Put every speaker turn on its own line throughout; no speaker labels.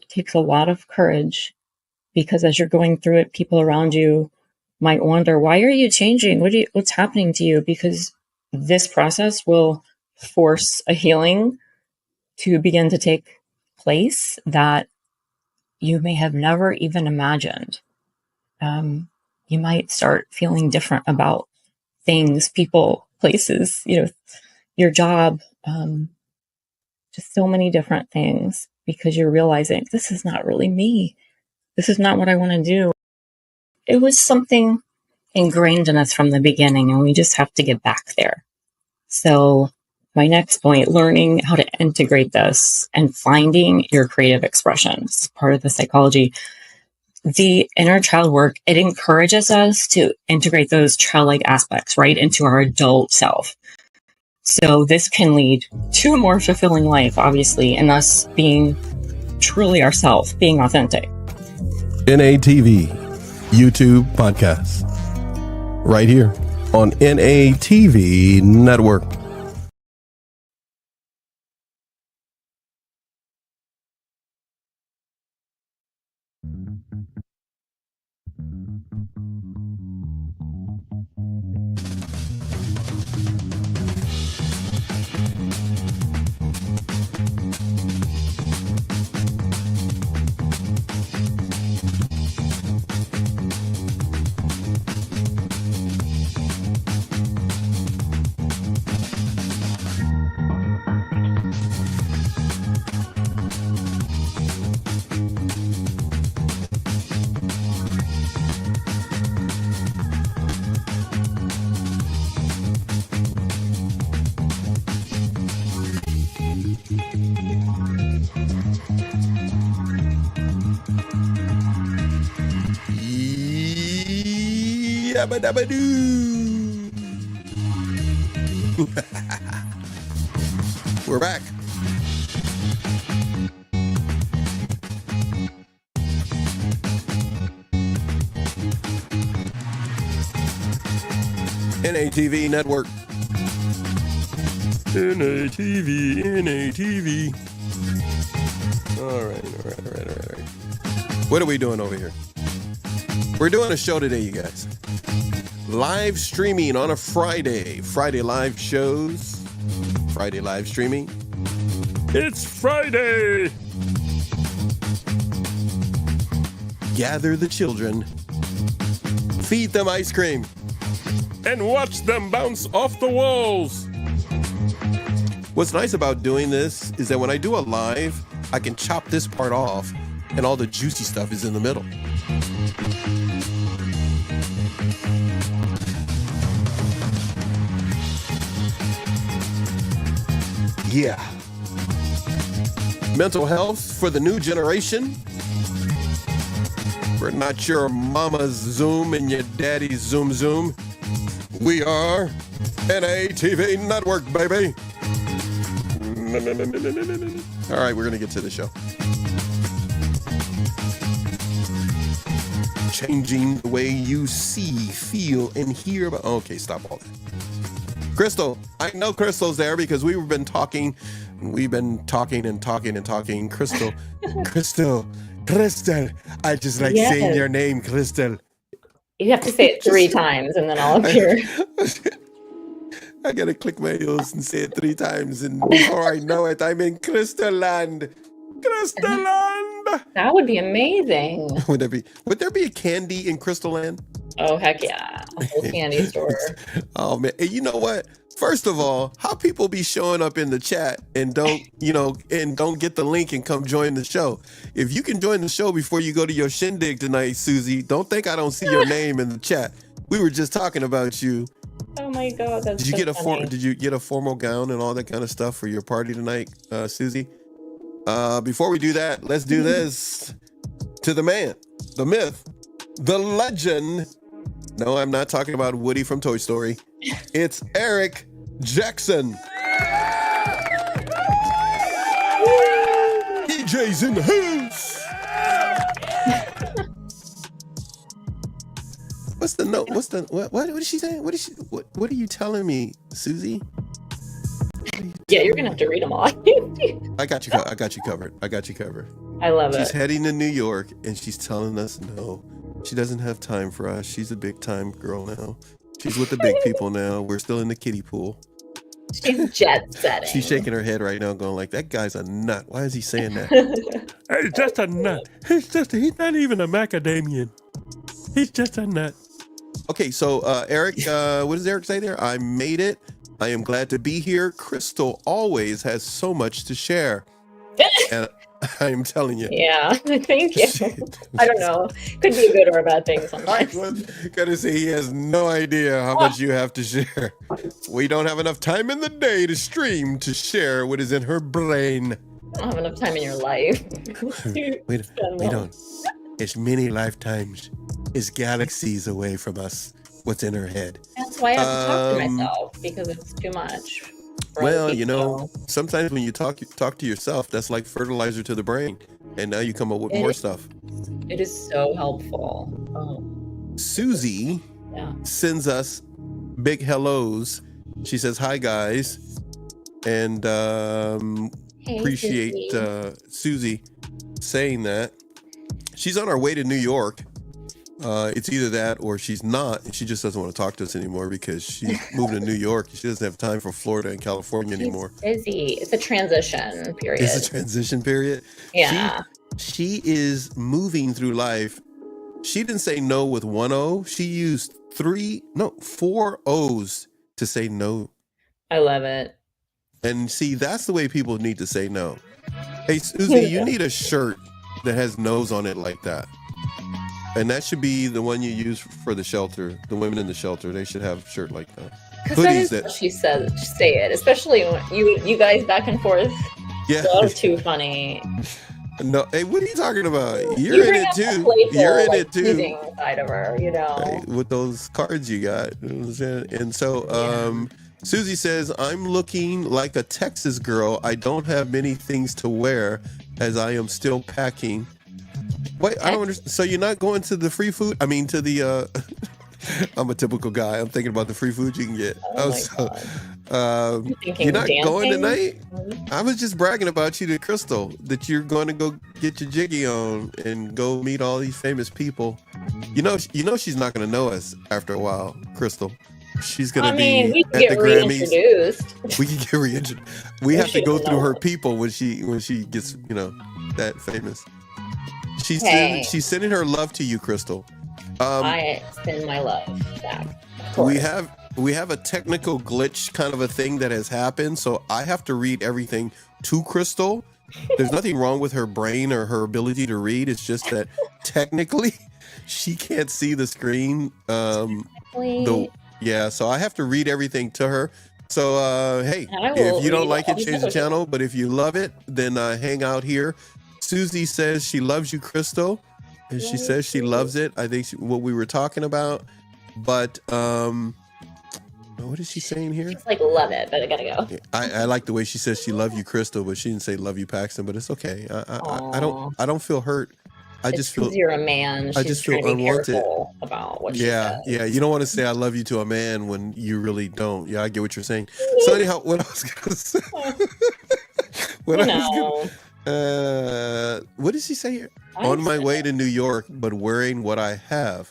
takes a lot of courage, because as you're going through it, people around you might wonder, why are you changing? What's happening to you? Because this process will force a healing to begin to take place that you may have never even imagined. You might start feeling different about things, people, places, your job, just so many different things, because you're realizing this is not really me. This is not what I want to do. It was something ingrained in us from the beginning, and we just have to get back there. So my next point, learning how to integrate this and finding your creative expressions, part of the psychology. The inner child work, it encourages us to integrate those childlike aspects right into our adult self. So this can lead to a more fulfilling life, obviously, and us being truly ourselves, being authentic.
NATV YouTube podcast right here on NATV Network. Yabba-dabba-doo. We're back. NATV Network. NATV. All right. What are we doing over here? We're doing a show today, you guys. Live streaming on a Friday. Friday live shows. Friday live streaming. It's Friday! Gather the children. Feed them ice cream. And watch them bounce off the walls. What's nice about doing this is that when I do a live, I can chop this part off and all the juicy stuff is in the middle. Yeah. Mental health for the new generation. We're not your mama's Zoom and your daddy's Zoom. We are NATV Network, baby. All right, we're going to get to the show. Changing the way you see, feel, and hear about... Okay, stop all that. Crystal, I know Crystal's there because we've been talking. We've been talking. Crystal. I just like saying your name, Crystal.
You have to say it 3 times and then I'll appear.
I gotta click my heels and say it 3 times, and before I know it, I'm in Crystal Land. Crystal Land!
That would be amazing.
Would there be a candy in Crystal Land?
Oh, heck yeah. A whole candy store.
Oh, man. And you know what? First of all, how people be showing up in the chat and don't get the link and come join the show. If you can join the show before you go to your shindig tonight, Susie, don't think I don't see your name in the chat. We were just talking about you.
Oh my God, that's
Did you get a formal gown and all that kind of stuff for your party tonight, Susie? Before we do that, let's do this to the man, the myth, the legend. No, I'm not talking about Woody from Toy Story. It's Eric Jackson. EJ's in the house. What's the note? What is she saying? What are you telling me, Susie?
Yeah, you're gonna have to read them all.
I got you covered.
I love
She's
it.
heading to New York, and she's telling us no. She doesn't have time for us. She's a big time girl now. She's with the big people now. We're still in the kiddie pool.
She's jet setting.
She's shaking her head right now, going like, "That guy's a nut. Why is he saying that?" He's just a nut. He's not even a macadamian. He's just a nut. Okay, so Eric, what does Eric say there? I made it. I am glad to be here. Crystal always has so much to share. And I am telling you.
Yeah, thank you. I don't know. Could be a good or a bad thing sometimes.
Gotta say, he has no idea how much you have to share. We don't have enough time in the day to stream to share what is in her brain.
I don't have enough time in your life.
we don't. It's many lifetimes. It's galaxies away from us. What's in her head?
That's why I have to talk to myself, because it's too much.
Well, you know, sometimes when you talk to yourself, that's like fertilizer to the brain, and now you come up with more stuff.
It is so helpful. Oh.
Susie sends us big hellos. She says, "Hi guys," and
Hey,
appreciate Susie saying that. She's on our way to New York. It's either that or she's not, and she just doesn't want to talk to us anymore because she's moving to New York. She doesn't have time for Florida and California anymore.
Busy. It's a transition period.
It's a transition period.
Yeah.
She is moving through life. She didn't say no with one O. She used 4 O's to say no.
I love it.
And see, that's the way people need to say no. Hey, Susie, you need a shirt that has nose on it like that. And that should be the one you use for the shelter. The women in the shelter, they should have a shirt like that.
Because that is what she says. Say it, especially when you guys back and forth.
Yeah,
so too funny.
No, hey, what are you talking about? You're in it too. You're in it too.
Side of her, you know,
right, with those cards you got. And so, Susie says, "I'm looking like a Texas girl. I don't have many things to wear as I am still packing." Wait, I don't understand. So you're not going to the free food? I mean, to the, I'm a typical guy. I'm thinking about the free food you can get. You're not going tonight? I was just bragging about you to Crystal, that you're going to go get your jiggy on and go meet all these famous people. You know she's not going to know us after a while, Crystal. She's going to be
we can
at
get
the Grammys.
Reintroduced.
We can get reintroduced. We have to go through her people when she gets, that famous. She's sending her love to you, Crystal.
I send my love back.
We have a technical glitch kind of a thing that has happened, so I have to read everything to Crystal. There's nothing wrong with her brain or her ability to read. It's just that technically she can't see the screen. So I have to read everything to her. So hey, if you don't like it, change the channel. But if you love it, then hang out here. Susie says she loves you, Crystal, and she says she loves it. I think what we were talking about, but what is she saying here?
She's like, love it, but I gotta go.
I like the way she says she love you, Crystal, but she didn't say love you, Paxton. But it's okay. I don't feel hurt. I just feel
you're a man.
I just feel unwanted
about what she says.
Yeah. You don't want to say I love you to a man when you really don't. Yeah, I get what you're saying. So anyhow, what I was gonna say? What does she say here? On my way to New York, but wearing what I have.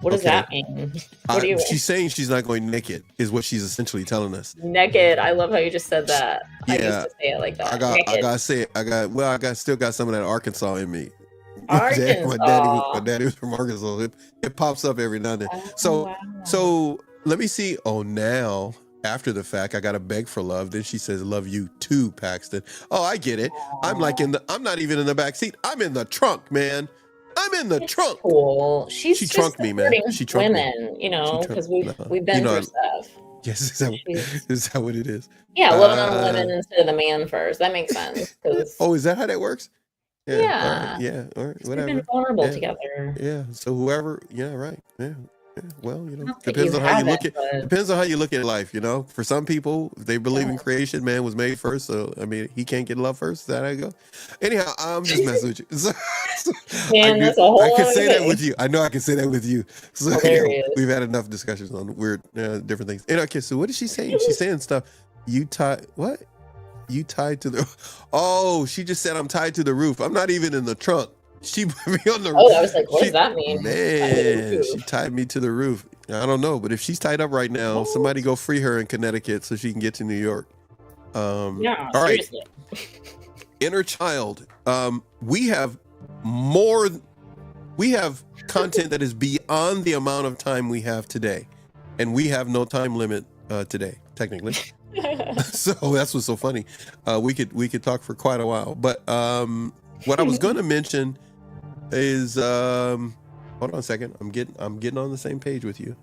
What does that mean?
She's saying she's not going naked, is what she's essentially telling us.
Naked. I love how you just said that.
Yeah,
I used to say it like that.
I gotta say it. I still got some of that Arkansas in me.
Arkansas.
My daddy was from Arkansas. It pops up every now and then. So let me see. Oh, now after the fact, I gotta beg for love. Then she says, "Love you too, Paxton." Oh, I get it. I'm not even in the back seat. I'm in the trunk, man. I'm in the trunk.
Cool. She
trunked me, man. She trunked
women, because we've been through stuff.
Yes, is that what it is?
Yeah, loving on the women instead of the man first. That makes sense.
Oh, is that how that works?
Yeah.
All right, whatever.
We've been vulnerable together.
Yeah. So whoever, right. Yeah. Well, depends on how you look at. Depends on how you look at life. For some people, they believe in creation. Man was made first, so I mean, he can't get love first. Is that how you go? Anyhow, I'm just messing with you.
That's a whole
I can say that with you. I know I can say that with you. So we've had enough discussions on weird, different things. Okay, so what is she saying? She's saying stuff. What? You tied to the. Oh, she just said I'm tied to the roof. I'm not even in the trunk. She put me on the.
Oh, I was like, what
she,
does that mean?
Man, she tied me to the roof. I don't know, but if she's tied up right now, somebody go free her in Connecticut so she can get to New York.
Yeah,
all right.
seriously.
Inner child. We have more. We have content that is beyond the amount of time we have today, and we have no time limit today, technically. So that's what's so funny. We could talk for quite a while, but what I was going to mention is hold on a second. I'm getting on the same page with you.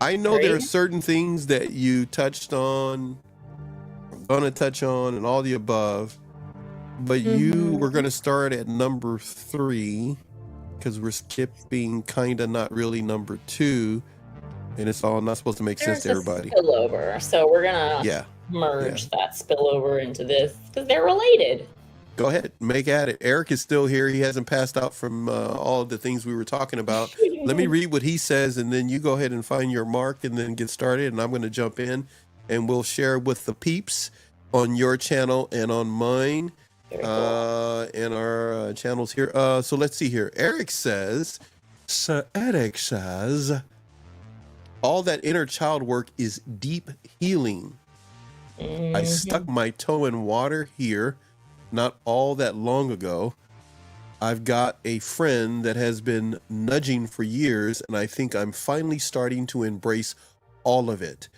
I know there are certain things that you touched on, gonna touch on, and all the above, but you were gonna start at number 3 because we're skipping kind of not really number 2, and it's all not supposed to make sense to everybody.
Spillover, so we're gonna merge that spillover into this because they're related.
Go ahead, make at it. Eric is still here. He hasn't passed out from all of the things we were talking about. Let me read what he says, and then you go ahead and find your mark and then get started, and I'm going to jump in, and we'll share with the peeps on your channel and on mine and our channels here. So let's see here. Eric says, all that inner child work is deep healing. I stuck my toe in water here not all that long ago. I've got a friend that has been nudging for years, and I think I'm finally starting to embrace all of it.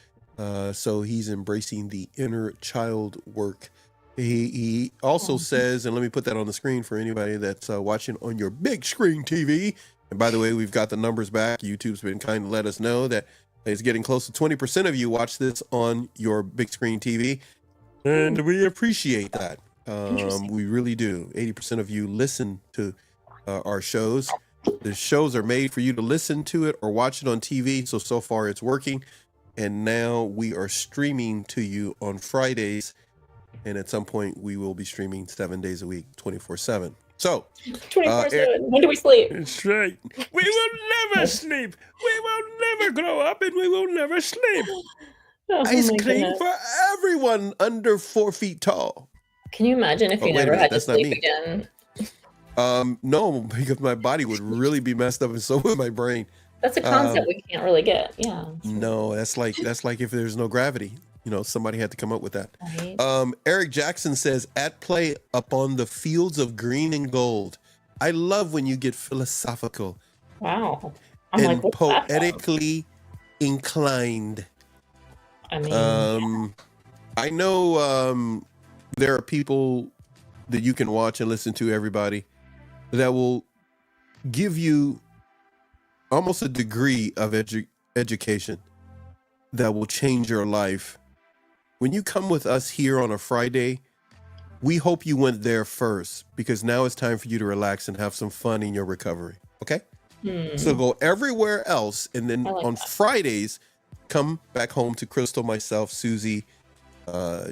So he's embracing the inner child work. He also says, and let me put that on the screen for anybody that's watching on your big screen TV. And by the way, we've got the numbers back. YouTube's been kind to let us know that it's getting close to 20% of you watch this on your big screen TV. And we appreciate that. We really do. 80% of you listen to our shows. The shows are made for you to listen to it or watch it on TV. So far it's working. And now we are streaming to you on Fridays. And at some point we will be streaming 7 days a week, 24/7. So
24/7. When do we sleep?
That's right. We will never sleep. We will never grow up, and we will never sleep. Ice cream for everyone under 4 feet tall.
Can you imagine if you never had to sleep again?
No, because my body would really be messed up, and so would my brain.
That's a concept we can't really get. Yeah.
No, that's like if there's no gravity. Somebody had to come up with that.
Right.
Eric Jackson says, at play upon the fields of green and gold. I love when you get philosophical.
Wow.
And like, poetically inclined.
I mean,
I know there are people that you can watch and listen to, everybody, that will give you almost a degree of education that will change your life. When you come with us here on a Friday, we hope you went there first, because now it's time for you to relax and have some fun in your recovery. Okay? So go everywhere else, and then on Fridays, come back home to Crystal, myself, Susie,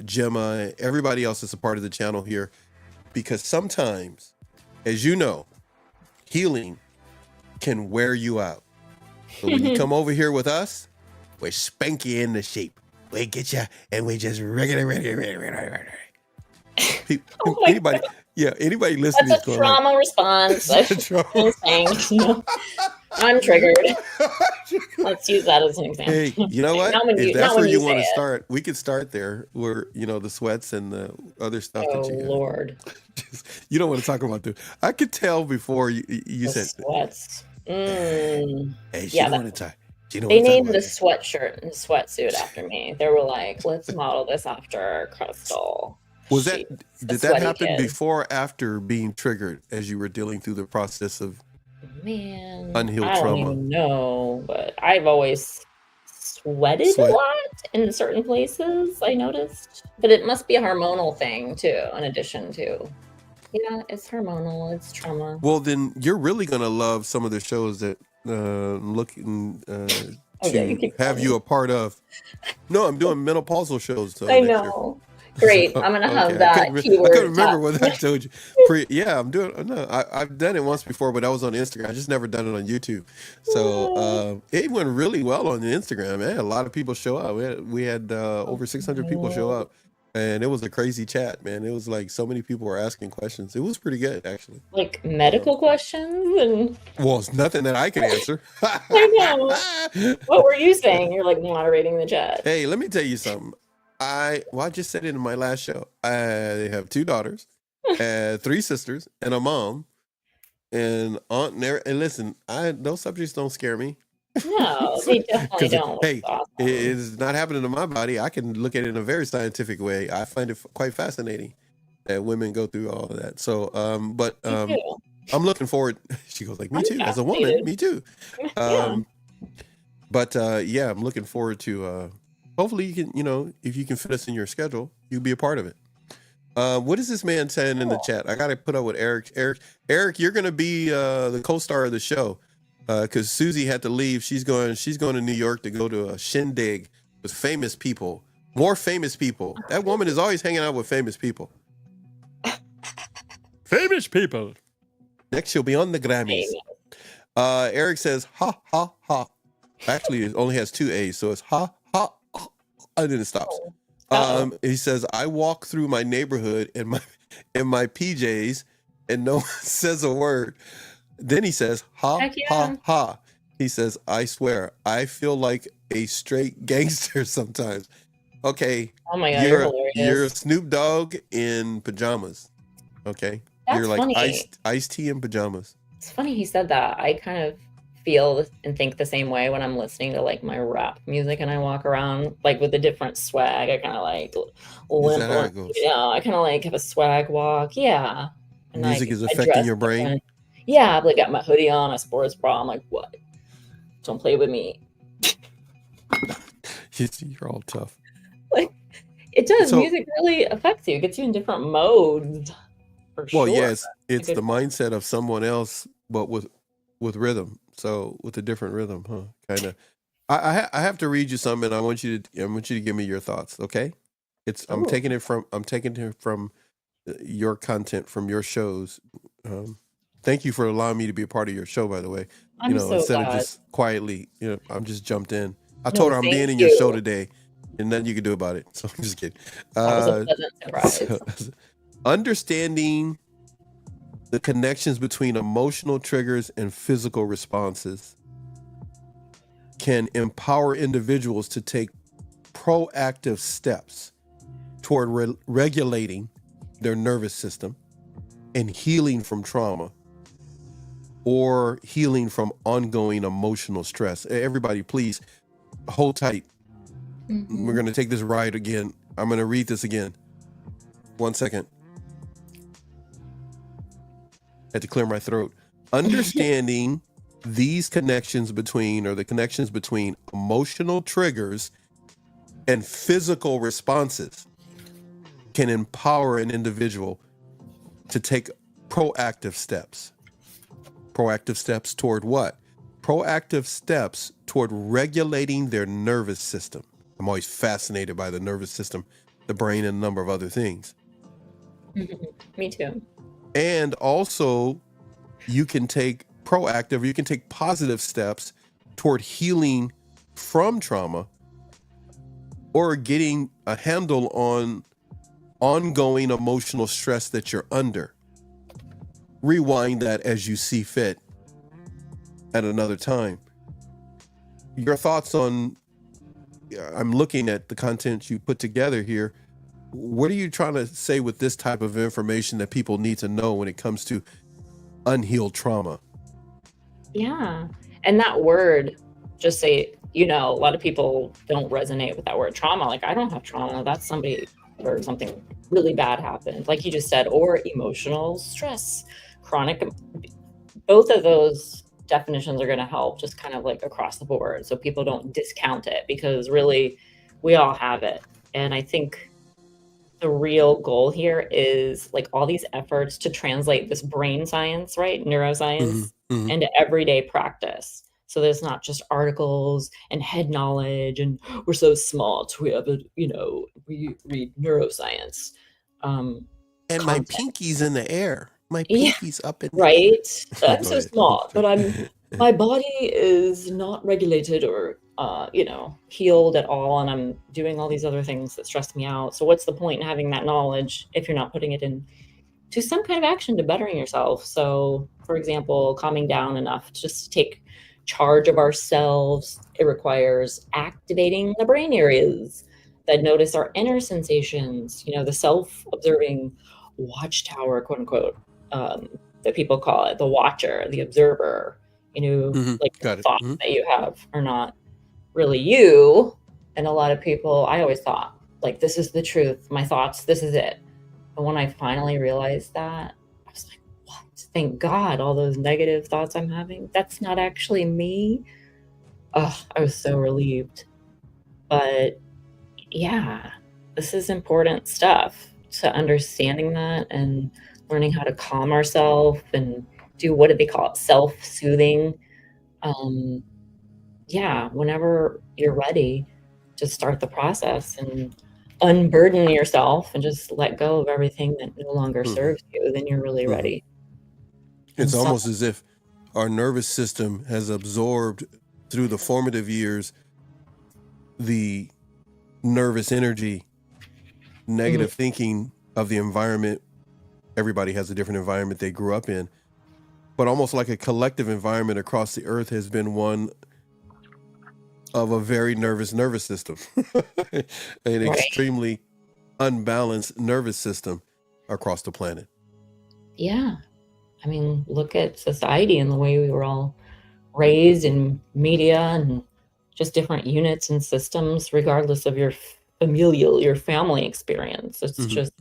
Gemma, everybody else that's a part of the channel here, because sometimes, as you know, healing can wear you out. So when you come over here with us, we spank you into shape. We get you, and we just regular. Anybody, anybody listening?
That's a trauma response. I'm triggered. Let's use that as an example.
Hey, you know what? If that's where you want to start, we could start there, where the sweats and the other stuff.
Oh, that Lord!
You don't want to talk about I could tell before you said
sweats.
Hey, she wanted to talk.
They named the sweatshirt and sweatsuit after me. They were like, let's model this after Crystal.
Did that happen before or after being triggered as you were dealing through the process of unhealed trauma?
I don't even know, but I've always sweated a lot in certain places, I noticed. But it must be a hormonal thing too, in addition to. Yeah, it's hormonal, it's trauma.
Well, then you're really going to love some of the shows that looking to have you a part of. No, I'm doing menopausal shows.
I know. Great. I'm gonna have that keyword.
I couldn't remember what I told you. I'm doing. No, I've done it once before, but I was on Instagram. I just never done it on YouTube. So it went really well on the Instagram. Man, a lot of people show up. We had over 600 people show up. and it was a crazy chat, man. It was like so many people were asking questions. It was pretty good, actually.
Like medical questions and
Well, it's nothing that I can answer.
I know. What were you saying? You're like moderating the chat.
Hey, let me tell you something. I just said it in my last show. I have 2 daughters, 3 sisters, and a mom, and aunt. And listen, those subjects don't scare me.
No, they definitely don't.
Hey,
Awesome.
it's not happening to my body. I can look at it in a very scientific way. I find it quite fascinating that women go through all of that. So, I'm looking forward. She goes like, me too. As a woman, me too.
Yeah.
But yeah, I'm looking forward to. Hopefully, you can, if you can fit us in your schedule, you'll be a part of it. What is this man saying in the chat? I got to put up with Eric. Eric, you're going to be the co-star of the show because Susie had to leave. She's going to New York to go to a shindig with famous people, more famous people. That woman is always hanging out with famous people. Famous people. Next, she'll be on the Grammys. Eric says, ha, ha, ha. Actually, it only has 2 A's, so it's ha, ha, ha, and then it stops. He says, I walk through my neighborhood in my PJs and no one says a word. Then he says, ha, ha, ha. He says, I swear, I feel like a straight gangster sometimes. Okay.
Oh my God,
you're Snoop Dogg in pajamas. Okay.
That's
you're like
funny.
Ice-T in pajamas.
It's funny he said that. I kind of feel and think the same way when I'm listening to like my rap music and I walk around like with a different swag. I kind of like limp. I kind of like have a swag walk. Yeah.
And music is affecting your brain.
Different. Yeah, I've like got my hoodie on, a sports bra. I'm like, what? Don't play with me.
You're all tough.
Like it does. Music really affects you. It gets you in different modes. For sure.
Well, yes, it's the mindset of someone else, but with rhythm. So with a different rhythm, huh? Kind of. I have to read you something. I want you to give me your thoughts. Okay? I'm taking it from your content from your shows. Thank you for allowing me to be a part of your show, by the way.
I'm so
instead
glad.
of just quietly, I'm just jumped in. I told her I'm being in your show today, and nothing you can do about it. So I'm just kidding.
That was a pleasant surprise.
Understanding the connections between emotional triggers and physical responses can empower individuals to take proactive steps toward regulating their nervous system and healing from trauma or healing from ongoing emotional stress. Everybody, please hold tight. Mm-hmm. We're going to take this ride again. I'm going to read this again. 1 second. Had to clear my throat. Understanding these connections between emotional triggers and physical responses can empower an individual to take proactive steps. Proactive steps toward what? Proactive steps toward regulating their nervous system. I'm always fascinated by the nervous system, the brain, and a number of other things.
Me too.
And also, you can take positive steps toward healing from trauma or getting a handle on ongoing emotional stress that you're under. Rewind that as you see fit at another time. Your thoughts on, I'm looking at the content you put together here. What are you trying to say with this type of information that people need to know when it comes to unhealed trauma?
Yeah. And that word, just say, a lot of people don't resonate with that word trauma. Like, I don't have trauma. That's somebody or something really bad happened, like you just said, or emotional stress, chronic. Both of those definitions are going to help just kind of like across the board. So people don't discount it because really we all have it. And I think the real goal here is like all these efforts to translate this brain science, right? Neuroscience into everyday practice. So there's not just articles and head knowledge and we're so smart. We have we read neuroscience.
And content. My pinky's in the air. My pinky's up in the
air. I'm so smart, but my body is not regulated or healed at all, and I'm doing all these other things that stress me out. So what's the point in having that knowledge if you're not putting it in to some kind of action to bettering yourself? So, for example, calming down enough just to take charge of ourselves, it requires activating the brain areas that notice our inner sensations, the self-observing watchtower, quote unquote, that people call it, the watcher, the observer, like the
Got it.
thoughts that you have are not really you. And a lot of people, I always thought, like, this is the truth, my thoughts, this is it. But when I finally realized that, I was like, what? Thank God, all those negative thoughts I'm having, that's not actually me. Oh, I was so relieved. But yeah, this is important stuff, to understanding that and learning how to calm ourselves and do, what do they call it? Self-soothing. Yeah, whenever you're ready to start the process and unburden yourself and just let go of everything that no longer serves you, then you're really ready.
It's almost as if our nervous system has absorbed through the formative years the nervous energy, negative thinking of the environment. Everybody has a different environment they grew up in, but almost like a collective environment across the earth has been one of a very nervous system, an extremely unbalanced nervous system across the planet.
Yeah. I mean, look at society and the way we were all raised in media and just different units and systems, regardless of your your family experience. It's just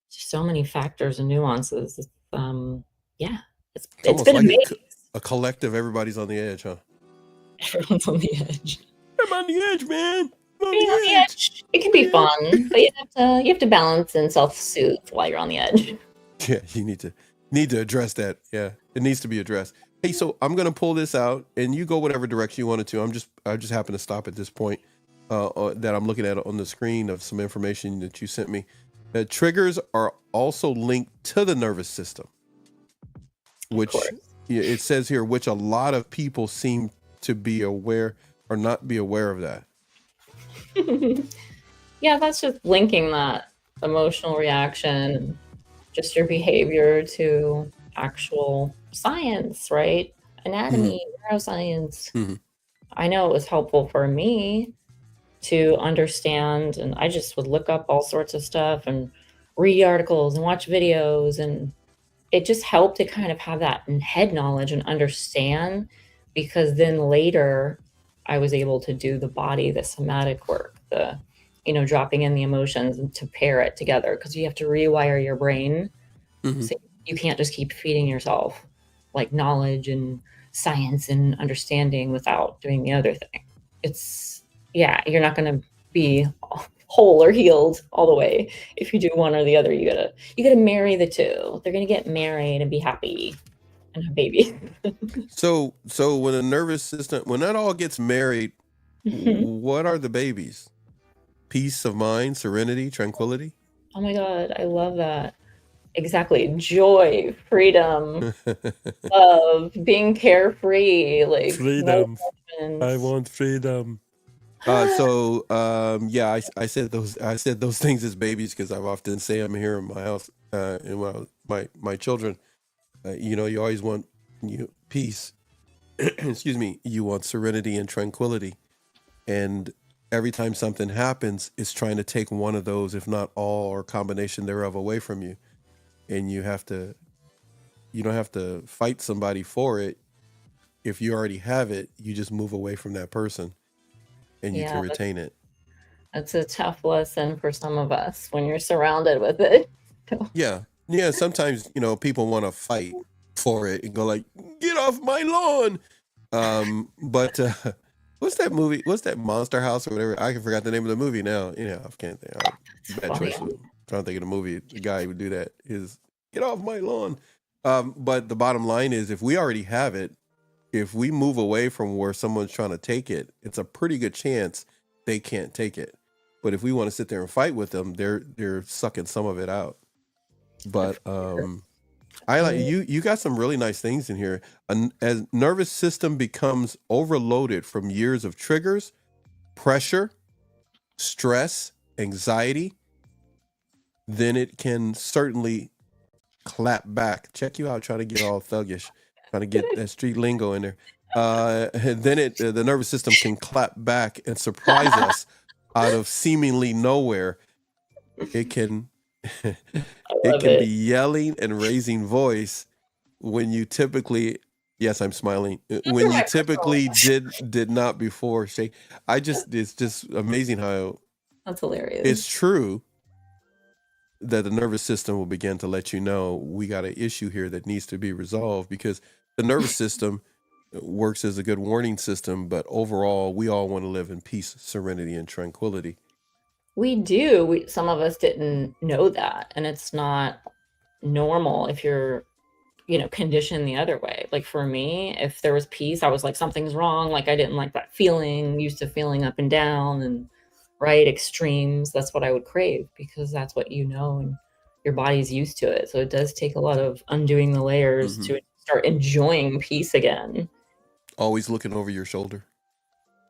so many factors and nuances. It's been
like
amazing.
A collective, everybody's on the edge, huh?
Everyone's on the edge.
I'm on the edge, man. I'm on
the edge. It can be fun, but you have to balance and self-soothe while you're on the edge.
Yeah, you need to address that. Yeah, it needs to be addressed. Hey, so I'm gonna pull this out, and you go whatever direction you wanted to. I just happen to stop at this point that I'm looking at on the screen of some information that you sent me. Triggers are also linked to the nervous system, which it says here, which a lot of people seem to be aware or not be aware of that.
Yeah, that's just linking that emotional reaction, just your behavior, to actual science, right? Anatomy, neuroscience. I know it was helpful for me to understand, and I just would look up all sorts of stuff and read articles and watch videos, and it just helped to kind of have that head knowledge and understand, because then later I was able to do the body, the somatic work, the dropping in the emotions and to pair it together, because you have to rewire your brain. So you can't just keep feeding yourself like knowledge and science and understanding without doing the other thing. You're not going to be whole or healed all the way if you do one or the other. You gotta marry the two. They're gonna get married and be happy and have babies.
So when the nervous system, when that all gets married, what are the babies? Peace of mind, serenity, tranquility?
Oh my God, I love that. Exactly. Joy, freedom, love, being carefree, like
freedom. I want freedom. I said those things as babies because I've often say them here in my house, and my children. You always want peace. Excuse me. You want serenity and tranquility, and every time something happens, it's trying to take one of those, if not all, or combination thereof, away from you. And you don't have to fight somebody for it. If you already have it, you just move away from that person and you can retain it.
That's a tough lesson for some of us when you're surrounded with it.
Yeah. Sometimes, people want to fight for it and go like, get off my lawn. But what's that movie? What's that Monster House or whatever? I forgot the name of the movie now. I can't think. Bad choice. Trying to think of the movie. The guy who would do that is get off my lawn. But the bottom line is, if we already have it, if we move away from where someone's trying to take it, it's a pretty good chance they can't take it. But if we want to sit there and fight with them, they're sucking some of it out. But I like you. You got some really nice things in here. As nervous system becomes overloaded from years of triggers, pressure, stress, anxiety, then it can certainly clap back. Check you out, trying to get all thuggish, trying to get that street lingo in there. And then the nervous system can clap back and surprise us out of seemingly nowhere. It can it can be yelling and raising voice when you typically, yes, I'm smiling, when you typically did not before. Shay, it's just amazing how
That's hilarious.
it's true that the nervous system will begin to let you know we got an issue here that needs to be resolved, because the nervous system works as a good warning system, but overall we all want to live in peace, serenity, and tranquility.
We do. Some of us didn't know that, and it's not normal if you're, conditioned the other way. Like for me, if there was peace, I was like, something's wrong. Like I didn't like that feeling, used to feeling up and down and extremes. That's what I would crave, because that's what and your body's used to it. So it does take a lot of undoing the layers to start enjoying peace again.
Always looking over your shoulder,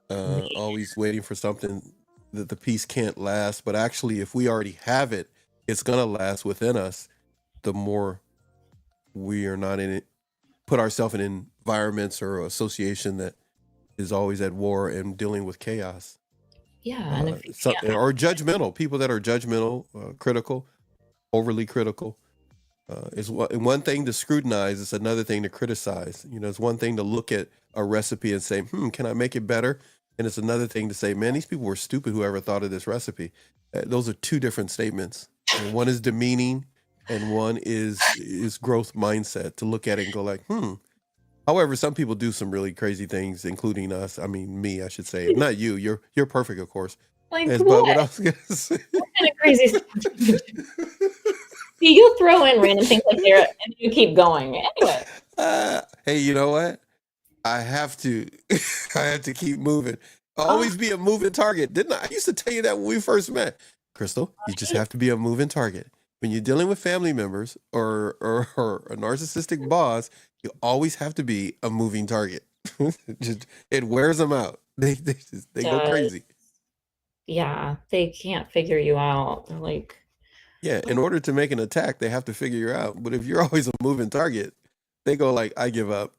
always waiting for something that the peace can't last. But actually, if we already have it, it's gonna last within us. The more we are not in it, put ourselves in environments or association that is always at war and dealing with chaos.
Yeah, and
or judgmental people that are judgmental, critical, overly critical. It's one thing to scrutinize. It's another thing to criticize. It's one thing to look at a recipe and say, can I make it better? And it's another thing to say, man, these people were stupid, whoever thought of this recipe. Those are two different statements. And one is demeaning and one is growth mindset, to look at it and go like, However, some people do some really crazy things, including us. I mean, me, I should say. Not you. You're perfect, of course.
Like
But
what?
what I was gonna say,
What kind of crazy stuff? You throw in random things like that and you keep going. Anyway.
hey, you know what? I have to keep moving. Always be a moving target. Didn't I used to tell you that when we first met? Crystal, you just have to be a moving target. When you're dealing with family members or a narcissistic boss, you always have to be a moving target. It wears them out. They go crazy.
Yeah, they can't figure you out. They're like,
yeah, in order to make an attack, they have to figure you out. But if you're always a moving target, they go like, I give up.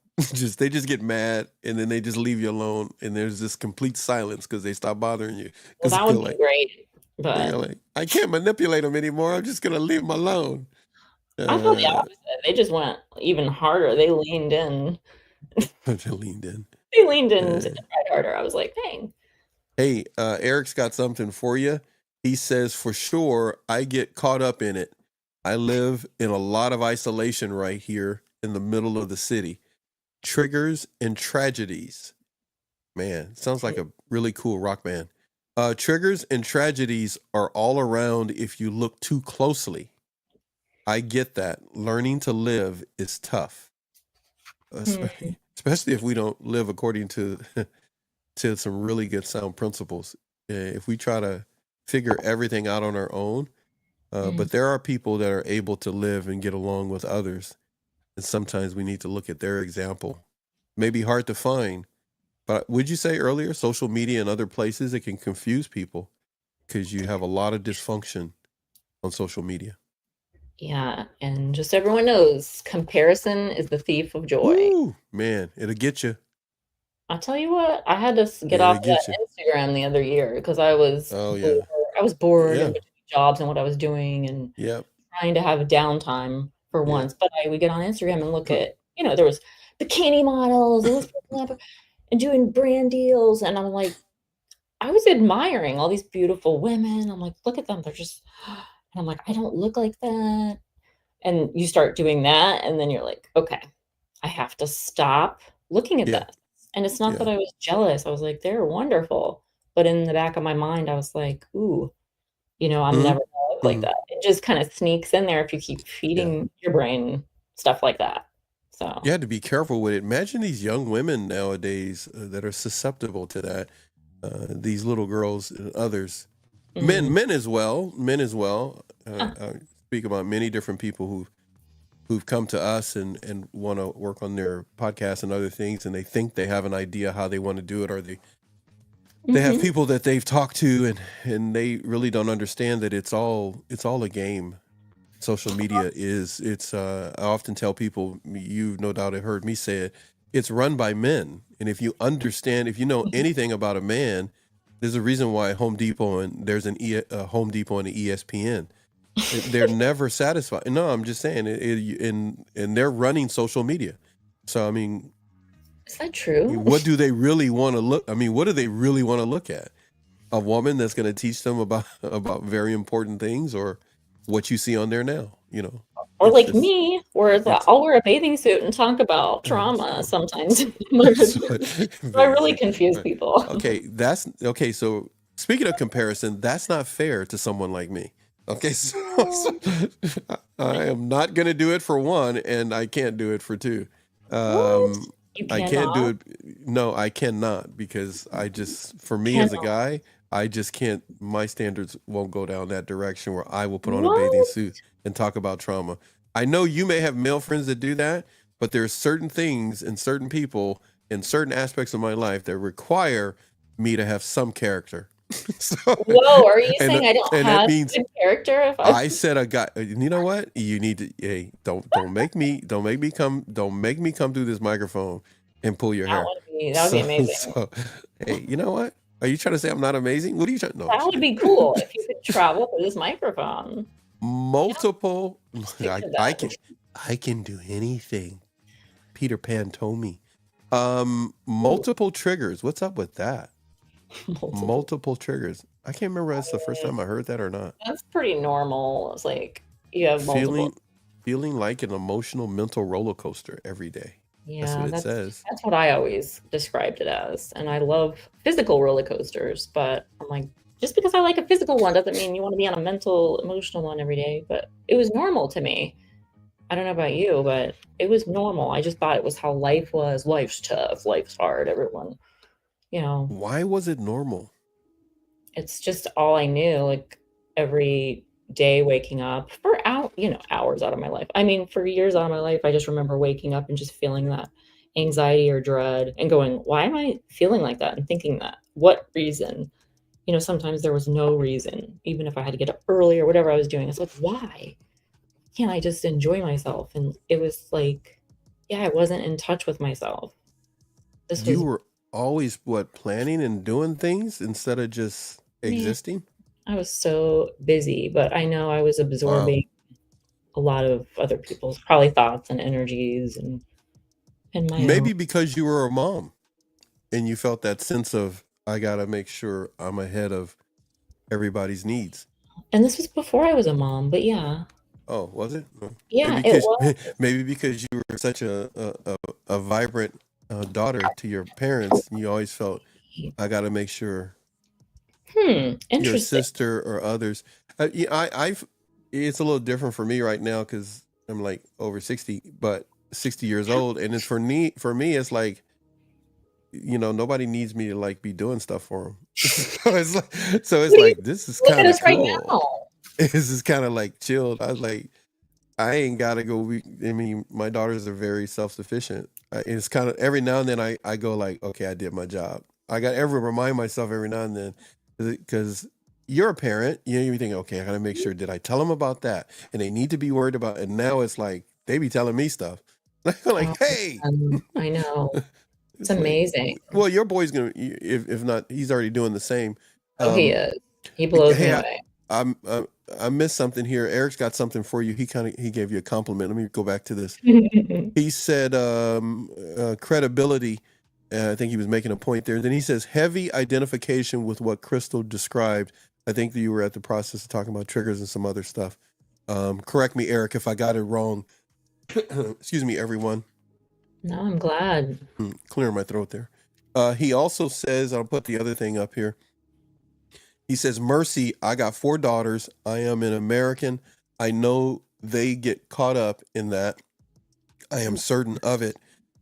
They just get mad and then they just leave you alone, and there's this complete silence because they stop bothering you.
well, that would be great.
They're
But
like, I can't manipulate them anymore. I'm just gonna leave them alone.
I felt the opposite. They just went even harder. They leaned in.
They leaned in.
They leaned in to try harder. I was like, dang.
Hey, Eric's got something for you. He says, for sure, I get caught up in it. I live in a lot of isolation right here in the middle of the city. Triggers and tragedies. Man, sounds like a really cool rock band. Triggers and tragedies are all around if you look too closely. I get that. Learning to live is tough, especially if we don't live according to some really good sound principles. If we try to figure everything out on our own, but there are people that are able to live and get along with others, and sometimes we need to look at their example. Maybe hard to find, but would you say earlier, social media and other places, it can confuse people because you have a lot of dysfunction on social media.
Yeah, and just so everyone knows, comparison is the thief of joy.
Ooh, man, it'll get you.
I'll tell you what, I had to get off that Instagram the other year because I was bored and between jobs and what I was doing and trying to have downtime for once. But I would get on Instagram and look at, there was bikini models and doing brand deals, and I'm like, I was admiring all these beautiful women. I'm like, look at them, they're just. And I'm like, I don't look like that. And you start doing that, and then you're like, okay, I have to stop looking at that. And it's not that I was jealous. I was like, they're wonderful. But in the back of my mind, I was like, ooh, I'm never gonna look like that. It just kind of sneaks in there if you keep feeding your brain stuff like that. So
you had to be careful with it. Imagine these young women nowadays that are susceptible to that. These little girls and others. Men as well. I speak about many different people who've come to us and want to work on their podcast and other things, and they think they have an idea how they want to do it, or they have
Hmm.
people that they've talked to, and they really don't understand that it's all a game. Social media is, I often tell people, you no doubt have heard me say it, it's run by men. And if you know anything about a man, there's a reason why Home Depot and there's a Home Depot and an ESPN. They're never satisfied. No, I'm just saying and they're running social media. So I mean,
Is that true?
what do they really want to look? I mean, what do they really want to look at? A woman that's going to teach them about very important things, or what you see on there now?
Or
it's
like
just
me, where
it's
I'll wear a bathing suit and talk about trauma sometimes. I really confuse people.
okay. That's okay. So speaking of comparison, that's not fair to someone like me. Okay, so I am not going to do it for one, and I can't do it for two.
What? You
I can't do
cannot?
it. No, I cannot, because for me as a
Cannot.
guy, I just can't. My standards won't go down that direction where I will put on a
What?
bathing suit and talk about trauma. I know you may have male friends that do that, but there are certain things and certain people in certain aspects of my life that require me to have some character. So,
Whoa, are you
and
saying I don't
and that
have
means
good character if I
I said a guy. You know what? You need to. Hey, don't make me come through this microphone and pull your hair.
that would be amazing.
So hey, you know what? Are you trying to say I'm not amazing? What are you trying? No,
That would be cool if you could travel through this microphone.
multiple.
Stick to
I
that.
I can do anything. Peter Pan told me. Multiple triggers. What's up with that? Multiple triggers. I can't remember if that's the first time I heard that or not.
That's pretty normal. It's like you have multiple.
Feeling like an emotional mental roller coaster every day. That's
Yeah,
what it says.
that's what I always described it as. And I love physical roller coasters, but I'm like, just because I like a physical one doesn't mean you want to be on a mental, emotional one every day. But it was normal to me. I don't know about you, but it was normal. I just thought it was how life was. Life's tough, life's hard, everyone.
Why was it normal?
It's just all I knew, like every day waking up for hours out of my life. I mean, for years out of my life, I just remember waking up and just feeling that anxiety or dread and going, why am I feeling like that and thinking that? What reason? Sometimes there was no reason, even if I had to get up early or whatever I was doing. It's like, why can't I just enjoy myself? And it was like, yeah, I wasn't in touch with myself.
You were always planning and doing things instead of just existing?
I was so busy, but I know I was absorbing a lot of other people's probably thoughts and energies and my
Maybe
own.
because you were a mom and you felt that sense of, I gotta make sure I'm ahead of everybody's needs.
And this was before I was a mom, but yeah.
Oh, was it?
Yeah, it was.
Maybe because you were such a vibrant daughter to your parents, you always felt, I gotta make sure
Interesting.
your sister or others. I've it's a little different for me right now because I'm like over 60, but 60 years old, and it's for me it's like, nobody needs me to like be doing stuff for them. so it's like this is kind of cool.
Right now.
This is kind of like chilled. I was like, I ain't gotta go. I mean, my daughters are very self-sufficient. It's kind of every now and then I go like, okay, I did my job. I got to remind myself every now and then, because you're a parent, you think, okay, I gotta make sure, did I tell them about that? And they need to be worried about. And now it's like they be telling me stuff. Like, hey,
I know. It's amazing.
Like, well, your boy's gonna, if not, he's already doing the same.
He is. He blows me away.
I missed something here. Eric's got something for you. He gave you a compliment. Let me go back to this. He said credibility. I think he was making a point there. Then he says heavy identification with what Crystal described. I think that you were at the process of talking about triggers and some other stuff. Correct me, Eric, if I got it wrong. Excuse me, everyone.
No, I'm glad.
Clearing my throat there. He also says, I'll put the other thing up here. He says, Mercy, I got 4 daughters. I am an American. I know they get caught up in that. I am certain of it.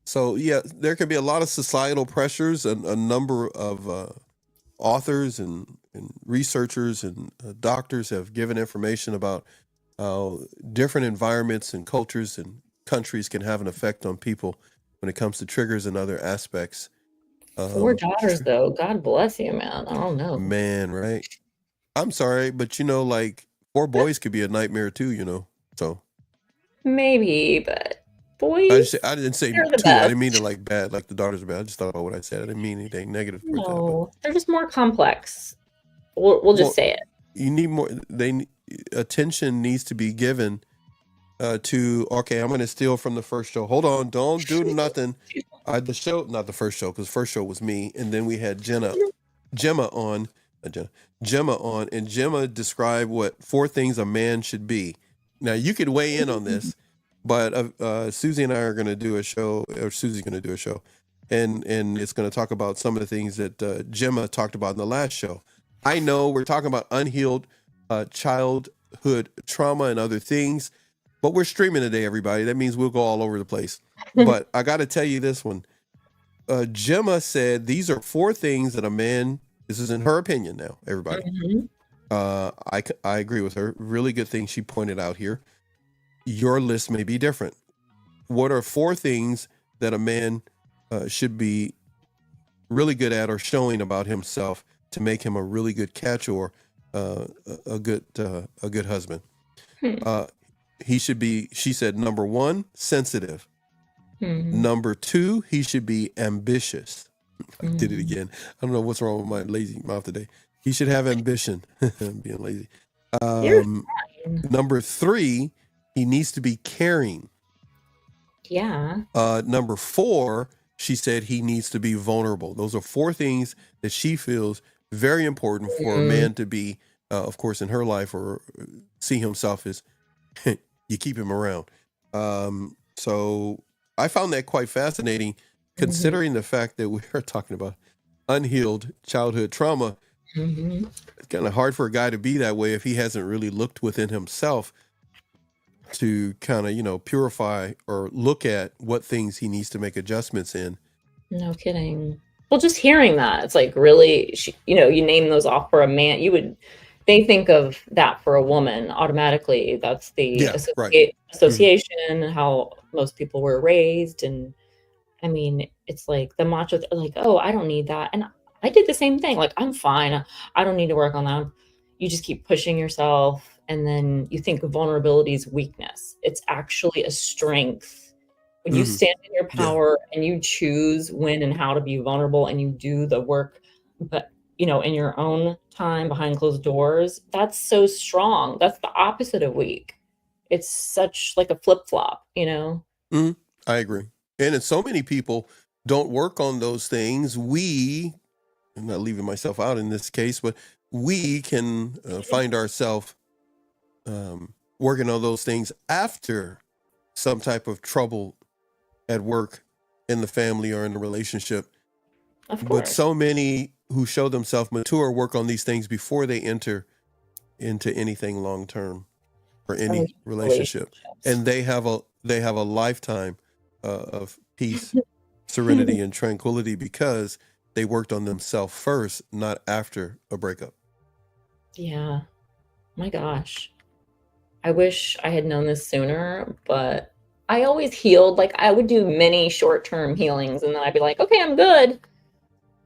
So, yeah, there can be a lot of societal pressures, and a number of authors and researchers and doctors have given information about how different environments and cultures and countries can have an effect on people when it comes to triggers and other aspects.
4 daughters, though. God bless you, man. I don't know.
Man, right? I'm sorry, but like 4 boys could be a nightmare too. So
Maybe, but
I
boys,
didn't say
they're the
2. I didn't mean
best.
it like bad, like the daughters are bad. I just thought about what I said. I didn't mean anything negative towards that. But
No, they're just more complex. We'll just say it.
you need more. Attention needs to be given to. Okay, I'm going to steal from the first show. Hold on, don't do nothing. The show, not the first show, because first show was me, and then we had Gemma on, Gemma on, and Gemma described what 4 things a man should be. Now you could weigh in on this, but Susie and I are going to do a show, or Susie's going to do a show, and it's going to talk about some of the things that Gemma talked about in the last show. I know we're talking about unhealed childhood trauma and other things, but we're streaming today, everybody. That means we'll go all over the place. But I got to tell you this one. Gemma said these are 4 things that a man, this is in her opinion now, everybody. I agree with her. Really good thing she pointed out here. Your list may be different. What are 4 things that a man should be really good at or showing about himself to make him a really good catch or a good husband? He should be, she said, number 1, sensitive. Number 2, he should be ambitious. I did it again. I don't know what's wrong with my lazy mouth today. He should have ambition. I'm being lazy. Number 3, he needs to be caring.
Yeah.
Number 4, she said he needs to be vulnerable. Those are 4 things that she feels very important for a man to be, of course, in her life, or see himself as you keep him around. So I found that quite fascinating, considering the fact that we are talking about unhealed childhood trauma. It's kind of hard for a guy to be that way if he hasn't really looked within himself to kind of, purify or look at what things he needs to make adjustments in.
No kidding. Well, just hearing that, it's like really, you name those off for a man. They think of that for a woman automatically. That's the association, how most people were raised. And I mean, it's like the macho, like, oh, I don't need that. And I did the same thing. Like, I'm fine. I don't need to work on that. You just keep pushing yourself. And then you think vulnerability is weakness. It's actually a strength. When you stand in your power and you choose when and how to be vulnerable and you do the work, but in your own time behind closed doors, that's so strong. That's the opposite of weak. It's such like a flip-flop,
I agree. And so many people don't work on those things. I'm not leaving myself out in this case, but we can find ourselves working on those things after some type of trouble at work, in the family, or in the relationship.
Of course.
But so many who show themselves mature work on these things before they enter into anything long term or any relationship, and they have a lifetime of peace, serenity, and tranquility because they worked on themselves first, not after a breakup.
Yeah, my gosh, I wish I had known this sooner, but I always healed. Like, I would do many short-term healings and then I'd be like, okay, I'm good.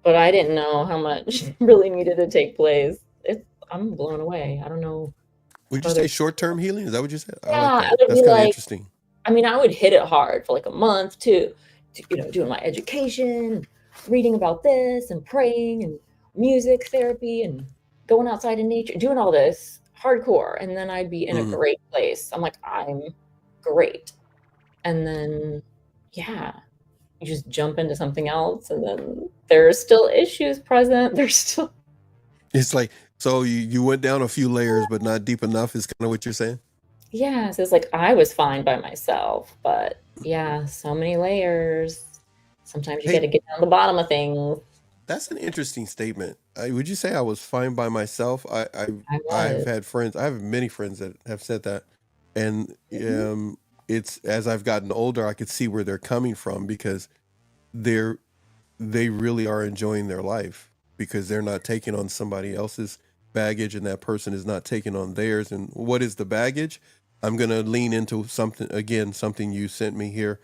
But I didn't know how much really needed to take place. I'm blown away. I don't know.
Would you say short-term healing? Is that what you said?
Yeah,
I like that. That's kind of interesting.
I mean, I would hit it hard for like a month to doing my education, reading about this and praying and music therapy and going outside in nature, doing all this hardcore. And then I'd be in a great place. I'm like, I'm great. And then, yeah, you just jump into something else, and then there's still issues present.
It's like, so you went down a few layers, but not deep enough, is kind of what you're saying?
Yeah, so it's like I was fine by myself, but yeah, so many layers. Sometimes you got to get down the bottom of things.
That's an interesting statement. Would you say I was fine by myself? I've had friends. I have many friends that have said that, and it's as I've gotten older, I could see where they're coming from, because they really are enjoying their life because they're not taking on somebody else's baggage, and that person is not taking on theirs. And what is the baggage? I'm going to lean into something you sent me here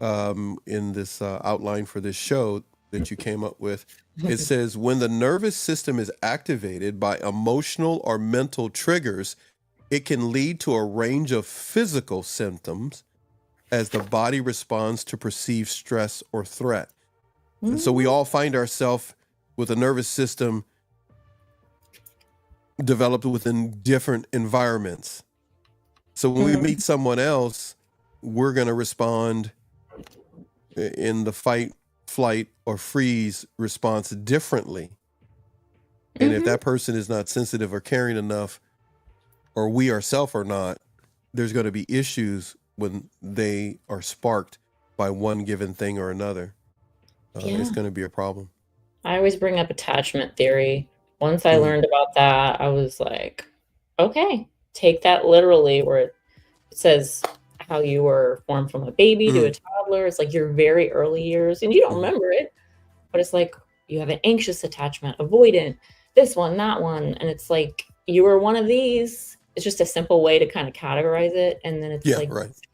in this outline for this show that you came up with. It says, when the nervous system is activated by emotional or mental triggers, it can lead to a range of physical symptoms as the body responds to perceived stress or threat. And so we all find ourselves with a nervous system developed within different environments. So when we meet someone else, we're going to respond in the fight, flight, or freeze response differently. And if that person is not sensitive or caring enough, or we ourselves are not, there's going to be issues when they are sparked by one given thing or another. It's going to be a problem.
I always bring up attachment theory. Once I learned about that, I was like, okay, take that literally, where it says how you were formed from a baby to a toddler. It's like your very early years, and you don't remember it, but it's like you have an anxious attachment, avoidant, this one, that one. And it's like you were one of these. It's just a simple way to kind of categorize it. And then it's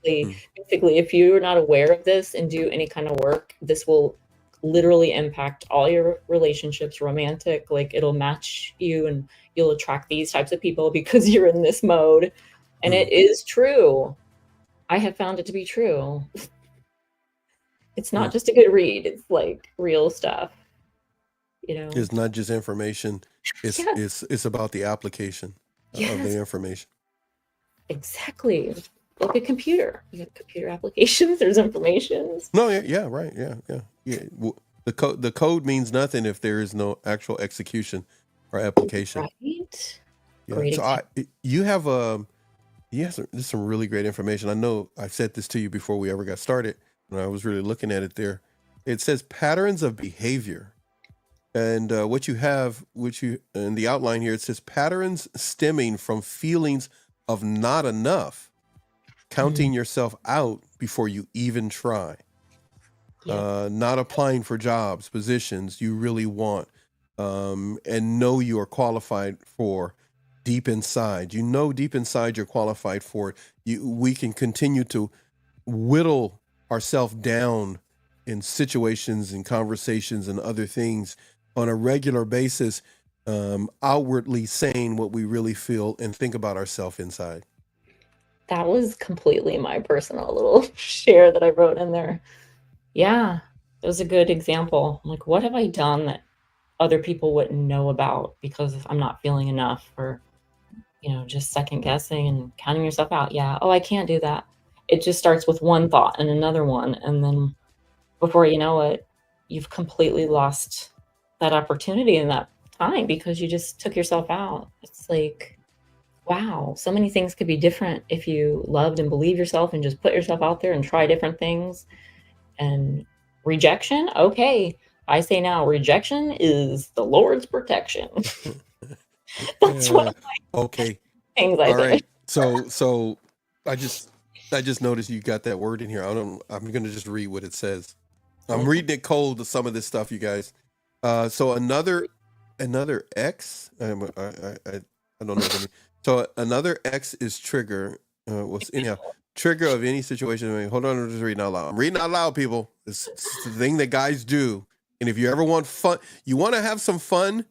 basically, if you're not aware of this and do any kind of work, this will literally impact all your relationships, romantic, like it'll match you and you'll attract these types of people because you're in this mode. And it is true. I have found it to be true. It's not just a good read. It's like real stuff. You know,
it's not just information. It's about the application of the information. Exactly.
Like a computer. You have computer applications. There's information.
No, right. Yeah. The code means nothing if there is no actual execution or application.
Right.
Yeah. Great. So you have some really great information. I know I've said this to you before we ever got started, and I was really looking at it there. It says patterns of behavior. And what you have, in the outline here, it says patterns stemming from feelings of not enough, counting yourself out before you even try, not applying for jobs, positions you really want, and know you are qualified for deep inside. You know deep inside you're qualified for it. We can continue to whittle ourselves down in situations and conversations and other things on a regular basis, outwardly saying what we really feel and think about ourselves inside.
That was completely my personal little share that I wrote in there. Yeah, it was a good example. I'm like, what have I done that other people wouldn't know about because I'm not feeling enough, or, just second guessing and counting yourself out. Yeah. Oh, I can't do that. It just starts with one thought and another one. And then before you know it, you've completely lost that opportunity in that time because you just took yourself out. It's like, wow, so many things could be different if you loved and believe yourself and just put yourself out there and try different things. And rejection, okay, I say now, rejection is the Lord's protection. That's one of my things I say.
Right. So I just noticed you got that word in here. I'm going to just read what it says. I'm reading it cold to some of this stuff, you guys. So another X, I don't know what I mean. So another X is trigger. Trigger of any situation. Hold on, I'm just reading out loud. I'm reading out loud, people. It's the thing that guys do. And if you ever want fun, you want to have some fun,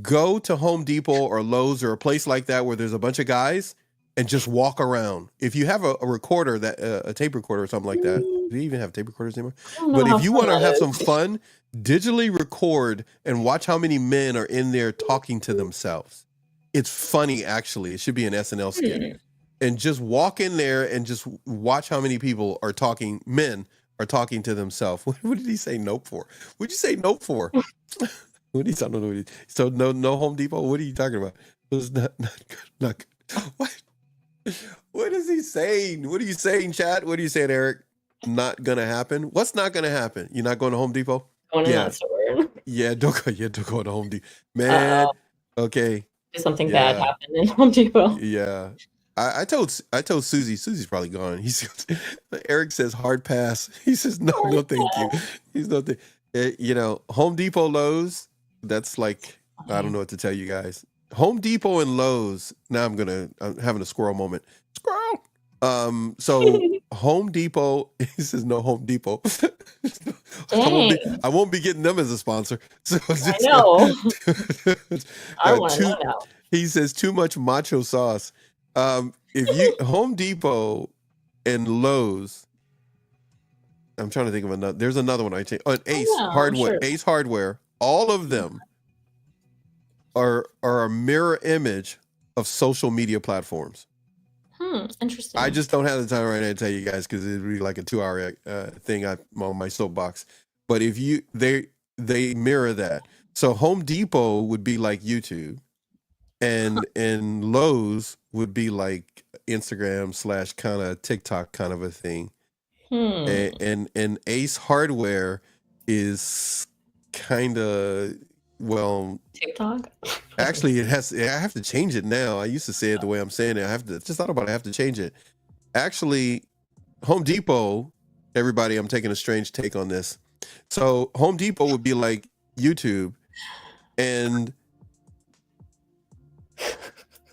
go to Home Depot or Lowe's or a place like that where there's a bunch of guys and just walk around. If you have a recorder, a tape recorder or something like that. Do you even have tape recorders anymore? But if you want to have some fun, digitally record and watch how many men are in there talking to themselves. It's funny, actually. It should be an SNL skit. And just walk in there and just watch how many people are talking, men are talking to themselves. What did he say nope for? What'd you say nope for? What did he, I don't know. So no Home Depot? What are you talking about? It was not good. What is he saying? What are you saying, chat? What are you saying, Eric? Not gonna happen? What's not gonna happen? You're not going to Home Depot?
Going to that store.
Yeah, don't go to Home Depot. Man, okay.
Something bad happened in Home Depot.
Yeah. I told Susie. Susie's probably gone. Eric says hard pass. He says no, thank you. He's no Home Depot, Lowe's. That's like, I don't know what to tell you guys. Home Depot and Lowe's. Now I'm having a squirrel moment. Squirrel. So Home Depot, he says no Home Depot.
Dang,
I won't be getting them as a sponsor. So
I know. I
uh,
want to
too,
know now.
he says too much macho sauce. If you Home Depot and Lowe's, I'm trying to think of another. There's another one I take. Ace
Yeah, I'm
Hardware.
sure.
Ace Hardware. All of them are a mirror image of social media platforms.
Interesting.
I just don't have the time right now to tell you guys because it'd be like a 2-hour thing on my soapbox. But if they mirror that. So Home Depot would be like YouTube, and Lowe's would be like Instagram / kind of TikTok kind of a thing. And Ace Hardware is kind of, well,
TikTok.
actually I have to change it now. I used to say it the way I'm saying it. I just thought about it. I have to change it. Actually, Home Depot, everybody, I'm taking a strange take on this. So Home Depot would be like YouTube, and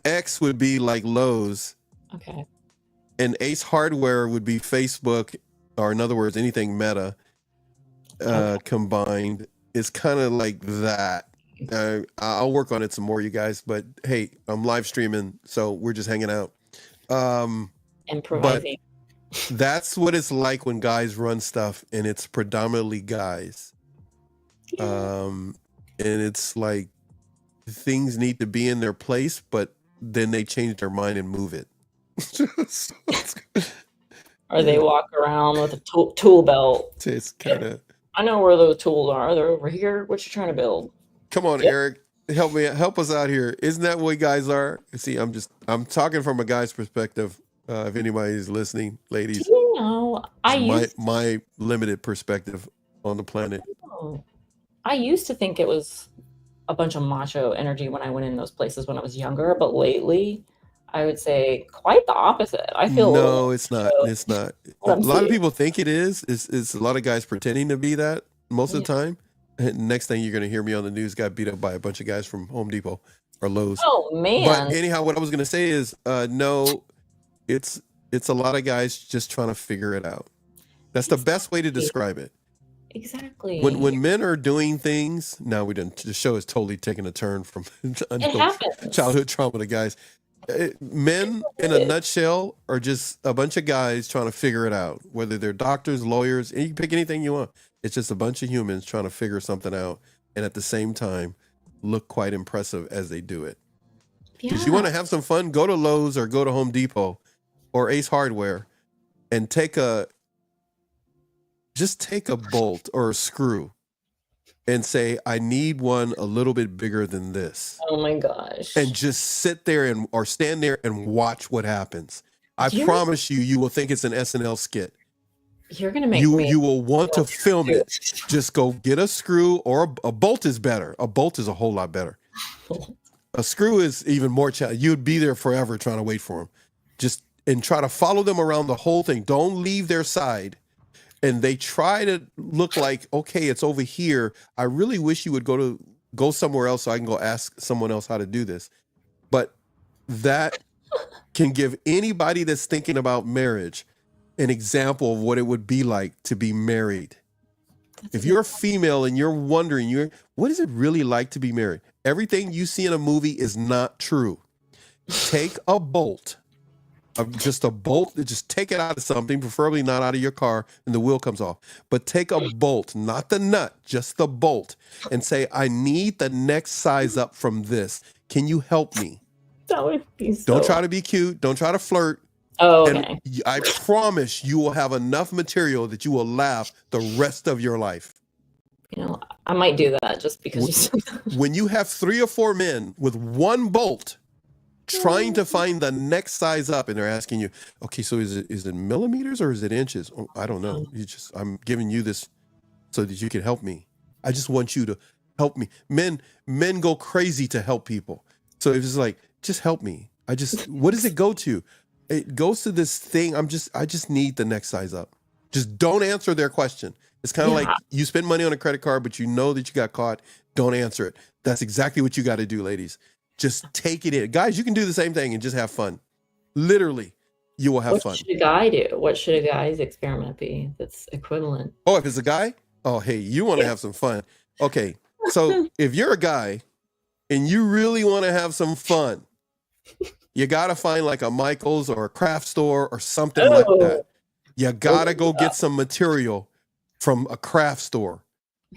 X would be like Lowe's,
Okay.
and Ace Hardware would be Facebook, or in other words, anything Meta combined. It's kind of like that. I'll work on it some more, you guys. But hey, I'm live streaming, so we're just hanging out.
Improvising.
That's what it's like when guys run stuff, and it's predominantly guys. And it's like things need to be in their place, but then they change their mind and move it.
Or they walk around with a tool belt.
It's kind of.
I know where those tools are. They're over here. What you trying to build?
Come on, Eric, help us out here. Isn't that what guys are? See, I'm talking from a guy's perspective. If anybody's listening, ladies,
You know,
my limited perspective on the planet.
I used to think it was a bunch of macho energy when I went in those places when I was younger, but lately, I would say quite the opposite. I feel
No, it's not. It's not. A lot of people think it is. It's a lot of guys pretending to be that most of the time. And next thing you're going to hear me on the news got beat up by a bunch of guys from Home Depot or Lowe's.
Oh man!
But anyhow, what I was going to say is, no, it's a lot of guys just trying to figure it out. That's the best way to describe it.
Exactly.
When men are doing things, now the show is totally taking a turn from childhood trauma to guys. Men in a nutshell are just a bunch of guys trying to figure it out, whether they're doctors, lawyers, and you can pick anything you want. It's just a bunch of humans trying to figure something out, and at the same time look quite impressive as they do it. Because you want to have some fun, go to Lowe's or go to Home Depot or Ace Hardware and take a bolt or a screw and say, I need one a little bit bigger than this.
Oh my gosh.
And just sit there or stand there and watch what happens. I promise you will think it's an SNL skit.
You're going to make
you will want to film it. Just go get a screw, or a bolt is better. A bolt is a whole lot better. A screw is even more challenging. You'd be there forever trying to wait for them. And try to follow them around the whole thing. Don't leave their side. And they try to look like, okay, it's over here. I really wish you would go somewhere else so I can go ask someone else how to do this. But that can give anybody that's thinking about marriage an example of what it would be like to be married. If you're a female and you're wondering, what is it really like to be married? Everything you see in a movie is not true. Take a bolt. Just a bolt, just take it out of something, preferably not out of your car, and the wheel comes off. But take a bolt, not the nut, just the bolt, and say, I need the next size up from this. Can you help me?
That would be so...
Don't try to be cute. Don't try to flirt.
Oh, okay.
And I promise you will have enough material that you will laugh the rest of your life.
You know, I might do that just because
when you have 3 or 4 men with one bolt trying to find the next size up, and they're asking you, okay, so is it millimeters or is it inches? Oh, I don't know. I'm giving you this so that you can help me. I just want you to help me. Men go crazy to help people. So it's like, just help me. What does it go to? It goes to this thing. I just need the next size up. Just don't answer their question. It's kind of like you spend money on a credit card, but you know that you got caught. Don't answer it. That's exactly what you got to do, ladies. Just take it in. Guys, you can do the same thing and just have fun. Literally. you will have
What
fun.
should a guy do? What should a guy's experiment be that's equivalent?
Oh, if it's a guy, oh, hey, you want to have some fun. Okay, so if you're a guy and you really want to have some fun, you got to find like a Michael's or a craft store or something like that. You got to go get some material from a craft store.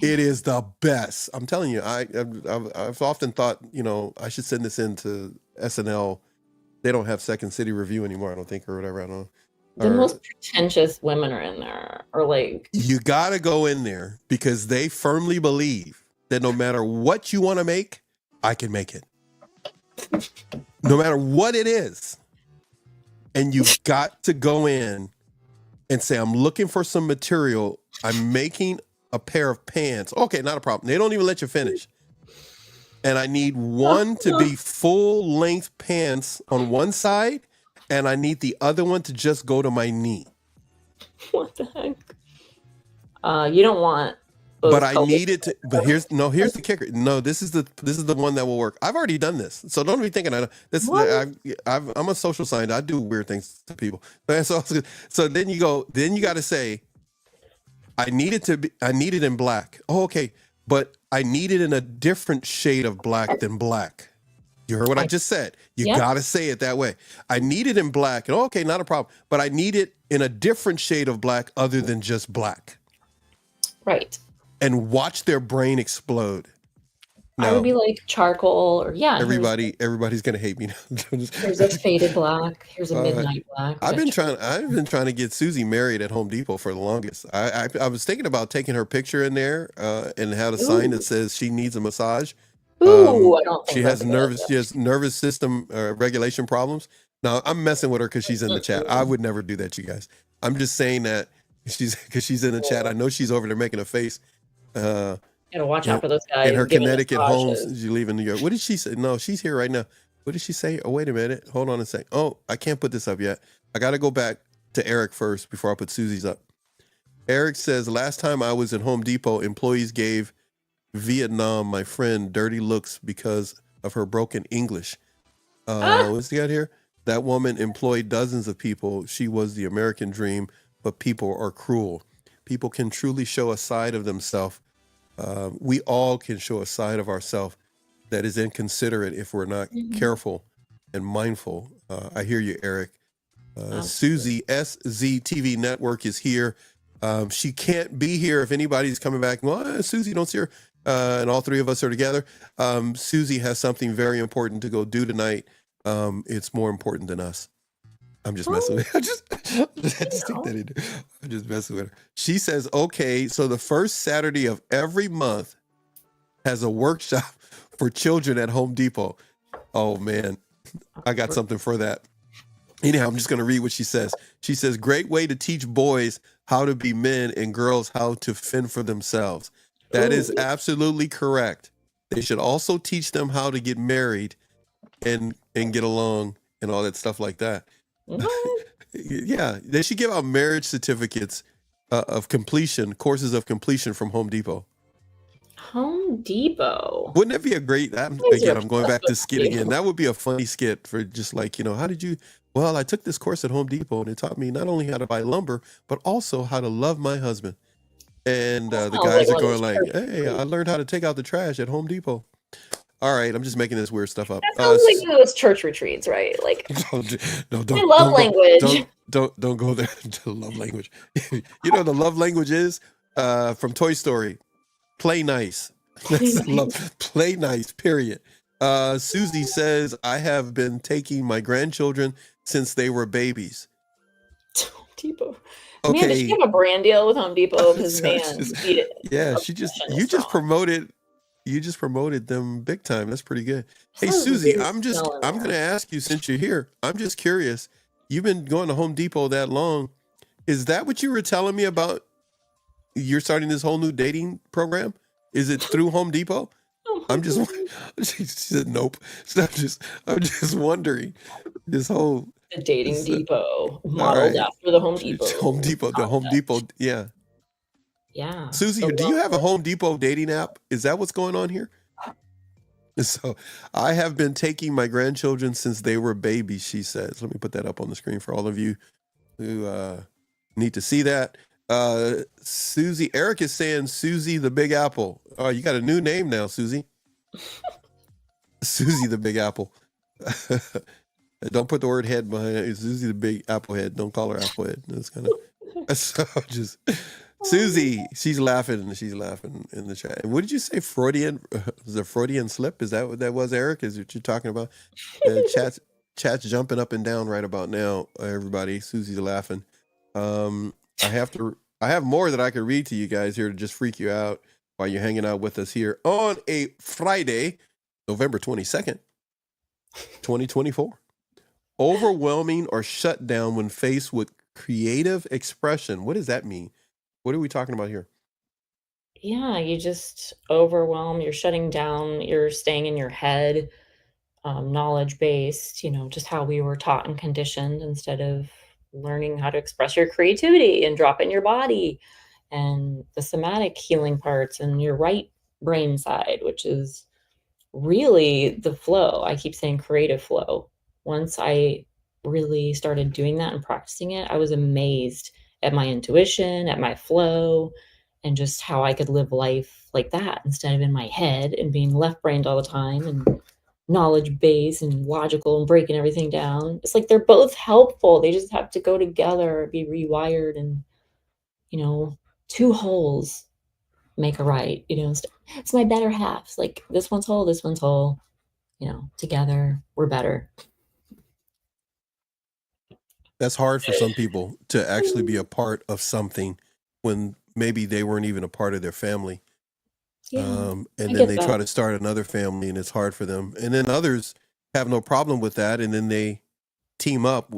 It is the best. I'm telling you, I've often thought, I should send this into SNL. They don't have Second City Review anymore, I don't think, or whatever. I don't know.
The most pretentious women are in there, or like.
You got to go in there because they firmly believe that no matter what you want to make, I can make it. No matter what it is. And you've got to go in and say, I'm looking for some material. I'm making a pair of pants. Okay, not a problem. They don't even let you finish. And I need one to be full length pants on one side, and I need the other one to just go to my knee.
What the heck? You don't want.
But I need it to. But here's the kicker. No, this is the one that will work. I've already done this, so don't be thinking I'm a social scientist. I do weird things to people. So then you got to say, I need it in black. Oh, okay, but I need it in a different shade of black than black. You heard what I just said. You got to say it that way. I need it in black. And okay, not a problem. But I need it in a different shade of black other than just black.
Right.
And watch their brain explode.
Now, I would be like charcoal or
everybody's gonna hate me now.
Here's a faded black. Here's a midnight black.
I've been trying to get Susie married at Home Depot for the longest. I was thinking about taking her picture in there and had a sign that says she needs a massage.
Ooh, I don't think
she has nervous system regulation problems. Now I'm messing with her because she's in the chat. I would never do that, you guys. I'm just saying that she's in the chat. I know she's over there making a face.
Gotta watch out for those guys.
In her Connecticut home, she leave in New York. What did she say? No, she's here right now. What did she say? Oh, wait a minute. Hold on a second. Oh, I can't put this up yet. I got to go back to Eric first before I put Susie's up. Eric says, last time I was at Home Depot, employees gave Vietnam, my friend, dirty looks because of her broken English. What's he got here? That woman employed dozens of people. She was the American dream, but people are cruel. People can truly show a side of themselves. We all can show a side of ourselves that is inconsiderate if we're not careful and mindful. I hear you, Eric. Susie, SZTV Network is here. She can't be here if anybody's coming back. Well, Susie, don't see her. And all three of us are together. Susie has something very important to go do tonight. It's more important than us. I'm just messing with her. I'm just messing with her. She says, okay, so the first Saturday of every month has a workshop for children at Home Depot. Oh, man. I got something for that. Anyhow, I'm just going to read what she says. She says, great way to teach boys how to be men and girls how to fend for themselves. That is absolutely correct. They should also teach them how to get married and get along and all that stuff like that. Yeah, they should give out marriage certificates of completion, courses of completion from Home Depot.
Home Depot.
Wouldn't that be a great? I'm going back to skit again. That would be a funny skit for just like, how did you? Well, I took this course at Home Depot and it taught me not only how to buy lumber, but also how to love my husband. And the guys are going like, hey, I learned how to take out the trash at Home Depot. All right, I'm just making this weird stuff up.
That sounds like those church retreats, right? Like,
don't
love language.
Don't go there to love language. The love language is from Toy Story. Play nice. Play nice, period. Susie says, I have been taking my grandchildren since they were babies.
Home Depot.
Okay.
Man, does she have a brand deal with Home Depot? Because
you just promoted them big time. That's pretty good. Hey, Susie, I'm going to ask you, since you're here, I'm just curious. You've been going to Home Depot that long. Is that what you were telling me about? You're starting this whole new dating program? Is it through Home Depot? She said, nope. So I'm just wondering this whole.
The dating depot modeled after the Home Depot.
The Home Depot. Yeah.
Yeah.
Susie, do you have a Home Depot dating app? Is that what's going on here? So I have been taking my grandchildren since they were babies, she says. Let me put that up on the screen for all of you who need to see that. Susie, Eric is saying Susie the Big Apple. Oh, you got a new name now, Susie. Susie the Big Apple. Don't put the word head behind it. It's Susie the Big Apple Head. Don't call her Apple Head. That's kind of so just Susie. She's laughing in the chat. And what did you say? Freudian? Was a Freudian slip? Is that what that was, Eric? Is what you're talking about? Chat's jumping up and down right about now. Everybody, Susie's laughing. I have more that I could read to you guys here to just freak you out while you're hanging out with us here on a Friday, November 22nd, 2024. Overwhelming or shut down when faced with creative expression. What does that mean? What are we talking about here?
Yeah, you just overwhelm, you're shutting down, you're staying in your head, knowledge based, just how we were taught and conditioned instead of learning how to express your creativity and drop it in your body and the somatic healing parts and your right brain side, which is really the flow. I keep saying creative flow. Once I really started doing that and practicing it, I was amazed at my intuition, at my flow, and just how I could live life like that instead of in my head and being left-brained all the time and knowledge-based and logical and breaking everything down. It's like they're both helpful. They just have to go together, be rewired, and, two wholes make a right. It's my better halves. Like this one's whole, this one's whole. Together we're better.
That's hard for some people to actually be a part of something when maybe they weren't even a part of their family. And then they try to start another family and it's hard for them. And then others have no problem with that. And then they team up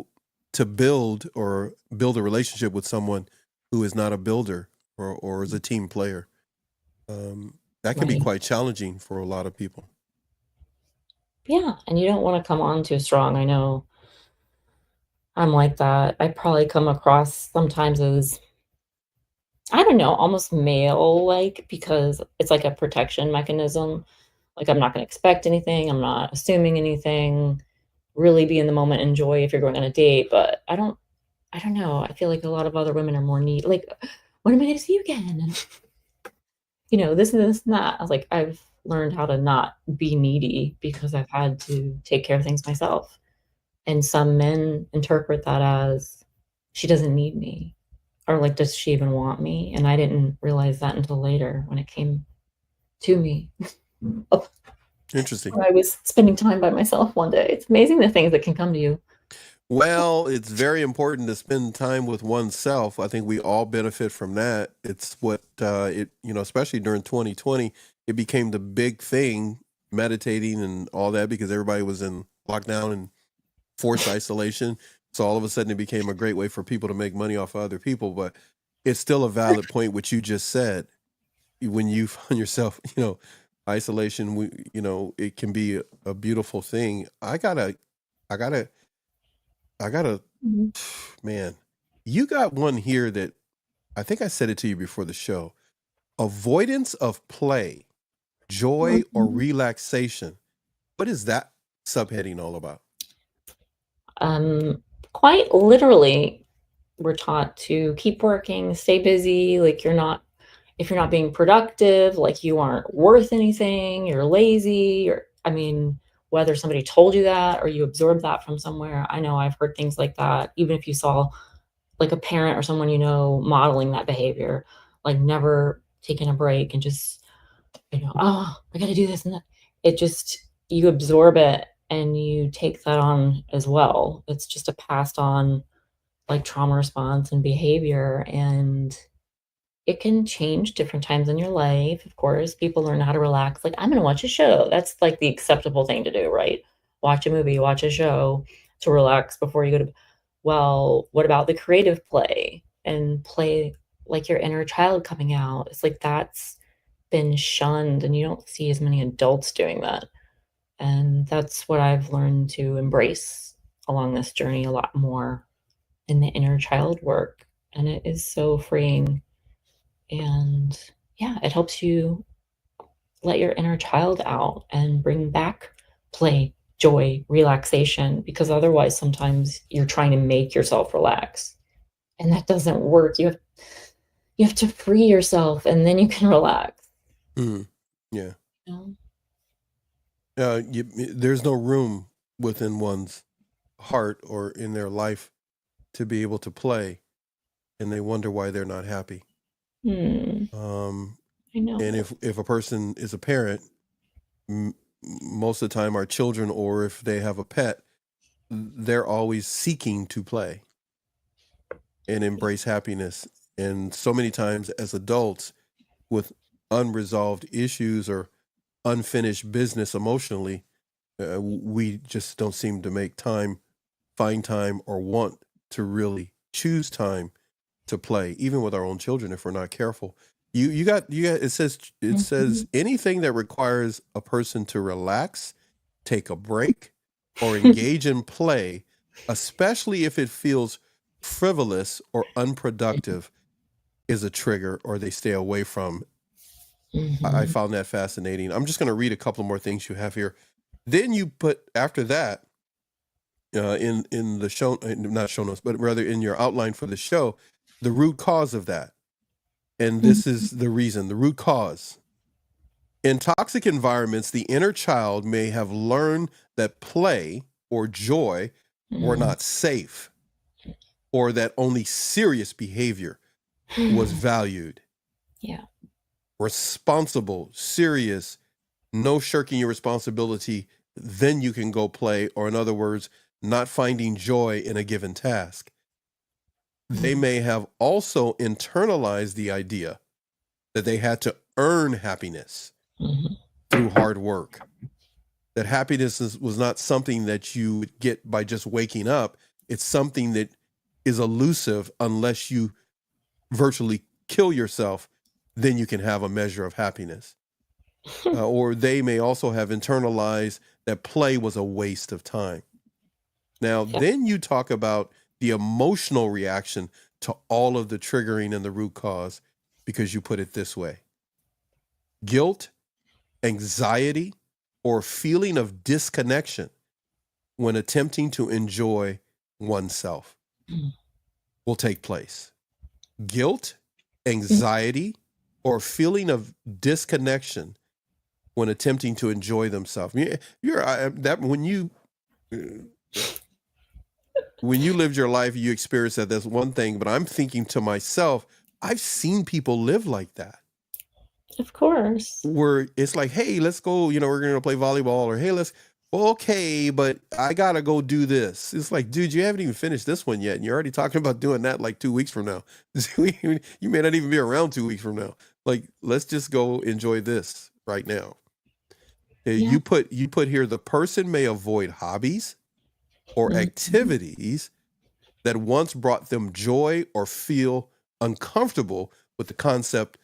to build a relationship with someone who is not a builder or is a team player. That can be quite challenging for a lot of people.
Yeah. And you don't want to come on too strong. I know I'm like that. I probably come across sometimes as, I don't know, almost male-like because it's like a protection mechanism. Like I'm not going to expect anything. I'm not assuming anything. Really be in the moment, enjoy if you're going on a date. But I don't know. I feel like a lot of other women are more needy. Like, when am I going to see you again? This and this and that. I was like, I've learned how to not be needy because I've had to take care of things myself. And some men interpret that as she doesn't need me, or like, does she even want me? And I didn't realize that until later when it came to me.
Interesting.
I was spending time by myself one day. It's amazing the things that can come to you.
Well, it's very important to spend time with oneself. I think we all benefit from that. It's what especially during 2020, it became the big thing, meditating and all that, because everybody was in lockdown and forced isolation. So all of a sudden it became a great way for people to make money off of other people. But it's still a valid point, what you just said. When you find yourself, isolation, it can be a beautiful thing. I gotta, man, you got one here that I think I said it to you before the show. Avoidance of play, joy, or relaxation. What is that subheading all about?
Quite literally, we're taught to keep working, stay busy. Like if you're not being productive, like you aren't worth anything, you're lazy, whether somebody told you that or you absorbed that from somewhere. I know I've heard things like that. Even if you saw like a parent or someone modeling that behavior, like never taking a break and just, oh, I got to do this and that. It just, you absorb it and you take that on as well. It's just a passed on like trauma response and behavior, and it can change different times in your life. Of course, people learn how to relax. Like, I'm going to watch a show. That's like the acceptable thing to do, right? Watch a movie, watch a show to relax before you go to. Well, what about the creative play and play like your inner child coming out? It's like that's been shunned and you don't see as many adults doing that. And that's what I've learned to embrace along this journey a lot more in the inner child work. And it is so freeing. And yeah, it helps you let your inner child out and bring back play, joy, relaxation, because otherwise sometimes you're trying to make yourself relax, and that doesn't work. You have to free yourself, and then you can relax.
Mm. Yeah.
You know?
There's no room within one's heart or in their life to be able to play, and they wonder why they're not happy.
I know.
And if a person is a parent, most of the time our children, or if they have a pet, they're always seeking to play and embrace happiness. And so many times as adults with unresolved issues or unfinished business emotionally, we just don't seem to make time, find time, or want to really choose time to play, even with our own children, if we're not careful. You got it says anything that requires a person to relax, take a break, or engage in play, especially if it feels frivolous or unproductive, is a trigger, or they stay away from. I found that fascinating. I'm just going to read a couple more things you have here. Then you put, after that, in the show, not show notes, but rather in your outline for the show, the root cause of that. And this is the reason, the root cause. In toxic environments, the inner child may have learned that play or joy were not safe, or that only serious behavior was valued.
Yeah.
Responsible, serious, no shirking your responsibility, then you can go play, or in other words, not finding joy in a given task. They may have also internalized the idea that they had to earn happiness through hard work. That happiness was not something that you would get by just waking up. It's something that is elusive unless you virtually kill yourself, then you can have a measure of happiness. Or they may also have internalized that play was a waste of time. Now, then you talk about the emotional reaction to all of the triggering and the root cause, because you put it this way: guilt, anxiety, or feeling of disconnection when attempting to enjoy oneself will take place. Guilt, anxiety, or feeling of disconnection when attempting to enjoy themselves. When you lived your life, you experienced that. That's one thing, but I'm thinking to myself, I've seen people live like that.
Of course.
Where it's like, hey, let's go, we're going to play volleyball, or hey, okay, but I got to go do this. It's like, dude, you haven't even finished this one yet, and you're already talking about doing that like 2 weeks from now. You may not even be around 2 weeks from now. Like, let's just go enjoy this right now. You put here, the person may avoid hobbies or activities that once brought them joy, or feel uncomfortable with the concept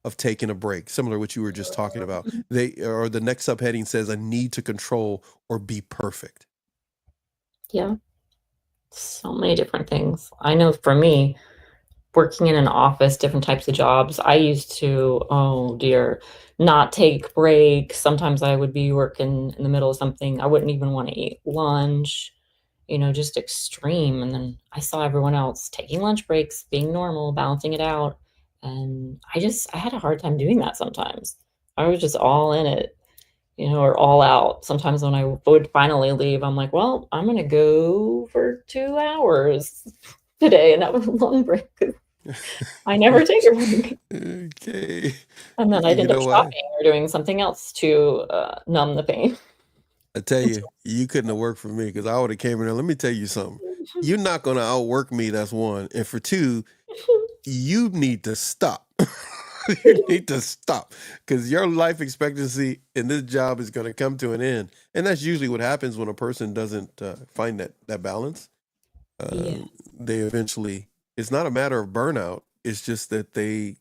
of taking a break, similar to what you were just talking about. The next subheading says a need to control or be perfect.
Yeah. So many different things. I know for me, working in an office, different types of jobs, I used to, not take breaks. Sometimes I would be working in the middle of something. I wouldn't even want to eat lunch, just extreme. And then I saw everyone else taking lunch breaks, being normal, balancing it out. And I had a hard time doing that sometimes. I was just all in it, or all out. Sometimes when I would finally leave, I'm like, well, I'm going to go for 2 hours today and have a long break. I never take a break.
Okay.
And then I'd end up shopping or doing something else to numb the pain.
I tell you, you couldn't have worked for me, because I would have came in there. Let me tell you something. You're not going to outwork me. That's one. And for two, you need to stop. You need to stop, because your life expectancy in this job is going to come to an end. And that's usually what happens when a person doesn't find that balance. They eventually, it's not a matter of burnout. It's just that they,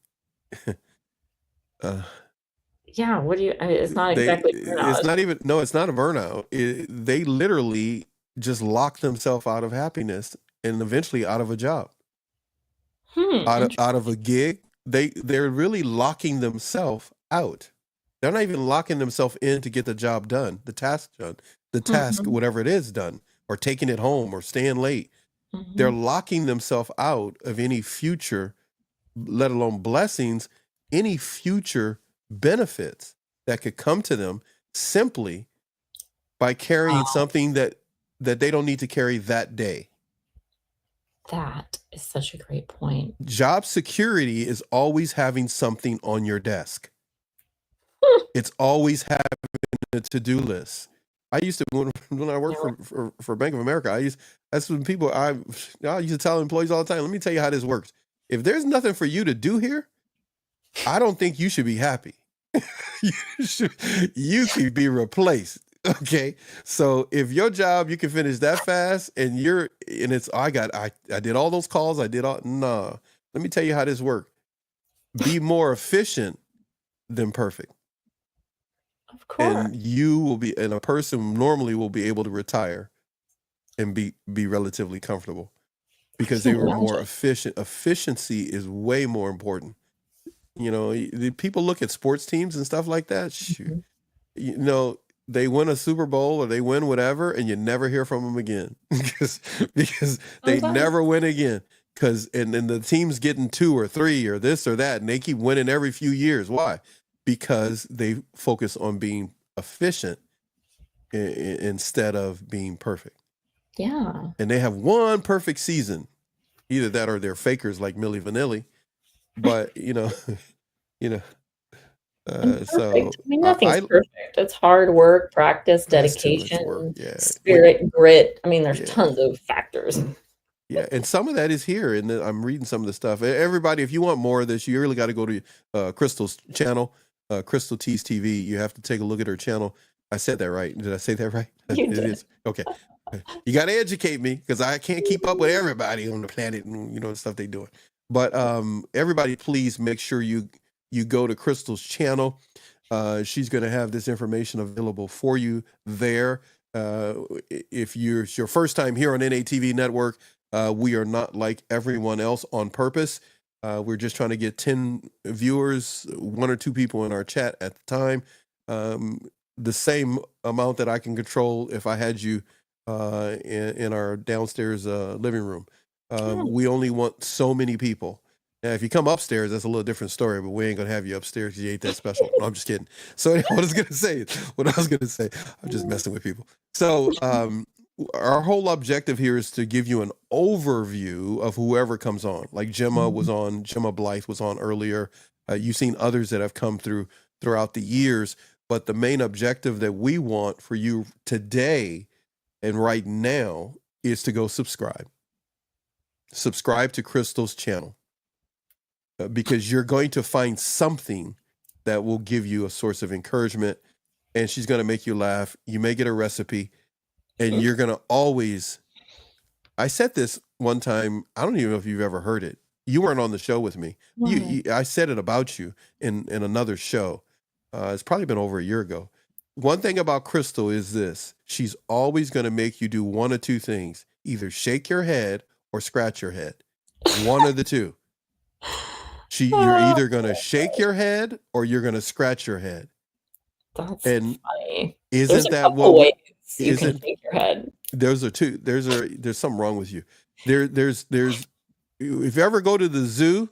what do you, it's not exactly burnout.
It's not a burnout. They literally just lock themselves out of happiness, and eventually out of a job, out of a gig. They're really locking themselves out. They're not even locking themselves in to get the job done, the task done,
Mhm.
whatever it is, done, or taking it home or staying late. They're
Mhm.
locking themselves out of any future, let alone blessings, any future benefits that could come to them simply by carrying
Wow,
something that they don't need to carry that day.
that is such a great point.
Job security is always having something on your desk. It's always having a to-do list. I used to when I worked
Yeah,
for Bank of America. That's when people I used to tell employees all the time. Let me tell you how this works. If there's nothing for you to do here, I don't think you should be happy. You could be replaced. Okay. So if your job you can finish that fast and I did all those calls, I did all nah. Let me tell you how this works. Be more efficient than perfect.
of course.
And a person normally will be able to retire and be relatively comfortable
I
because they
can't
were more
imagine.
efficient. Efficiency is way more important. The people look at sports teams and stuff like that. Shoot,
Mhm.
you know, they win a Super Bowl or they win whatever, and you never hear from them again because they
Sometimes.
never win again. Because and then the team's getting 2 or 3 or this or that, and they keep winning every few years. Why? Because they focus on being efficient instead of being perfect.
Yeah.
And they have one perfect season. Either that or they're fakers like Milli Vanilli. But you know.
Imperfect.
So
I mean, nothing's
I
perfect. It's hard work, practice,
that's too much work.
dedication,
Yeah,
spirit, grit. I mean, there's
yeah,
tons of factors.
yeah. And some of that is here, and I'm reading some of the stuff. Everybody, if you want more of this, you really got to go to Crystal's channel, Crystal Tees TV. You have to take a look at her channel. I said that right? Did I say that right?
You
It
did.
is okay. You got to educate me because I can't keep up with everybody on the planet and the stuff they doing. But everybody, please make sure you go to Crystal's channel. She's going to have this information available for you there. If it's your first time here on NATV Network, we are not like everyone else on purpose. We're just trying to get 10 viewers, 1 or 2 people in our chat at the time. The same amount that I can control if I had you in our downstairs living room.
Yeah.
We only want so many people. Now, if you come upstairs, that's a little different story, but we ain't gonna have you upstairs because you ain't that special. No, I'm just kidding. So what I was gonna say, I'm just messing with people. So our whole objective here is to give you an overview of whoever comes on. Like Gemma Blythe was on earlier. You've seen others that have come throughout the years, but the main objective that we want for you today and right now is to go subscribe to Crystal's channel. Because you're going to find something that will give you a source of encouragement, and she's going to make you laugh. You may get a recipe, and you're going to always. I said this one time. I don't even know if you've ever heard it. You weren't on the show with me. I said it about you in another show. It's probably been over a year ago. One thing about Crystal is this: she's always going to make you do one or two things: either shake your head or scratch your head. One of the two. You're
Oh,
either going to shake your head or you're going to scratch your head.
that's
And
funny. There's
isn't
a
that
couple
what we,
ways you can
isn't
shake your head.
there's something wrong with you. There's if you ever go to the zoo,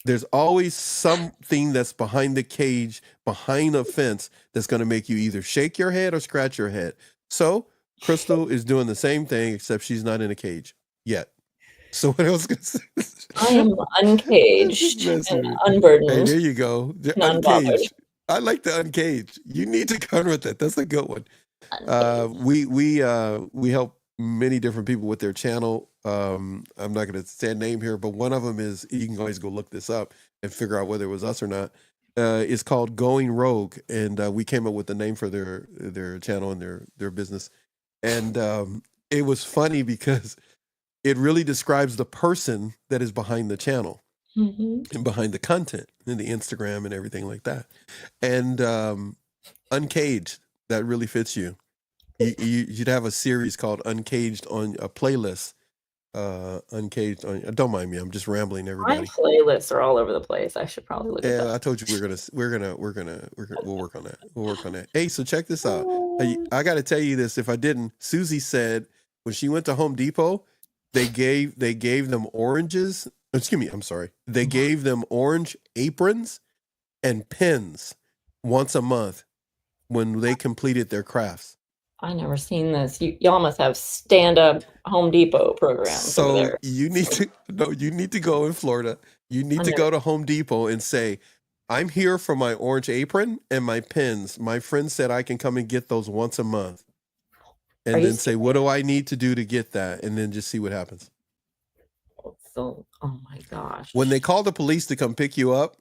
there's always something that's behind the cage, behind a fence that's going to make you either shake your head or scratch your head. So Crystal is doing the same thing, except she's not in a cage yet. So what else?
I am
Just
uncaged
messing
and
with you. Hey,
unburdened
there you go. They're
and unbothered.
uncaged. I like the uncaged. You need to cover with that. That's a good one.
Uncaged.
We help many different people with their channel. I'm not going to say a name here, but one of them is, you can always go look this up and figure out whether it was us or not. It's called Going Rogue, and we came up with the name for their channel and their business. And it was funny because it really describes the person that is behind the channel and behind the content and the Instagram and everything like that. And Uncaged, that really fits you. You'd have a series called Uncaged on a playlist Uncaged. Don't mind me. I'm just rambling,
My
everybody.
playlists are all over the place. I should probably look at
Yeah,
that.
I told you we'll work on that. We'll work on that. Hey, so check this out. I got to tell you this. If I didn't, Susie said when she went to Home Depot, they gave them oranges. Excuse me. I'm sorry. They gave them orange aprons and pens once a month when they completed their crafts.
I never seen this. Y'all must have stand-up Home Depot programs over
So
there.
you need to go in Florida. You need to go to Home Depot and say, I'm here for my orange apron and my pens. My friend said I can come and get those once a month. And then say, what do I need to do to get that? And then just see what happens.
So, oh my gosh.
When they call the police to come pick you up.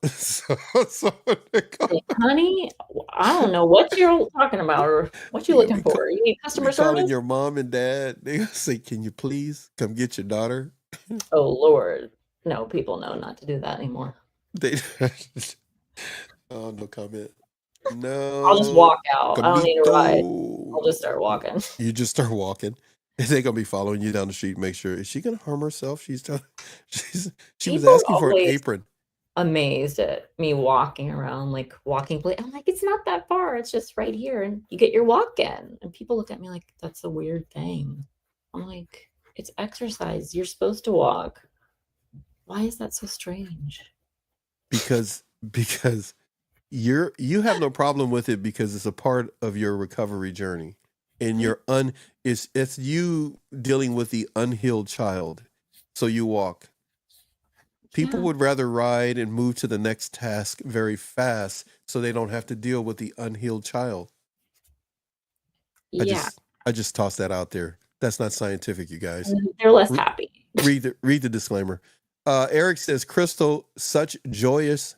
Honey, I don't know what you're talking about or what you're looking for. You need customer service?
Calling your mom and dad. They say, can you please come get your daughter?
Oh, Lord. No, people know not to do that anymore.
Oh, no comment. No.
I'll just walk out. I don't need a ride. I'll just start walking.
You just start walking. They're gonna be following you down the street. Make sure, is she gonna harm herself? She was asking for an apron.
Amazed at me walking around, like walking. I'm like, it's not that far. It's just right here, and you get your walk in. And people look at me like that's a weird thing. I'm like, it's exercise. You're supposed to walk. Why is that so strange?
Because you have no problem with it because it's a part of your recovery journey, and it's you dealing with the unhealed child. So you walk. People would rather ride and move to the next task very fast so they don't have to deal with the unhealed child.
Yeah.
I just tossed that out there. That's not scientific, you guys.
They're less happy.
Read the disclaimer. Eric says, Crystal, such joyous.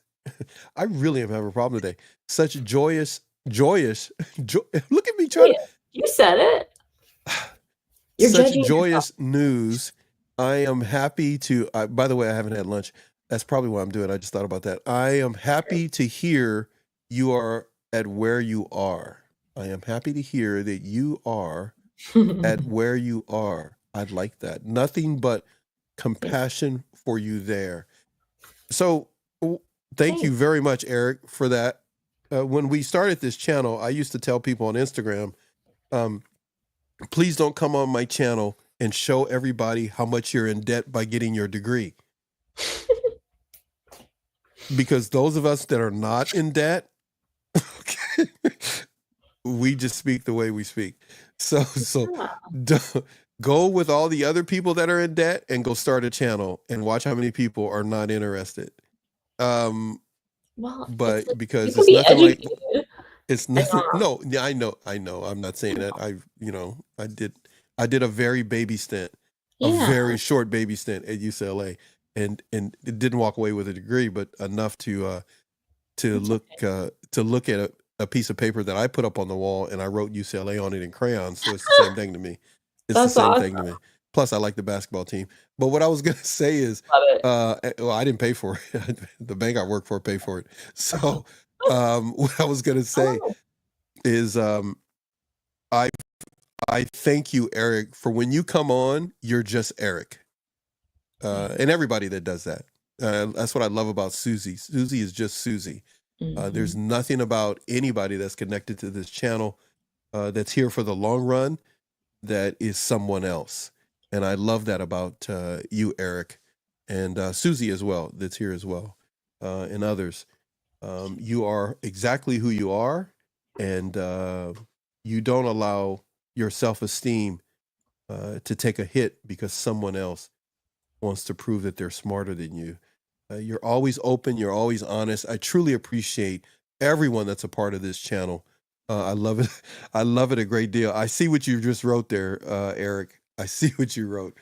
I really am having a problem today. Such joyous. Look at me trying.
You said it.
You're such joyous yourself. News. I am happy to, by the way, I haven't had lunch. That's probably what I'm doing. I just thought about that. I am happy to hear you are at where you are. I am happy to hear that you are at where you are. I'd like that. Nothing but compassion for you there. So thank you very much, Eric, for that. When we started this channel, I used to tell people on Instagram, please don't come on my channel and show everybody how much you're in debt by getting your degree. Because those of us that are not in debt, okay, we just speak the way we speak. So go with all the other people that are in debt and go start a channel and watch how many people are not interested. Because it's nothing like it's nothing. No, yeah, I know. I'm not saying that. I did a very baby stint, a very short baby stint at UCLA, and it didn't walk away with a degree, but enough to look at a piece of paper that I put up on the wall, and I wrote UCLA on it in crayons. So it's the same thing to me. It's the same thing to me. Plus, I like the basketball team. But what I was gonna say is, well, I didn't pay for it. The bank I work for paid for it. So, what I was gonna say is, I thank you, Eric, for when you come on, you're just Eric. And everybody that does that. That's what I love about Susie. Susie is just Susie. There's nothing about anybody that's connected to this channel that's here for the long run that is someone else. And I love that about you, Eric, and Susie as well, that's here as well, and others. You are exactly who you are, and you don't allow your self-esteem to take a hit because someone else wants to prove that they're smarter than you. You're always open. You're always honest. I truly appreciate everyone that's a part of this channel. I love it. I love it a great deal. I see what you just wrote there, Eric. I see what you wrote.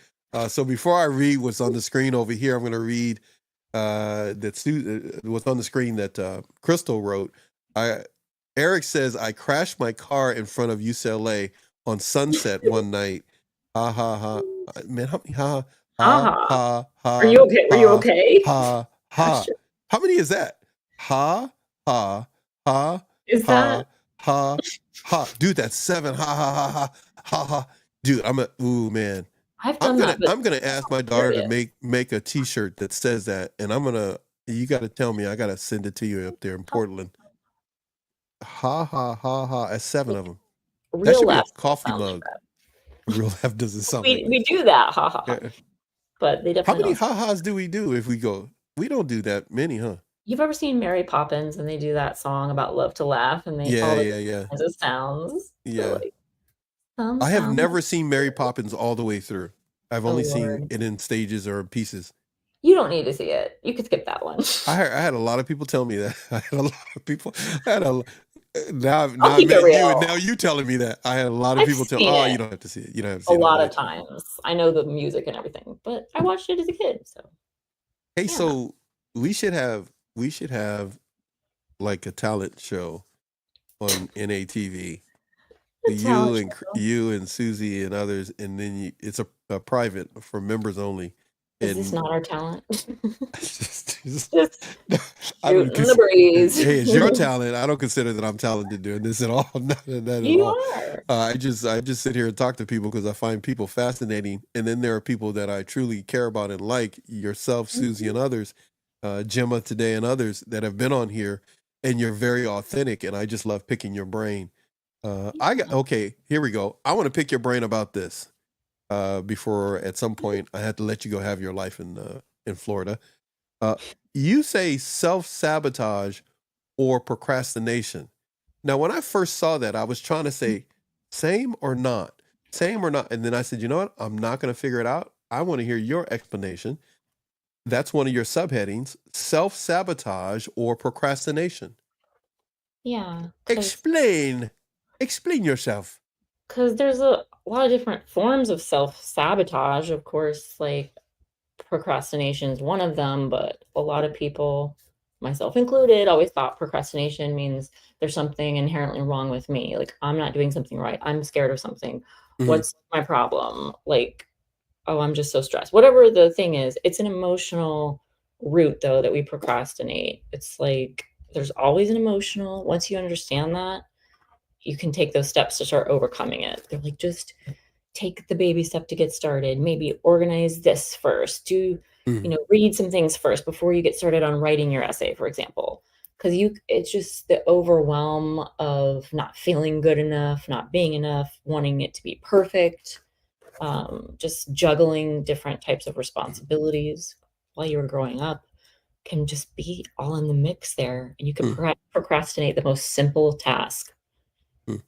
So before I read what's on the screen over here, I'm going to read what's on the screen that Crystal wrote. Eric says, I crashed my car in front of UCLA on Sunset one night. Ha ha ha. Man, how many ha ha ha ha?
Are you okay? Are you okay?
Ha ha. How many is that? Ha ha ha.
Is that
ha ha? Dude, that's 7. Ha ha ha ha ha ha. Dude, ooh man.
I've done that, but
I'm gonna ask my daughter to
serious.
make a T-shirt that says that, and you got to tell me. I got to send it to you up there in Portland. Ha ha ha ha! That's 7 of them. That
Real
should be a
laughs don't
coffee
sound like
mug.
that.
Real laugh doesn't sound like
We do that, ha ha ha.
that.
But they
How
definitely
many
don't.
ha-has do we do if we go? We don't do that many, huh?
You've ever seen Mary Poppins and they do that song about love to laugh and they
Yeah,
all the
yeah, yeah,
kinds of sounds? So
yeah.
like some
I have
sound.
never seen Mary Poppins all the way through. I've
Oh
only seen
Lord.
it in stages or pieces.
You don't need to see it. You could skip that one.
I had a lot of people tell me that. I had a lot of people. I had a
I'll
now I
keep it
met you, and now
real.
you telling me that. I had a lot of
I've
people tell.
seen
Oh,
it
you don't have to see it. You don't have to
a
see it all the
lot
way
of
through.
times. I know the music and everything, but I watched it as a kid, so
Hey,
yeah.
so we should have like a talent show on NATV.
The talent show.
You and Susie and others, and then it's a private for members only.
Is this
And
not our talent?
just,
Just
I don't
shooting the breeze.
hey, it's your talent. I don't consider that I'm talented doing this at all. Not at
You
all.
are.
I just sit here and talk to people because I find people fascinating, and then there are people that I truly care about and like yourself, Susie, and others, Gemma today, and others that have been on here, and you're very authentic, and I just love picking your brain. Okay. Here we go. I want to pick your brain about this. Before at some point I had to let you go have your life in Florida. You say self-sabotage or procrastination. Now, when I first saw that, I was trying to say same or not, and then I said, you know what? I'm not going to figure it out. I want to hear your explanation. That's one of your subheadings: self-sabotage or procrastination.
Yeah,
Explain yourself.
because there's a lot of different forms of self-sabotage. Of course, like procrastination is one of them, but a lot of people, myself included, always thought procrastination means there's something inherently wrong with me. Like I'm not doing something right. I'm scared of something.
Mhm.
What's my problem? Like, oh, I'm just so stressed. Whatever the thing is, it's an emotional root though that we procrastinate. It's like there's always an emotional. Once you understand that, you can take those steps to start overcoming it. They're like, just take the baby step to get started. Maybe organize this first. Read some things first before you get started on writing your essay, for example. Because it's just the overwhelm of not feeling good enough, not being enough, wanting it to be perfect, just juggling different types of responsibilities while you were growing up can just be all in the mix there. And you can procrastinate the most simple task.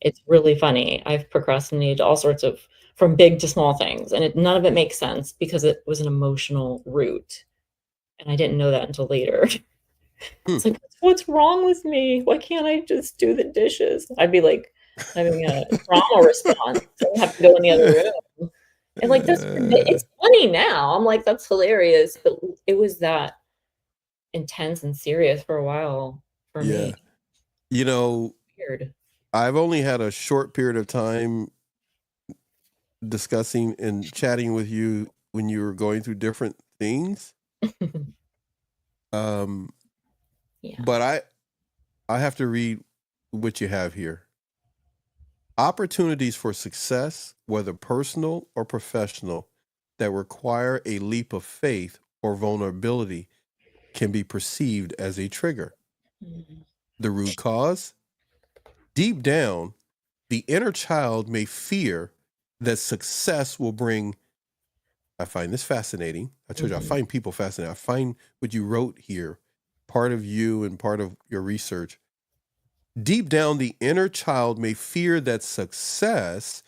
It's really funny. I've procrastinated all sorts of from big to small things, and none of it makes sense because it was an emotional root, and I didn't know that until later. It's like, what's wrong with me? Why can't I just do the dishes? I'd be like having a trauma response. I have to go in the other room. And like it's funny now. I'm like, that's hilarious, but it was that intense and serious for a while for me.
You know,
Weird.
I've only had a short period of time discussing and chatting with you when you were going through different things.
Yeah.
But I have to read what you have here. Opportunities for success, whether personal or professional, that require a leap of faith or vulnerability can be perceived as a trigger. The root cause? Deep down, the inner child may fear that success will bring. I find this fascinating. I told you, I find people fascinating. I find what you wrote here, part of you and part of your research. Deep down, the inner child may fear that success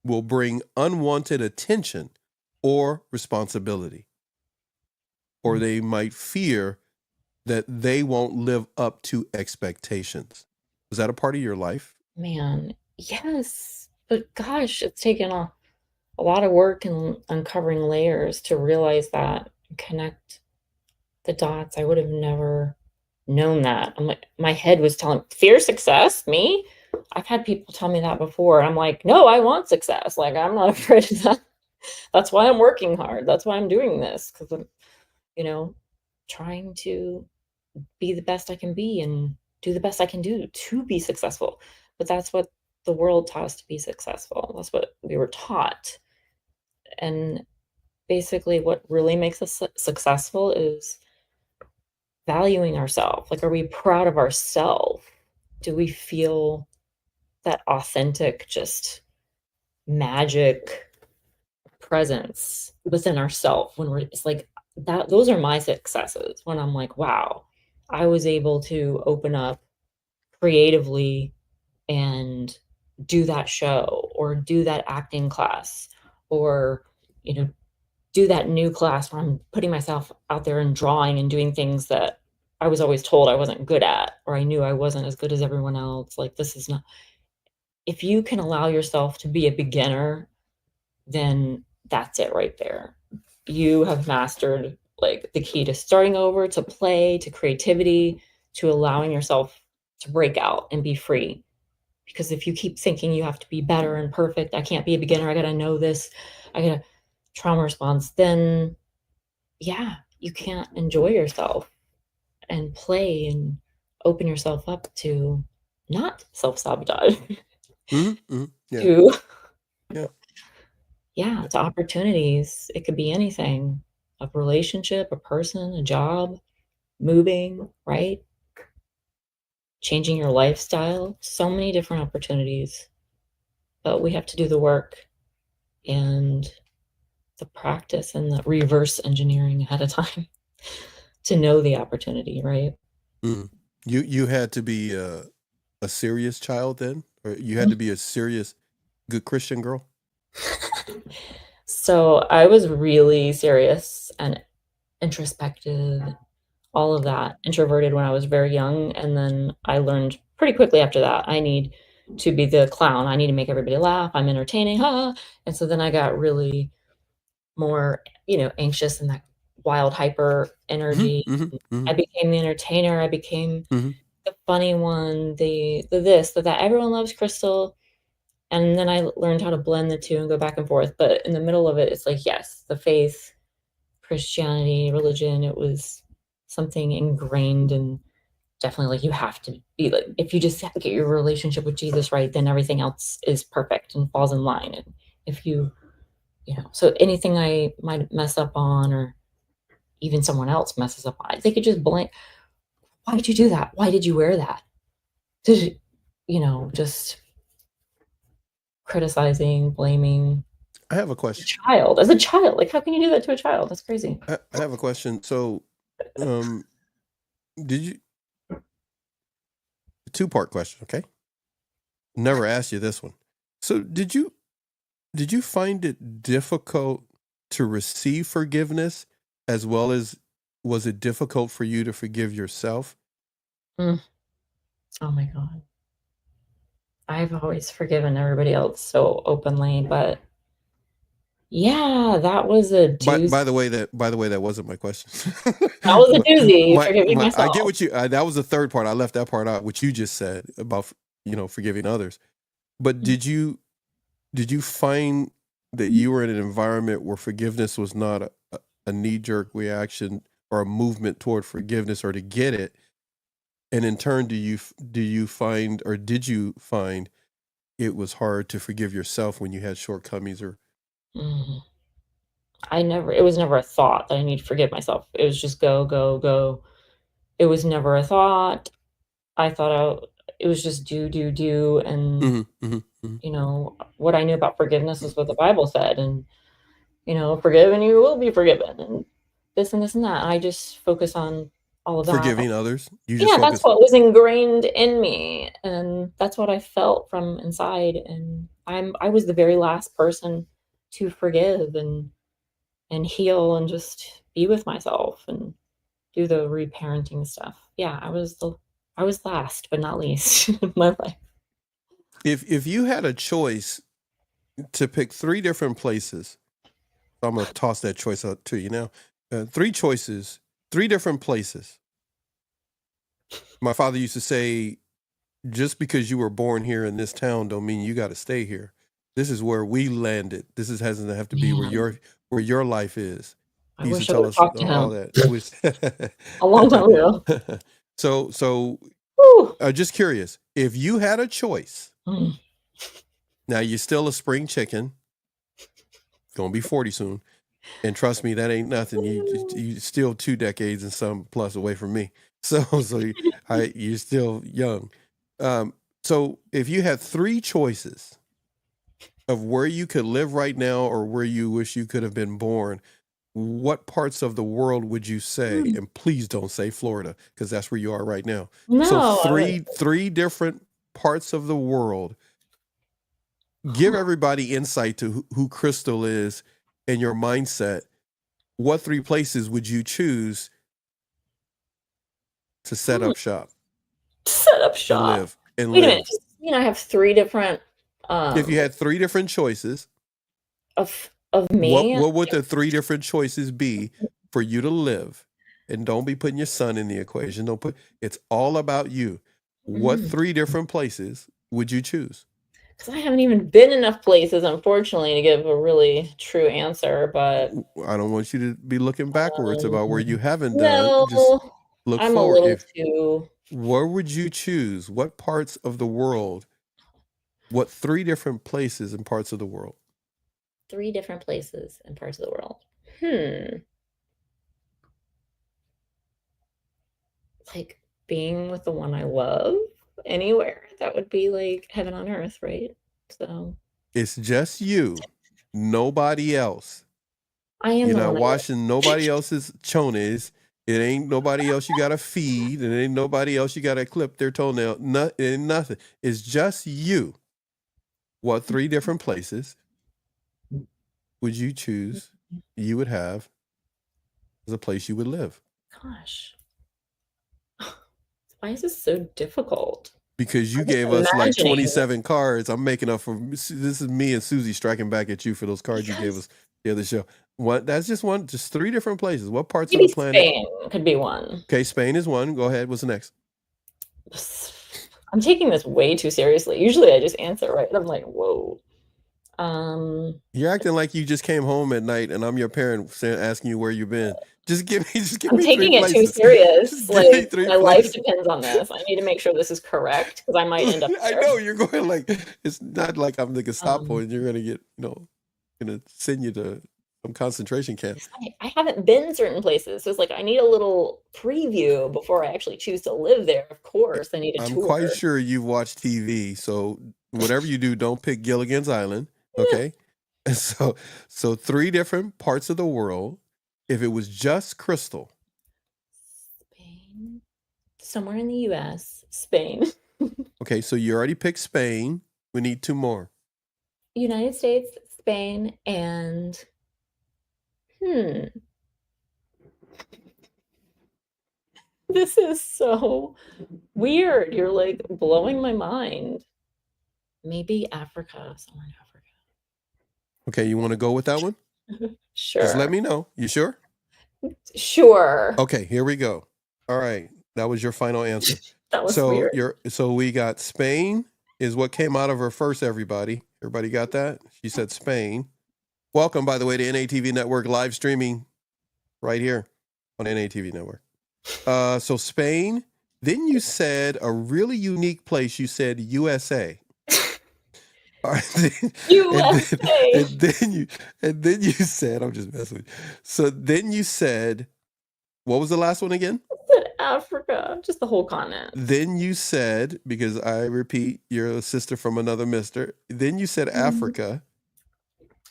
will bring unwanted attention or responsibility. Or they might fear that they won't live up to expectations. Was that a part of your life?
Man, yes. But gosh, it's taken a lot of work and uncovering layers to realize that and connect the dots. I would have never known that. I'm like, my head was telling fear success, me? I've had people tell me that before. I'm like, no, I want success. Like, I'm not afraid of that. That's why I'm working hard. That's why I'm doing this. Because I'm, trying to be the best I can be and do the best I can do to be successful. But that's what the world taught us to be successful. That's what we were taught. And basically what really makes us successful is valuing ourselves. Like, are we proud of ourselves? Do we feel that authentic, just magic presence within ourselves when it's like that? Those are my successes, when I'm like, wow, I was able to open up creatively and do that show or do that acting class, or you know do that new class where I'm putting myself out there and drawing and doing things that I was always told I wasn't good at, or I knew I wasn't as good as everyone else. Like, this is not, if you can allow yourself to be a beginner, then that's it right there. You have mastered like the key to starting over, to play, to creativity, to allowing yourself to break out and be free. Because if you keep thinking you have to be better and perfect, I can't be a beginner, I gotta know this, I gotta trauma response, then yeah, you can't enjoy yourself and play and open yourself up to not self-sabotage.
Yeah.
To
Yeah.
yeah, to opportunities. It could be anything, a relationship, a person, a job, moving, right? Changing your lifestyle, so many different opportunities. But we have to do the work and the practice and the reverse engineering ahead of time to know the opportunity, right?
You had to be a serious child then, or you had to be a serious, good Christian girl?
So I was really serious and introspective, all of that, introverted when I was very young, and then I learned pretty quickly after that, I need to be the clown, I need to make everybody laugh, I'm entertaining, "Ha!" And so then I got really more, anxious and that wild, hyper energy. I became the entertainer, I became the funny one, the this, the that. Everyone loves Crystal, and then I learned how to blend the 2 and go back and forth, but in the middle of it, it's like, yes, the faith, Christianity, religion, it was something ingrained, and definitely, like, you have to be like, if you just get your relationship with Jesus right, then everything else is perfect and falls in line, and if so anything I might mess up on, or even someone else messes up on, they could just blame, "Why did you do that? Why did you wear that?" Did just criticizing, blaming.
I have a question.
As a child, like, how can you do that to a child? That's crazy.
I have a question. So, did you? Two-part question. Okay. Never asked you this one. So, did you find it difficult to receive forgiveness, as well as was it difficult for you to forgive yourself?
Oh my God. I've always forgiven everybody else so openly, but yeah, that was a doozy.
By the way, that wasn't my question.
That was a doozy, forgiving myself.
I get what you. That was the third part. I left that part out, which you just said about forgiving others. But did you find that you were in an environment where forgiveness was not a knee-jerk reaction or a movement toward forgiveness or to get it? And in turn, did you find it was hard to forgive yourself when you had shortcomings or?
It was never a thought that I need to forgive myself. It was just go, go, go. It was never a thought. I thought it was just do, and what I knew about forgiveness is what the Bible said, and forgive and you will be forgiven, and this and this and that. I just focus on all of that.
Forgiving others?
That's what was ingrained in me, and that's what I felt from inside, and I was the very last person to forgive and heal and just be with myself and do the reparenting stuff. Yeah, I was last but not least in my life.
If you had a choice to pick 3 different places, I'm going to toss that choice out to you now. 3 choices, 3 different places. My father used to say, just because you were born here in this town don't mean you got to stay here. This is where we landed. This doesn't have to be where your life is.
I wish I would have talked to him a long time ago.
So just curious, if you had a choice, now you're still a spring chicken, Gonna be 40 soon. And trust me, that ain't nothing. You still 2 decades and some plus away from me. So you're still young. So if you had 3 choices of where you could live right now or where you wish you could have been born, what parts of the world would you say? And please don't say Florida, because that's where you are right now. So
No,
three different parts of the world. Give everybody insight to who Crystal is and your mindset. What 3 places would you choose to set up shop
set up
and
shop.
live and
Wait a
live?
minute. Just, I have 3 different
If you had 3 different choices,
of me.
what would the 3 different choices be for you to live? And don't be putting your son in the equation. Don't put. It's all about you. What 3 different places would you choose?
Because I haven't even been enough places, unfortunately, to give a really true answer. But
I don't want you to be looking backwards about where you haven't done.
no,
Just look
I'm
forward.
a little too.
Where would you choose? What parts of the world? What 3 different places and parts of the world?
3 different places and parts of the world. Like being with the one I love anywhere. That would be like heaven on earth, right? So
it's just you, nobody else.
I am.
You're not watching nobody else's chones. It ain't nobody else you gotta feed. It ain't nobody else you gotta clip their toenail. It ain't nothing. It's just you. What 3 different places would you choose you would have as a place you would live?
Gosh. Why is this so difficult?
Because you gave us like 27 cards. I'm making up for this. Is me and Susie striking back at you for those cards you gave us the other show. What? That's just 3 different places. What parts of the planet?
Spain could be one.
Okay, Spain is one. Go ahead. What's the next?
I'm taking this way too seriously. Usually I just answer right. I'm like, whoa.
You're acting like you just came home at night and I'm your parent asking you where you've been. Just give me
I'm taking it too serious. Like my life
places.
depends on this. I need to make sure this is correct because I might end up there.
I know you're going like, it's not like I'm the Gestapo and you're gonna get, gonna send you to some concentration camp.
I haven't been certain places, so it's like I need a little preview before I actually choose to live there. Of course, I need a tour.
I'm quite sure you've watched TV, so whatever you do, don't pick Gilligan's Island, okay? And so 3 different parts of the world. If it was just Crystal.
Spain, somewhere in the U.S., Spain.
Okay, so you already picked Spain. We need 2 more.
United States, Spain, and this is so weird. You're like blowing my mind. Maybe Africa, somewhere in Africa.
Okay, you want to go with that one?
Sure.
Just let me know. You sure?
Sure.
Okay, here we go. All right, that was your final answer.
That was weird.
So we got Spain is what came out of her first. Everybody got that? She said Spain. Welcome, by the way, to NATV Network live streaming right here on NATV Network. So Spain. Then you said a really unique place. You said USA. All right,
USA.
And then you said, I'm just messing with you. So then you said, what was the last one again?
I said Africa, just the whole continent.
Then you said, because I repeat, you're a sister from another mister. Then you said Africa.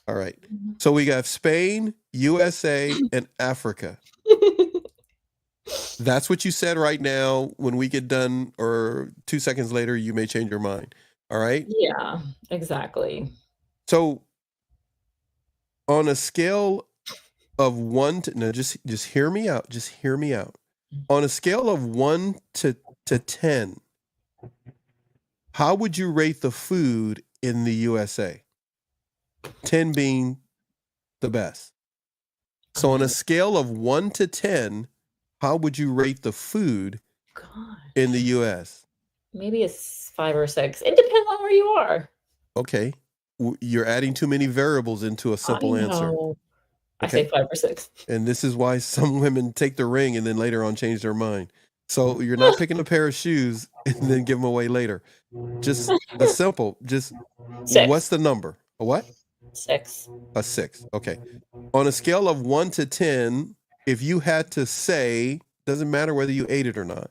All right. So we got Spain, USA, and Africa. That's what you said right now. When we get done, or 2 seconds later, you may change your mind. All right?
Yeah, exactly.
So on a scale of 1 to, no, just hear me out. Just hear me out. On a scale of 1 to 10, how would you rate the food in the USA? 10 being the best. So on a scale of 1 to 10, how would you rate the food in the US?
Maybe a 5 or 6. It depends on where you are.
Okay. You're adding too many variables into a simple answer.
Okay. I say 5 or 6.
And this is why some women take the ring and then later on change their mind. So you're not picking a pair of shoes and then give them away later. Just a simple,
6.
What's the number? A what?
6.
A 6. Okay. On a scale of 1 to 10, if you had to say, doesn't matter whether you ate it or not,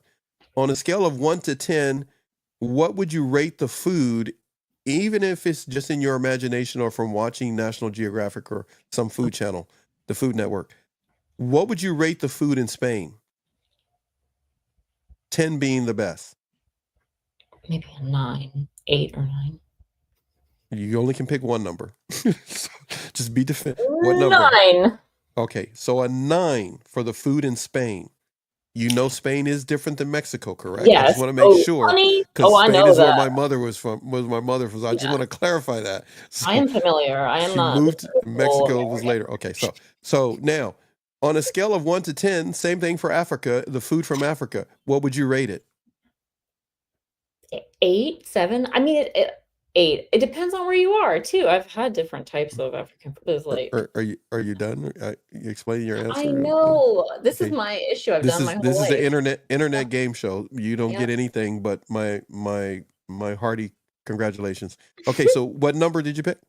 on a scale of 1 to 10, what would you rate the food, even if it's just in your imagination or from watching National Geographic or some food channel, the Food Network? What would you rate the food in Spain? 10 being the best.
Maybe a 9, 8 or 9.
You only can pick one number. So just be definitive. What number?
9.
Okay, so a 9 for the food in Spain. You know Spain is different than Mexico, correct? I
Yes.
just want to make sure,
Honey?
because
I
Spain
know
is where
that.
my mother was from. So I just want to clarify that. So
I am familiar. I am
she
not.
moved. Mexico was later. Okay, so now on a scale of 1 to 10, same thing for Africa. The food from Africa, what would you rate it?
8, 7. I mean, 8. It depends on where you are too. I've had different types of African food. Like,
Are you done? You explaining your answer?
I know this is
Okay.
my issue. I've done my whole
This is
life.
the internet game show. You don't
Yeah.
get anything but my hearty congratulations. Okay, so what number did you pick?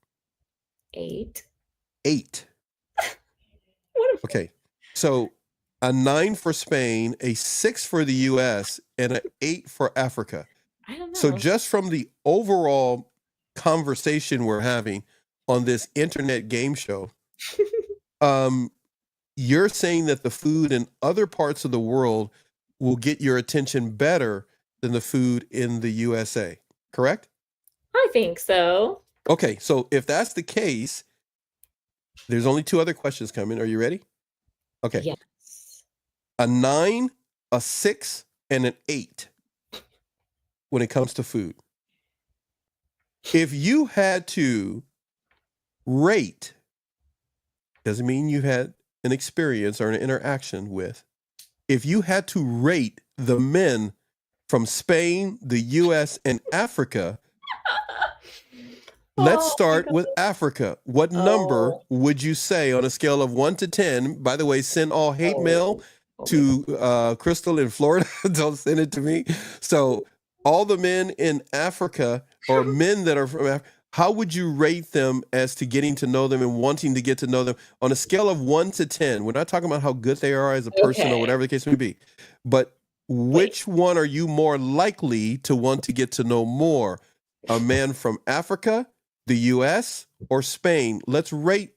8.
8.
What a-
Okay, so a 9 for Spain, a 6 for the U.S., and an 8 for Africa.
I don't know.
So just from the overall conversation we're having on this internet game show, you're saying that the food in other parts of the world will get your attention better than the food in the USA, correct?
I think so.
Okay, so if that's the case, there's only 2 other questions coming. Are you ready? Okay.
Yes.
A 9, a 6, and an 8 when it comes to food. If you had to rate, doesn't mean you had an experience or an interaction with, if you had to rate the men from Spain, the US, and Africa, let's start with Africa. What number would you say on a scale of 1 to 10? By the way, send all hate mail to Crystal in Florida. Don't send it to me. So all the men in Africa, or men that are from Africa, how would you rate them as to getting to know them and wanting to get to know them on a scale of 1 to 10? We're not talking about how good they are as a person or whatever the case may be, but which one are you more likely to want to get to know more? A man from Africa, the US, or Spain? Let's rate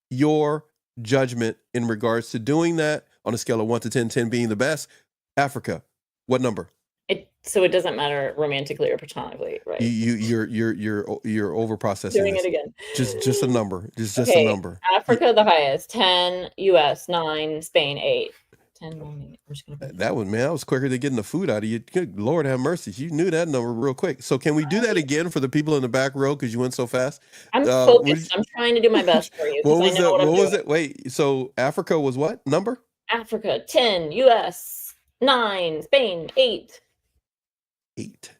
your judgment in regards to doing that on a scale of 1 to 10, 10 being the best. Africa, what number?
So it doesn't matter romantically or platonically, right?
You're over processing.
Doing it again.
Just a number. Just a number.
Africa the highest, 10, US 9, Spain 8. 10, 9, 8. I'm just gonna
That was quicker than getting the food out of you. Good Lord have mercy. You knew that number real quick. So can we do that again for the people in the back row because you went so fast?
I'm focused. I'm trying to do my best for you.
What was it? Wait, so Africa was what number?
Africa 10, US 9, Spain 8.
8.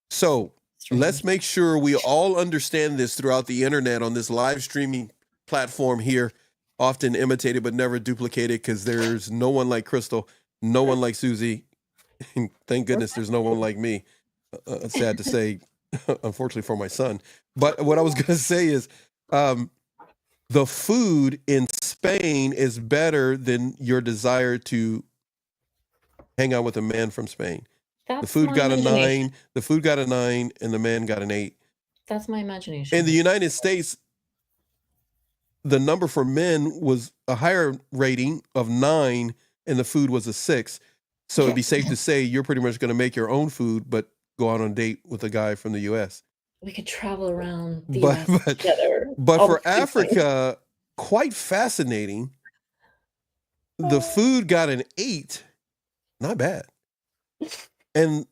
So let's make sure we all understand this throughout the internet on this live streaming platform here, often imitated but never duplicated, because there's no one like Crystal, no one like Susie. Thank goodness there's no one like me. Sad to say, unfortunately for my son. But what I was going to say is the food in Spain is better than your desire to hang out with a man from Spain. The food got a 9. The food got a 9, and the man got an 8.
That's my imagination.
In the United States, the number for men was a higher rating of 9, and the food was a 6. So it'd be safe to say you're pretty much going to make your own food, but go out on a date with a guy from the U.S.
We could travel around the US together.
But for Africa, quite fascinating. The food got an 8. Not bad. And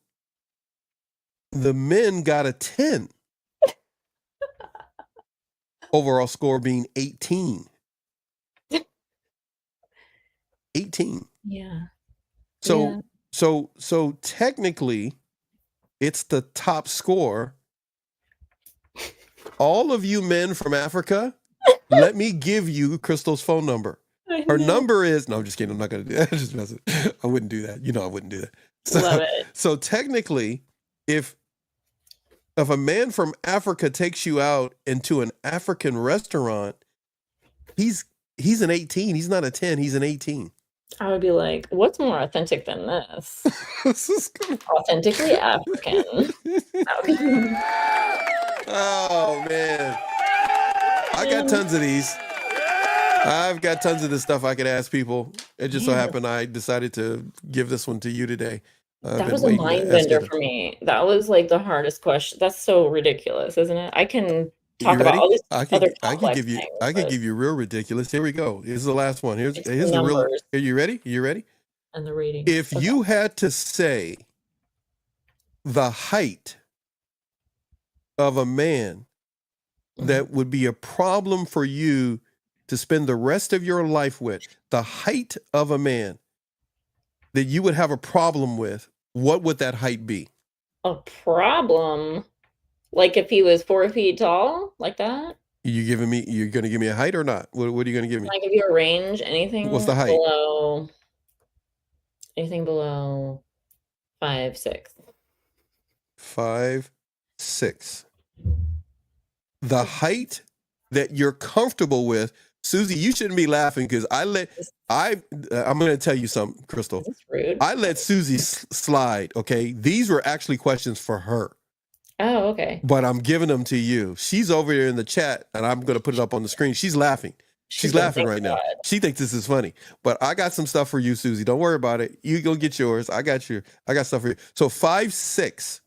the men got a 10. Overall score being 18. 18.
Yeah.
So technically, it's the top score. All of you men from Africa, let me give you Crystal's phone number. Her number is, no, I'm just kidding. I'm not going to do that. Just messing. I wouldn't do that. You know I wouldn't do that.
Love it.
So technically, if if a man from Africa takes you out into an African restaurant, he's an 18. He's not a 10. He's an 18.
I would be like, what's more authentic than this?
This is good.
Authentically African.
Oh man, I got tons of these. I've got tons of this stuff I could ask people. It just so happened I decided to give this one to you today.
That was a mind bender for me. That was like the hardest question. That's so ridiculous, isn't it? I can talk about all these other complex things.
I can give you real ridiculous. Here we go. Here's the last one. Here's the real. Are you ready? You ready?
And the rating.
If you had to say the height of a man that would be a problem for you to spend the rest of your life with, the height of a man that you would have a problem with, what would that height be?
A problem? Like if he was 4 feet tall, like that?
You're going to give me a height or not? What are you going to give me?
Can I give you a range? Anything?
What's the height?
Anything below 5'6".
5'6". The height that you're comfortable with, Susie. You shouldn't be laughing because I'm going to tell you something, Crystal.
That's rude.
I let Susie slide. Okay, these were actually questions for her.
Oh, okay.
But I'm giving them to you. She's over there in the chat, and I'm going to put it up on the screen. She's laughing. She's laughing right now. She thinks this is funny. But I got some stuff for you, Susie. Don't worry about it. You go get yours. I got stuff for you. So 5'6".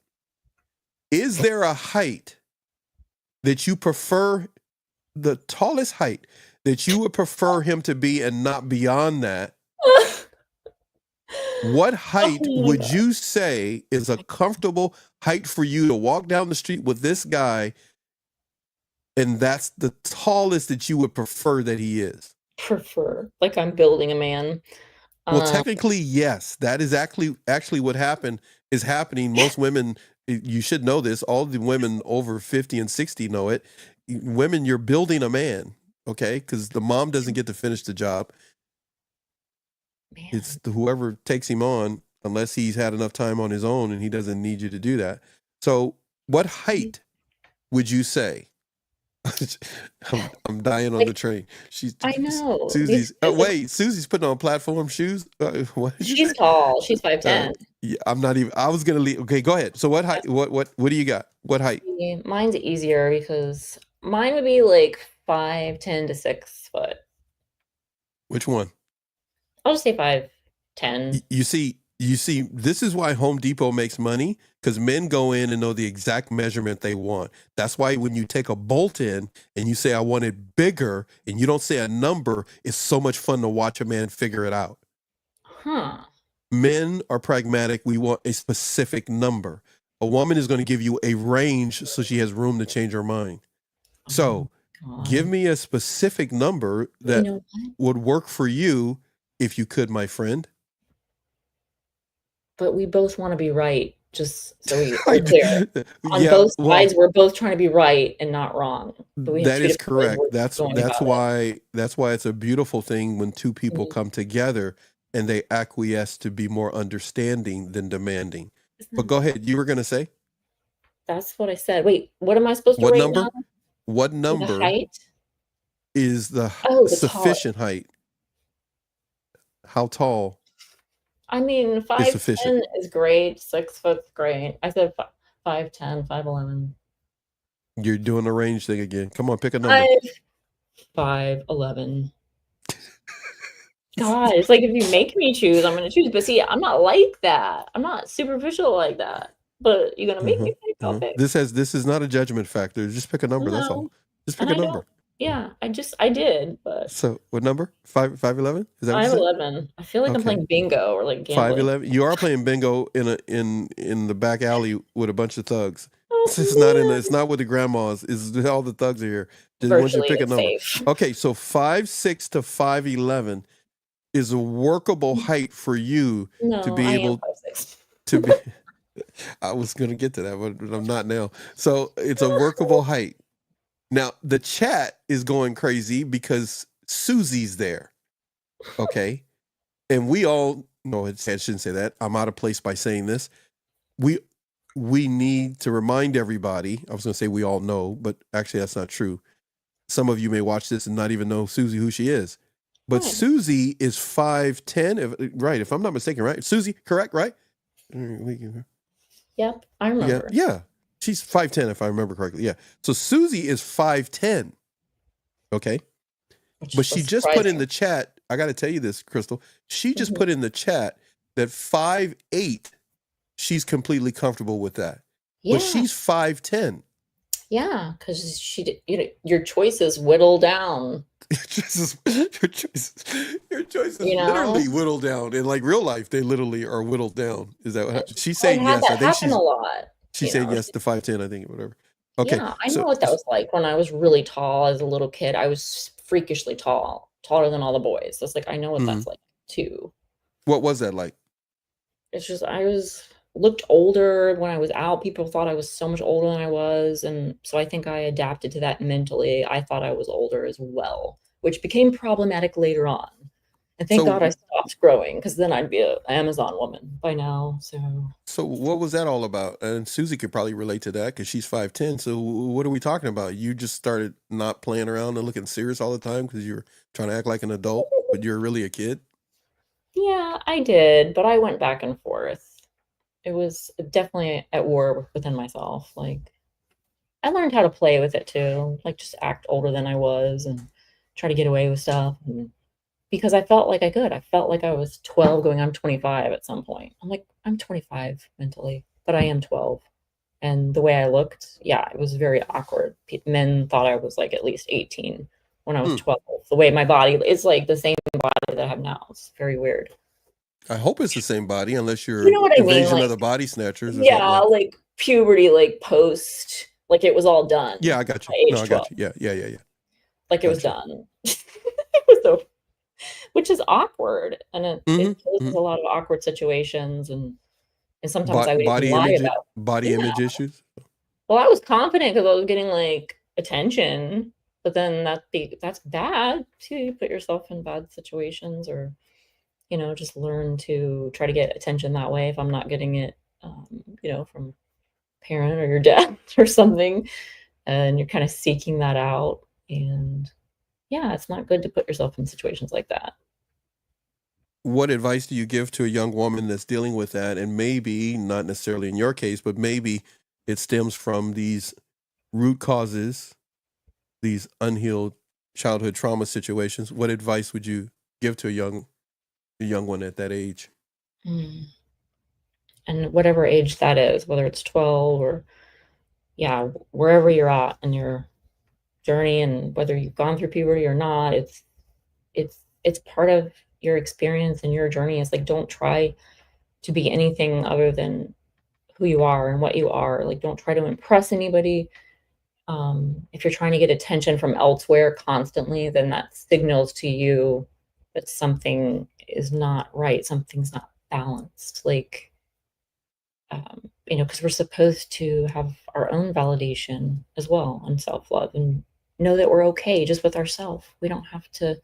Is there a height that you prefer, the tallest height that you would prefer him to be and not beyond that? What height would you say is a comfortable height for you to walk down the street with this guy, and that's the tallest that you would prefer that he is?
Prefer? Like I'm building a man?
Well, technically, yes. That is actually what is happening. Most women, you should know this, all the women over 50 and 60 know it. Women, you're building a man, okay? Because the mom doesn't get to finish the job. Man. It's whoever takes him on, unless he's had enough time on his own and he doesn't need you to do that. So what height would you say? I'm dying on the train.
I know.
Susie's Susie's putting on platform shoes. What
she's tall. She's 5'10".
Yeah, I'm not even. I was gonna leave. Okay, go ahead. So what height? What do you got? What height?
Mine's easier because mine would be like 5'10" to 6 foot.
Which one?
I'll just say 5'10".
You see, this is why Home Depot makes money, because men go in and know the exact measurement they want. That's why when you take a bolt in and you say, I want it bigger, and you don't say a number, it's so much fun to watch a man figure it out.
Huh.
Men are pragmatic. We want a specific number. A woman is going to give you a range so she has room to change her mind. So give me a specific number that would work for you if you could, my friend.
But we both want to be right, just so we're clear. On both sides, we're both trying to be right and not wrong. But
that is correct. That's why it's a beautiful thing when two people come together and they acquiesce to be more understanding than demanding. But go ahead. You were going to say?
That's what I said. Wait, what am I supposed to
rate
number? Now?
What number
height?
Is the sufficient height? How tall?
I mean, 5'10" is great. 6 foot's great. I said 5'10", 5'11".
You're doing the range thing again. Come on, pick a number.
5'11". God, it's like if you make me choose, I'm going to choose. But see, I'm not like that. I'm not superficial like that. But you're going to make me pick. I'll pick.
This is not a judgment factor. Just pick a number. That's all. Just pick a number.
Yeah, I did, but
so what number? 5'11"? Is that
5'11"? I feel like I'm playing bingo or like gambling.
5'11". You are playing bingo in the back alley with a bunch of thugs. It's not with the grandmas. It's all the thugs are here. Just want you to pick a number.
Safe.
Okay, so 5'6" to 5'11" is a workable height for you to be able to be. I was gonna get to that, but I'm not now. So it's a workable height. Now, the chat is going crazy because Susie's there, okay? And we all, no, I shouldn't say that. I'm out of place by saying this. we need to remind everybody. I was going to say we all know, but actually that's not true. Some of you may watch this and not even know Susie who she is. But
Good.
Susie is 5'10", right? If I'm not mistaken, right? Susie, correct, right?
Yep, I remember.
Yeah. She's 5'10", if I remember correctly. Yeah. So Susie is 5'10". Okay.
Which
But she
was
just put in
surprising.
the chat, I got to tell you this, Crystal. She just
Mhm.
put in the chat that 5'8", she's completely comfortable with that.
Yeah,
But she's 5'10".
yeah, because your choices whittle down.
your choices
You know?
literally whittle down. In like real life, they literally are whittled down. Is that what she's
I've
saying?
had
Yes, I
that
think
happen a lot.
she's
You
saying
know,
yes to 5'10", I think, whatever. Okay.
yeah, I know
So
what that was like when I was really tall as a little kid. I was freakishly tall, taller than all the boys. It's like I know what that's like too.
what was that like?
It's just looked older when I was out. People thought I was so much older than I was, and so I think I adapted to that mentally. I thought I was older as well, which became problematic later on. And thank
So-
God I stopped growing, because then I'd be an Amazon woman by now.
So what was that all about? And Susie could probably relate to that because she's 5'10". So what are we talking about? You just started not playing around and looking serious all the time because you're trying to act like an adult, but you're really a kid?
Yeah, I did, but I went back and forth. It was definitely at war within myself. Like, I learned how to play with it too, like just act older than I was and try to get away with stuff. And because I felt like I could. I felt like I was 12 going on 25 at some point. I'm like, I'm 25 mentally, but I am 12. And the way I looked, yeah, it was very awkward. Men thought I was like at least 18 when I was 12. The way my body is like the same body that I have now. It's very weird.
I hope it's the same body, unless you're
You know what I mean,
Invasion
like-
of the Body Snatchers. Or
Yeah,
something
like puberty, like post, like it was all done.
yeah, I got you.
by age
No, I
12.
got you. Yeah.
Like it was
Gotcha.
done. It was so, which is awkward, and it
Mhm,
poses
mhm.
a lot of awkward situations, and sometimes I would
Body
even lie
image,
about.
body
Yeah.
image issues.
Well, I was confident because I was getting like attention, but then that's bad too. You put yourself in bad situations, or just learn to try to get attention that way. If I'm not getting it, from parent or your dad or something, and you're kind of seeking that out, and yeah, it's not good to put yourself in situations like that.
What advice do you give to a young woman that's dealing with that? And maybe not necessarily in your case, but maybe it stems from these root causes, these unhealed childhood trauma situations. What advice would you give to a young one at that age?
And whatever age that is, whether it's 12 or wherever you're at in your journey, and whether you've gone through puberty or not, it's part of your experience and your journey. It's like, don't try to be anything other than who you are and what you are. Like, don't try to impress anybody. If you're trying to get attention from elsewhere constantly, then that signals to you that something is not right, something's not balanced. Like, because we're supposed to have our own validation as well, and self-love, and know that we're okay just with ourselves. We don't have to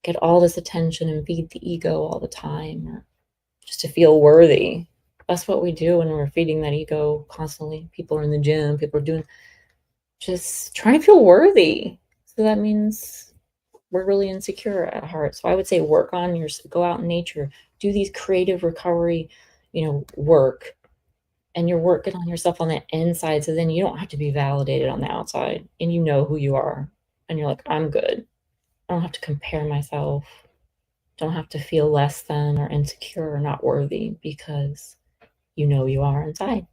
get all this attention and feed the ego all the time, or just to feel worthy. That's what we do when we're feeding that ego constantly. People are in the gym, people are doing, just trying to feel worthy. So that means we're really insecure at heart. So I would say go out in nature, do these creative recovery, work, and you're working on yourself on the inside. So then you don't have to be validated on the outside, and you know who you are, and you're like, I'm good. I don't have to compare myself. Don't have to feel less than or insecure or not worthy, because you know you are inside.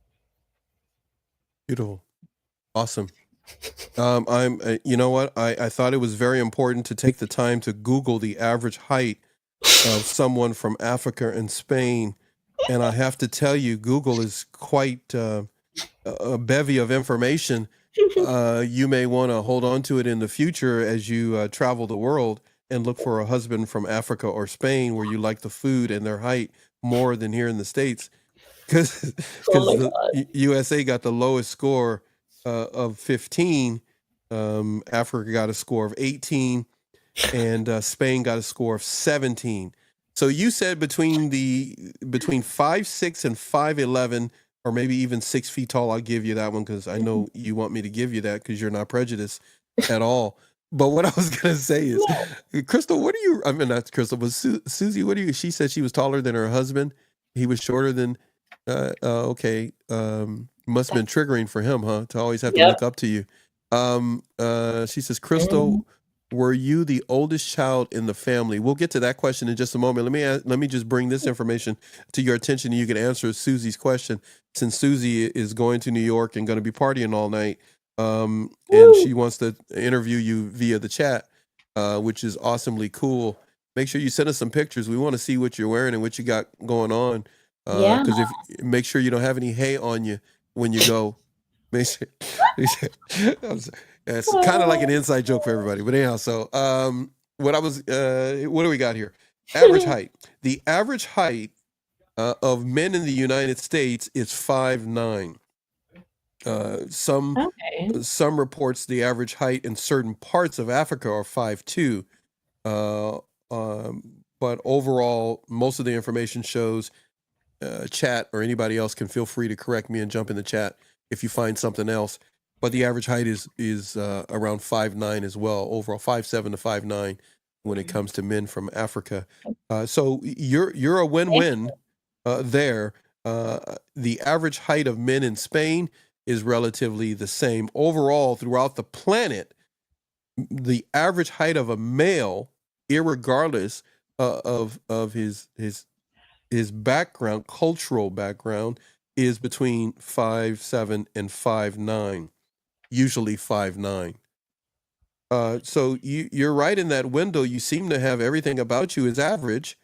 Beautiful. Awesome. You know what? I thought it was very important to take the time to Google the average height of someone from Africa and Spain. And I have to tell you, Google is quite a bevy of information. You may want to hold on to it in the future as you travel the world and look for a husband from Africa or Spain where you like the food and their height more than here in the States. Because
Oh my
the USA got the lowest score of 15. Africa got a score of 18, and Spain got a score of 17. So you said between 5'6" and 5'11" or maybe even 6 feet tall. I'll give you that one because I know you want me to give you that because you're not prejudiced at all. But what I was gonna say is, Crystal, what are you? I mean, not Crystal, but Susie, what are you? She said she was taller than her husband. He was shorter than. Okay. Must have been triggering for him, huh? To always have to look up to you. She says, Crystal, were you the oldest child in the family? We'll get to that question in just a moment. Let me just bring this information to your attention, and you can answer Susie's question. Since Susie is going to New York and going to be partying all night, and she wants to interview you via the chat, which is awesomely cool. Make sure you send us some pictures. We want to see what you're wearing and what you got going on. Because make sure you don't have any hay on you when you go. Make sure. It's kind of like an inside joke for everybody. But anyhow, so what do we got here? Average height. The average height of men in the United States is 5'9". Some reports the average height in certain parts of Africa are 5'2". But overall, most of the information shows. Chat or anybody else can feel free to correct me and jump in the chat if you find something else. But the average height is around 5'9" as well. Overall, 5'7" to 5'9" when it comes to men from Africa. So you're a win-win there. The average height of men in Spain is relatively the same. Overall, throughout the planet, the average height of a male, irregardless of his background, cultural background, is between 5'7" and 5'9", usually 5'9". So you're right in that window. You seem to have everything about you is average.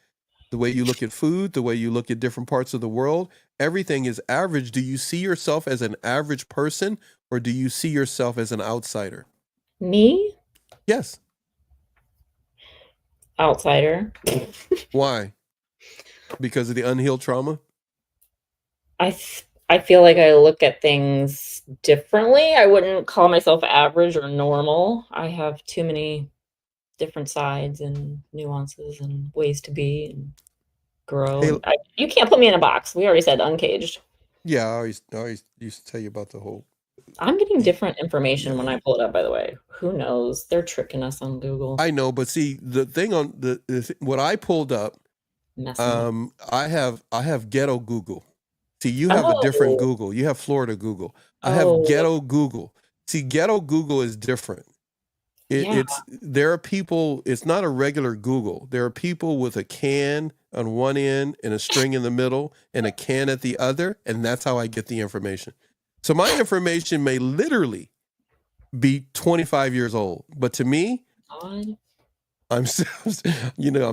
The way you look at food, the way you look at different parts of the world, everything is average. Do you see yourself as an average person, or do you see yourself as an outsider?
Me?
Yes.
Outsider.
Why? Because of the unhealed trauma?
I feel like I look at things differently. I wouldn't call myself average or normal. I have too many different sides and nuances and ways to be and grow.
Hey,
You can't put me in a box. We already said uncaged.
Yeah, I always used to tell you about the whole.
I'm getting different information when I pull it up, by the way. Who knows? They're tricking us on Google.
I know, but see, the thing on what I pulled up, I have ghetto Google. See, you have a different Google. You have Florida Google. I have ghetto Google. See, ghetto Google is different. There are people, it's not a regular Google. There are people with a can on one end and a string in the middle and a can at the other, and that's how I get the information. So my information may literally be 25 years old, but to me, I'm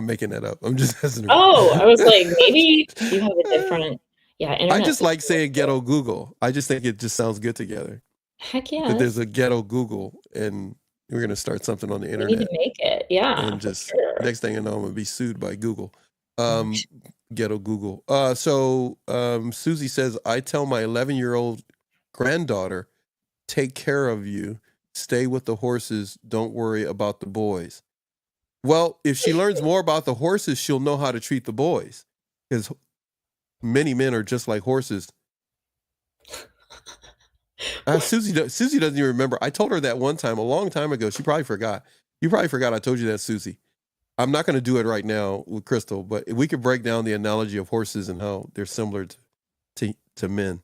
making that up. I'm just messing around.
I was like, maybe you have a different,
I just like saying ghetto Google. I just think it just sounds good together.
Heck yeah.
But there's a ghetto Google, and we're going to start something on the internet.
We need to make it,
And just next thing you know, I'm going to be sued by Google. Ghetto Google. So Susie says, I tell my 11-year-old granddaughter, take care of you, stay with the horses, don't worry about the boys. Well, if she learns more about the horses, she'll know how to treat the boys, because many men are just like horses. Susie doesn't even remember. I told her that one time, a long time ago. She probably forgot. You probably forgot I told you that, Susie. I'm not going to do it right now with Crystal, but we could break down the analogy of horses and how they're similar to men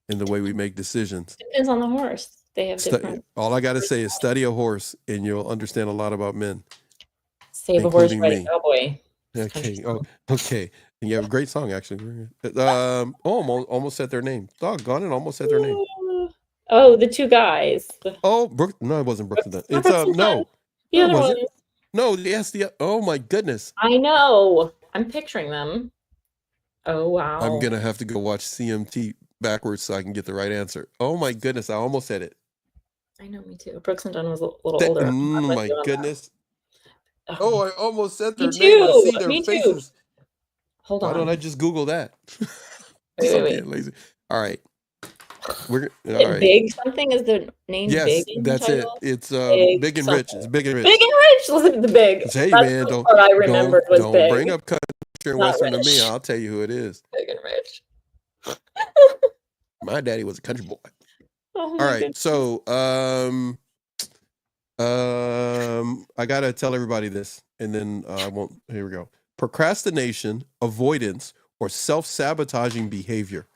in the way we make decisions.
Depends on the horse. They have different.
All I got to say is study a horse, and you'll understand a lot about men.
Save a horse, ride a cowboy.
Okay. Okay. And you have a great song, actually. Almost said their name. Doggone it! Almost said their name.
Oh, the two guys.
Brooke. No, it wasn't Brooks. It's no.
The other one.
No, yes, oh my goodness.
I know. I'm picturing them. Oh wow.
I'm gonna have to go watch CMT backwards so I can get the right answer. Oh my goodness, I almost said it.
I know, me too. Brooks and Dunn was a little older.
My goodness. I almost said their name. I see their faces.
Too. Hold on.
Why don't I just Google that?
Wait.
Lazy. All right.
Big something is the name.
Yes,
Big in
that's
the
it.
title?
It's Big and Rich. It's Big and Rich.
Big and Rich. Listen to the Big.
Hey
that's
man, don't
I remembered was
don't
Big.
bring up country and
Not
western
Rich.
to me. I'll tell you who it is.
Big and Rich.
My daddy was a country boy.
Oh
All
my
right,
goodness.
so I gotta tell everybody this, and then I won't. Here we go. Procrastination, avoidance, or self-sabotaging behavior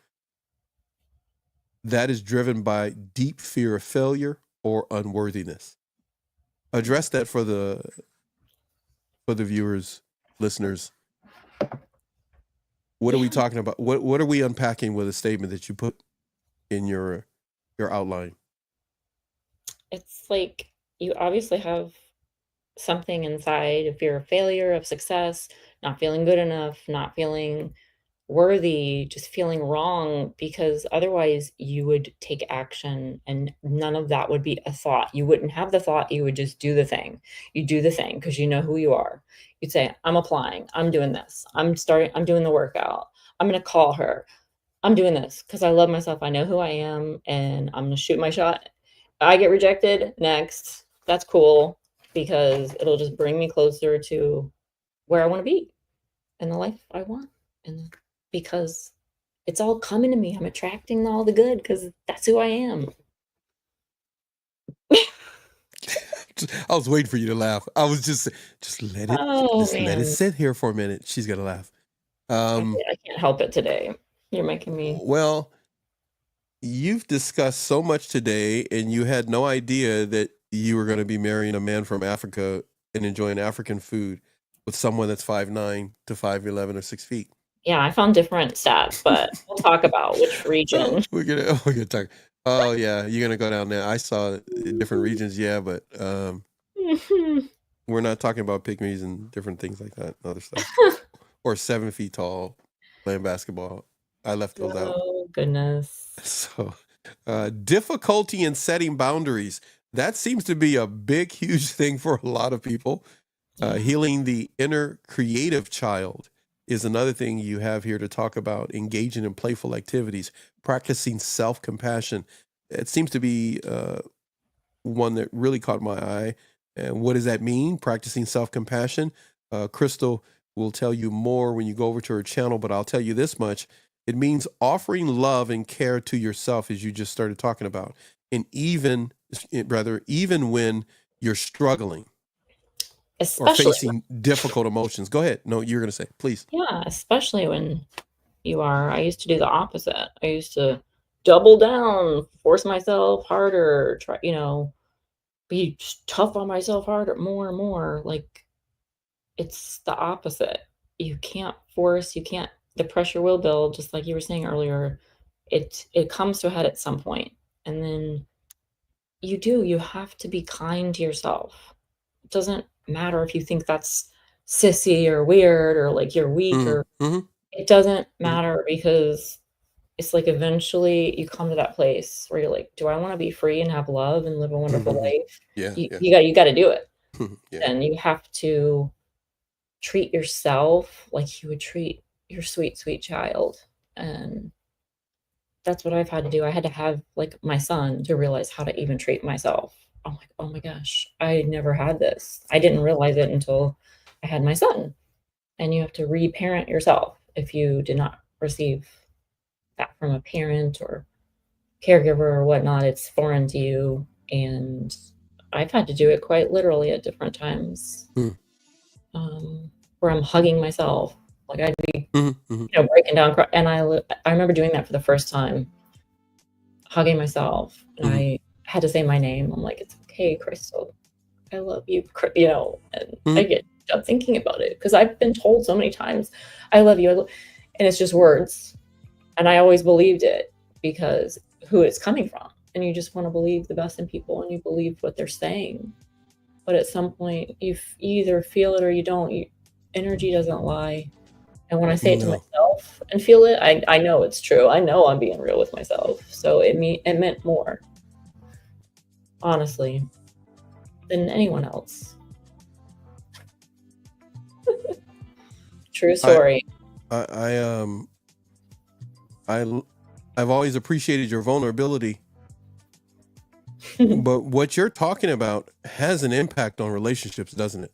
that is driven by deep fear of failure or unworthiness. Address that for the viewers, listeners. What are we talking about? What are we unpacking with a statement that you put in your outline?
It's like you obviously have something inside of fear of failure, of success, not feeling good enough, not feeling worthy, just feeling wrong, because otherwise you would take action and none of that would be a thought. You wouldn't have the thought, you would just do the thing. You do the thing because you know who you are. You'd say, I'm applying, I'm doing this, I'm doing the workout, I'm going to call her, I'm doing this because I love myself. I know who I am and I'm going to shoot my shot. I get rejected next. That's cool because it'll just bring me closer to where I want to be and the life I want. And because it's all coming to me, I'm attracting all the good because that's who I am.
I was waiting for you to laugh. I was just let it let it sit here for a minute. She's gonna laugh.
I can't help it today. You're making me.
Well, you've discussed so much today, and you had no idea that you were going to be marrying a man from Africa and enjoying African food with someone that's 5'9" to 5'11" or 6 feet.
Yeah, I found different stats, but we'll talk about which region.
We're gonna talk. Oh yeah, you're gonna go down there. I saw different regions, yeah, but we're not talking about pygmies and different things like that, other stuff. Or 7 feet tall, playing basketball. I left those out.
Oh goodness.
So, difficulty in setting boundaries. That seems to be a big, huge thing for a lot of people. Healing the inner creative child is another thing you have here to talk about. Engaging in playful activities, practicing self-compassion. It seems to be one that really caught my eye. And what does that mean? Practicing self-compassion. Crystal will tell you more when you go over to her channel, but I'll tell you this much. It means offering love and care to yourself, as you just started talking about. And even when you're struggling,
especially
or facing difficult emotions. Go ahead. No, you're going to say, please.
Yeah, especially when you are. I used to do the opposite. I used to double down, force myself harder, try, be tough on myself harder, more and more. Like, it's the opposite. You can't force, the pressure will build, just like you were saying earlier. It comes to a head at some point, and then you have to be kind to yourself. It doesn't matter if you think that's sissy or weird or like you're weak or it doesn't matter, because it's like eventually you come to that place where you're like, do I want to be free and have love and live a wonderful life? You got to do it. And you have to treat yourself like you would treat your sweet, sweet child. And that's what I've had to do. I had to have like my son to realize how to even treat myself. I'm like, oh my gosh, I never had this. I didn't realize it until I had my son. And you have to reparent yourself if you did not receive that from a parent or caregiver or whatnot. It's foreign to you. And I've had to do it quite literally at different times, where I'm hugging myself. Like I'd be, breaking down. And I remember doing that for the first time, hugging myself. And I had to say my name. I'm like, it's okay, Crystal. I love you, and I get up thinking about it because I've been told so many times, I love you. And it's just words. And I always believed it because who it's coming from. And you just want to believe the best in people and you believe what they're saying. But at some point, you either feel it or you don't. Energy doesn't lie. And when I say it to myself and feel it, I know it's true. I know I'm being real with myself. So it meant more, honestly, than anyone else. True story.
I've always appreciated your vulnerability, but what you're talking about has an impact on relationships, doesn't it?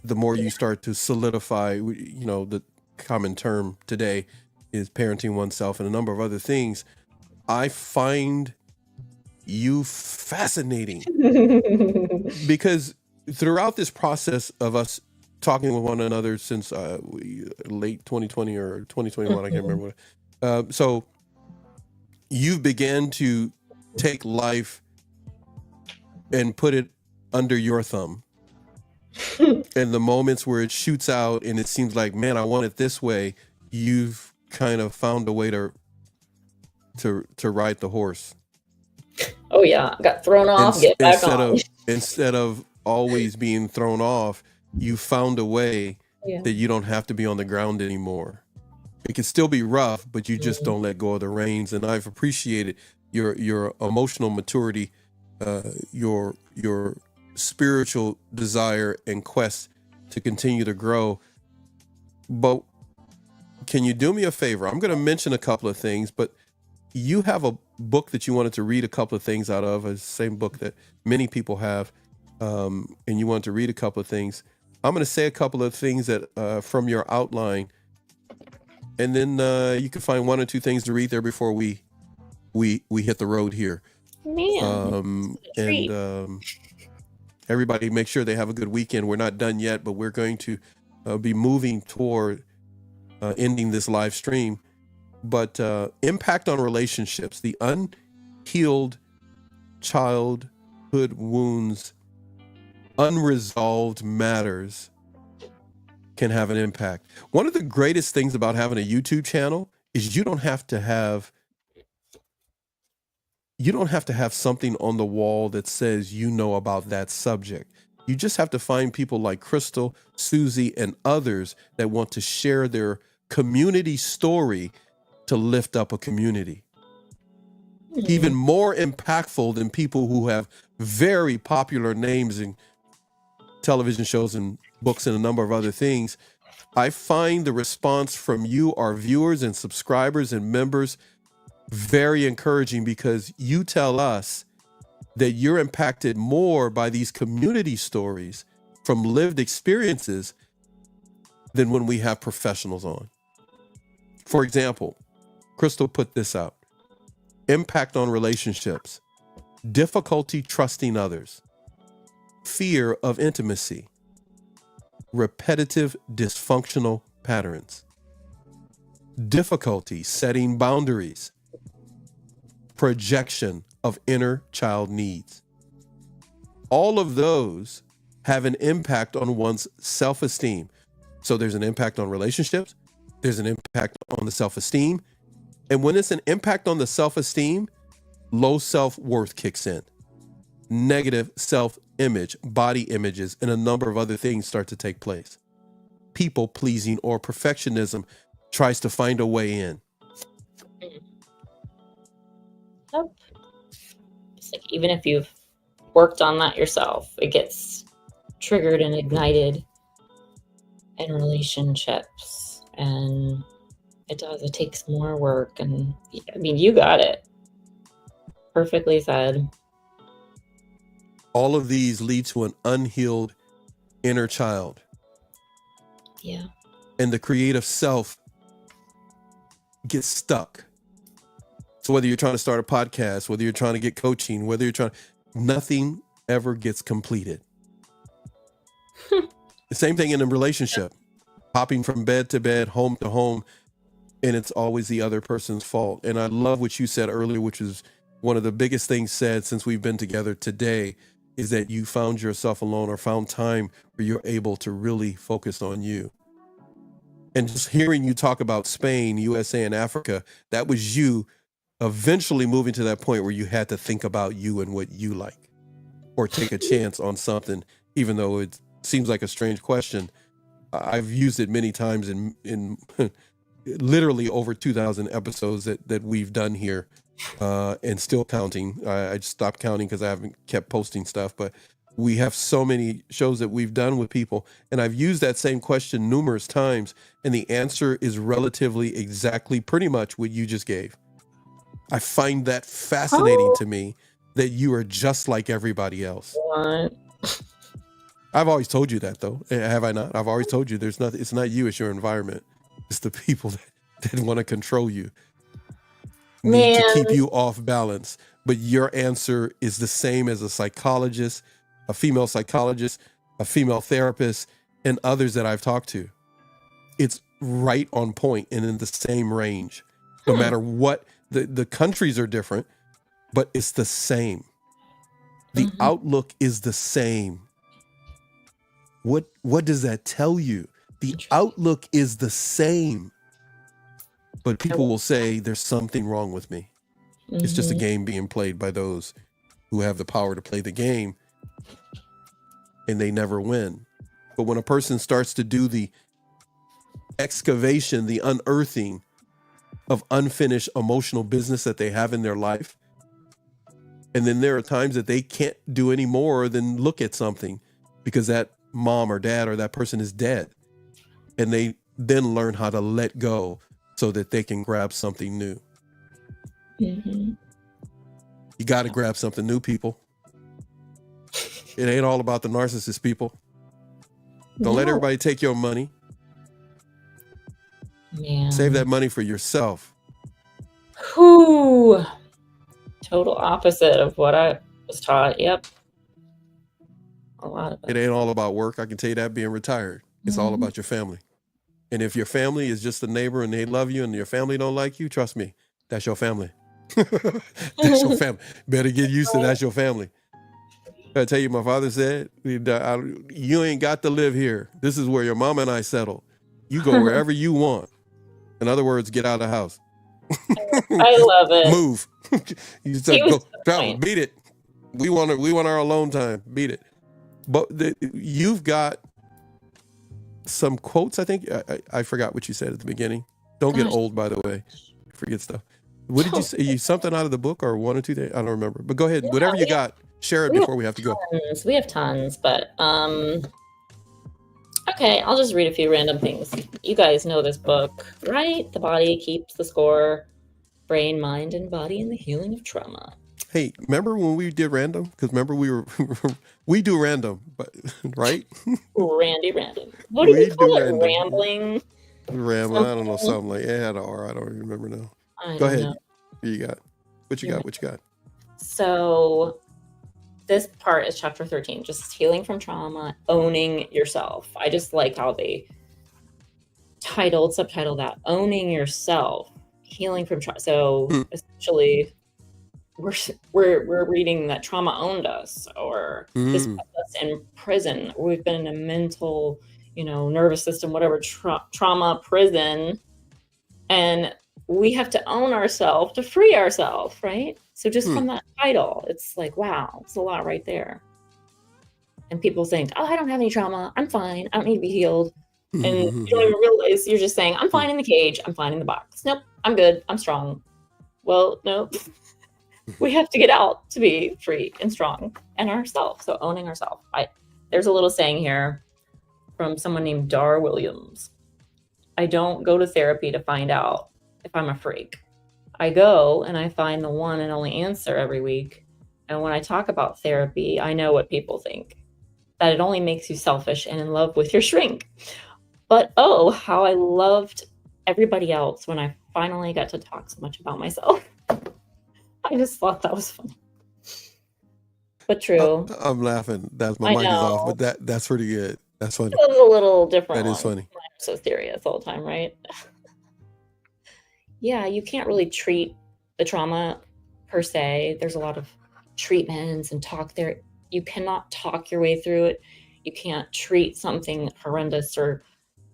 The more you start to solidify, the common term today is parenting oneself and a number of other things. I find you fascinating because throughout this process of us talking with one another since late 2020 or 2021, I can't remember. So you've began to take life and put it under your thumb. And the moments where it shoots out and it seems like, man, I want it this way, you've kind of found a way to ride the horse.
Oh yeah, got thrown off, get back on.
Instead of always being thrown off, you found a way that you don't have to be on the ground anymore. It can still be rough, but you just don't let go of the reins. And I've appreciated your emotional maturity, your spiritual desire and quest to continue to grow. But can you do me a favor? I'm going to mention a couple of things, but you have a book that you wanted to read a couple of things out of, the same book that many people have, and you wanted to read a couple of things. I'm going to say a couple of things that from your outline, and then you can find one or two things to read there before we hit the road here.
Man,
everybody make sure they have a good weekend. We're not done yet, but we're going to be moving toward ending this live stream. But impact on relationships, the unhealed childhood wounds, unresolved matters can have an impact. One of the greatest things about having a YouTube channel is you don't have to have something on the wall that says you know about that subject. You just have to find people like Crystal, Susie, and others that want to share their community story to lift up a community. Even more impactful than people who have very popular names in television shows and books and a number of other things. I find the response from you, our viewers and subscribers and members, very encouraging, because you tell us that you're impacted more by these community stories from lived experiences than when we have professionals on. For example, Crystal put this out: impact on relationships, difficulty trusting others, fear of intimacy, repetitive dysfunctional patterns, difficulty setting boundaries, projection of inner child needs. All of those have an impact on one's self-esteem. So there's an impact on relationships, there's an impact on the self-esteem, and when it's an impact on the self-esteem, low self-worth kicks in. Negative self-image, body images, and a number of other things start to take place. People pleasing or perfectionism tries to find a way in.
Yep. It's like, even if you've worked on that yourself, it gets triggered and ignited in relationships, and it takes more work. And I mean, you got it perfectly said.
All of these lead to an unhealed inner child.
Yeah.
And the creative self gets stuck. So whether you're trying to start a podcast, whether you're trying to get coaching, nothing ever gets completed. The same thing in a relationship, hopping from bed to bed, home to home, and it's always the other person's fault. And I love what you said earlier, which is one of the biggest things said since we've been together today, is that you found yourself alone, or found time where you're able to really focus on you. And just hearing you talk about Spain, USA, and Africa, that was you eventually moving to that point where you had to think about you and what you like, or take a chance on something, even though it seems like a strange question. I've used it many times in literally over 2,000 episodes that we've done here, and still counting. I just stopped counting because I haven't kept posting stuff, but we have so many shows that we've done with people, and I've used that same question numerous times, and the answer is relatively exactly pretty much what you just gave. I find that fascinating to me, that you are just like everybody else.
What?
I've always told you that, though. Have I not? I've always told you there's nothing. It's not you, it's your environment. It's the people that want to control you. need to keep
Man,
you off balance. But your answer is the same as a psychologist, a female psychologist, a female therapist, and others that I've talked to. It's right on point and in the same range. No matter what, the countries are different, but it's the same. The outlook is the same. What does that tell you? The outlook is the same. But people will say there's something wrong with me. It's just a game being played by those who have the power to play the game, and they never win. But when a person starts to do the excavation, the unearthing of unfinished emotional business that they have in their life, and then there are times that they can't do any more than look at something because that mom or dad or that person is dead, and they then learn how to let go so that they can grab something new. You got to grab something new, people. It ain't all about the narcissist, people. Don't let everybody take your money.
Man.
Save that money for yourself.
Whew. Total opposite of what I was taught. Yep. A lot of
It ain't all about work. I can tell you that, being retired. It's all about your family. And if your family is just a neighbor and they love you and your family don't like you, trust me, that's your family. That's your family. Better get used to that's your family. I tell you, my father said, you ain't got to live here. This is where your mama and I settle. You go wherever you want. In other words, get out of the house.
I love it.
Move. You just go travel. Beat it. We want our alone time. Beat it. But you've got some quotes. I think I forgot what you said at the beginning. Don't get old, by the way. Forget stuff. What did you say? You something out of the book or one or two days? I don't remember. But go ahead.
Yeah,
Whatever you got, share it before we have to go.
We have tons, but okay, I'll just read a few random things. You guys know this book, right? The Body Keeps the Score. Brain, Mind, and Body and the Healing of Trauma.
Hey, remember when we did random? Because remember we do random, but right?
Random. What do you call it? Rambling?
Rambling. I don't know, something like it had an R. I don't remember now. Go ahead. Know. You got what you got? What you got?
So this part is chapter 13, just healing from trauma, owning yourself. I just like how they subtitled that, owning yourself, healing from trauma. So essentially, we're reading that trauma owned us, or this put us in prison. We've been in a mental, nervous system, whatever, trauma prison, and we have to own ourselves to free ourselves, right? So just from that title, it's like, wow, it's a lot right there. And people think, oh, I don't have any trauma. I'm fine. I don't need to be healed. And you don't even realize you're just saying, I'm fine in the cage. I'm fine in the box. Nope, I'm good. I'm strong. Well, nope. We have to get out to be free and strong and ourselves. So owning ourselves. There's a little saying here from someone named Dar Williams. I don't go to therapy to find out if I'm a freak. I go and I find the one and only answer every week. And when I talk about therapy, I know what people think, that it only makes you selfish and in love with your shrink. But oh, how I loved everybody else when I finally got to talk so much about myself. I just thought that was funny. But true.
I'm laughing. My mic is off, but that's pretty good. That's funny.
It was a little different.
That is funny.
I'm so serious all the time, right? Yeah, you can't really treat the trauma per se. There's a lot of treatments and talk there. You cannot talk your way through it. You can't treat something horrendous or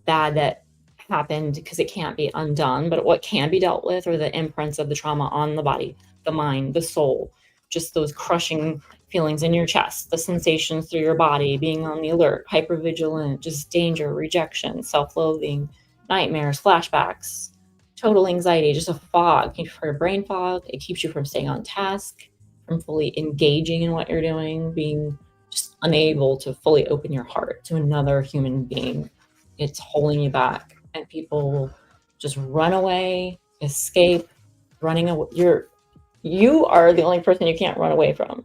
bad that happened because it can't be undone. But what can be dealt with are the imprints of the trauma on the body, the mind, the soul, just those crushing feelings in your chest, the sensations through your body, being on the alert, hypervigilant, just danger, rejection, self-loathing, nightmares, flashbacks, total anxiety, just a fog for a brain fog. It keeps you from staying on task, from fully engaging in what you're doing, being just unable to fully open your heart to another human being. It's holding you back, and people will just run away, escape, running away. You are the only person you can't run away from.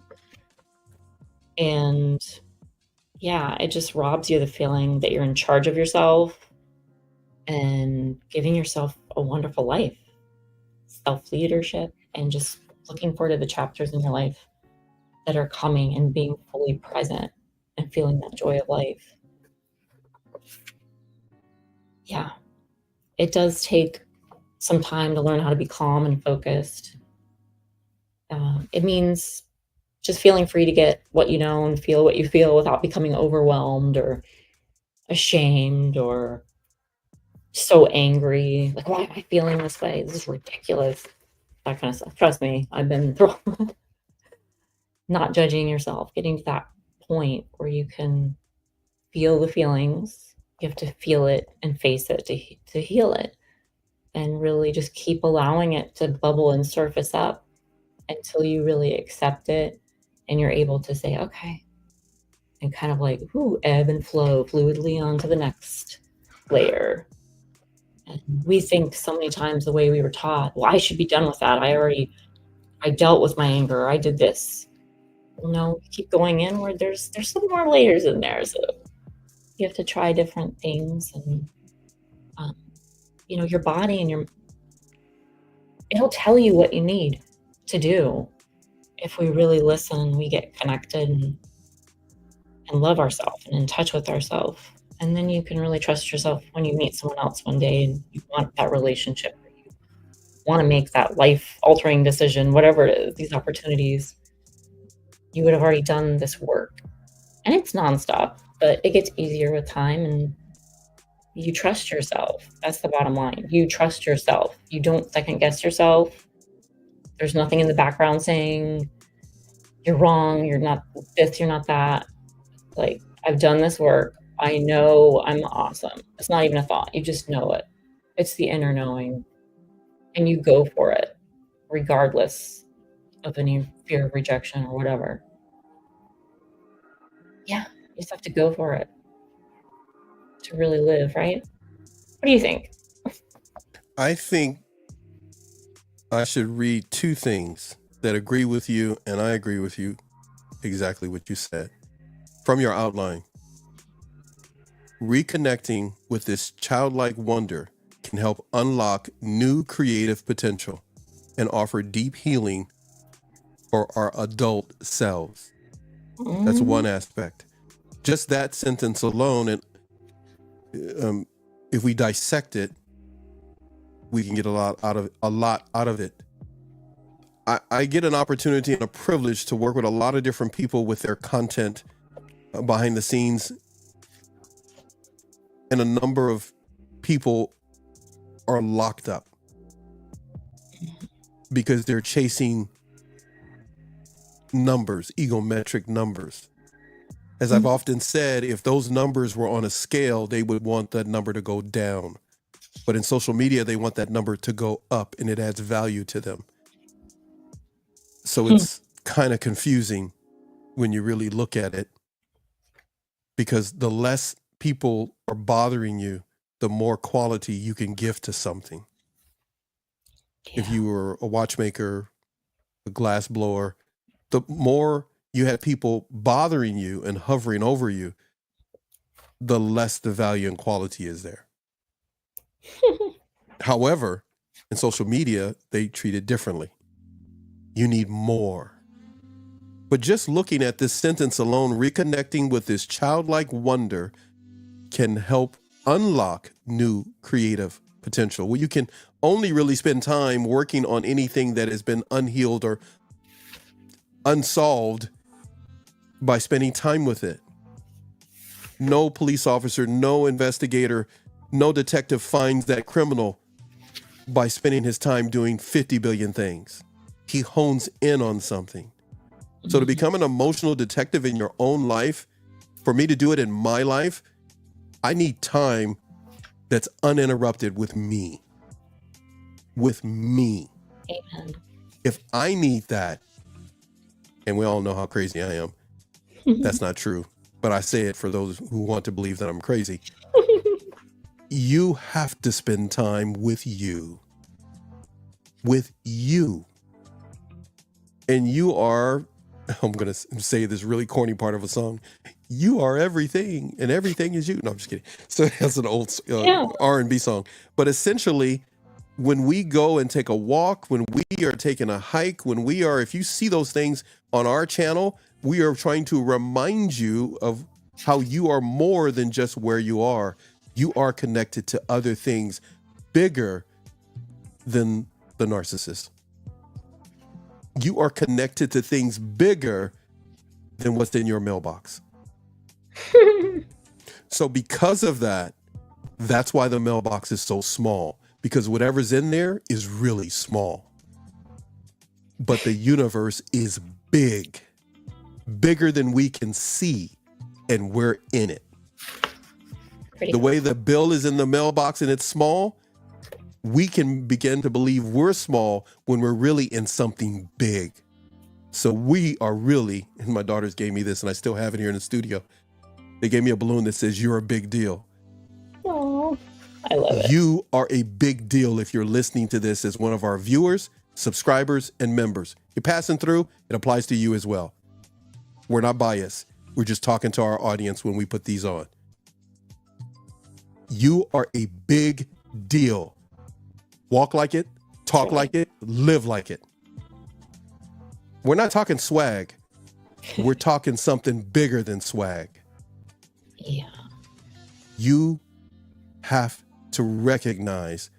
And yeah, it just robs you of the feeling that you're in charge of yourself and giving yourself a wonderful life. self-leadership and just looking forward to the chapters in your life that are coming and being fully present and feeling that joy of life. Yeah, it does take some time to learn how to be calm and focused. It means just feeling free to get what you know and feel what you feel without becoming overwhelmed or ashamed or so angry. Like, why am I feeling this way? This is ridiculous. That kind of stuff. Trust me, I've been through not judging yourself, getting to that point where you can feel the feelings. You have to feel it and face it to heal it, and really just keep allowing it to bubble and surface up until you really accept it and you're able to say, okay, and kind of like, ooh, ebb and flow fluidly onto the next layer. And we think so many times the way we were taught, well, I should be done with that. I dealt with my anger. I did this. Well, no, keep going in where there's some more layers in there. So you have to try different things, and your body and it'll tell you what you need to do. If we really listen, we get connected and love ourselves and in touch with ourselves. And then you can really trust yourself when you meet someone else one day and you want that relationship, or you want to make that life-altering decision, whatever it is, these opportunities. You would have already done this work. And it's nonstop, but it gets easier with time, and you trust yourself. That's the bottom line. You trust yourself. You don't second guess yourself. There's nothing in the background saying you're wrong, you're not this, you're not that. Like, I've done this work. I know I'm awesome. It's not even a thought. You just know it. It's the inner knowing. And you go for it, regardless of any fear of rejection or whatever. Yeah, you just have to go for it to really live, right? What do you think?
I think I should read two things that agree with you, and I agree with you exactly what you said. From your outline, reconnecting with this childlike wonder can help unlock new creative potential and offer deep healing for our adult selves. That's one aspect. Just that sentence alone, and if we dissect it, we can get a lot out of it. I get an opportunity and a privilege to work with a lot of different people with their content behind the scenes, and a number of people are locked up because they're chasing numbers, egometric numbers. As I've often said, if those numbers were on a scale, they would want that number to go down. But in social media, they want that number to go up, and it adds value to them. So it's kind of confusing when you really look at it, because the less people are bothering you, the more quality you can give to something. Yeah. If you were a watchmaker, a glass blower, the more you had people bothering you and hovering over you, the less the value and quality is there. However, in social media, they treat it differently. You need more. But just looking at this sentence alone, reconnecting with this childlike wonder can help unlock new creative potential. Well, you can only really spend time working on anything that has been unhealed or unsolved by spending time with it. No police officer, no investigator, no detective finds that criminal by spending his time doing 50 billion things. He hones in on something. So to become an emotional detective in your own life, for me to do it in my life, I need time that's uninterrupted with me. With me.
Amen.
If I need that, and we all know how crazy I am, that's not true, but I say it for those who want to believe that I'm crazy. You have to spend time with you. With you. And you are, I'm going to say this really corny part of a song, you are everything, and everything is you. No, I'm just kidding. So that's an old R&B song. But essentially, when we go and take a walk, when we are taking a hike, if you see those things on our channel, we are trying to remind you of how you are more than just where you are. You are connected to other things bigger than the narcissist. You are connected to things bigger than what's in your mailbox. So because of that, that's why the mailbox is so small, because whatever's in there is really small. But the universe is big, bigger than we can see, and we're in it. The way the bill is in the mailbox and it's small, we can begin to believe we're small when we're really in something big. So we are really, and my daughters gave me this and I still have it here in the studio. They gave me a balloon that says, "You're a big deal."
Oh, I love it.
You are a big deal if you're listening to this as one of our viewers, subscribers, and members. You're passing through, it applies to you as well. We're not biased. We're just talking to our audience when we put these on. You are a big deal. Walk like it, talk like it, live like it. We're not talking swag. We're talking something bigger than swag.
Yeah.
You have to recognize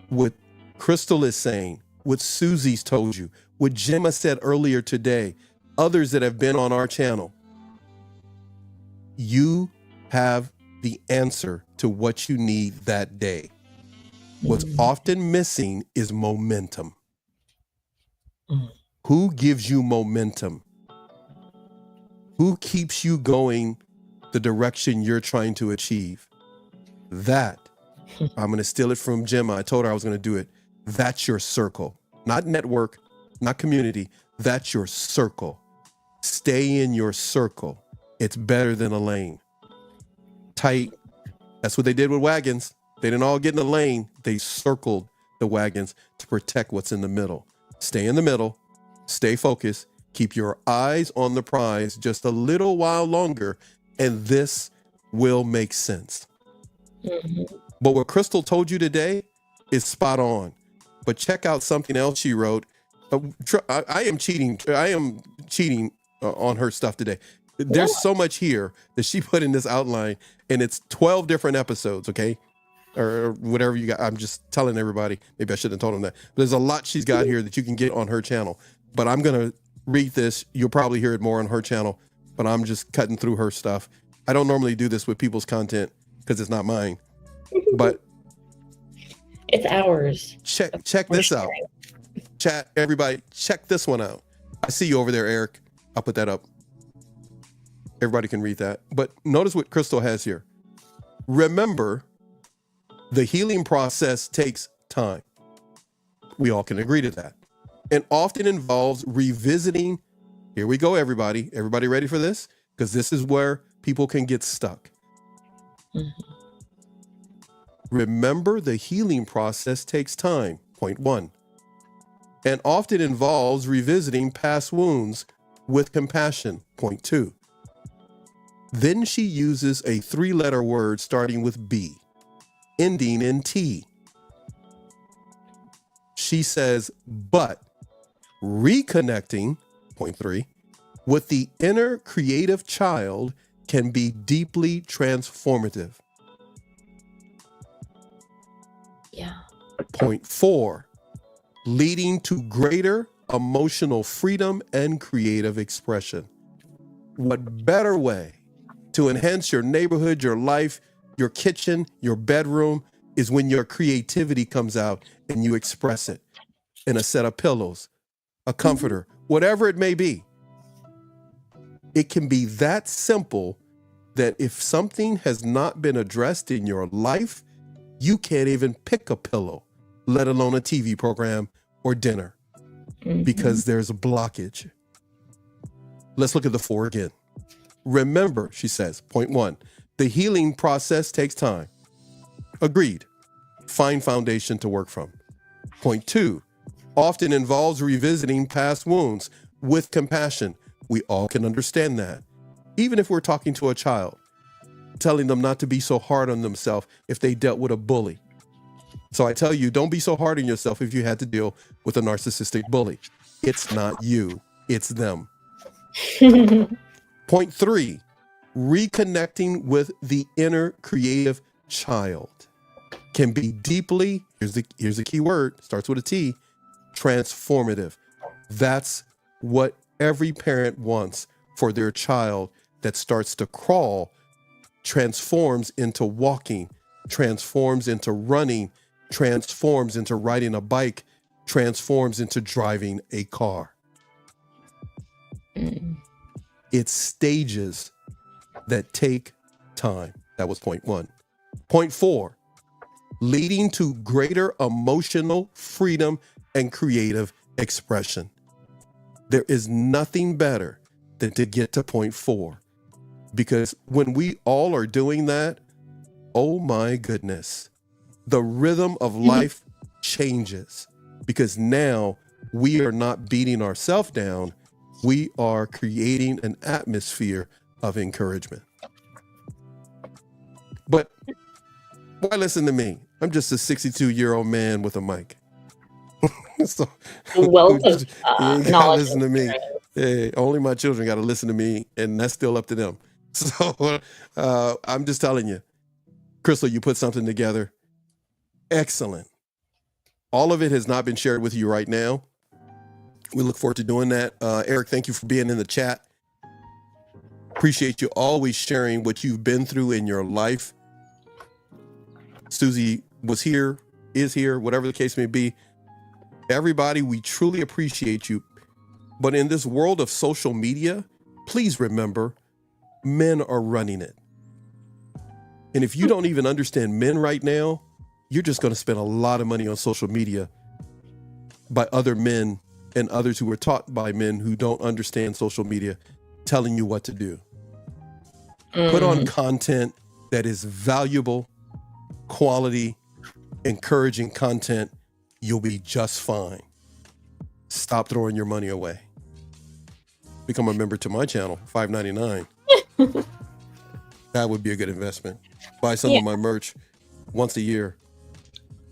what Crystal is saying, what Susie's told you, what Gemma said earlier today, others that have been on our channel. You have the answer to what you need that day. What's often missing is momentum. Who gives you momentum? Who keeps you going the direction you're trying to achieve? That, I'm going to steal it from Gemma. I told her I was going to do it. That's your circle. Not network, not community. That's your circle. Stay in your circle. It's better than a lane. Tight. That's what they did with wagons. They didn't all get in a lane. They circled the wagons to protect what's in the middle. Stay in the middle. Stay focused. Keep your eyes on the prize just a little while longer, and this will make sense. But what Crystal told you today is spot on. But check out something else she wrote. I am cheating. I am cheating on her stuff today. There's so much here that she put in this outline, and it's 12 different episodes, okay? Or whatever you got. I'm just telling everybody. Maybe I shouldn't have told them that. But there's a lot she's got here that you can get on her channel. But I'm going to read this. You'll probably hear it more on her channel, but I'm just cutting through her stuff. I don't normally do this with people's content because it's not mine. But
it's ours.
Check this out. Chat, everybody, check this one out. I see you over there, Eric. I'll put that up. Everybody can read that. But notice what Crystal has here. Remember, the healing process takes time. We all can agree to that. And often involves revisiting. Here we go, everybody. Everybody ready for this? Because this is where people can get stuck. Remember, the healing process takes time. Point 1. And often involves revisiting past wounds with compassion. Point 2. Then she uses a 3-letter word starting with B, ending in T. She says, but reconnecting, point 3, with the inner creative child can be deeply transformative.
Yeah.
Point 4, leading to greater emotional freedom and creative expression. What better way to enhance your neighborhood, your life, your kitchen, your bedroom is when your creativity comes out and you express it in a set of pillows, a comforter, whatever it may be. It can be that simple that if something has not been addressed in your life, you can't even pick a pillow, let alone a TV program or dinner, because there's a blockage. Let's look at the 4 again. Remember, she says, point 1, the healing process takes time. Agreed. Find foundation to work from. Point 2, often involves revisiting past wounds with compassion. We all can understand that. Even if we're talking to a child, telling them not to be so hard on themselves if they dealt with a bully. So I tell you, don't be so hard on yourself if you had to deal with a narcissistic bully. It's not you, it's them. Point 3, reconnecting with the inner creative child can be deeply, here's the key word, starts with a T, transformative. That's what every parent wants for their child that starts to crawl, transforms into walking, transforms into running, transforms into riding a bike, transforms into driving a car. It's stages that take time. That was point 1. Point 4, leading to greater emotional freedom and creative expression. There is nothing better than to get to point 4, because when we all are doing that, oh my goodness, the rhythm of life changes, because now we are not beating ourselves down. We are creating an atmosphere of encouragement. But why listen to me? I'm just a 62-year-old man with a mic. So,
Wealth of
you ain't gotta
knowledge.
listen to me. Hey, only my children got to listen to me, and that's still up to them. So I'm just telling you, Crystal, you put something together. Excellent. All of it has not been shared with you right now. We look forward to doing that. Eric, thank you for being in the chat. Appreciate you always sharing what you've been through in your life. Susie was here, is here, whatever the case may be. Everybody, we truly appreciate you. But in this world of social media, please remember, men are running it. And if you don't even understand men right now, you're just going to spend a lot of money on social media by other men and others who are taught by men who don't understand social media, telling you what to do. Put on content that is valuable, quality, encouraging content. You'll be just fine. Stop throwing your money away. Become a member to my channel, $5.99. That would be a good investment. Buy some of my merch once a year.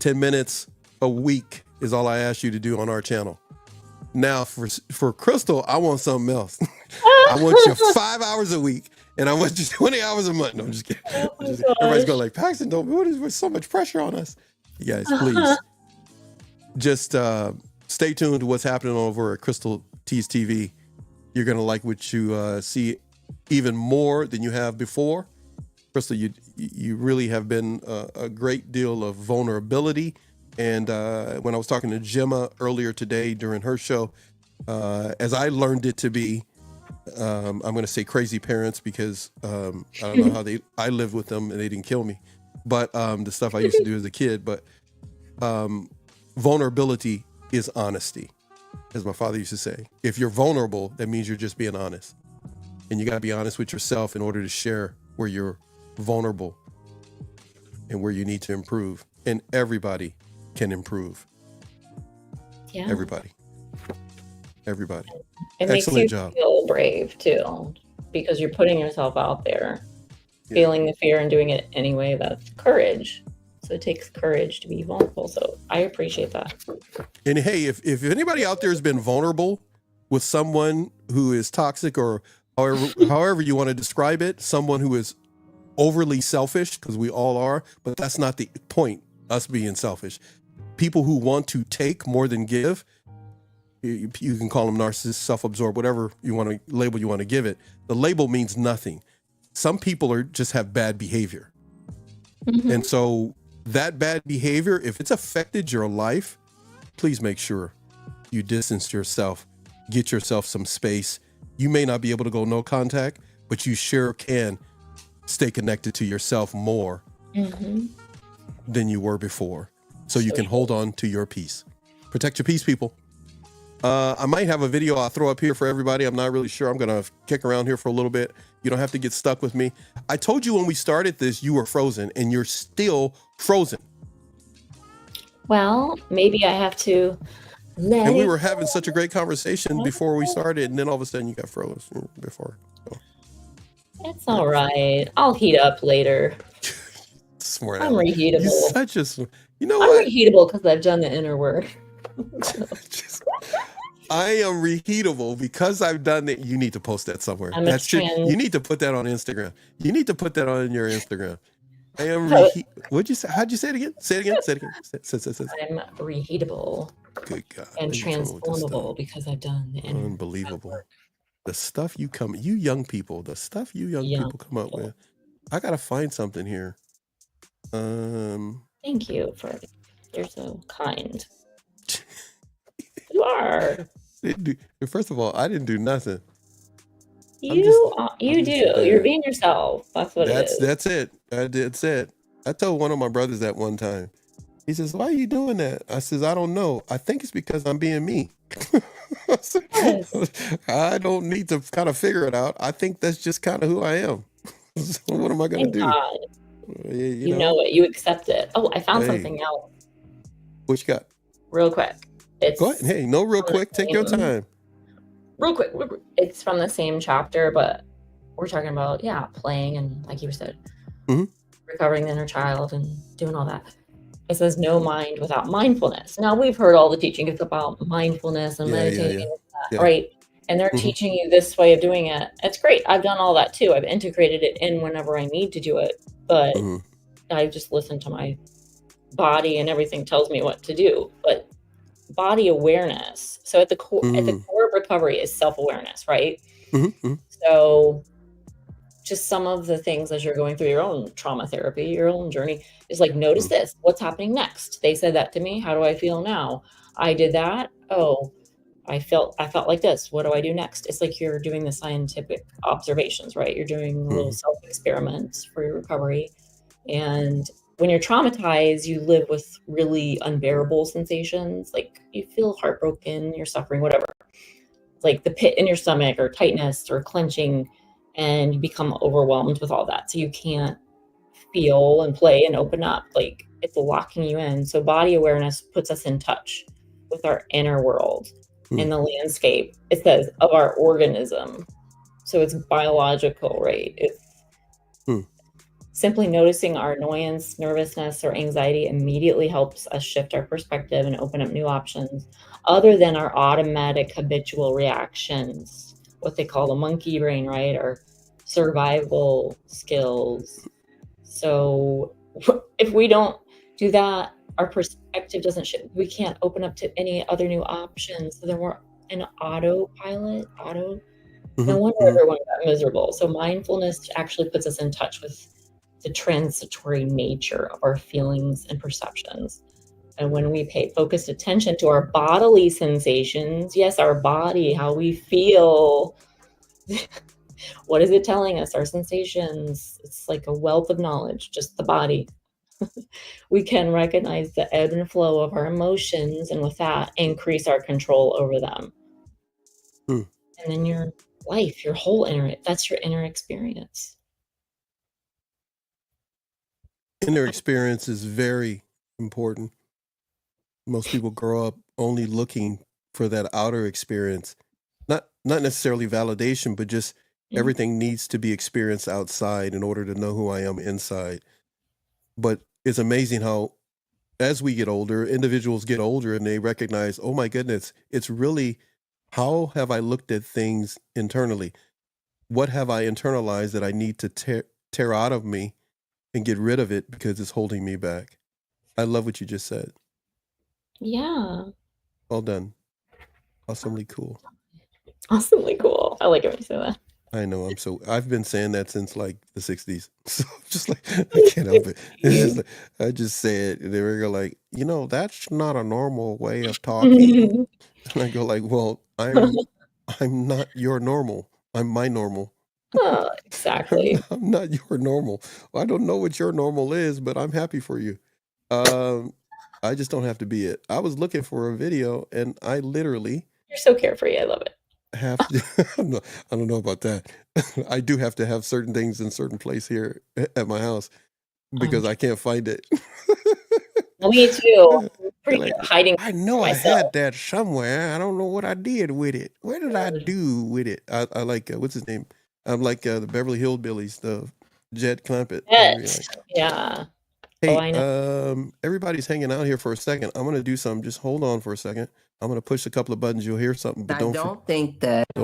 10 minutes a week is all I ask you to do on our channel. Now for Crystal, I want something else. I want you 5 hours a week, and I want you 20 hours a month. No, I'm just kidding. Everybody's going like, Paxton, there's so much pressure on us. You guys, please. Just stay tuned to what's happening over at Crystal T's TV. You're going to like what you see even more than you have before. Crystal, you really have been a great deal of vulnerability. And when I was talking to Gemma earlier today during her show, as I learned it to be, I'm going to say crazy parents because I don't know how I lived with them and they didn't kill me. But the stuff I used to do as a kid. But vulnerability is honesty, as my father used to say. If you're vulnerable, that means you're just being honest. And you got to be honest with yourself in order to share where you're vulnerable and where you need to improve. And everybody can improve.
Yeah.
Everybody.
It makes you feel brave too, because you're putting yourself out there, feeling the fear and doing it anyway. That's courage. So it takes courage to be vulnerable. So I appreciate that.
And hey, if anybody out there has been vulnerable with someone who is toxic, or however you want to describe it, someone who is overly selfish, because we all are, but that's not the point, us being selfish. People who want to take more than give, you can call them narcissist, self-absorbed, whatever label you want to give it. The label means nothing. Some people just have bad behavior. Mm-hmm. And so that bad behavior, if it's affected your life, please make sure you distance yourself, get yourself some space. You may not be able to go no contact, but you sure can stay connected to yourself more than you were before. So you can hold on to your peace. Protect your peace, people. I might have a video I'll throw up here for everybody. I'm not really sure. I'm going to kick around here for a little bit. You don't have to get stuck with me. I told you when we started this, you were frozen, and you're still frozen.
Well, maybe I have to let
And we were having such a great conversation before we started, and then all of a sudden you got frozen before. So.
It's all right. I'll heat up later.
smart
I'm
aleck. You're
reheatable.
such a you know
I'm
what?
reheatable because I've done the inner work.
Just- I am reheatable because I've done it. You need to post that somewhere.
I'm a
That's true.
trans.
You need to put that on Instagram. You need to put that on your Instagram. I am
So
What'd you say? How'd you say it again? Say it again. Say it again. Say.
I'm reheatable
Good God.
and
Leave me alone with this stuff.
transformable because I've done the inner
Unbelievable.
work.
The stuff you young people people come up with. I gotta find something here.
Thank you you're so kind. You are.
First of all, I didn't do nothing.
You do. You're being yourself. That's what it is.
That's it. That's it. I told one of my brothers that one time. He says, "Why are you doing that?" I says, "I don't know. I think it's because I'm being me."
Yes.
I don't need to kind of figure it out. I think that's just kind of who I am. So what am I going to do?
God.
You
know it. You accept it. Oh, I found
Hey.
something else.
What you got?
Real quick.
Go ahead. Hey, no, real quick. Take your time.
Real quick. It's from the same chapter, but we're talking about, playing and, like you said, recovering the inner child and doing all that. It says no mind without mindfulness. Now, we've heard all the teachings about mindfulness and meditating, right? And they're teaching you this way of doing it. It's great. I've done all that too. I've integrated it in whenever I need to do it, but I just listen to my body and everything tells me what to do. But body awareness. So at the core of recovery is self-awareness, right? So just some of the things as you're going through your own trauma therapy, your own journey, is like, notice this. What's happening next? They said that to me. How do I feel now? I did that. Oh, I felt like this. What do I do next? It's like you're doing the scientific observations, right? You're doing little self-experiments for your recovery. And when you're traumatized, you live with really unbearable sensations. Like you feel heartbroken, you're suffering, whatever. Like the pit in your stomach or tightness or clenching, and you become overwhelmed with all that. So you can't feel and play and open up. Like it's locking you in. So body awareness puts us in touch with our inner world and the landscape, it says, of our organism. So it's biological, right? It's simply noticing our annoyance, nervousness, or anxiety immediately helps us shift our perspective and open up new options other than our automatic habitual reactions, what they call the monkey brain, right? Or survival skills. So if we don't do that, our perspective doesn't shift. We can't open up to any other new options. So then we're in autopilot. No wonder everyone got miserable. So mindfulness actually puts us in touch with the transitory nature of our feelings and perceptions. And when we pay focused attention to our bodily sensations, yes, our body, how we feel, what is it telling us? Our sensations, it's like a wealth of knowledge, just the body. We can recognize the ebb and flow of our emotions, and with that, increase our control over them. And then your life, your whole that's your inner experience.
Inner experience is very important. Most people grow up only looking for that outer experience. Not necessarily validation, but just everything needs to be experienced outside in order to know who I am inside. But it's amazing how, as we get older, individuals get older and they recognize, oh my goodness, it's really, how have I looked at things internally? What have I internalized that I need to tear out of me and get rid of it because it's holding me back? I love what you just said.
Yeah.
Well done. Awesomely cool.
Awesomely cool. I like it when you say that.
I know. I've been saying that since like the 60s. So just like, I can't help it. It's just like, I just say it. And they were like, that's not a normal way of talking. And I go like, well, I'm not your normal. I'm my normal.
Oh, exactly.
I'm not your normal. I don't know what your normal is, but I'm happy for you. I just don't have to be it. I was looking for a video and I literally...
You're so carefree. I love it.
I don't know about that. I do have to have certain things in certain place here at my house because I can't find it.
Me too. Pretty good hiding.
I know I had that somewhere. I don't know what I did with it. What did I do with it? I like what's his name? I'm like the Beverly Hillbillies, the Jed Clampett.
Yeah.
Hey,
I know.
everybody's hanging out here for a second. I'm gonna do something. Just hold on for a second. I'm gonna push a couple of buttons. You'll hear something, but don't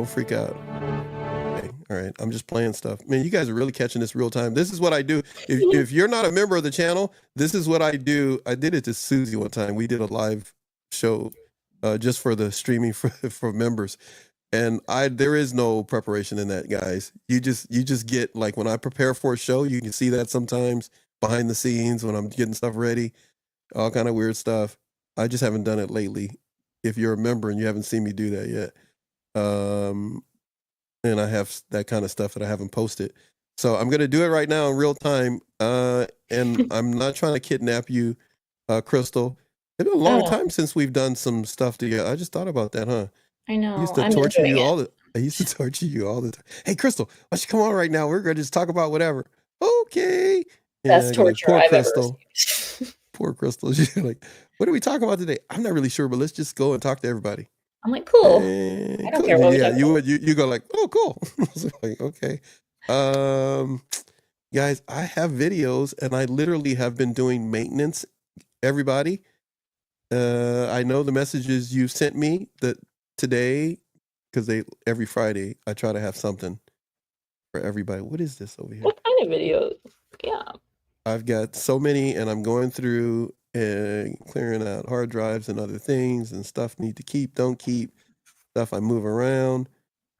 freak out. Okay, all right. I'm just playing stuff. Man, you guys are really catching this real time. This is what I do. If you're not a member of the channel, this is what I do. I did it to Susie one time. We did a live show just for the streaming for members. And there is no preparation in that, guys. You just get, like, when I prepare for a show, you can see that sometimes behind the scenes when I'm getting stuff ready, all kind of weird stuff. I just haven't done it lately. If you're a member and you haven't seen me do that yet. And I have that kind of stuff that I haven't posted. So I'm going to do it right now in real time. And I'm not trying to kidnap you, Crystal. It's been a long time since we've done some stuff together. I just thought about that, huh?
I know.
I used to torture you all the time. Hey, Crystal, why don't you come on right now? We're going to just talk about whatever. Okay.
Best torture
poor
I've
Crystal.
ever
Poor Crystal. She's like, what are we talking about today? I'm not really sure, but let's just go and talk to everybody.
I'm like, cool. I don't care what we talk
about. You go like, oh, cool. I was like, okay. Guys, I have videos and I literally have been doing maintenance. Everybody, I know the messages you sent me that today, because every Friday I try to have something for everybody. What is this over here?
What kind of videos? Yeah.
I've got so many, and I'm going through and clearing out hard drives and other things and stuff need to keep, don't keep, stuff I move around.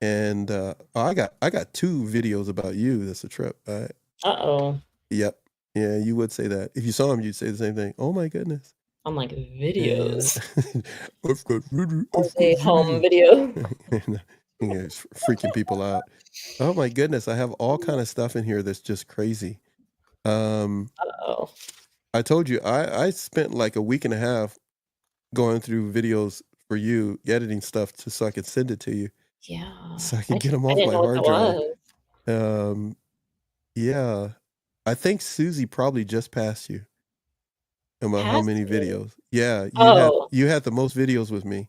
And I got 2 videos about you. That's a trip.
Uh-oh.
Yep. Yeah, you would say that. If you saw them, you'd say the same thing. Oh my goodness.
I'm like, videos.
I've got
home video.
It's freaking people out. Oh my goodness. I have all kind of stuff in here that's just crazy.
Uh-oh.
I told you, I spent like a week and a half going through videos for you, editing stuff so I could send it to you.
Yeah.
So I could get them off my hard drive. Yeah. I think Susie probably just passed you. About how many videos? Yeah, you had the most videos with me.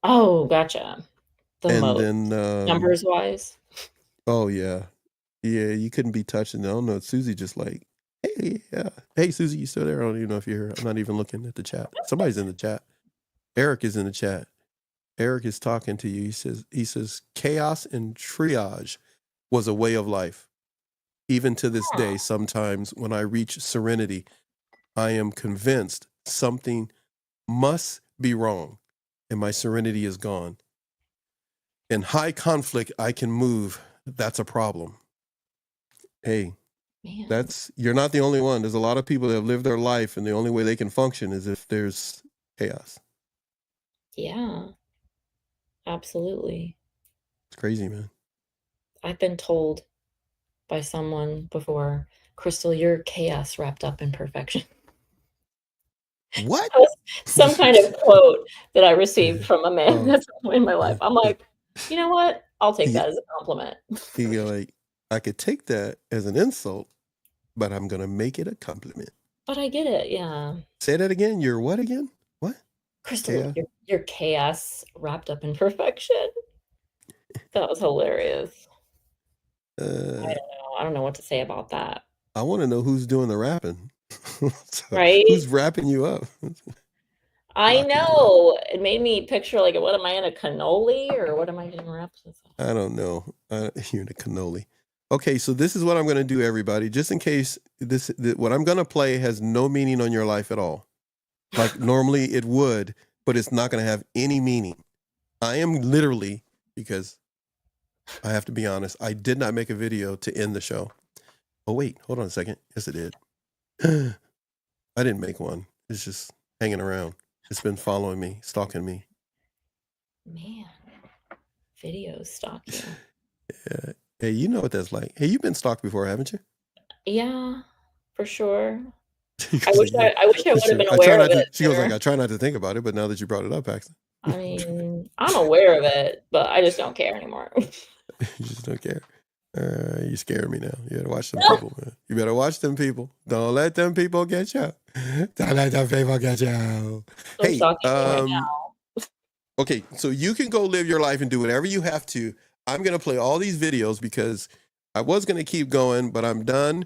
Oh, gotcha.
The most. Then
numbers wise.
Oh yeah, you couldn't be touching. I don't know. Susie just like, hey Susie, you still there? I don't even know if you're here. I'm not even looking at the chat. Somebody's in the chat. Eric is in the chat. Eric is talking to you. He says chaos and triage was a way of life. Even to this day, sometimes when I reach serenity, I am convinced something must be wrong and my serenity is gone. In high conflict, I can move. That's a problem. Hey,
man.
You're not the only one. There's a lot of people that have lived their life and the only way they can function is if there's chaos.
Yeah, absolutely.
It's crazy, man.
I've been told by someone before, Crystal, you're chaos wrapped up in perfection.
What?
Some kind of quote that I received from a man that's in my life. I'm like, you know what? I'll take that as a compliment.
You go like, I could take that as an insult, but I'm going to make it a compliment.
But I get it, yeah.
Say that again. You're what again? What?
Crystal, you're chaos wrapped up in perfection. That was hilarious. I don't know what to say about that.
I want to know who's doing the rapping.
Right?
Who's wrapping you up?
I know. It made me picture like, what am I in a cannoli or what am I getting wrapped with?
I don't know. You're in a cannoli. Okay, so this is what I'm going to do, everybody. Just in case what I'm going to play has no meaning on your life at all. Like normally it would, but it's not going to have any meaning. I am literally, because I have to be honest, I did not make a video to end the show. Oh, wait, hold on a second. Yes, it did. I didn't make one. It's just hanging around. It's been following me, stalking me.
Man, video stalking.
Yeah. Hey, you know what that's like. Hey, you've been stalked before, haven't you?
Yeah, for sure. I wish I would have been aware of it.
She goes like, I try not to think about it, but now that you brought it up, Paxton.
I mean, I'm aware of it, but I just don't care anymore.
You just don't care. You scare me now. You better watch them people, man. You better watch them people. Don't let them people get you. Don't let them people get you. Hey,
right now.
Okay, so you can go live your life and do whatever you have to. I'm going to play all these videos because I was going to keep going, but I'm done.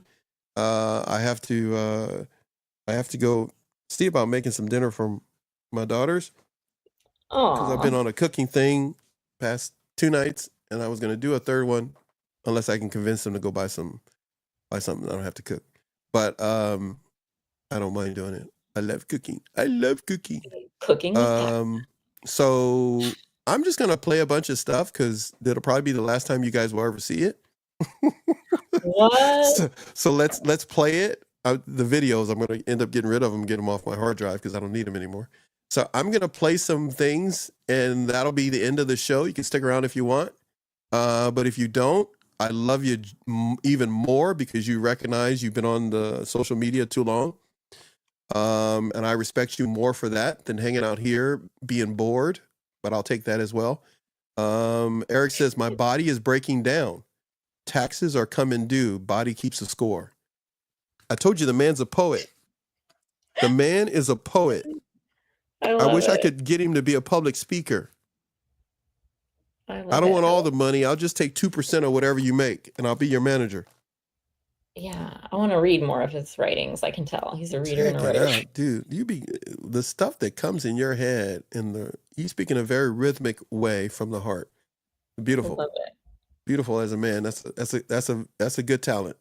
I have to I have to go see about making some dinner for my daughters because I've been
Oh,
on a cooking thing past 2 nights, and I was going to do a third one unless I can convince them to go buy something I don't have to cook. But I don't mind doing it. I love cooking. I love cooking.
cooking is that?
So I'm just gonna play a bunch of stuff because it'll probably be the last time you guys will ever see it.
What?
So let's play it. The videos, I'm gonna end up getting rid of them, get them off my hard drive because I don't need them anymore. So I'm gonna play some things, and that'll be the end of the show. You can stick around if you want, but if you don't, I love you even more because you recognize you've been on the social media too long. And I respect you more for that than hanging out here being bored, but I'll take that as well. Eric says, my body is breaking down. Taxes are coming due. Body keeps a score. I told you the man's a poet. The man is a poet. I wish I could get him to be a public speaker. I don't want all the money. I'll just take 2% of whatever you make, and I'll be your manager.
Yeah, I want to read more of his writings. I can tell he's a reader and a
Check it
writer.
out, dude. The stuff that comes in your head, you speak in a very rhythmic way from the heart. Beautiful,
I love it.
beautiful as a man. That's a good talent.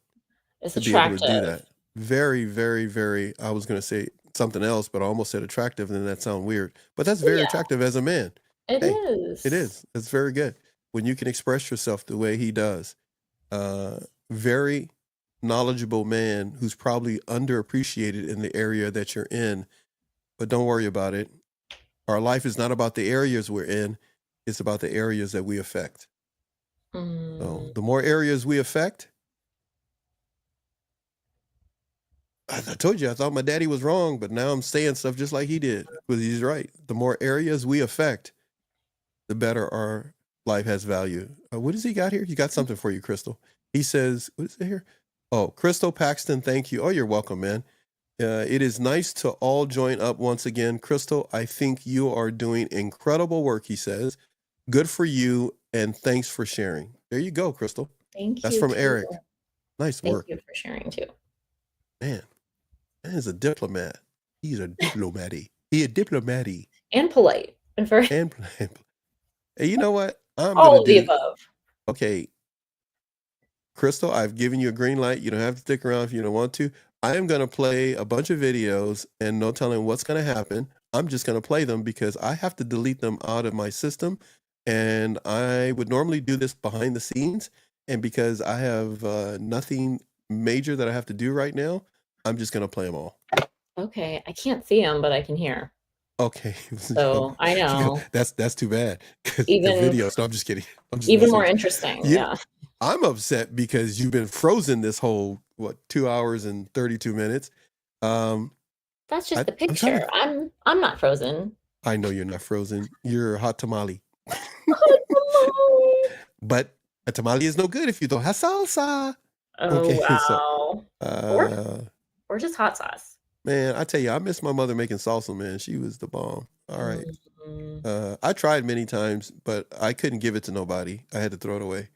It's
to
attractive.
be able to do that. Very, very, very. I was going to say something else, but I almost said attractive, and then that sounds weird. But that's very attractive as a man.
It is.
It is. It's very good when you can express yourself the way he does. Very knowledgeable man who's probably underappreciated in the area that you're in, but don't worry about it. Our life is not about the areas we're in, it's about the areas that we affect. So the more areas we affect, I told you I thought my daddy was wrong, but now I'm saying stuff just like he did because he's right. The more areas we affect, the better our life has value. What does he got here? He got something for you, Crystal. He says, what is it here? Oh, Crystal Paxton, thank you. Oh, you're welcome, man. It is nice to all join up once again. Crystal, I think you are doing incredible work, he says. Good for you, and thanks for sharing. There you go, Crystal.
Thank you.
That's from Eric. Nice work.
Thank you for sharing, too.
Man is a diplomat. He's a diplomat-y. He a diplomat-y.
And polite. And
Hey, you know what?
all of the above.
Okay. Crystal, I've given you a green light. You don't have to stick around if you don't want to. I am going to play a bunch of videos and no telling what's going to happen. I'm just going to play them because I have to delete them out of my system. And I would normally do this behind the scenes. And because I have nothing major that I have to do right now, I'm just going to play them all.
Okay. I can't see them, but I can hear.
Okay.
So I know.
That's too bad.
Even
the videos. No, I'm just kidding.
Even more interesting. Yeah.
I'm upset because you've been frozen this whole 2 hours and 32 minutes.
That's just the picture. I'm not frozen.
I know you're not frozen. You're a hot tamale. But a tamale is no good if you don't have salsa.
Oh, okay, wow. So, or just hot sauce.
Man, I tell you, I miss my mother making salsa, man. She was the bomb. All right. I tried many times, but I couldn't give it to nobody. I had to throw it away.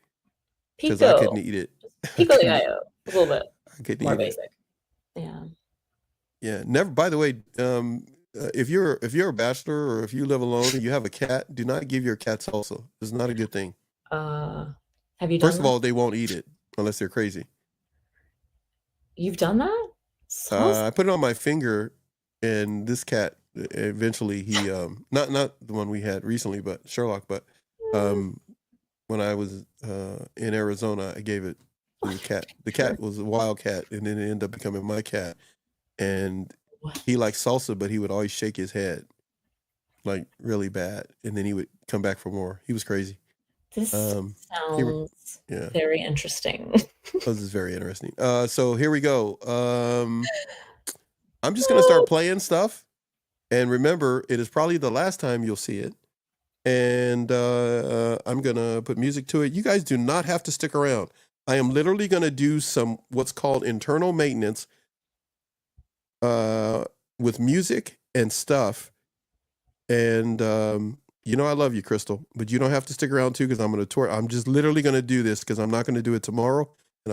Because I couldn't eat it.
Pico de gallo, a little bit.
I couldn't
more
eat
basic.
It. Yeah. Never. By the way, if you're a bachelor or if you live alone and you have a cat, do not give your cat salsa. It's not a good thing.
Have you done
First of all, they won't eat it unless they're crazy.
You've done that?
I put it on my finger, and this cat eventually he not the one we had recently, but Sherlock, but when I was in Arizona, I gave it to the cat. The cat was a wild cat, and then it ended up becoming my cat. And he liked salsa, but he would always shake his head, like really bad, and then he would come back for more. He was crazy.
This sounds very interesting.
This is very interesting. So here we go. I'm just gonna start playing stuff, and remember, it is probably the last time you'll see it. And I'm gonna put music to it. You guys do not have to stick around. I am literally gonna do some what's called internal maintenance with music and stuff. And I love you, Crystal, but you don't have to stick around too because I'm gonna tour. I'm just literally gonna do this because I'm not gonna do it tomorrow, and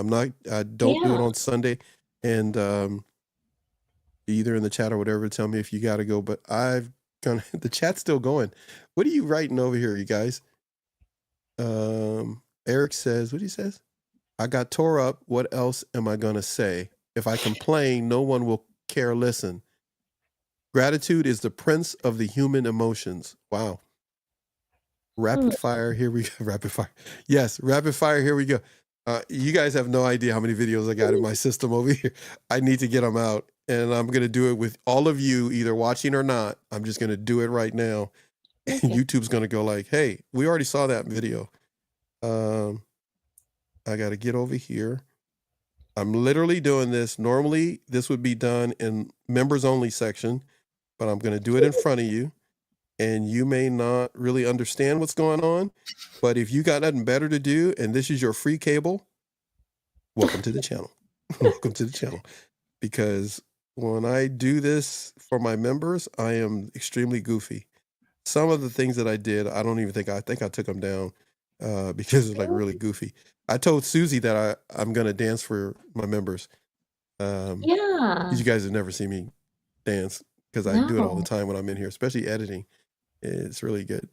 I don't do it on Sunday. And either in the chat or whatever. Tell me if you got to go. But the chat's still going. What are you writing over here, you guys? Eric says, what he says? I got tore up. What else am I going to say? If I complain, no one will care. Listen. Gratitude is the prince of the human emotions. Wow. Rapid fire. Here we go. Rapid fire. Yes. Rapid fire. Here we go. You guys have no idea how many videos I got in my system over here. I need to get them out, and I'm going to do it with all of you, either watching or not. I'm just going to do it right now. And YouTube's going to go like, hey, we already saw that video. I got to get over here. I'm literally doing this. Normally, this would be done in members only section, but I'm going to do it in front of you. And you may not really understand what's going on, but if you got nothing better to do and this is your free cable, welcome to the channel. Welcome to the channel. Because when I do this for my members, I am extremely goofy. Some of the things that I did, I think I took them down because it's like really goofy. I told Susie that I'm going to dance for my members.
Yeah.
You guys have never seen me dance because I do it all the time when I'm in here, especially editing. It's really good.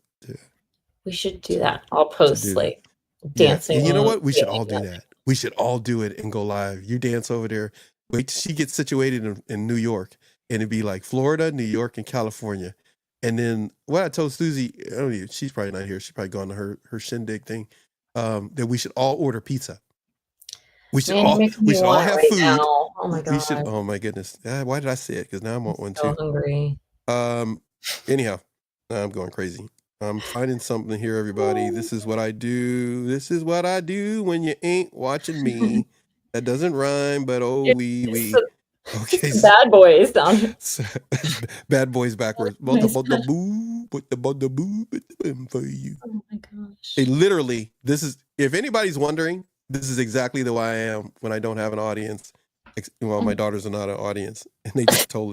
We should do that. I'll post like dancing.
And you know what? We should all do that. We should all do it and go live. You dance over there. Wait till she gets situated in New York, and it'd be like Florida, New York, and California. And then what I told Susie, I don't know, she's probably not here. She's probably gone to her shindig thing. That we should all order pizza. We should all have food.
Now. Oh my god.
Oh my goodness. Why did I say it? Because now I want one
so
too.
Hungry.
Anyhow, I'm going crazy. I'm finding something here, everybody. This is what I do. This is what I do when you ain't watching me. That doesn't rime, but wee. Okay.
Bad boys down here.
Bad boys backwards. Put the boo for you.
Oh my gosh.
Hey, literally, this is, if anybody's wondering, this is exactly the way I am when I don't have an audience. Well, my daughters are not an audience, and they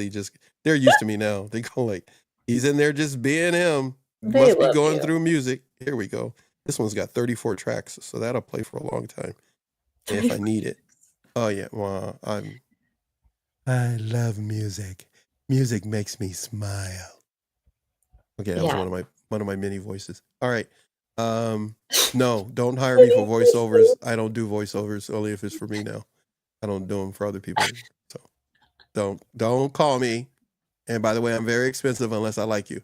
just they're used to me now. They go like, he's in there just being him. Must be going through music. Here we go. This one's got 34 tracks, so that'll play for a long time if I need it. Oh yeah, well, I love music. Music makes me smile. Okay, that was one of my mini voices. All right. No, don't hire me for voiceovers. I don't do voiceovers, only if it's for me now. I don't do them for other people. So don't call me. And by the way, I'm very expensive unless I like you.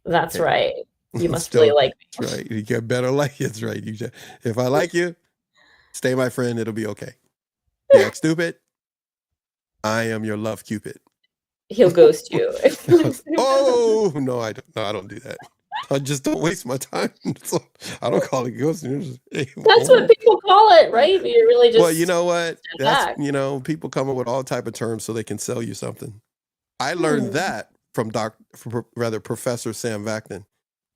That's right. You must really like me.
That's right. You get better like you. That's right. If I like you, stay my friend. It'll be okay. You act stupid, I am your love Cupid.
He'll ghost you.
Oh no, I don't do that. I just don't waste my time. So I don't call it ghosting.
That's what people call it, right? You really just.
Well, you know what? That's people come up with all type of terms so they can sell you something. I learned that from Professor Sam Vaknin.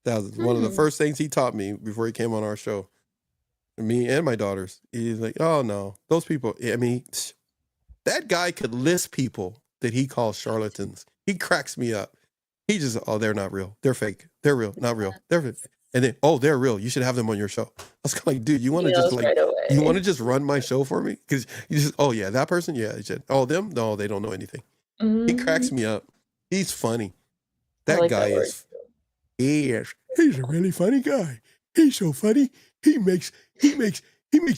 That was one of the first things he taught me before he came on our show. Me and my daughters. He's like, oh no, those people. I mean, that guy could list people that he calls charlatans. He cracks me up. He just, they're not real. They're fake. They're real. Not real. They're fake. And then, they're real. You should have them on your show. I was kind of like, dude, you want to just you want to just run my show for me? Because you just, that person? Yeah. Them? No, they don't know anything. He cracks me up. He's funny. That guy is. He's a really funny guy. He's so funny. He makes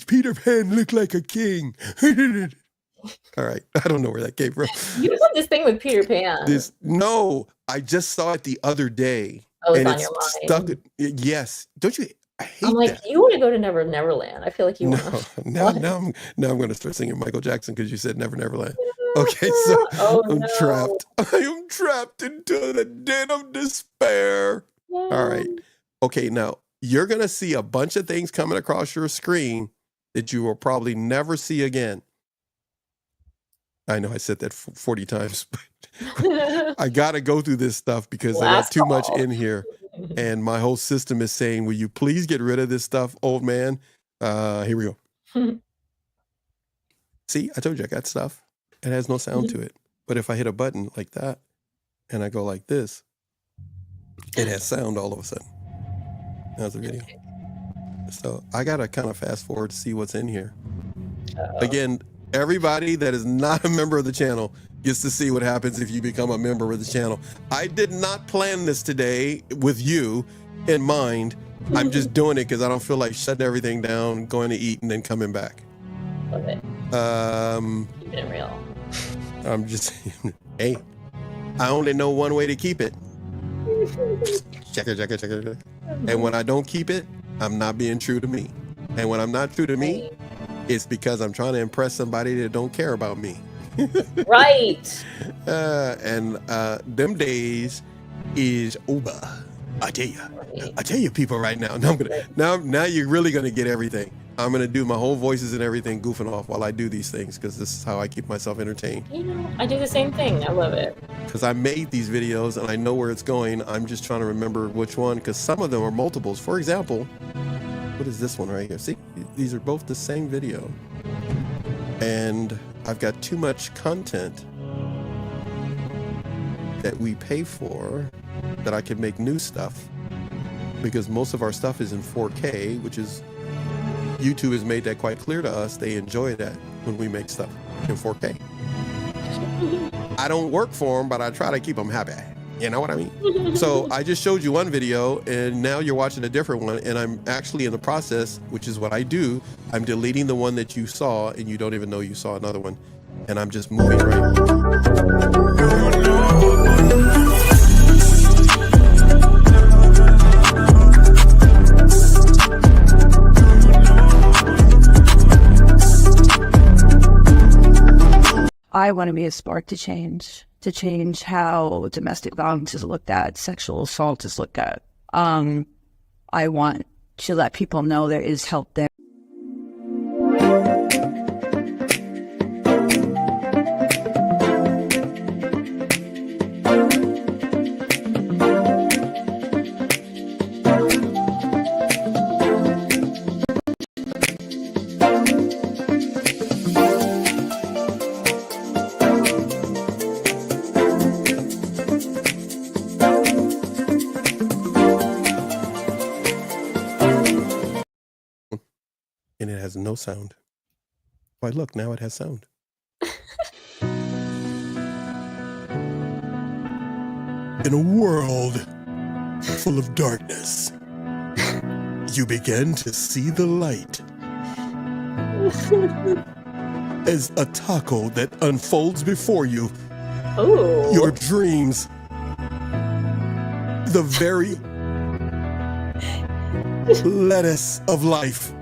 Peter Pan look like a king. All right. I don't know where that came from.
You have this thing with Peter Pan.
No, I just saw it the other day.
Oh, it's on your mind.
Yes. Don't you? I hate
I'm like,
that.
you want to go to Neverland. I feel like you want to.
Now I'm going to start singing Michael Jackson because you said Never Neverland. Okay, so I'm trapped. I am trapped into the den of despair. No. All right. Okay, now you're going to see a bunch of things coming across your screen that you will probably never see again. I know I said that 40 times, but I got to go through this stuff because I got too much in here. And my whole system is saying, will you please get rid of this stuff, old man? Here we go. See, I told you I got stuff. It has no sound to it. But if I hit a button like that and I go like this, it has sound all of a sudden. That's the video. So I got to kind of fast forward to see what's in here. Again, everybody that is not a member of the channel, gets to see what happens if you become a member of the channel. I did not plan this today with you in mind. I'm just doing it because I don't feel like shutting everything down, going to eat, and then coming back.
Love it. Keeping it real.
I'm just, hey, I only know one way to keep it. Check it. And when I don't keep it, I'm not being true to me. And when I'm not true to me, it's because I'm trying to impress somebody that don't care about me.
Right.
And them days is over. I tell you people right now. Now you're really gonna get everything. I'm gonna do my whole voices and everything goofing off while I do these things because this is how I keep myself entertained.
You know, I do the same thing. I love it.
Because I made these videos and I know where it's going. I'm just trying to remember which one because some of them are multiples. For example, what is this one right here? See, these are both the same video. And I've got too much content that we pay for that I can make new stuff because most of our stuff is in 4K, which is YouTube has made that quite clear to us. They enjoy that when we make stuff in 4K. I don't work for them, but I try to keep them happy. You know what I mean? So I just showed you one video and now you're watching a different one, and I'm actually in the process, which is what I do. I'm deleting the one that you saw and you don't even know you saw another one. And I'm just moving
I want to be a spark to change how domestic violence is looked at, sexual assault is looked at. I want to let people know there is help there.
and it has no sound. Why, look, now it has sound. In a world full of darkness, you begin to see the light as a taco that unfolds before you.
Ooh.
Your dreams, the very lettuce of life,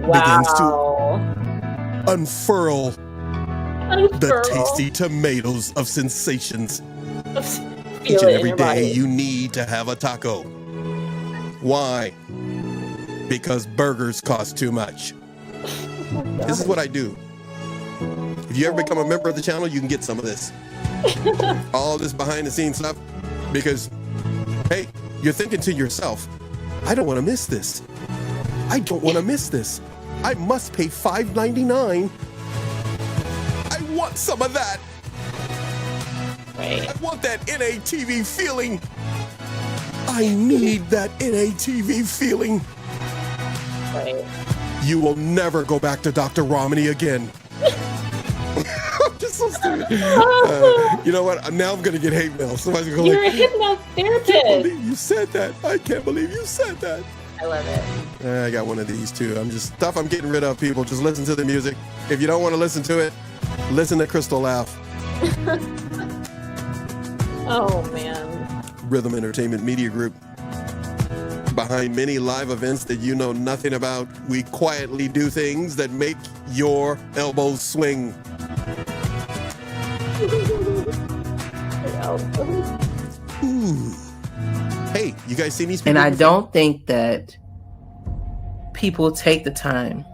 begins to unfurl the tasty tomatoes of sensations. Each and every day you need to have a taco. Why? Because burgers cost too much. This is what I do. If you ever become a member of the channel, you can get some of this. All this behind the scenes stuff. Because, hey, you're thinking to yourself, I don't want to miss this. I don't want to miss this. I must pay $5.99. I want some of that.
Right.
I want that NATV feeling. I need that NATV feeling.
Right.
You will never go back to Dr. Romney again. I'm just so stupid. You know what? Now I'm going to get hate mail. Somebody's going to go
You're
like,
a hypnotherapist.
I can't believe you said that. I can't believe you said that.
I love it.
I got one of these too. Stuff I'm getting rid of, people. Just listen to the music. If you don't want to listen to it, listen to Crystal laugh.
Oh, man.
Rhythm Entertainment Media Group. Behind many live events that you know nothing about, we quietly do things that make your elbows swing. Ooh. Hey, you guys seen these people?
And I don't think that people take the time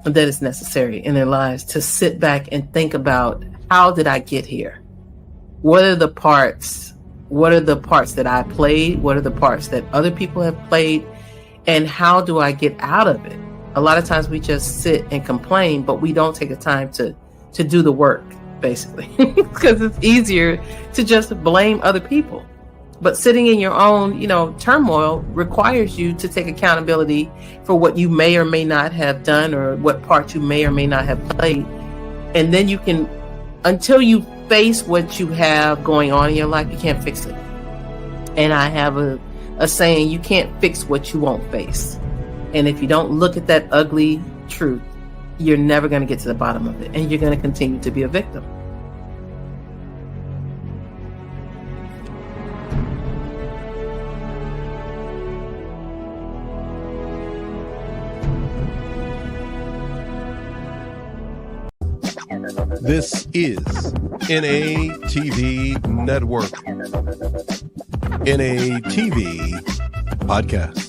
that is necessary in their lives to sit back and think about, how did I get here? What are the parts? What are the parts that I played? What are the parts that other people have played? And how do I get out of it? A lot of times we just sit and complain, but we don't take the time to do the work, basically, because it's easier to just blame other people. But sitting in your own, turmoil requires you to take accountability for what you may or may not have done or what part you may or may not have played. And then you can, until you face what you have going on in your life, you can't fix it. And I have a saying, you can't fix what you won't face. And if you don't look at that ugly truth, you're never going to get to the bottom of it. And you're going to continue to be a victim.
This is NATV Network. NATV Podcast.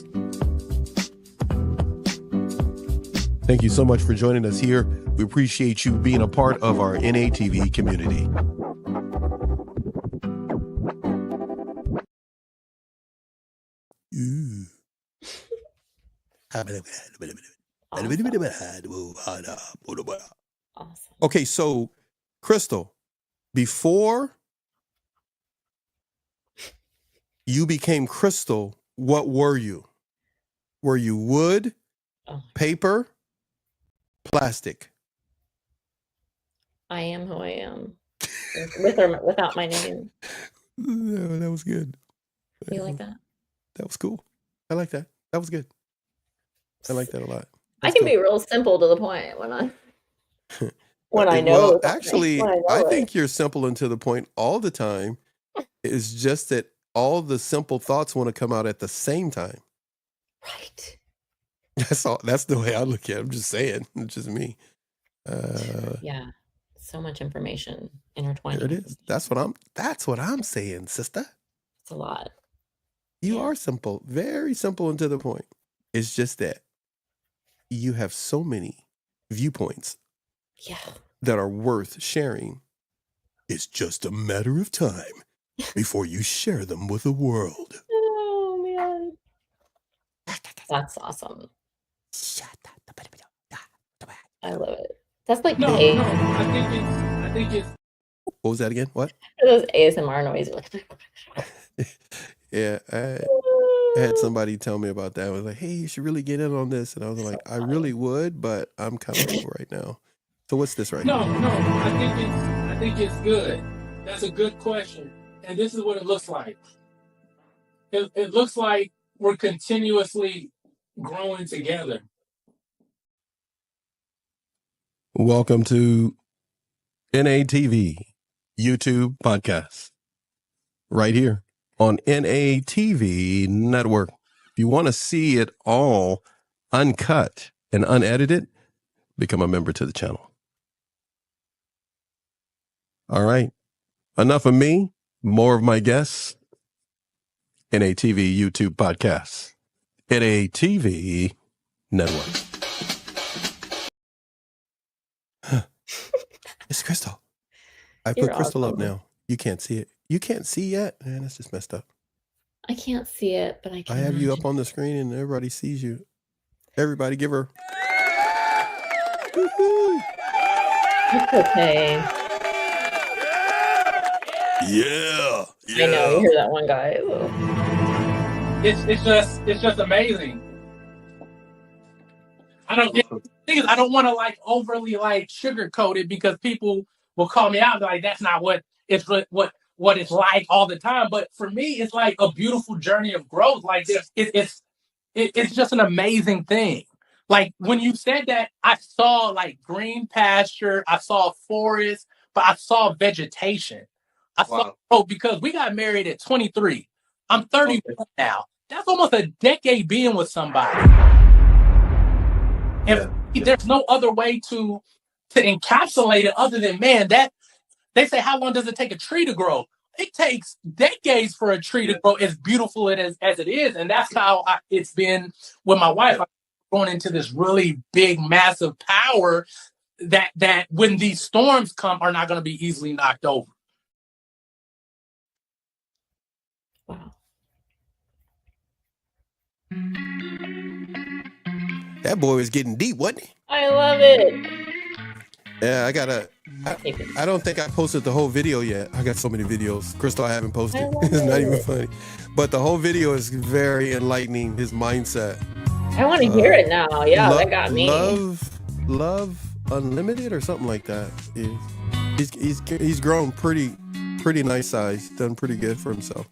Thank you so much for joining us here. We appreciate you being a part of our NATV community.
Awesome.
Okay, so Crystal, before you became Crystal, what were you? Were you wood, paper, plastic?
I am who I am, with or without my name.
No, that was good.
You like that?
That was cool. I like that. That was good. I like that a lot.
I can be real simple to the point when I know.
Well,
something,
actually,
when know
I
it.
think you're simple and to the point all the time. It's just that all the simple thoughts want to come out at the same time.
Right.
That's all. That's the way I look at it. I'm just saying. It's just me.
Yeah. So much information intertwined.
There it is. That's what I'm saying, sister.
It's a lot.
You
Yeah.
are simple, very simple and to the point. It's just that you have so many viewpoints
Yeah.
that are worth sharing. It's just a matter of time before you share them with the world.
Oh man. That's awesome. I love it. That's like
No,
the
I think it's
What was that again? What?
those ASMR noises. Like,
Yeah, I had somebody tell me about that. I was like, hey, you should really get in on this. And I was like, I really would, but I'm comfortable right now. So what's this right
no.
here?
I think it's good. That's a good question, and this is what it looks like. It looks like we're continuously growing together.
Welcome to NATV YouTube Podcast. Right here on NATV Network. If you want to see it all uncut and unedited, become a member to the channel. All right. Enough of me. More of my guests. NATV YouTube Podcast. NATV Network. It's Crystal. I
You're
put Crystal up
awesome.
now. You can't see it. You can't see yet? Man, that's just messed up.
I can't see it, but I can.
I have you up
imagine.
on the screen and everybody sees you. Everybody give her. Woo-hoo.
It's okay.
Yeah.
I know. You hear that one guy? Ugh.
It's just amazing. I don't want to like overly like sugarcoat it because people will call me out like that's not what it's what it's like all the time. But for me, it's like a beautiful journey of growth. Like it's just an amazing thing. Like when you said that, I saw like green pasture, I saw forest, but I saw vegetation. I saw because we got married at 23. I'm 31 now. That's almost a decade being with somebody. And there's no other way to encapsulate it other than, man, that they say, how long does it take a tree to grow? It takes decades for a tree to grow as beautiful as it is. And that's how it's been with my wife. I'm going into this really big, massive power that when these storms come are not going to be easily knocked over.
Wow.
That boy was getting deep, wasn't he?
I love it.
Yeah, I don't think I posted the whole video yet. I got so many videos. Crystal, I haven't posted.
I love
It's not even
it.
funny. But the whole video is very enlightening, his mindset.
I want to hear it now. Yeah, that got me.
Love Unlimited or something like that. He's grown pretty nice size. Done pretty good for himself.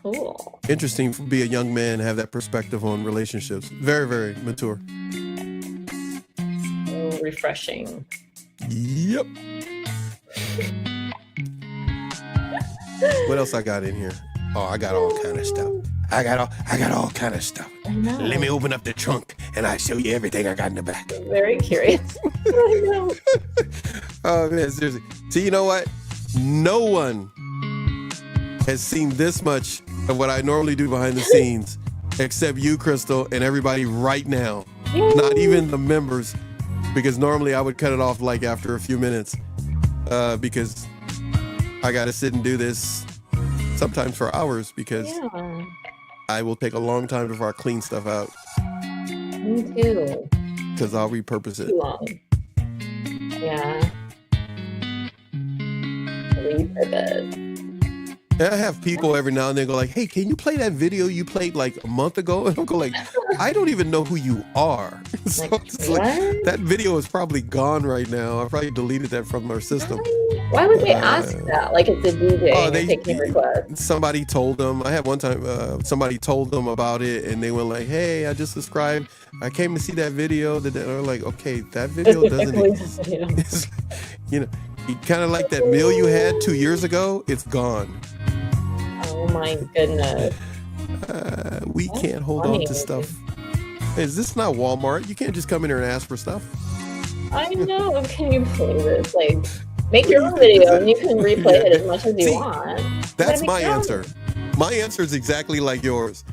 Cool.
Interesting to be a young man and have that perspective on relationships. Very, very mature.
So refreshing.
Yep. What else I got in here? Oh, I got all kind of stuff. I got all kind of stuff.
I know.
Let me open up the trunk and I'll show you everything I got in the back.
I'm very curious. I know.
Oh man, seriously. See, you know what? No one has seen this much of what I normally do behind the scenes except you, Crystal, and everybody right now.
Yay.
Not even the members, because normally I would cut it off like after a few minutes because I got to sit and do this sometimes for hours because
Yeah.
I will take a long time before I clean stuff out
Me too.
because I'll repurpose it.
Too long. Yeah. Repurpose.
And I have people every now and then go like, hey, can you play that video you played like a month ago? And I'll go like, I don't even know who you are. So
Like,
it's like,
what?
that video is probably gone right now. I probably deleted that from our system.
Why would they ask that? Like it's a DJ
Oh,
and
they-
taking requests.
Somebody told them. I had one time somebody told them about it and they were like, hey, I just subscribed. I came to see that video. They're like, okay, that video doesn't exist. It's, you know, kind of like that meal you had 2 years ago. It's gone.
Oh my goodness.
We
That's
can't hold on
funny.
to stuff. Is this not Walmart? You can't just come in here and ask for stuff.
I know. Can you believe this? Like, make your own video and you can replay it as much as you
See,
want. You
That's
gotta make
my
your own.
answer. My answer is exactly like yours.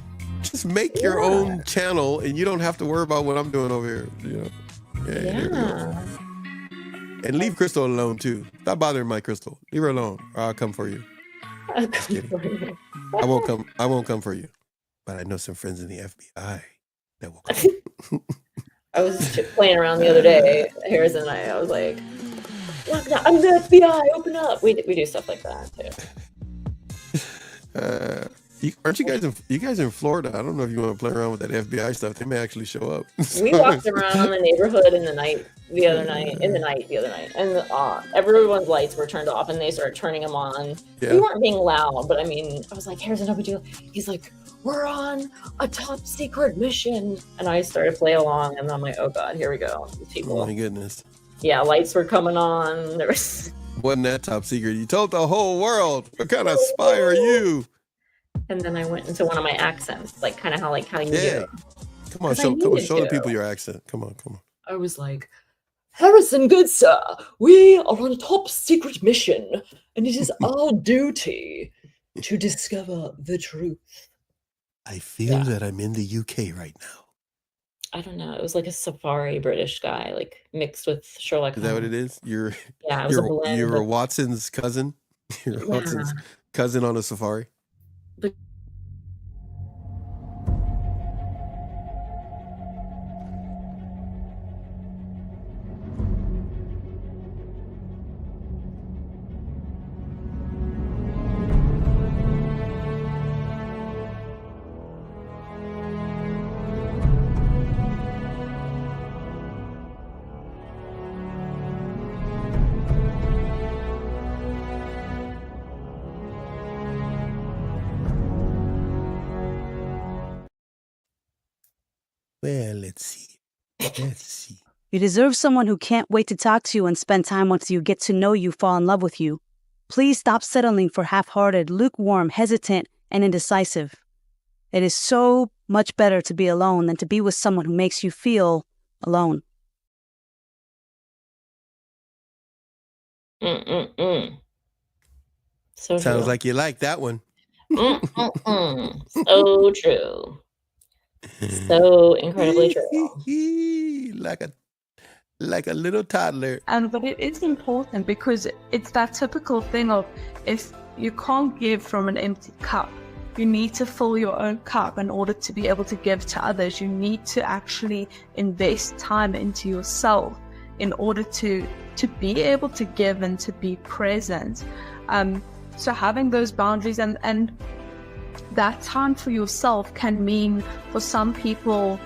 Just make your
Yeah.
own channel and you don't have to worry about what I'm doing over here. You know. Yeah. there we go.
Yeah.
And leave Crystal alone too. Stop bothering my Crystal. Leave her alone or I'll come for you.
I'll come for you.
I won't come for you. But I know some friends in the FBI that will come.
I was playing around the other day, Harrison and I was like, "Look, I'm the FBI, open up." We do stuff like that too.
Aren't you guys in Florida? I don't know if you want to play around with that FBI stuff. They may actually show up.
We walked around the neighborhood in the night the other night, and everyone's lights were turned off, and they started turning them on.
Yeah.
We weren't being loud, but I mean, I was like, "Harrison, how would you?" He's like, "We're on a top secret mission," and I started to play along, and I'm like, "Oh God, here we go." These people.
Oh my goodness.
Yeah, lights were coming on. There was,
Wasn't that top secret? You told the whole world. What kind of spy are you?
and then I went into one of my accents, like kind of how you
Yeah.
do.
Come on,
'Cause I
show
needed
the
to.
people your accent. Come on.
I was like, "Harrison, good sir, we are on a top secret mission, and it is our duty to discover the truth."
I feel
Yeah.
that I'm in the UK right now.
I don't know. It was like a safari British guy, like mixed with Sherlock
Is that what
Holmes.
it is? You're
Yeah, it was a blend.
you're
of-
Watson's cousin. You're
Yeah.
Watson's cousin on a safari. Well, let's see.
You deserve someone who can't wait to talk to you and spend time once you get to know you, fall in love with you. Please stop settling for half-hearted, lukewarm, hesitant, and indecisive. It is so much better to be alone than to be with someone who makes you feel alone.
So
Sounds
true.
like you like that one.
So true. So incredibly true.
like a little toddler.
But it is important because it's that typical thing of if you can't give from an empty cup, you need to fill your own cup in order to be able to give to others. You need to actually invest time into yourself in order to be able to give and to be present. So having those boundaries and that time for yourself can mean for some people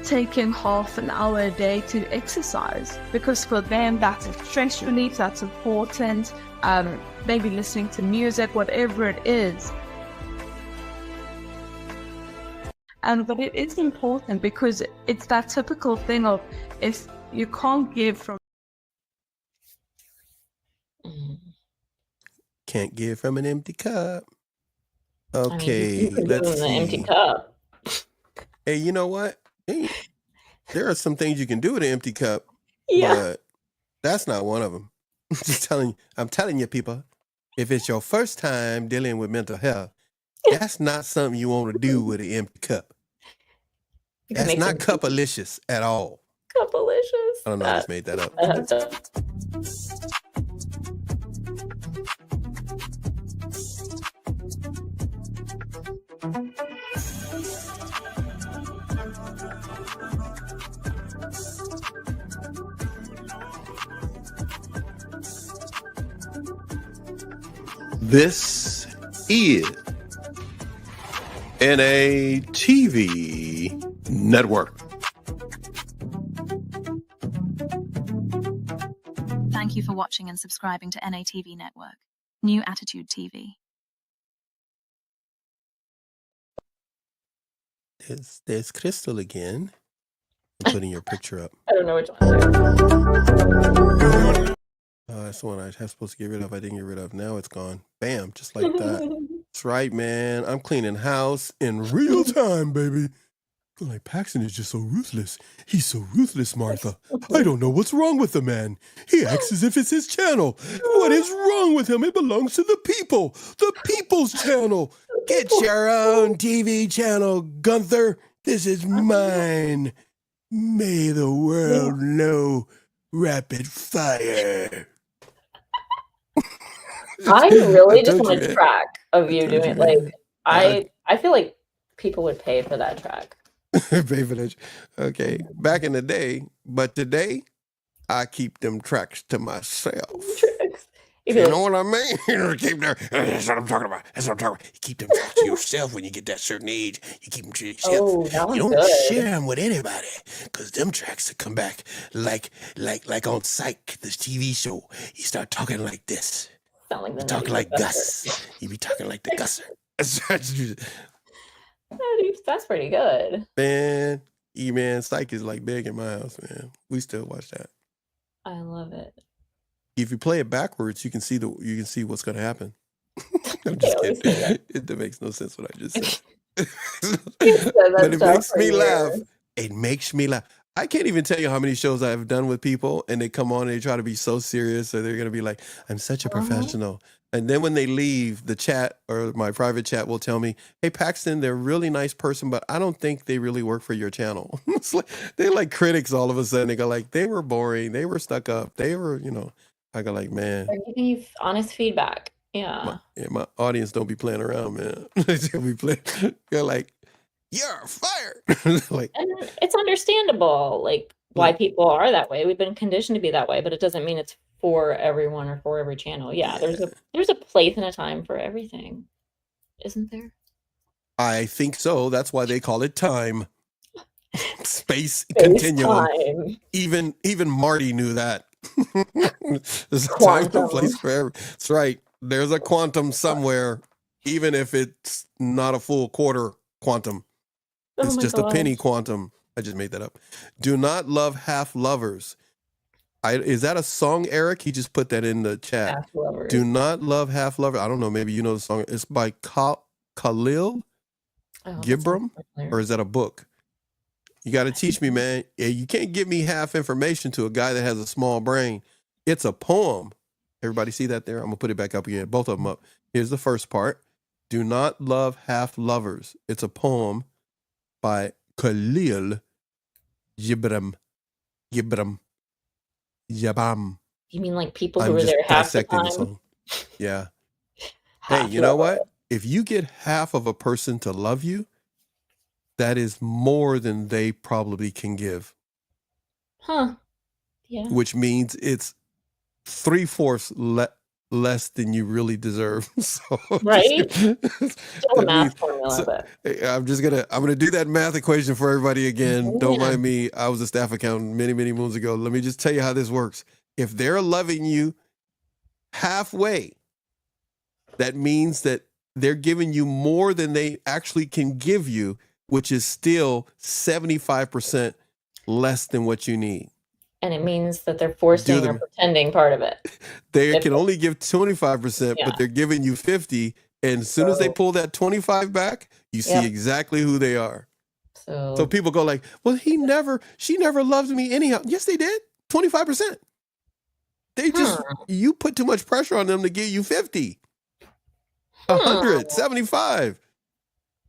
taking half an hour a day to exercise, because for them that's a stress relief, that's important. Maybe listening to music, whatever it is. But it is important because it's that typical thing of, if you can't give from
Can't give from an empty cup.
I mean,
Okay,
you can give
let's
them the empty
see.
cup.
Hey, you know what? Hey, there are some things you can do with an empty cup,
Yeah.
but that's not one of them. I'm telling you, people, if it's your first time dealing with mental health, that's not something you want to do with an empty cup.
You can
That's
make
not
some
cupalicious at all.
cupalicious.
I don't know, I just made that up. This is NATV Network.
Thank you for watching and subscribing to NATV Network. New Attitude TV.
There's Crystal again. I'm putting your picture up.
I don't know which one.
That's the one I was supposed to get rid of. I didn't get rid of. Now it's gone. Bam, just like that. That's right, man. I'm cleaning house in real time, baby. Feel like Paxton is just so ruthless. He's so ruthless, Martha. I don't know what's wrong with the man. He acts as if it's his channel. What is wrong with him? It belongs to the people. The people's channel. Get your own TV channel, Gunther. This is mine. May the world know rapid fire.
I really just
told
want
you,
a
man.
track of you
I told
doing
you,
it.
man.
Like, I feel like people would pay for that track.
Pay for that. Okay, back in the day, but today I keep them tracks to myself. You know what I mean? Keep them. That's what I'm talking about. That's what I'm talking about. You keep them tracks to yourself when you get that certain age. You keep them to yourself.
Oh, that
You
one's
don't
good.
share them with anybody, because them tracks will come back like on Psych, this TV show. You start talking like this.
Sound like the
You talk
Nutty
like
Professor.
Gus. You be talking like the Gusser.
That's pretty good.
Man, man, Psych is like big in my house, man. We still watch that.
I love it.
If you play it backwards, you can see what's gonna happen. I'm just kidding. It makes no sense what I just said. But it makes me laugh. It makes me laugh. I can't even tell you how many shows I've done with people, and they come on and they try to be so serious, or they're gonna be like, "I'm such a professional," and then when they leave, the chat or my private chat will tell me, "Hey Paxton, they're a really nice person, but I don't think they really work for your channel." It's like they're like critics all of a sudden. They go like, "They were boring. They were stuck up. They were, you know." I go like, "Man."
They're giving you honest feedback. Yeah.
My audience don't be playing around, man. They'll be playing. They're like, "You're fired." Like,
And it's understandable, like, why people are that way. We've been conditioned to be that way, but it doesn't mean it's for everyone or for every channel. Yeah, there's a place and a time for everything, isn't there?
I think so. That's why they call it time. Space continuum.
Time.
Even Marty knew that. There's a time and a place for every. That's right. There's a quantum somewhere, even if it's not a full quarter quantum. It's just a penny quantum. I just made that up. Do not love half lovers. Is that a song, Eric? He just put that in the chat.
Half lovers.
Do not love half lovers. I don't know. Maybe you know the song. It's by Khalil Gibram, or is that a book? You got to teach me, man. You can't give me half information to a guy that has a small brain. It's a poem. Everybody see that there? I'm going to put it back up again. Both of them up. Here's the first part. Do not love half lovers. It's a poem by Khalil Gibram. Yabam.
You mean like people who
I'm
were
just
there half the
dissecting
time?
the song. Yeah. Hey, you know what? If you get half of a person to love you, that is more than they probably can give.
Huh. Yeah.
Which means it's 3/4 less than you really deserve. So
Right? Still a
that
math
means
formula,
so
but
I'm gonna do that math equation for everybody again. Don't
yeah.
mind me. I was a staff accountant many moons ago. Let me just tell you how this works. If they're loving you halfway, that means that they're giving you more than they actually can give you, which is still 75% less than what you need.
And it means that they're
Do
forcing or
them.
pretending part of it.
They
If
can only give 25%,
yeah.
but they're giving you 50. And as soon as they
So
pull that 25 back, you see
yep.
exactly who they are. So
So
people go like, well, she never loved me anyhow. Yes, they did. 25%. They just, you put too much pressure on them to give you 50, 100, 75.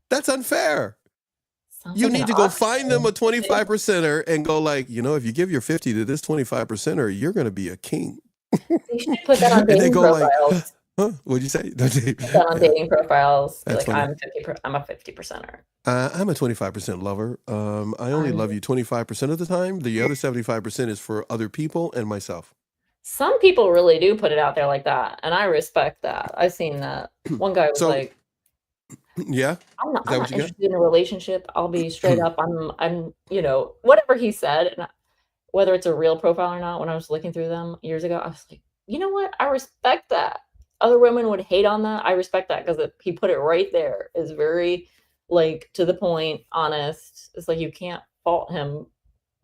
That's unfair.
sounds
You
like an
need to go find them a
auction.
25%er and go like, if you give your 50 to this 25%er, you're going to be a king.
You should put that on
And they
dating
go like,
profiles.
huh? What'd you say?
Put that on dating profiles. Be
That's
like,
funny.
I'm a 50%er.
I'm a 25% lover. I only love you 25% of the time. The other 75% is for other people and myself.
Some people really do put it out there like that, and I respect that. I've seen that. One guy was
So,
like,
yeah,
I'm not
is that what you got?
interested in a relationship. I'll be straight up. I'm whatever he said, and whether it's a real profile or not. When I was looking through them years ago, I was like, you know what? I respect that. Other women would hate on that. I respect that because he put it right there. Is very to the point, honest. It's like you can't fault him.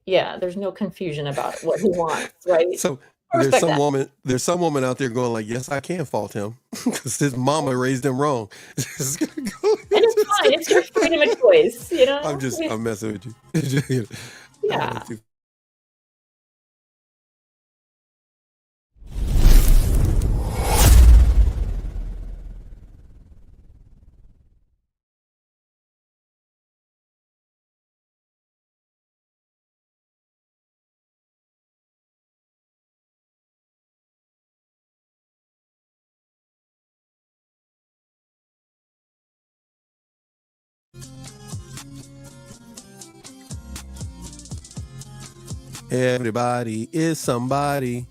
Yeah, there's no confusion about what he wants, right?
So
I
there's
respect that.
there's some woman out there going like, yes, I can fault him because his mama raised him wrong. Just gonna go-
And it's fine. It's your freedom of choice,
I'm messing with you.
Yeah.
Everybody is somebody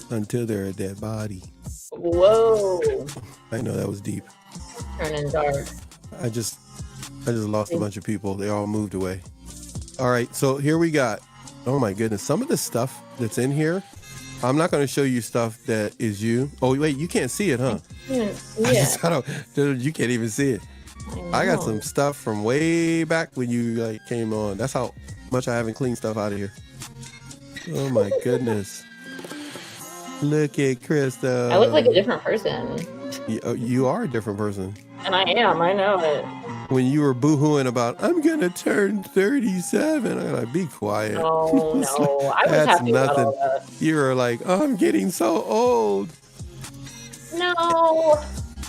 until they're a dead body.
Whoa.
I know that was deep.
Turning dark.
I just lost a bunch of people. They all moved away. All right, so here we got. Oh my goodness, some of the stuff that's in here. I'm not going to show you stuff that is you. Oh wait, you can't see it, huh?
Yeah.
You can't even see it. I got some stuff from way back when you came on. That's how much I haven't cleaned stuff out of here. Oh my goodness. Look at Krista.
I look like a different person.
You are a different person.
And I am. I know it.
When you were boohooing about, I'm going to turn 37. I'm like, be quiet.
Oh, no. I was
That's
happy about
nothing.
all that.
You were like, oh, I'm getting so old.
No.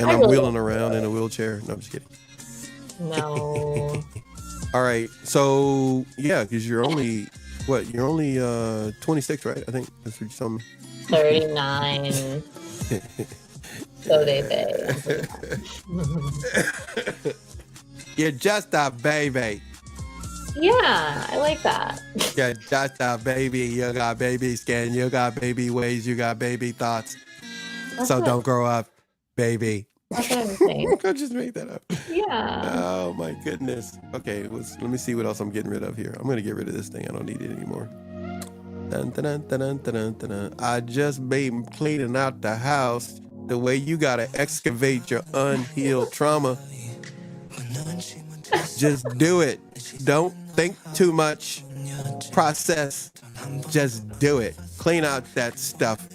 And I'm wheeling around in a wheelchair. No, I'm just kidding.
No.
All right. So, yeah, because you're only, You're only 26, right? I think that's what you told me.
39. So they say.
You're just a baby.
Yeah, I like that.
You're just a baby. You got baby skin. You got baby ways. You got baby thoughts. So don't grow up, baby.
That's what I'm saying.
I just made that up.
Yeah.
Oh my goodness. Okay, let me see what else I'm getting rid of here. I'm gonna get rid of this thing. I don't need it anymore. Dun, dun, dun, dun, dun, dun, dun. I just been cleaning out the house the way you gotta excavate your unhealed trauma. Just do it. Don't think too much. Process. Just do it. Clean out that stuff.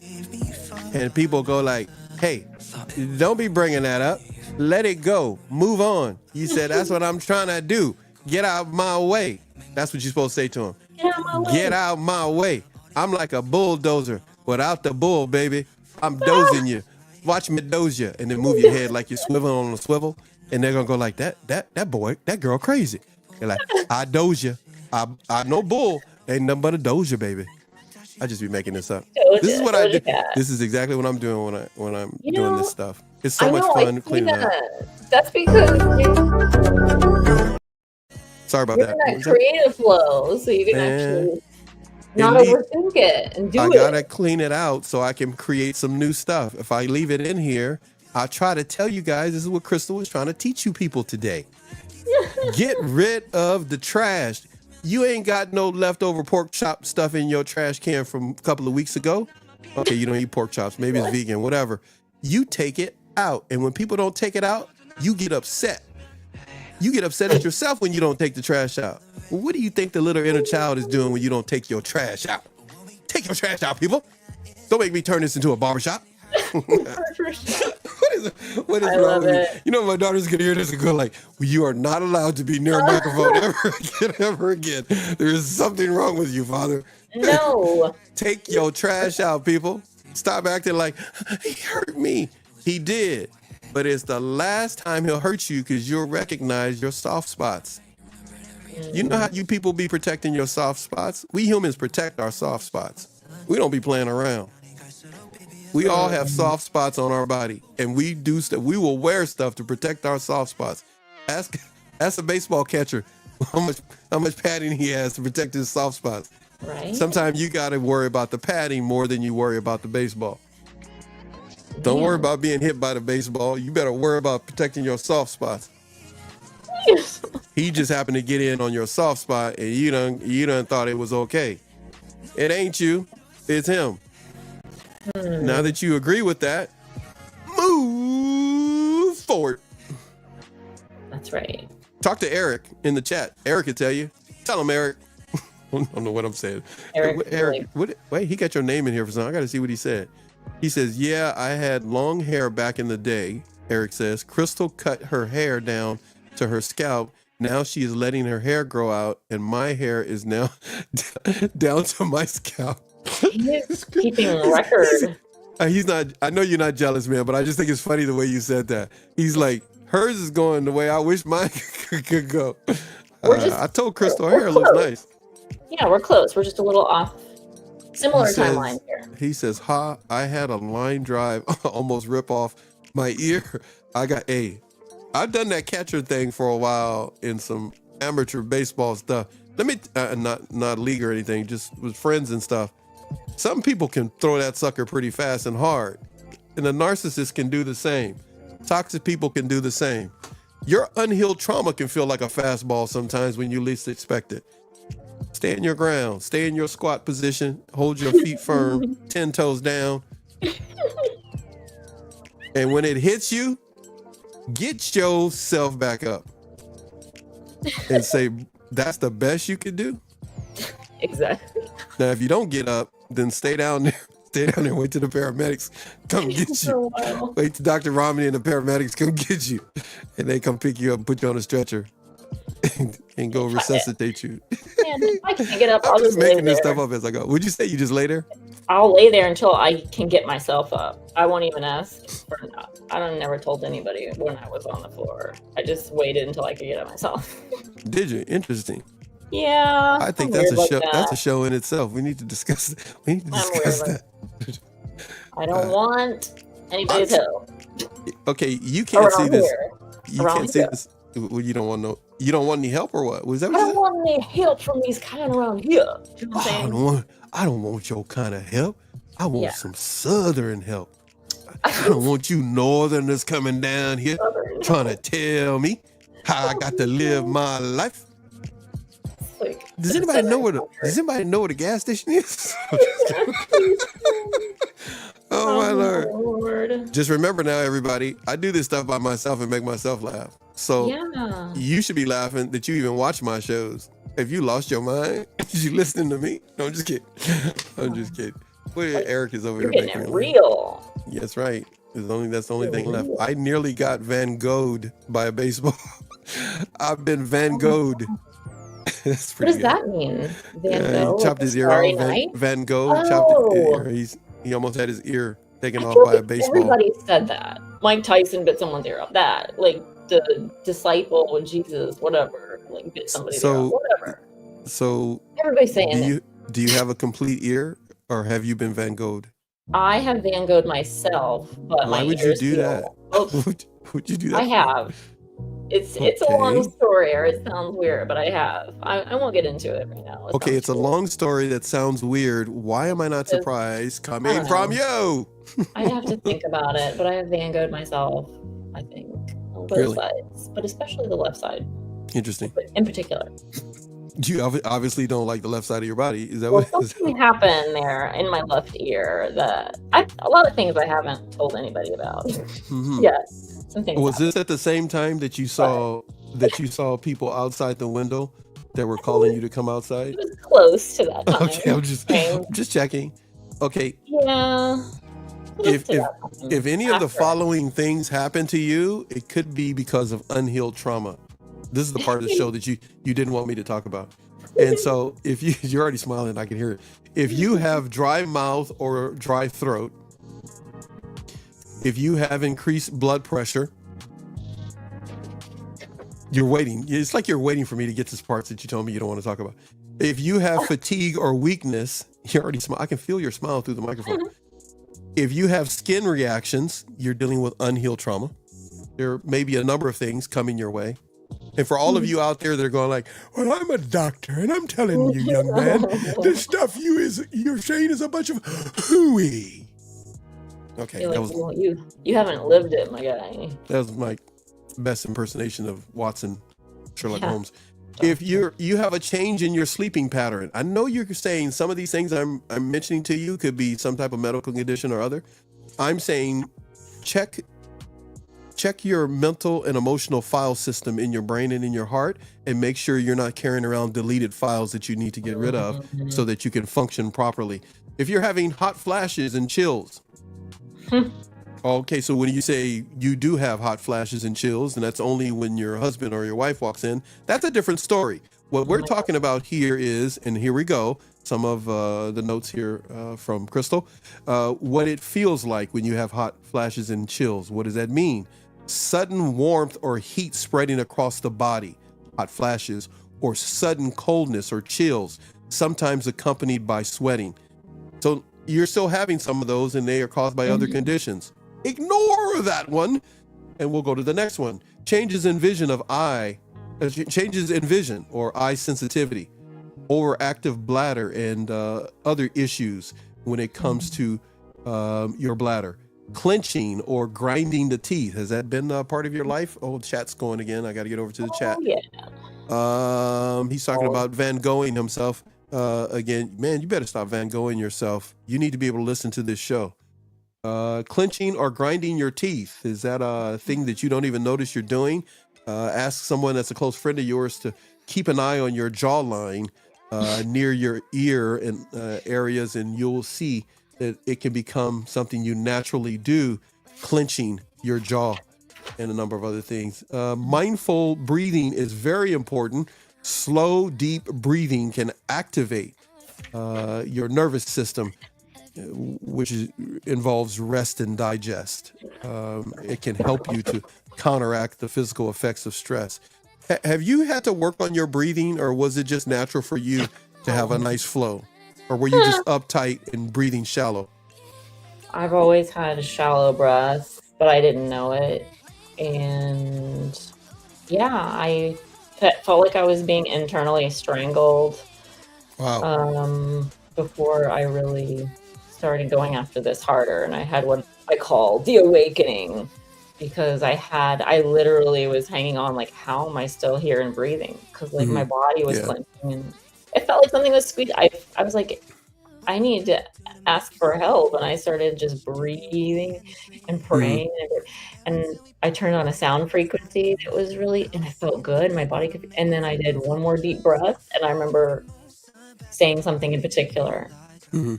And people go like, hey, don't be bringing that up. Let it go. Move on. You said, that's what I'm trying to do. Get out my way. That's what you're supposed to say to him.
Get out my way.
Get out my way. I'm like a bulldozer without the bull, baby. I'm dozing you. Watch me doze you. And then move your head like you're swiveling on a swivel. And they're going to go like, that girl crazy. They're like, I doze you. I know bull. Ain't nothing but a dozer, baby. I just be making this up. This is what I do. This is exactly what I'm doing when I'm doing this stuff. It's so much fun cleaning it up.
That's because
Sorry about
you're
that.
in that creative flow, so you can actually Not overthink it and do
I
it.
gotta clean it out so I can create some new stuff. If I leave it in here, I try to tell you guys, this is what Crystal was trying to teach you people today. Get rid of the trash. You ain't got no leftover pork chop stuff in your trash can from a couple of weeks ago. Okay, you don't eat pork chops. Maybe it's vegan, whatever. You take it out. And when people don't take it out, you get upset. You get upset at yourself when you don't take the trash out. Well, what do you think the little inner child is doing when you don't take your trash out? Take your trash out, people. Don't make me turn this into a barbershop. What is wrong with you? You know, my daughter's gonna hear this and go like, well, you are not allowed to be near a microphone ever again. There is something wrong with you, Father.
No.
Take your trash out, people. Stop acting like he hurt me. He did. But it's the last time he'll hurt you because you'll recognize your soft spots. You know how you people be protecting your soft spots? We humans protect our soft spots. We don't be playing around. We all have soft spots on our body, and we do stuff. We will wear stuff to protect our soft spots. Ask a baseball catcher how much padding he has to protect his soft spots.
Right.
Sometimes you got to worry about the padding more than you worry about the baseball. Don't worry about being hit by the baseball. You better worry about protecting your soft spots. He just happened to get in on your soft spot, and you done thought it was okay. It ain't you. It's him. Now that you agree with that, move forward.
That's right.
Talk to Eric in the chat. Eric can tell you. Tell him, Eric. I don't know what I'm saying.
Eric,
wait, he got your name in here for something. I got to see what he said. He says, yeah, I had long hair back in the day. Eric says, Crystal cut her hair down to her scalp. Now she is letting her hair grow out, and my hair is now down to my scalp.
He's keeping record.
He's not. I know you're not jealous, man, but I just think it's funny the way you said that. He's like, hers is going the way I wish mine could go. I told Crystal her hair looks nice.
Yeah, we're close. We're just a little off. Similar timeline here.
He says, I had a line drive almost rip off my ear. I've done that catcher thing for a while in some amateur baseball stuff. Let me, not league or anything, just with friends and stuff. Some people can throw that sucker pretty fast and hard. And a narcissist can do the same. Toxic people can do the same. Your unhealed trauma can feel like a fastball sometimes when you least expect it. Stay in your ground. Stay in your squat position. Hold your feet firm. 10 toes down. And when it hits you, get yourself back up. And say, that's the best you can do?
Exactly.
Now, if you don't get up, then stay down there. Stay down there and wait till the paramedics come get you. Wait till Dr. Romney and the paramedics come get you. And they come pick you up and put you on a stretcher and go resuscitate you.
Man, if I can't get up, I'll just
making
lay
this
there.
stuff up as I go. Would you say you just lay there?
I'll lay there until I can get myself up. I won't even ask for that. I never told anybody when I was on the floor. I just waited until I could get up myself.
Did you? Interesting.
Yeah.
I think
I'm
that's a
weird
show.
like that.
That's a show in itself. We need to discuss. We need to discuss
weird
that.
I don't want anybody's help.
Okay, you can't see this.
Here.
You
Around
can't see
here.
this. Well, you don't want no. You don't want any help or what? Was that
I
what you
don't
said?
want any help from these kind around here. You know what I'm saying?
I don't want your kind of help. I want
Yeah.
some southern help. I don't want you northerners coming down here trying to tell me how I got to live my life.
Like,
Does anybody know where the gas station is? Oh my Lord. Just remember now, everybody, I do this stuff by myself and make myself laugh. So
Yeah.
you should be laughing that you even watch my shows. If you lost your mind, you listening to me? No, I'm just kidding. I'm just kidding. Wait, Eric is over
You're
here
getting
making
it real.
Yeah, that's right. That's the only thing left. I nearly got Van Gogh'd by a baseball. I've been Van Gogh'd. That's
What
pretty
does
good.
that mean? Van Gogh?
He chopped his ear
Starry
off.
Night?
Van Gogh chopped his ear. He almost had his ear taken off by a baseball.
Everybody said that. Mike Tyson bit someone's ear off. That, like the disciple of Jesus, whatever, like bit somebody's ear off. Whatever.
So
Everybody's saying
do you have a complete ear, or have you been Van Gogh'd?
I have Van Gogh'd myself, but
Why
my
would you
ears
do
feel-
that?
Oh,
Would you do that?
I have. It's a long
Okay.
story, or it sounds weird, but I won't get into it right now. It
Okay,
sounds
it's a
cool.
long story that sounds weird. Why am I not
Because
surprised?
I
Coming
don't
from
know.
you.
I have to think about it, but I have Van Gogh'd myself, I think, on both
Really
sides, but especially the left side
interesting.
in particular.
You obviously don't like the left side of your body. Is that
Well,
what? Is
something happened there in my left ear that a lot of things I haven't told anybody about.
hmm
Yes, some things
Was
happened.
this at the same time that you
But
saw people outside the window that were calling you to come outside?
it was close to that
Okay,
time frame.
I'm just checking. Okay,
Yeah, close
if
to
if
that time
if any of the
after.
following things happen to you, it could be because of unhealed trauma. This is the part of the show that you didn't want me to talk about. And so if you're already smiling, I can hear it. If you have dry mouth or dry throat, if you have increased blood pressure, you're waiting. It's like you're waiting for me to get to the parts that you told me you don't want to talk about. If you have fatigue or weakness, you already smile. I can feel your smile through the microphone. If you have skin reactions, you're dealing with unhealed trauma. There may be a number of things coming your way. And for all of you out there that are going like, well, I'm a doctor and I'm telling you, young man, this stuff you're saying is a bunch of hooey. Okay,
You're
that
like,
was
well, you haven't lived it, my guy.
my best impersonation of Watson, Sherlock
Yeah.
Holmes. If you have a change in your sleeping pattern, I know you're saying some of these things I'm mentioning to you could be some type of medical condition or other. I'm saying check your mental and emotional file system in your brain and in your heart, and make sure you're not carrying around deleted files that you need to get rid of so that you can function properly. If you're having hot flashes and chills, okay, so when you say you do have hot flashes and chills, and that's only when your husband or your wife walks in, that's a different story. What we're talking about here is, and here we go, some of the notes here from Crystal, what it feels like when you have hot flashes and chills. What does that mean? Sudden warmth or heat spreading across the body, hot flashes, or sudden coldness or chills, sometimes accompanied by sweating. So you're still having some of those, and they are caused by other conditions. Ignore that one, and we'll go to the next one. Changes in vision or eye sensitivity, overactive bladder, and other issues when it comes to your bladder. Clenching or grinding the teeth. Has that been a part of your life? Oh, the chat's going again. I got to get over to the chat.
Yeah.
He's talking about Van Goghing himself. Again, man, you better stop Van Goghing yourself. You need to be able to listen to this show. Clenching or grinding your teeth. Is that a thing that you don't even notice you're doing? Ask someone that's a close friend of yours to keep an eye on your jawline near your ear and areas, and you'll see that it can become something you naturally do, clenching your jaw and a number of other things. Mindful breathing is very important. Slow, deep breathing can activate your nervous system, which involves rest and digest. It can help you to counteract the physical effects of stress. Have you had to work on your breathing, or was it just natural for you to have a nice flow? Or were you just uptight and breathing shallow?
I've always had a shallow breath, but I didn't know it. And yeah, I felt like I was being internally strangled.
Wow.
Before I really started going after this harder. And I had what I call the awakening, because I literally was hanging on, like, how am I still here and breathing? Because like my body was clenching, and it felt like something was squeezed. I was like, I need to ask for help. And I started just breathing and praying. And I turned on a sound frequency that was really, and I felt good. My body could, and then I did one more deep breath. And I remember saying something in particular. I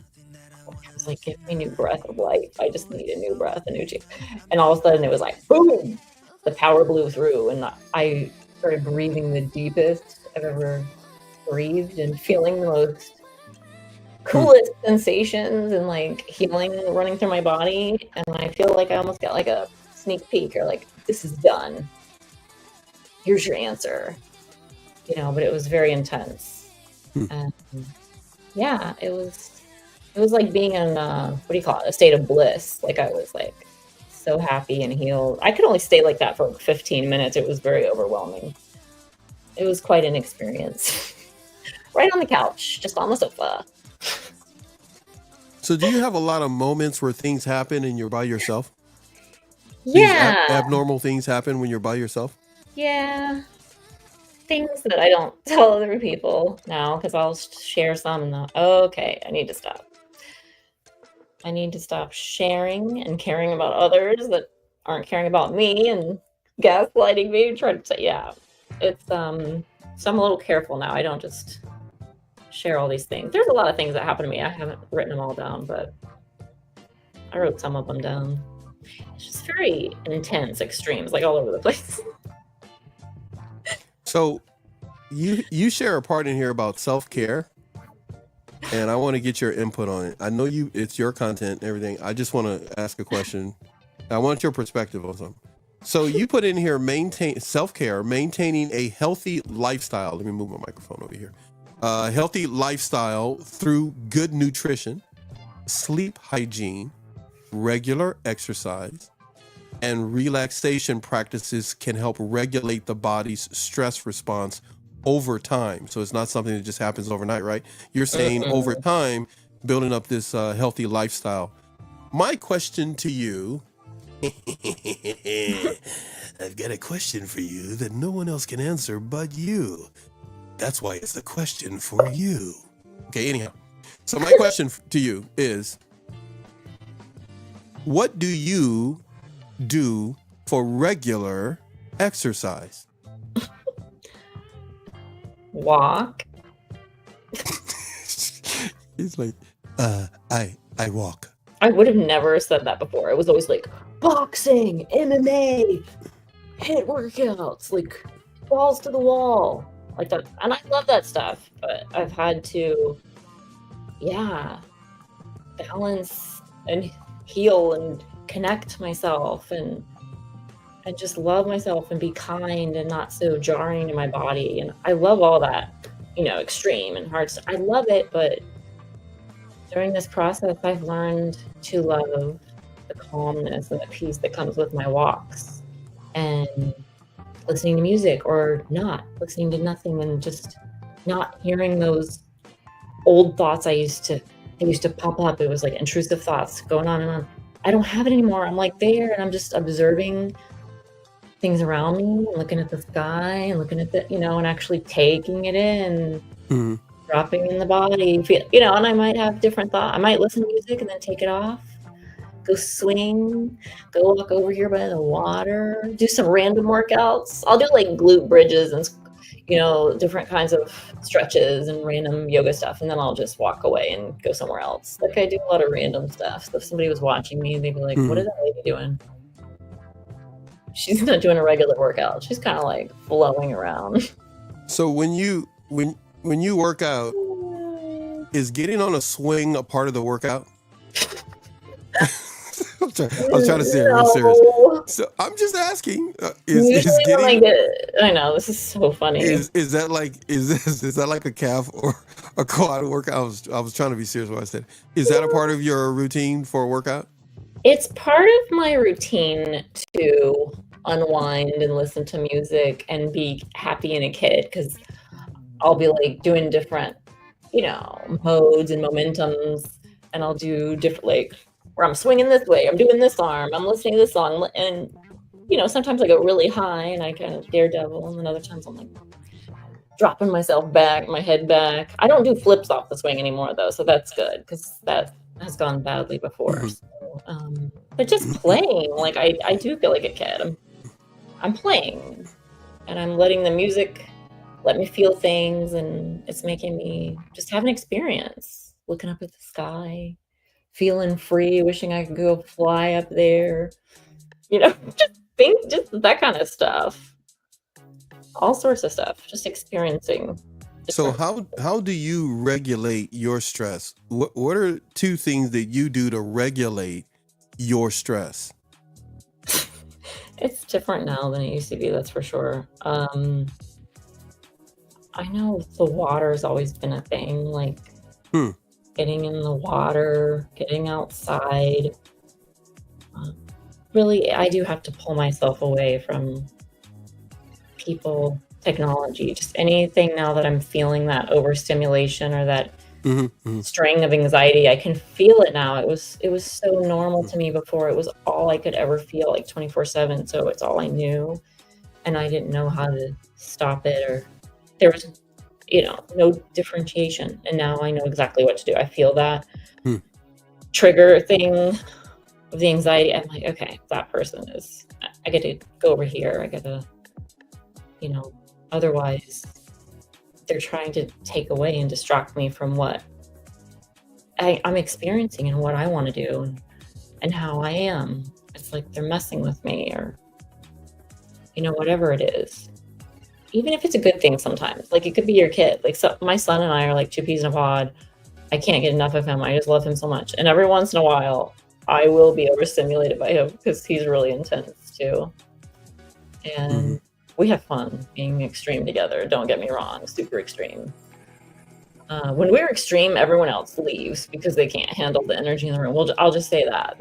was like, give me new breath of life. I just need a new breath, a new change. And all of a sudden it was like, boom, the power blew through. And I started breathing the deepest I've ever breathed, and feeling the most coolest sensations and like healing running through my body. And I feel like I almost got like a sneak peek, or like, this is done. Here's your answer. But it was very intense. And yeah, it was like being in a state of bliss. Like I was like so happy and healed. I could only stay like that for like 15 minutes. It was very overwhelming. It was quite an experience. Right on the couch, just on the sofa.
So do you have a lot of moments where things happen and you're by yourself?
Yeah.
Abnormal things happen when you're by yourself?
Yeah. Things that I don't tell other people now, because I'll share some and okay, I need to stop. I need to stop sharing and caring about others that aren't caring about me and gaslighting me. Trying to say, yeah, it's so I'm a little careful now. I don't just share all these things. There's a lot of things that happen to me. I haven't written them all down, but I wrote some of them down. It's just very intense, extremes, like all over the place.
So you share a part in here about self-care, and I want to get your input on it. I know it's your content and everything. I just want to ask a question. I want your perspective on something. So you put in here maintain self-care, maintaining a healthy lifestyle. Let me move my microphone over here. Healthy lifestyle through good nutrition, sleep hygiene, regular exercise, and relaxation practices can help regulate the body's stress response over time. So it's not something that just happens overnight, right? You're saying over time, building up this healthy lifestyle. My question to you, I've got a question for you that no one else can answer but you. That's why it's a question for you. Okay, anyhow. So my question to you is, what do you do for regular exercise?
Walk.
He's like, I walk.
I would have never said that before. It was always like boxing, MMA, hit workouts, like balls to the wall, like that. And I love that stuff, but I've had to, balance and heal and connect myself and just love myself and be kind and not so jarring to my body. And I love all that, extreme and hard stuff. I love it, but during this process, I've learned to love the calmness and the peace that comes with my walks and listening to music or not listening to nothing and just not hearing those old thoughts they used to pop up. It was like intrusive thoughts going on and on. I don't have it anymore. I'm like there and I'm just observing things around me and looking at the sky and looking at the, and actually taking it in, dropping in the body, and I might have different thoughts. I might listen to music and then take it off, go swing, go walk over here by the water, do some random workouts. I'll do like glute bridges and, different kinds of stretches and random yoga stuff. And then I'll just walk away and go somewhere else. Like I do a lot of random stuff. So if somebody was watching me, they'd be like, what is that lady doing? She's not doing a regular workout. She's kind of like flowing around.
So when you work out, is getting on a swing a part of the workout? I'm trying to say it real serious. So I'm just asking. Is getting?
I know this is so funny.
Is that like a calf or a quad workout? I was trying to be serious when I said. Is that a part of your routine for a workout?
It's part of my routine to unwind and listen to music and be happy in a kid, because I'll be like doing different, modes and momentums, and I'll do different, like where I'm swinging this way, I'm doing this arm, I'm listening to this song, and sometimes I go really high and I kind of daredevil, and then other times I'm like dropping myself back, my head back. I don't do flips off the swing anymore though, so that's good because that has gone badly before. So, but just playing, like I do feel like a kid. I'm playing and I'm letting the music let me feel things, and it's making me just have an experience, looking up at the sky, feeling free, wishing I could go fly up there, just that kind of stuff, all sorts of stuff, just experiencing.
So how do you regulate your stress? What are two things that you do to regulate your stress?
It's different now than it used to be, that's for sure. I know the water's always been a thing, like getting in the water, getting outside, really, I do have to pull myself away from people, technology, just anything now that I'm feeling that overstimulation or that string of anxiety. I can feel it now. It was so normal to me before. It was all I could ever feel, like 24/7. So it's all I knew, and I didn't know how to stop it, or there was, no differentiation. And now I know exactly what to do. I feel that trigger thing of the anxiety. I'm like, okay, that person is. I get to go over here. I get to, otherwise they're trying to take away and distract me from what I'm experiencing and what I want to do and how I am. It's like they're messing with me, or, whatever it is. Even if it's a good thing sometimes. Like, it could be your kid. Like, so my son and I are like two peas in a pod. I can't get enough of him. I just love him so much. And every once in a while, I will be overstimulated by him because he's really intense too. And we have fun being extreme together. Don't get me wrong, super extreme. When we're extreme, everyone else leaves because they can't handle the energy in the room. I'll just say that.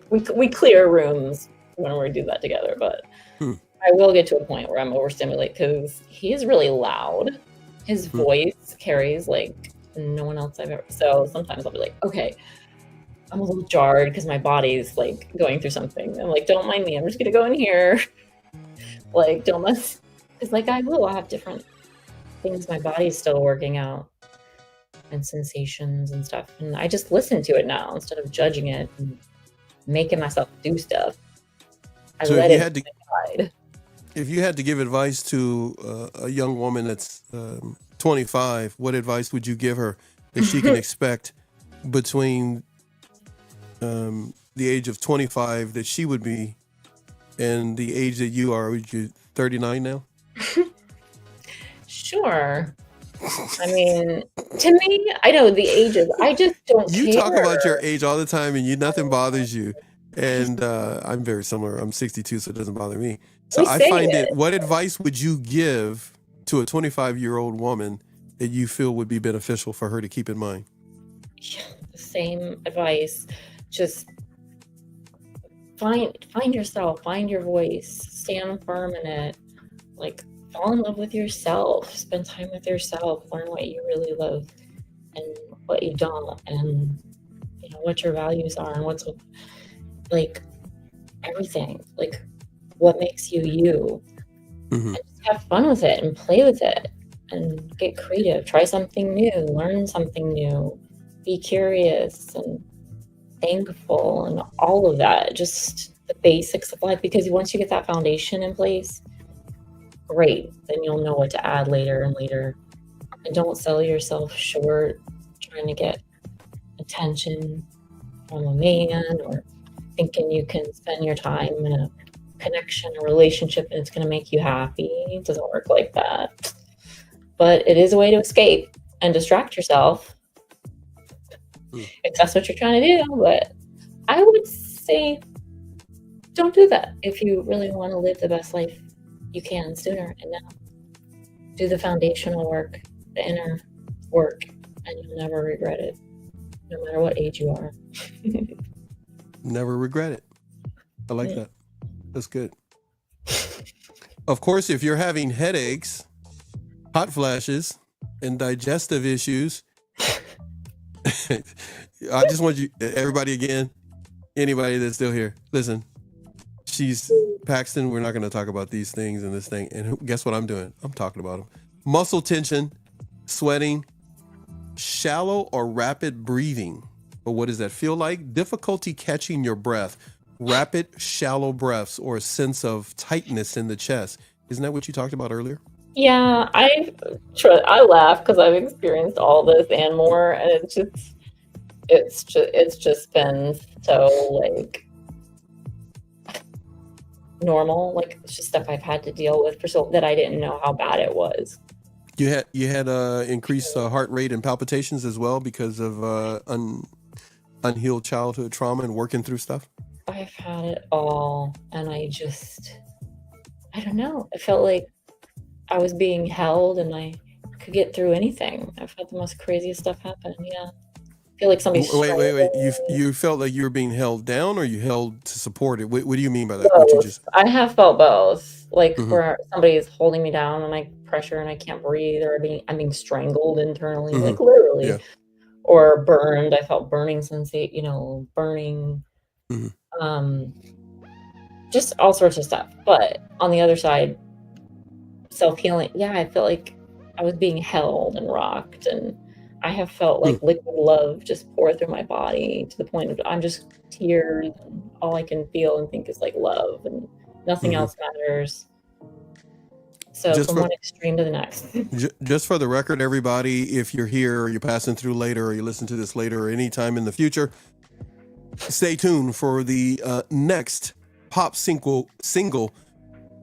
we clear rooms when we do that together, but I will get to a point where I'm overstimulated because he's really loud. His voice carries like no one else I've ever. So sometimes I'll be like, okay, I'm a little jarred because my body's like going through something. I'm like, don't mind me. I'm just gonna go in here. Like, don't mess. Because like I'll have different things my body's still working out and sensations and stuff. And I just listen to it now instead of judging it and making myself do stuff. I
So
let
if you
it
had to,
decide.
if you had to give advice to a young woman that's 25, what advice would you give her that she can expect between the age of 25 that she would be and the age that you are? Would you 39 now?
Sure. I mean, to me, I know the ages. I just don't
You
care.
talk about your age all the time and nothing bothers you. And I'm very similar. I'm 62, so it doesn't bother me. So
We
I
say
find
it.
what advice would you give to a 25-year-old woman that you feel would be beneficial for her to keep in mind?
The same advice. Just find yourself, find your voice, stand firm in it. Like, fall in love with yourself, spend time with yourself, learn what you really love and what you don't, and what your values are and what's like everything, like what makes you you. And just have fun with it and play with it and get creative, try something new, learn something new, be curious and thankful and all of that, just the basics of life. Because once you get that foundation in place, great, then you'll know what to add later and later. And don't sell yourself short trying to get attention from a man, or thinking you can spend your time in a connection, a relationship, and it's going to make you happy. It doesn't work like that. But it is a way to escape and distract yourself if that's what you're trying to do. But I would say don't do that if you really want to live the best life you can sooner and now. Do the foundational work, the inner work, and you'll never regret it, no matter what age you are.
Never regret it. I like that. That's good. Of course, if you're having headaches, hot flashes, and digestive issues, I just want you, everybody again, anybody that's still here, listen, she's Paxton. We're not going to talk about these things and this thing. And guess what I'm doing? I'm talking about them. Muscle tension, sweating, shallow or rapid breathing. But what does that feel like? Difficulty catching your breath, rapid, shallow breaths, or a sense of tightness in the chest. Isn't that what you talked about earlier?
Yeah, I laugh because I've experienced all this and more, and it's just been so like normal. Like, it's just stuff I've had to deal with for so that I didn't know how bad it was.
You had increased heart rate and palpitations as well because of unhealed childhood trauma and working through stuff?
I've had it all, and I don't know. It felt like I was being held and I could get through anything. I've had the most craziest stuff happen. Yeah. feel like somebody's
Wait. You felt like you were being held down, or you held to support it? What do you mean by that? What you
both.
just?
I have felt both, like
Mhm.
where somebody is holding me down and I pressure and I can't breathe, or I'm being strangled internally, like literally,
Yeah.
or burned. I felt burning burning,
Mhm.
just all sorts of stuff. But on the other side, self-healing, yeah, I felt like I was being held and rocked, and I have felt like liquid love just pour through my body to the point of I'm just tears, and all I can feel and think is like love, and nothing else matters. So
Just
from
for
one extreme to the next.
just for the record, everybody, if you're here or you're passing through later, or you listen to this later, or any time in the future, stay tuned for the next pop single,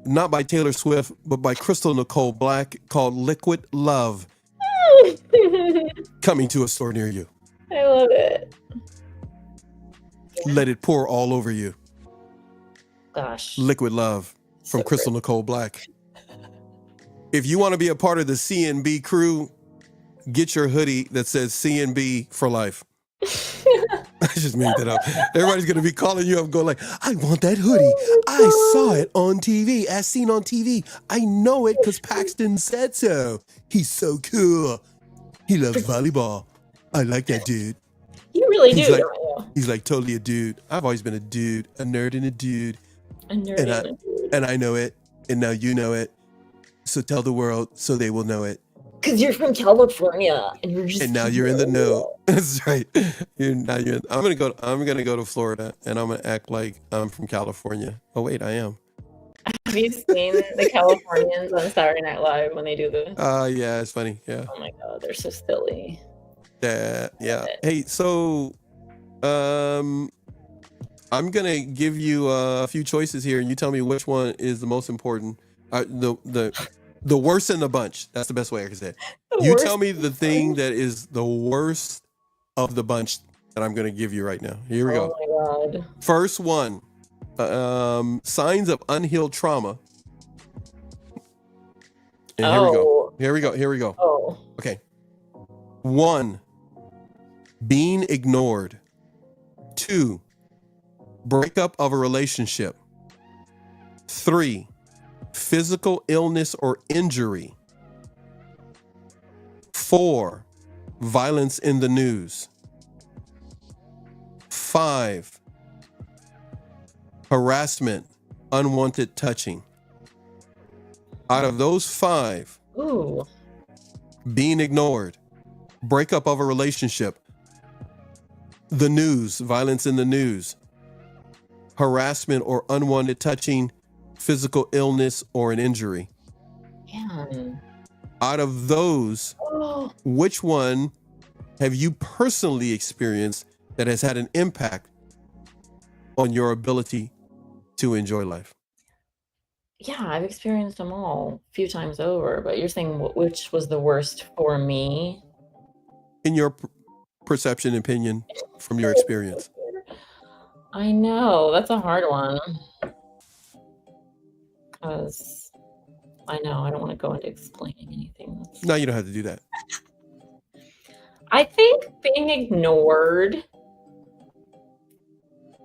not by Taylor Swift, but by Crystal Nicole Black, called "Liquid Love," coming to a store near you.
I love it.
Let it pour all over you.
Gosh.
Liquid Love from
So
Crystal Nicole Black. If you want to be a part of the CNB crew, get your hoodie that says CNB for life. I just made that up. Everybody's going to be calling you up going like, I want that hoodie. I saw it on TV, as seen on TV. I know it because Paxton said so. He's so cool. He loves volleyball. I like that dude.
You really do,
Like,
don't you?
he's like totally a dude. I've always been a dude, a nerd and a dude.
A nerd and a dude.
And I know it. And now you know it. So tell the world so they will know it.
Because you're from California and you're just.
And now you're in the know. That's right. I'm gonna go to Florida and I'm gonna act like I'm from California. Oh wait, I am.
Have you seen the Californians on Saturday Night Live when they do the?
Yeah, it's funny. Yeah.
Oh my god, they're so silly.
Yeah. Hey, so I'm gonna give you a few choices here, and you tell me which one is the most important. The worst in the bunch. That's the best way I can say it. You tell me the thing that is the worst of the bunch that I'm gonna give you right now. Here we go.
Oh my god.
First one. Signs of unhealed trauma. And Here we go.
Oh.
Okay. 1, being ignored. 2, breakup of a relationship. 3, physical illness or injury. 4, violence in the news. 5, harassment, unwanted touching. Out of those 5,
Ooh.
being ignored, breakup of a relationship, the news, violence in the news, harassment or unwanted touching, physical illness or an injury.
Man.
Out of those,
Oh.
which one have you personally experienced that has had an impact on your ability to enjoy life?
Yeah, I've experienced them all a few times over, but you're saying which was the worst for me?
In your perception, opinion, from your experience.
I know, that's a hard one. Because I know, I don't want to go into explaining anything.
No, you don't have to do that.
I think being ignored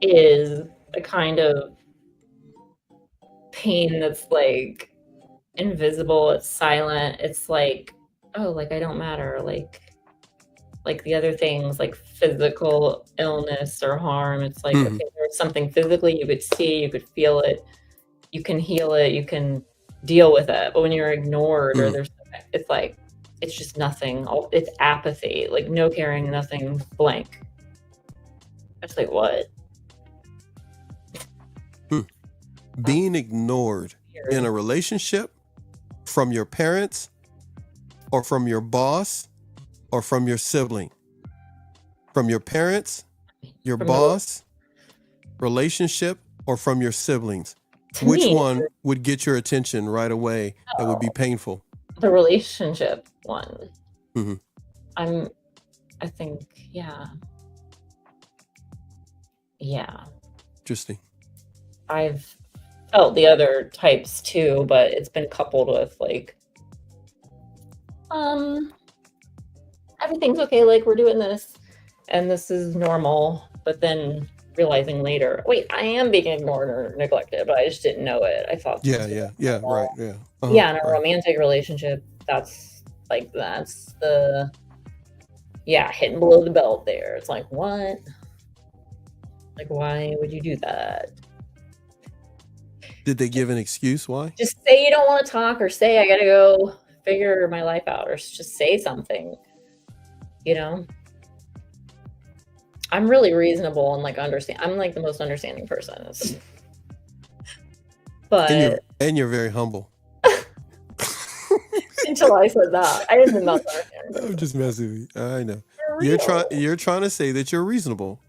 is a kind of pain that's like invisible, it's silent, it's like, oh, like I don't matter, like the other things like physical illness or harm, it's like okay, there's something physically you could see, you could feel it, you can heal it, you can deal with it, but when you're ignored or there's, it's like it's just nothing, it's apathy, like no caring, nothing, blank. It's like what?
Being ignored in a relationship, from your parents or from your boss or from your sibling. From your parents, your boss, relationship, or from your siblings. Which one would get your attention right away that would be painful?
The relationship one.
Mm-hmm.
I think, yeah.
Interesting.
I've felt the other types too, but it's been coupled with like, everything's okay, like we're doing this, and this is normal, but then realizing later, wait, I am being ignored or neglected, but I just didn't know it. I thought,
Yeah, right, yeah.
yeah, in a
right.
romantic relationship, that's the hitting below the belt there. It's like, what? Like, why would you do that?
Did they give an excuse why?
Just say you don't want to talk, or say I gotta go figure my life out, or just say something. You know, I'm really reasonable and like understand. I'm like the most understanding person. But
And you're very humble.
until I said that, I didn't know that.
I'm just messing with you. I know. You're trying to say that you're reasonable.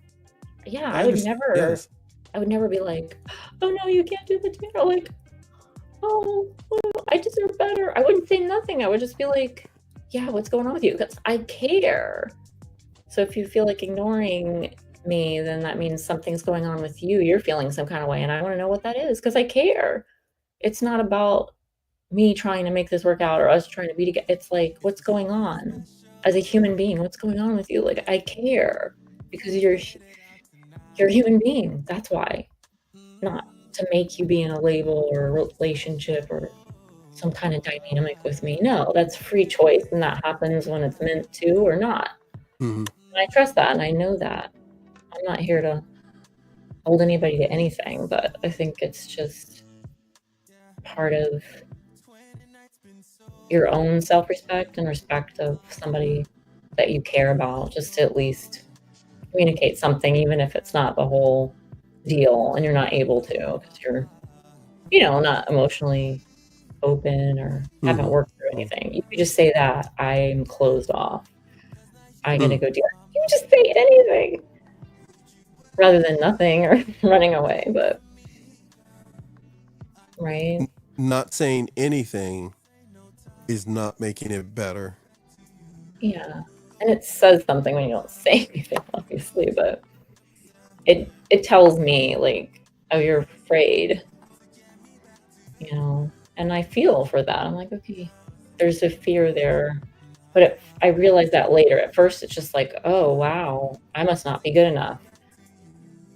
Yeah, I would never.
Yes.
I would never be like, oh no, you can't do that to me. Or like, oh, I deserve better. I wouldn't say nothing. I would just be like, yeah, what's going on with you? Because I care. So if you feel like ignoring me, then that means something's going on with you. You're feeling some kind of way, and I want to know what that is because I care. It's not about me trying to make this work out or us trying to be together. It's like, what's going on as a human being? What's going on with you? Like, I care because you're a human being. That's why. Not to make you be in a label or a relationship or some kind of dynamic with me. No, that's free choice, and that happens when it's meant to or not.
Mm-hmm.
And I trust that, and I know that. I'm not here to hold anybody to anything, but I think it's just part of your own self-respect and respect of somebody that you care about, just to at least communicate something, even if it's not the whole deal and you're not able to because you're, not emotionally open or haven't worked through anything. You could just say that I'm closed off. I gotta go deal. You can just say anything rather than nothing or running away. But right,
not saying anything is not making it better.
Yeah, and it says something when you don't say anything, obviously, but it tells me like, oh, you're afraid, and I feel for that. I'm like, okay, there's a fear there, but I realized that later. At first, it's just like, oh wow, I must not be good enough.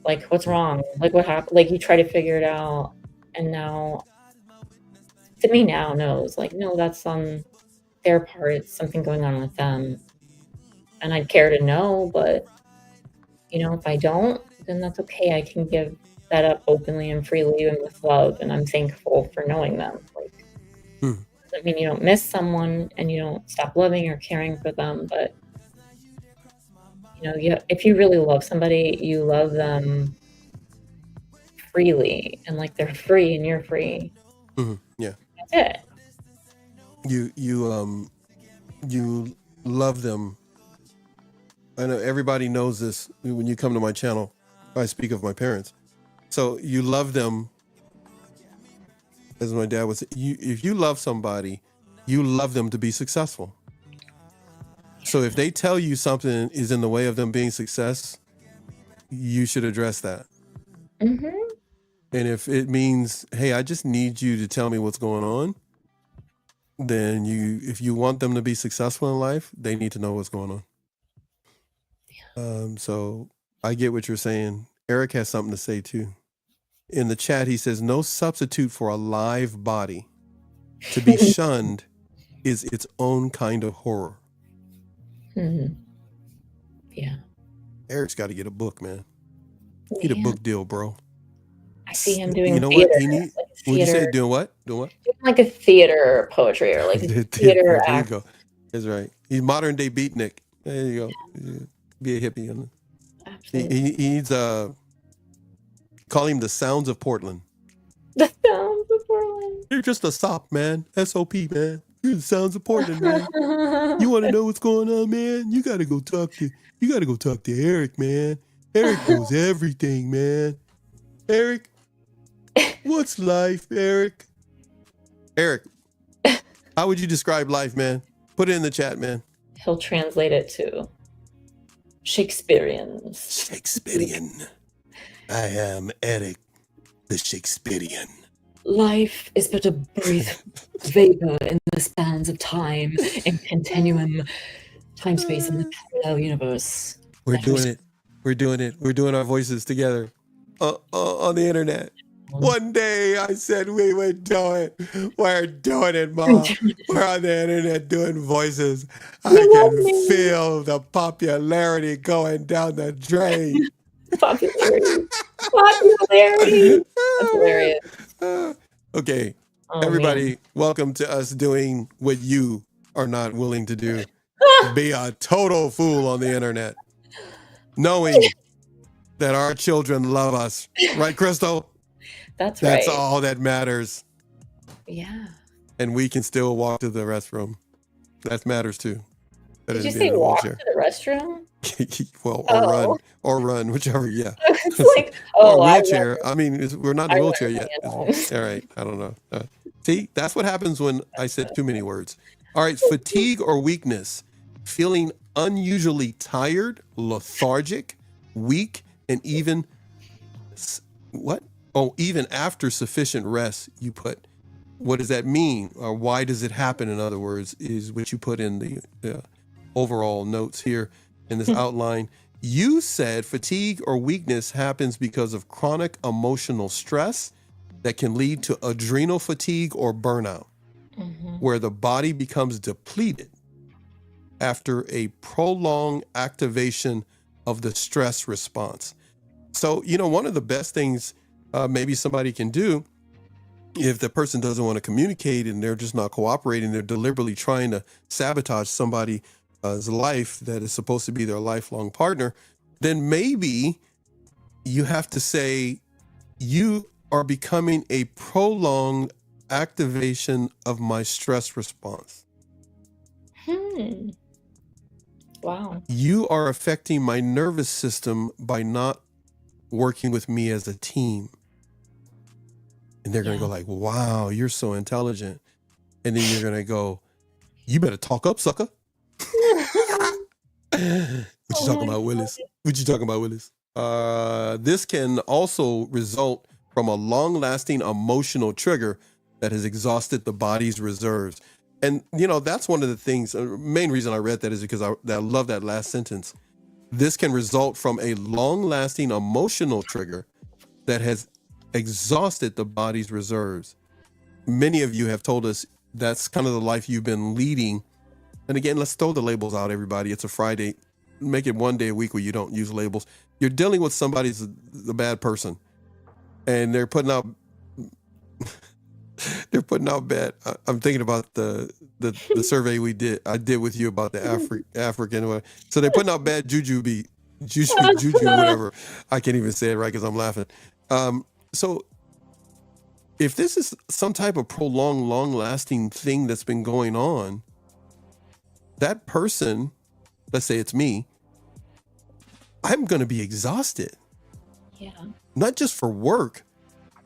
Like, what's wrong? Like, what happened? Like, you try to figure it out, and now, to me now knows, like, no, that's on their part. It's something going on with them, and I'd care to know, but if I don't, then that's okay. I can give that up openly and freely and with love, and I'm thankful for knowing them. Like, doesn't mean you don't miss someone and you don't stop loving or caring for them, but if you really love somebody, you love them freely, and like they're free and you're free.
Yeah,
that's
it. You love them. I know everybody knows this. When you come to my channel, I speak of my parents. So you love them, as my dad would say. If you love somebody, you love them to be successful. So if they tell you something is in the way of them being success, you should address that.
Mm-hmm.
And if it means, hey, I just need you to tell me what's going on, then if you want them to be successful in life, they need to know what's going on. So I get what you're saying. Eric has something to say too. In the chat, he says, no substitute for a live body. To be shunned is its own kind of horror.
Mm-hmm. Yeah.
Eric's got to get a book, man. Get a book deal, bro.
I see him doing
You know
theater.
what? He need. What you say? Doing what? Doing what?
Doing like a theater poetry or like a theater
There you
act.
go. That's right. He's modern day beatnik. There you go. Yeah. Be a hippie. He needs call him the Sounds of Portland.
The Sounds of Portland.
You're just a SOP, man. SOP, man. You're the Sounds of Portland, man. You want to know what's going on, man? You gotta go talk to Eric, man. Eric knows everything, man. Eric, what's life, Eric? Eric, how would you describe life, man? Put it in the chat, man.
He'll translate it to Shakespearean.
I am Eric, the Shakespearean.
Life is but a brief vapor in the spans of time and continuum, time, space, and the parallel universe.
We're doing it. We're doing it. We're doing our voices together on the internet. One day I said we're doing it, Mom. We're on the internet doing voices. I can feel the popularity going down the drain.
Popularity. Popularity. That's hilarious.
Okay,
Oh,
everybody,
man.
welcome to us doing what you are not willing to do. Be a total fool on the internet. Knowing that our children love us. Right, Crystal?
That's
That's
right.
all that matters.
Yeah.
And we can still walk to the restroom. That matters too.
Did you say walk to the restroom?
Well,
Oh.
or run, whichever. Yeah.
It's like,
or
I
wheelchair. I mean, we're not in a
I
wheelchair
run
yet.
many
All
times.
right. I don't know. See, that's what happens when I said too many words. All right. Fatigue or weakness, feeling unusually tired, lethargic, weak, and even even after sufficient rest, you put. What does that mean? Or why does it happen, in other words, is what you put in the overall notes here in this outline. You said fatigue or weakness happens because of chronic emotional stress that can lead to adrenal fatigue or burnout, where the body becomes depleted after a prolonged activation of the stress response. So, one of the best things maybe somebody can do, if the person doesn't want to communicate and they're just not cooperating, they're deliberately trying to sabotage somebody's life that is supposed to be their lifelong partner, then maybe you have to say, you are becoming a prolonged activation of my stress response.
Wow.
You are affecting my nervous system by not working with me as a team. And they're going to go like, wow, you're so intelligent. And then you're going to go, you better talk up, sucker. What you talking about, Willis? What you talking about, Willis? This can also result from a long-lasting emotional trigger that has exhausted the body's reserves. And, that's one of the things, main reason I read that is because I love that last sentence. This can result from a long-lasting emotional trigger that has exhausted the body's reserves. Many of you have told us that's kind of the life you've been leading. And again, let's throw the labels out, everybody. It's a Friday. Make it one day a week where you don't use labels. You're dealing with somebody's the bad person, and they're putting out bad. I'm thinking about the survey I did with you about the African. So they're putting out bad juju, whatever. I can't even say it right because I'm laughing. So if this is some type of prolonged, long-lasting thing that's been going on, that person, let's say it's me, I'm going to be exhausted.
Yeah.
Not just for work,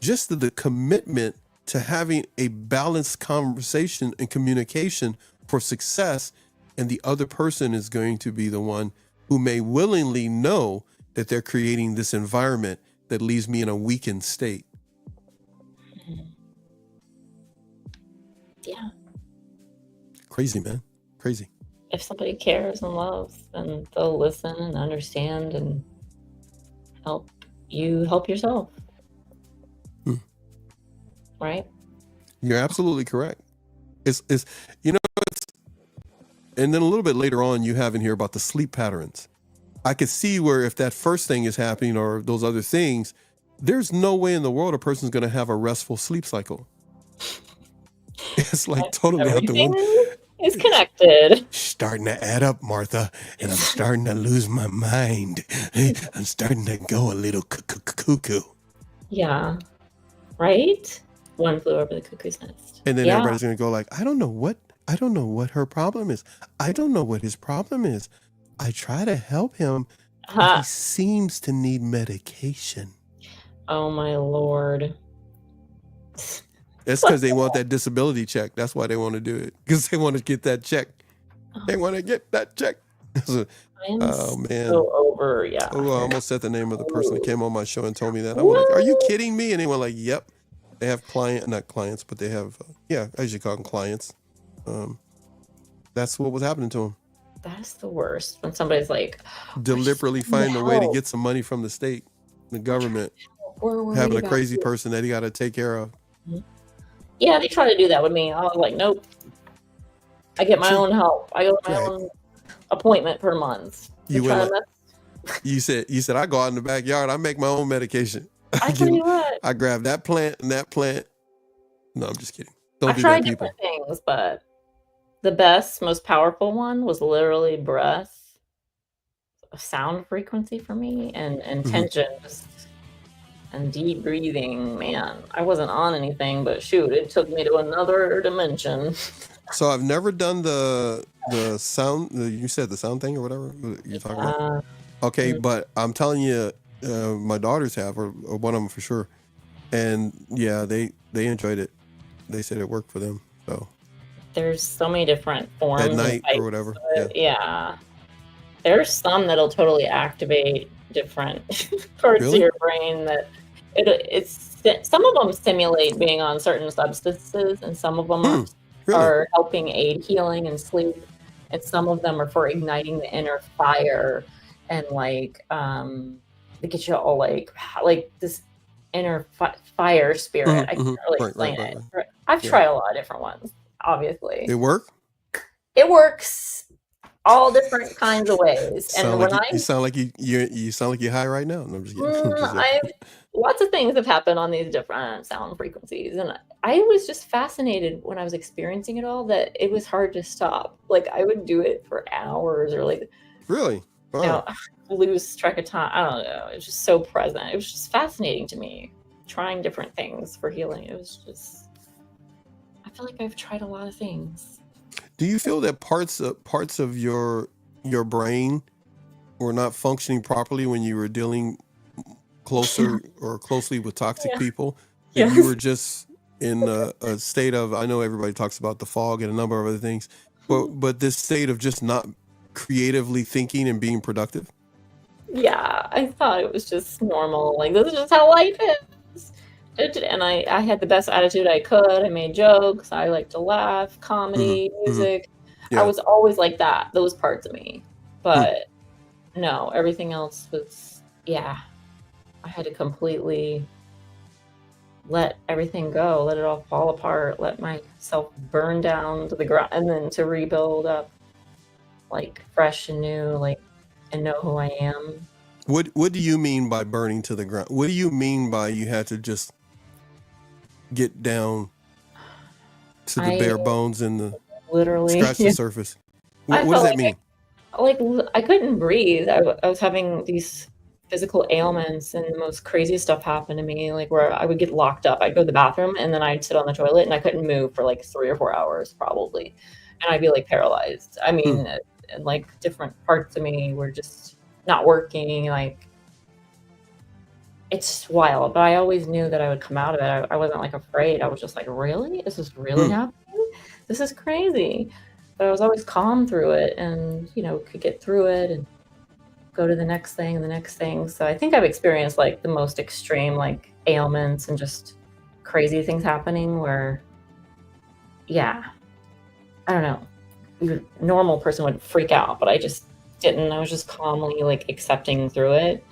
just the commitment to having a balanced conversation and communication for success. And the other person is going to be the one who may willingly know that they're creating this environment that leaves me in a weakened state.
Yeah.
Crazy, man. Crazy.
If somebody cares and loves, then they'll listen and understand and help you help yourself. Right?
You're absolutely correct. It's and then a little bit later on, you have in here about the sleep patterns. I could see where if that first thing is happening or those other things, there's no way in the world a person's going to have a restful sleep cycle. It's like totally out the window.
It's connected.
Starting to add up, Martha, and I'm starting to lose my mind. I'm starting to go a little cuckoo.
Yeah. Right? One flew over the cuckoo's nest.
And then everybody's going to go like, I don't know what her problem is. I don't know what his problem is. I try to help him. But he seems to need medication.
Oh my Lord.
That's because they want that disability check. That's why they want to do it. Because they want to get that check. They want to get that check. Oh man.
So over, yeah.
Oh, I almost said the name of the person that came on my show and told me that. I was like, are you kidding me? And they were like, yep. They have not clients, but they have, I usually call them clients. That's what was happening to them.
that is the worst when somebody's like,
Deliberately finding a way to get some money from the state, the government,
we're worried
having a
about
crazy
you.
person that he got to take care of.
Yeah, they try to do that with me. I was like, nope. I get my own help. I go to my
Right.
own appointment per month.
You
They're
went
trying
like, you said I go out in the backyard, I make my own medication.
I tell you what,
I grab that plant and that plant. No, I'm just kidding. Don't
I've
do
tried
that, people.
different things, but the best, most powerful one was literally breath, sound frequency for me, and intention, just and deep breathing. Man, I wasn't on anything, but shoot, it took me to another dimension.
So I've never done the sound. You said the sound thing or whatever you're talking about. Okay, but I'm telling you, my daughters have, or one of them for sure, and yeah, they enjoyed it. They said it worked for them. So
There's so many different forms
at
and
night
types
or whatever.
of it. Yeah. There's some that'll totally activate different parts of
Really?
your brain that it's some of them simulate being on certain substances, and some of them
Really?
are helping aid healing and sleep, and some of them are for igniting the inner fire and like to get you all like this inner fire spirit. I can't really explain it. I've tried a lot of different ones, obviously.
It worked?
It works all different kinds of ways. And when
you sound like you sound like you're high right now. No, I'm just kidding.
Lots of things have happened on these different sound frequencies, and I was just fascinated when I was experiencing it all that it was hard to stop. Like I would do it for hours, or like
really, wow.
You know, lose track of time. I don't know. It was just so present. It was just fascinating to me, trying different things for healing. It was just, I feel like I've tried a lot of things.
Do you feel that parts of your brain were not functioning properly when you were dealing closely with toxic people? That you were just in a state of, I know everybody talks about the fog and a number of other things, but this state of just not creatively thinking and being productive?
Yeah, I thought it was just normal. Like, this is just how life is. And I had the best attitude I could. I made jokes. I like to laugh, comedy, music.
Yeah.
I was always like that, those parts of me. But no, everything else was, I had to completely let everything go, let it all fall apart, let myself burn down to the ground, and then to rebuild up like fresh and new, like, and know who I am.
What do you mean by burning to the ground? What do you mean by you had to just get down to the bare bones and
literally
scratch the surface? What does that mean?
I couldn't breathe. I was having these physical ailments, and the most craziest stuff happened to me, like where I would get locked up. I'd go to the bathroom and then I'd sit on the toilet and I couldn't move for like 3 or 4 hours probably. And I'd be like paralyzed. I mean, and like different parts of me were just not working. Like, it's wild, but I always knew that I would come out of it. I wasn't like afraid. I was just like, really? Is this really happening? This is crazy. But I was always calm through it, and, you know, could get through it and go to the next thing and the next thing. So I think I've experienced like the most extreme like ailments and just crazy things happening where, I don't know. A normal person would freak out, but I just didn't. I was just calmly like accepting through it,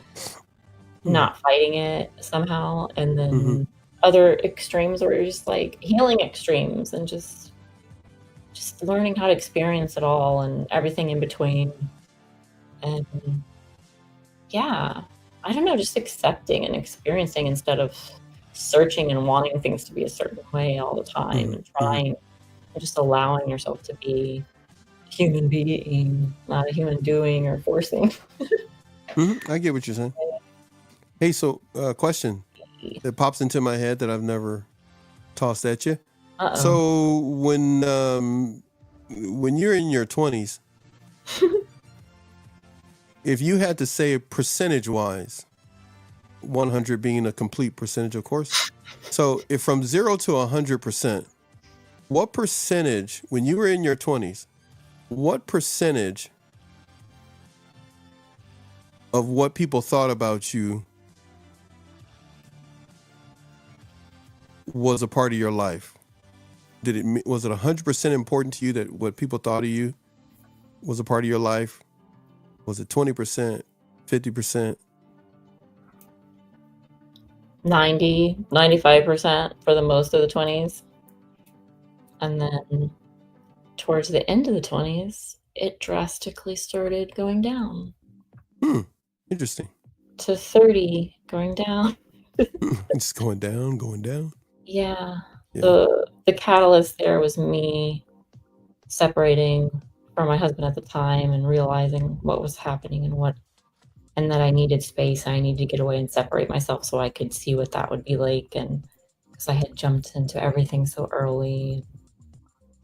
not fighting it somehow. And then other extremes were just like healing extremes, and just learning how to experience it all and everything in between. And I don't know, just accepting and experiencing instead of searching and wanting things to be a certain way all the time, and trying and just allowing yourself to be a human being, not a human doing or forcing.
I get what you're saying. Hey, so question that pops into my head that I've never tossed at you. So when you're in your 20s, if you had to say percentage-wise, 100 being a complete percentage, of course. So if from 0 to 100%, what percentage, when you were in your 20s, what percentage of what people thought about you was a part of your life? Was it 100% important to you that what people thought of you was a part of your life? Was it 20%, 50%?
95% for the most of the 20s. And then towards the end of the 20s, it drastically started going down.
Interesting.
To 30, going down.
Just going down, going down.
Yeah.
Yeah.
The catalyst there was me separating from my husband at the time and realizing what was happening and that I needed space. I needed to get away and separate myself so I could see what that would be like. And because I had jumped into everything so early,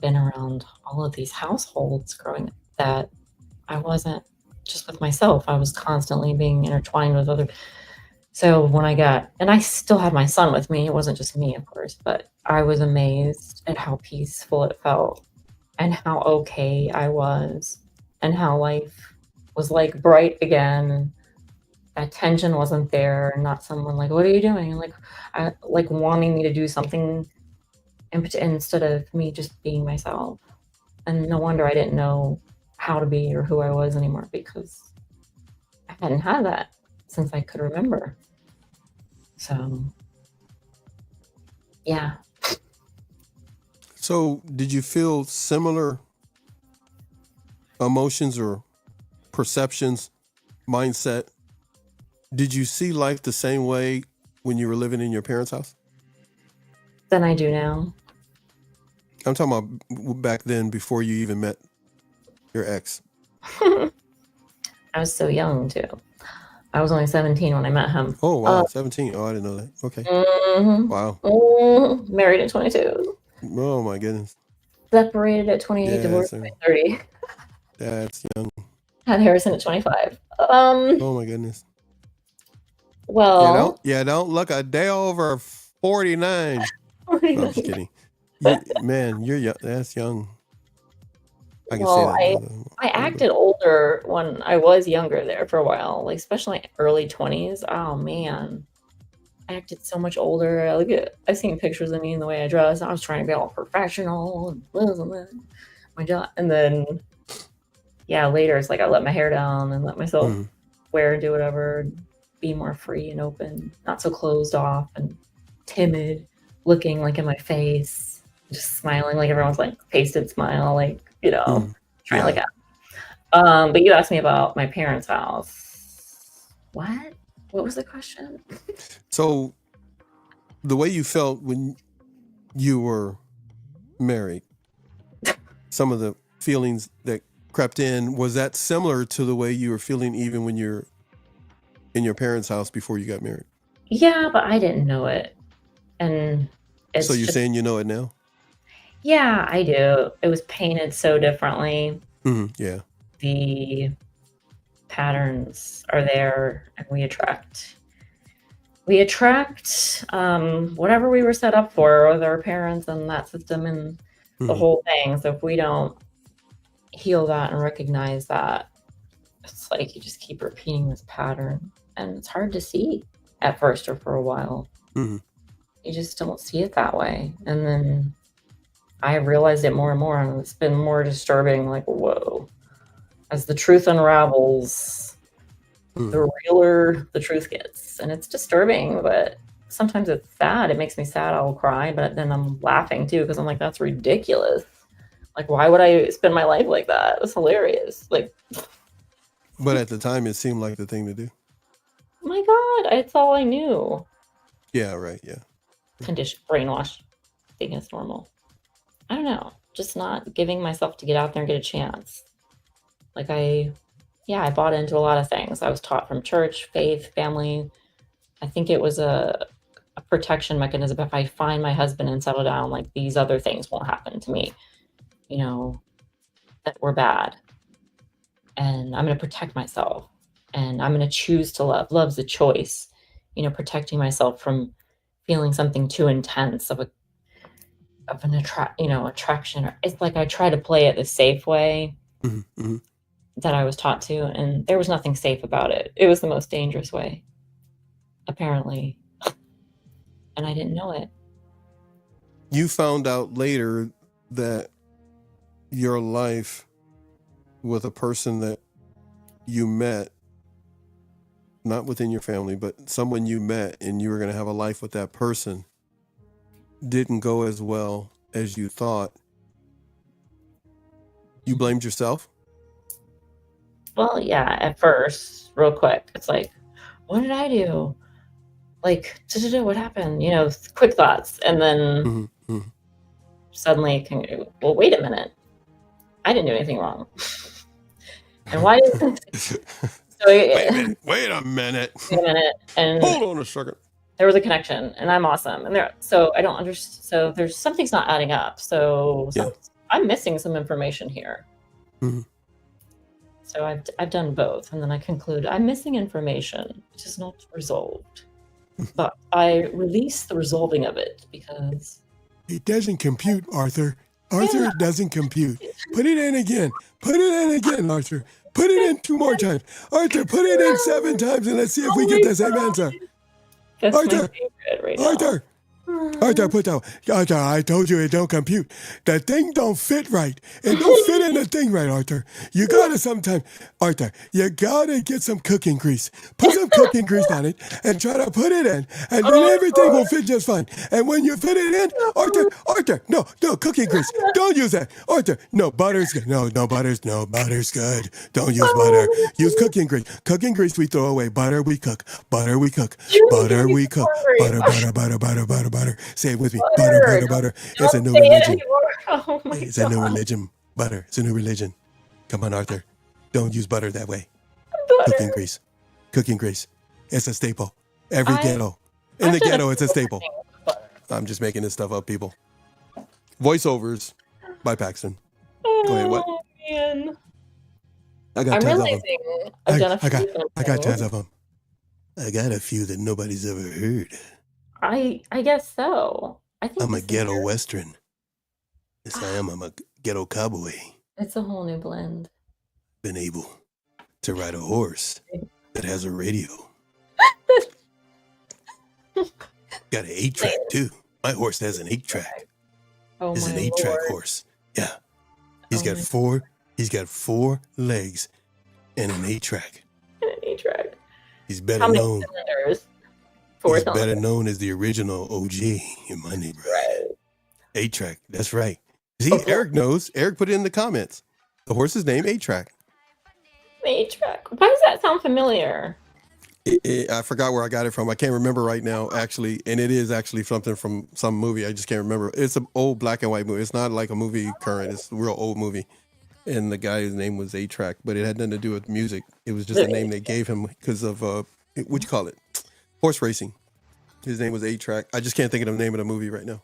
been around all of these households growing up, that I wasn't just with myself. I was constantly being intertwined with other. So when and I still had my son with me. It wasn't just me, of course, but I was amazed at how peaceful it felt and how okay I was and how life was like bright again. That tension wasn't there, and not someone like, what are you doing? And like wanting me to do something instead of me just being myself. And no wonder I didn't know how to be or who I was anymore, because I hadn't had that since I could remember. So, yeah.
So did you feel similar emotions or perceptions, mindset? Did you see life the same way when you were living in your parents' house?
Than I do now.
I'm talking about back then, before you even met your ex.
I was so young too. I was only 17 when I met him.
Oh, wow. 17. Oh, I didn't know that. Okay.
Mm-hmm.
Wow.
Mm-hmm. Married at 22.
Oh, my goodness.
Separated at 28,
Yeah,
divorced at 30.
That's young.
Had Harrison at 25.
Oh, my goodness.
Well.
Don't look a day over 49. No, I'm just kidding. Man, you're young. That's young. I can say that.
I acted older when I was younger there for a while, like especially early 20s. Oh man, I acted so much older. I've seen pictures of me and the way I dress. I was trying to be all professional and my job, and then later it's like I let my hair down and let myself wear and do whatever, be more free and open, not so closed off and timid, looking like in my face, just smiling like everyone's like pasted smile, like, trying to look at. But you asked me about my parents' house. What was the question?
So the way you felt when you were married, some of the feelings that crept in, was that similar to the way you were feeling even when you're in your parents' house before you got married?
Yeah, but I didn't know it. And
so you're saying you know it now?
Yeah, I do. It was painted so differently.
Yeah.
The patterns are there, and we attract whatever we were set up for with our parents and that system and the whole thing. So if we don't heal that and recognize that, it's like you just keep repeating this pattern, and it's hard to see at first or for a while. You just don't see it that way. And then I realized it more and more, and it's been more disturbing, like, whoa. As the truth unravels, the realer the truth gets. And it's disturbing, but sometimes it's sad. It makes me sad. I'll cry, but then I'm laughing too, because I'm like, that's ridiculous. Like, why would I spend my life like that? It's hilarious. Like,
but at the time, it seemed like the thing to do.
My God, it's all I knew.
Yeah, right. Yeah.
Condition, brainwash, think it's normal. I don't know. Just not giving myself to get out there and get a chance. Like I bought into a lot of things. I was taught from church, faith, family. I think it was a protection mechanism. If I find my husband and settle down, like these other things won't happen to me, that were bad. And I'm going to protect myself, and I'm going to choose to love. Love's a choice, protecting myself from feeling something too intense of an attraction. It's like I try to play it the safe way that I was taught to, and there was nothing safe about it. It was the most dangerous way, apparently, and I didn't know it. You
found out later that your life with a person that you met, not within your family, but someone you met and you were going to have a life with that person, didn't go as well as you thought, you blamed yourself?
Well, yeah, at first, real quick, it's like, what did I do? Like, what happened? You know, quick thoughts. And then suddenly, well, wait a minute. I didn't do anything wrong. And why did so
wait a minute.
And
hold on a second.
There was a connection, and I'm awesome. And so I don't understand. So there's something's not adding up. So I'm missing some information here.
Mm-hmm.
So I've done both, and then I conclude I'm missing information, which is not resolved. But I release the resolving of it because
it doesn't compute, Arthur. Arthur, it doesn't compute. Put it in again. Put it in again, Arthur. Put it in 2 more times. Arthur, put it in 7 times, and let's see if we get the same answer.
That's
Arthur,
my favorite right now.
Arthur, put that. Arthur, I told you it don't compute. The thing don't fit right. It don't fit in the thing right, Arthur. You gotta sometimes, Arthur, you gotta get some cooking grease. Put some cooking grease on it and try to put it in, and then everything will fit just fine. And when you fit it in, Arthur, no, cooking grease. Don't use that. Arthur, no, butter's good. No, butter's good. Don't use butter. Use cooking grease. Cooking grease we throw away. Butter we cook. Butter we cook. Butter we cook. Butter. Say it with me. Butter. It's a new religion.
Oh my
It's a new religion. Butter. It's a new religion. Come on, Arthur. Don't use butter that way. Cooking grease. It's a staple. Every ghetto. In the ghetto, it's a staple. I'm just making this stuff up, people. Voiceovers by Paxton. Go ahead. What?
Man.
I got tons of them.
I've done a few
I got tons of them. I got a few that nobody's ever heard.
I guess so. I think
I'm a ghetto western. Yes, I am. I'm a ghetto cowboy.
It's a whole new blend.
Been able to ride a horse that has a radio. Got an 8-track too. My horse has an 8-track.
Oh
It's
my
an 8-track
Lord.
horse. Yeah. He's got 4 legs and an 8-track.
An 8-track.
He's better
How many
known.
cylinders? 4
He's better
cylinders.
known as the original OG in my neighborhood.
Right.
8-track. That's right. See, Eric knows. Eric put it in the comments. The horse's name 8-track.
8-track. Why does that sound familiar?
I forgot where I got it from. I can't remember right now, actually. And it is actually something from some movie. I just can't remember. It's an old black and white movie. It's not like a movie current. It's a real old movie. And the guy's name was 8-track, but it had nothing to do with music. It was just a name they gave him because of, what you call it? Horse racing. His name was 8-track. I just can't think of the name of the movie right now.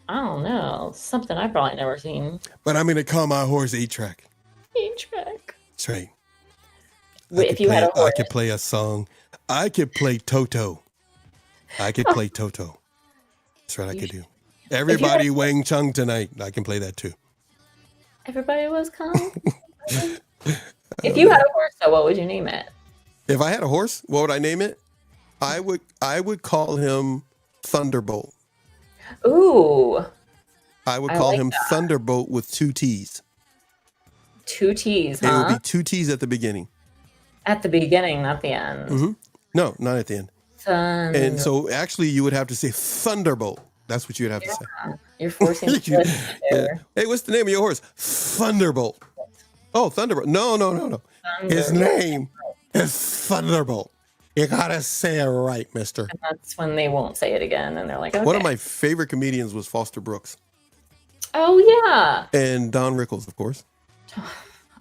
I don't know. Something I've probably never seen.
But I'm going to call my horse 8-track.
8-track.
That's right.
Wait, if you had a horse.
I could play a song. I could play Toto. That's what I could do. Everybody Wang Chung tonight. I can play that too.
Everybody was calm. If you had a horse, though, what would you name it?
If I had a horse, what would I name it? I would call him Thunderbolt.
Ooh.
I would call him Thunderbolt with 2 T's.
2 T's, huh?
It would be 2 T's at the beginning.
At the beginning, not the end.
Mm-hmm. No, not at the end. And so actually you would have to say Thunderbolt. That's what you would have to say.
You're forcing me to
yeah. Hey, what's the name of your horse? Thunderbolt. Oh, Thunderbolt. No. His name is Thunderbolt. You gotta say it right, mister.
And that's when they won't say it again. And they're like, okay.
One of my favorite comedians was Foster Brooks.
Oh, yeah.
And Don Rickles, of course.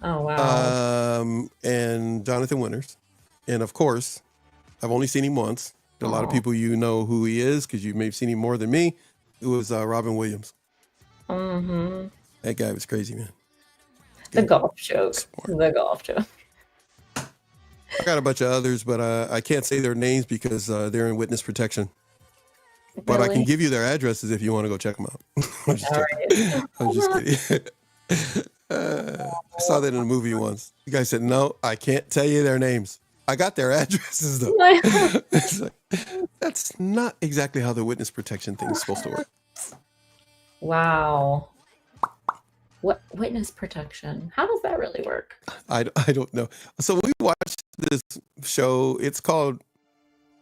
Oh, wow.
And Jonathan Winters. And of course, I've only seen him once. A lot of people, you know who he is because you may have seen him more than me. It was Robin Williams.
Mm-hmm.
That guy was crazy, man.
The golf joke. The golf joke.
I got a bunch of others, but I can't say their names because they're in witness protection. But I can give you their addresses if you want to go check them out. I'm just kidding. I saw that in a movie once. The guy said, no, I can't tell you their names. I got their addresses, though. It's like, that's not exactly how the witness protection thing is supposed to work.
Wow. What witness protection? How does that really work?
I don't know. So we watched this show. It's called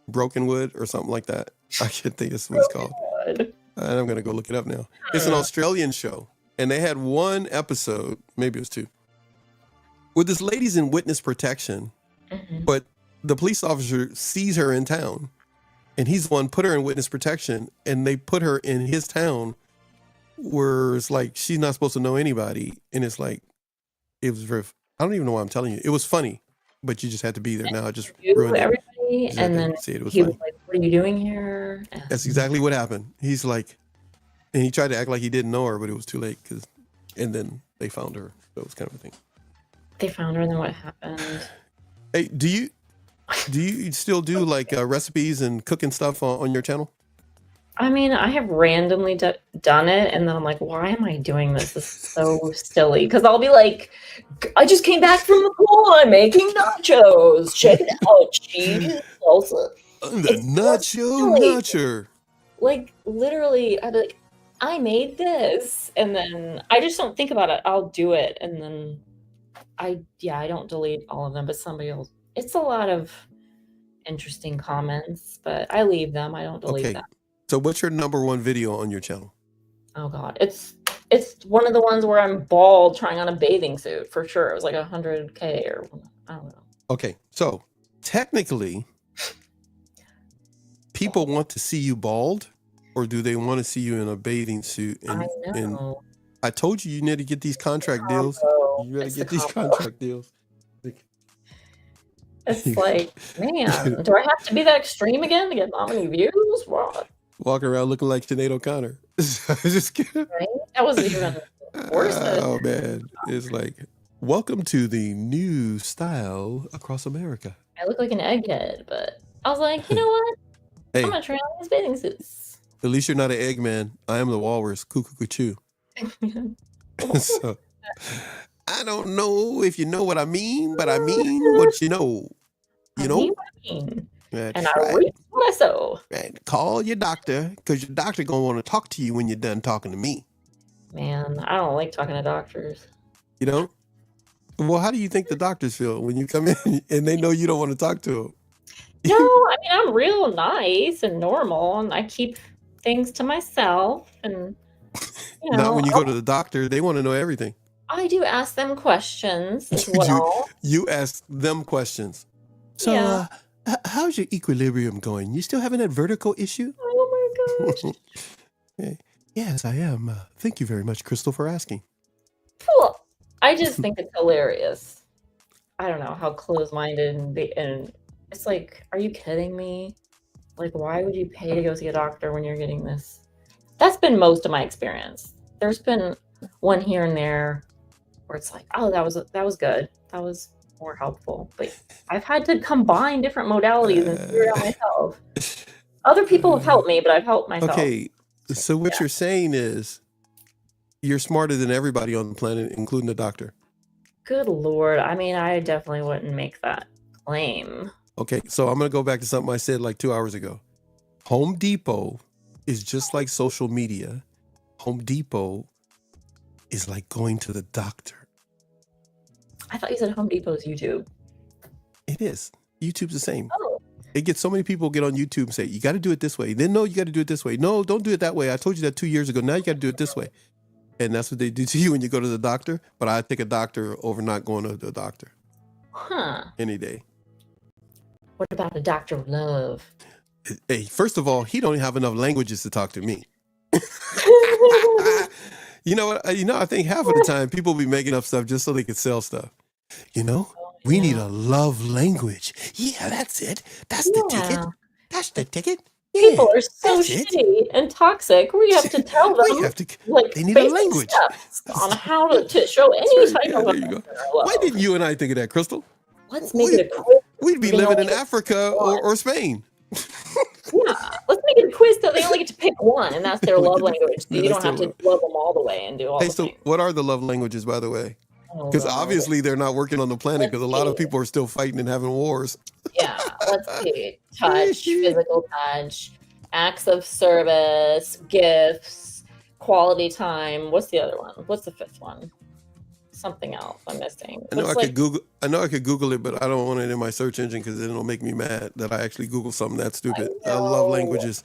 Brokenwood or something like that. I can't think it's what it's called.
Good.
And I'm going to go look it up now. It's an Australian show. And they had one episode, maybe it was two, where this lady's in witness protection, but the police officer sees her in town. And he's the one put her in witness protection. And they put her in his town where it's like she's not supposed to know anybody. And it's like, it was very, I don't even know why I'm telling you. It was funny, but you just had to be there. Now I just ruined it.
Everybody, and then
it was
he
funny.
was like, "What are you doing here?"
That's exactly what happened. He's like, and he tried to act like he didn't know her, but it was too late. And then they found her. So it was kind of a thing.
They found her, and then what happened?
Hey, do you still do like recipes and cooking stuff on your channel?
I mean, I have randomly done it, and then I'm like, why am I doing this? This is so silly. Because I'll be like, I just came back from the pool. I'm making nachos. Check it out. Cheese, salsa.
The nacho notcher.
Like, literally, I'd be like, I made this. And then I just don't think about it. I'll do it. And then I don't delete all of them, but somebody else. It's a lot of interesting comments, but I leave them. I don't delete them.
So what's your number one video on your channel?
Oh God, it's one of the ones where I'm bald trying on a bathing suit for sure. It was like 100K or I don't know.
Okay, so technically, people want to see you bald, or do they want to see you in a bathing suit? And,
I know.
And I told you need to get these contract deals. You gotta get these contract deals.
It's like, man, do I have to be that extreme again to get that many views? What?
Walking around looking like Sinead O'Connor. Just kidding.
Right? That was even worse.
Oh man, it's like, welcome to the new style across America.
I look like an egghead, but I was like, you know what?
Hey,
I'm gonna try on these bathing suits.
at least you're not an Eggman. I am the walrus. Cuckoo. So, I don't know if you know what I mean, but I mean what you know. You know?
Mean what I mean.
That's
and I
right.
reap what I sow.
Right. Call your doctor, because your doctor gonna want to talk to you when you're done talking to me.
Man, I don't like talking to doctors.
You know? Well, how do you think the doctors feel when you come in and they know you don't want to talk to them?
No, I mean, I'm real nice and normal, and I keep things to myself. And, you know,
Not when you go to the doctor. They want to know everything.
I do ask them questions as well.
You ask them questions. So, how's your equilibrium going? You still having that vertical issue?
Oh my gosh.
Okay. Yes, I am. Thank you very much, Crystal, for asking.
Well, I just think it's hilarious. I don't know how close-minded and it's like, are you kidding me? Like, why would you pay to go see a doctor when you're getting this? That's been most of my experience. There's been one here and there where it's like, oh, that was good. That was more helpful. But I've had to combine different modalities and figure it out myself. Other people have helped me, but I've helped myself.
Okay, so what you're saying is you're smarter than everybody on the planet, including the doctor.
Good Lord. I mean, I definitely wouldn't make that claim.
Okay, so I'm going to go back to something I said like 2 hours ago. Home Depot is just like social media. Home Depot is like going to the doctor.
I thought you said Home Depot's YouTube.
It is. YouTube's the same.
Oh.
It gets so many people get on YouTube and say, you got to do it this way. Then, no, you got to do it this way. No, don't do it that way. I told you that 2 years ago. Now you got to do it this way. And that's what they do to you when you go to the doctor. But I take a doctor over not going to the doctor.
Huh.
Any day.
What about a doctor of love?
Hey, first of all, he don't have enough languages to talk to me. You know what? I think half of the time people be making up stuff just so they can sell stuff. You know, we need a love language. Yeah, that's it. That's the ticket. That's the ticket. Yeah,
people are so shitty and toxic. We have to tell them
they need a language
on how to show any type of affection.
Why didn't you and I think of that, Crystal?
Let's make it a quiz.
We'd be living in Africa or Spain.
Yeah, let's make it a quiz so they only get to pick one, and that's their love language. So you don't have to love them all the way and do all the
so
things.
what are the love languages, by the way? Because obviously they're not working on the planet because a lot of people are still fighting and having wars.
Yeah, let's see. Touch, physical touch, acts of service, gifts, quality time. What's the other one? What's the fifth one? Something else I'm missing.
I know I could Google it, but I don't want it in my search engine because then it'll make me mad that I actually Googled something that stupid. I love languages.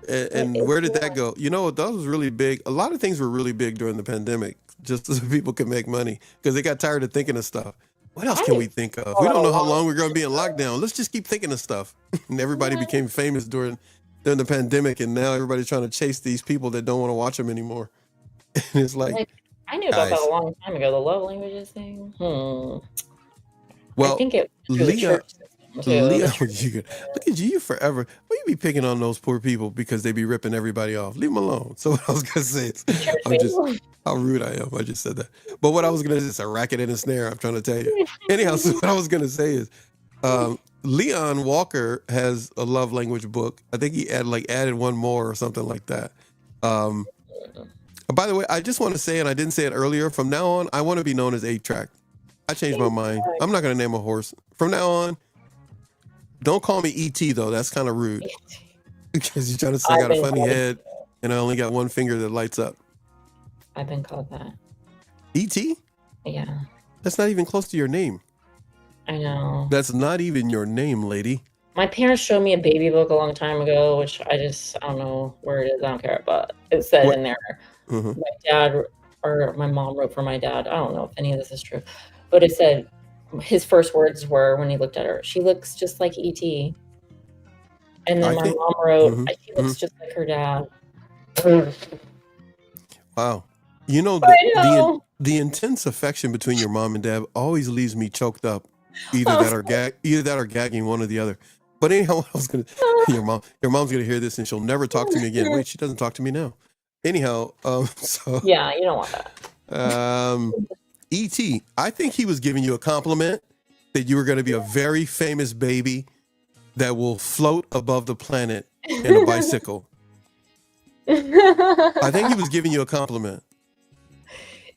And where did that go? You know, that was really big. A lot of things were really big during the pandemic, just so people could make money because they got tired of thinking of stuff. What else can we think of? We don't know how long we're going to be in lockdown. Let's just keep thinking of stuff. And everybody became famous during the pandemic, and now everybody's trying to chase these people that don't want to watch them anymore. And it's like
I knew about that a long time ago. The love languages thing.
Well,
I think it was
Leah, look at you forever. Why you be picking on those poor people because they be ripping everybody off? Leave them alone. So what I was gonna say is, how rude I am. I just said that. But what I was gonna say is a racket and a snare. I'm trying to tell you. Anyhow, so what I was gonna say is, Leon Walker has a love language book. I think he added one more or something like that. By the way, I just want to say, and I didn't say it earlier, from now on, I want to be known as 8-Track. I changed my mind. I'm not going to name a horse. From now on, don't call me E.T. though. That's kind of rude. Because you're trying to say I got a funny head and I only got one finger that lights up.
I've been called that.
E.T.?
Yeah.
That's not even close to your name.
I know.
That's not even your name, lady.
My parents showed me a baby book a long time ago, which I don't know where it is. I don't care. But it said in there, my dad or my mom wrote for my dad. I don't know if any of this is true. But it said his first words were when he looked at her, she looks just like E.T. And then my mom wrote, she looks just like her dad.
Wow. You know, the intense affection between your mom and dad always leaves me choked up. Either that or gagging, one or the other. But anyhow, what I was gonna your mom's gonna hear this and she'll never talk to me again. Wait, she doesn't talk to me now. Anyhow, so
yeah, you don't want that.
E.T., I think he was giving you a compliment that you were going to be a very famous baby that will float above the planet in a bicycle. I think he was giving you a compliment.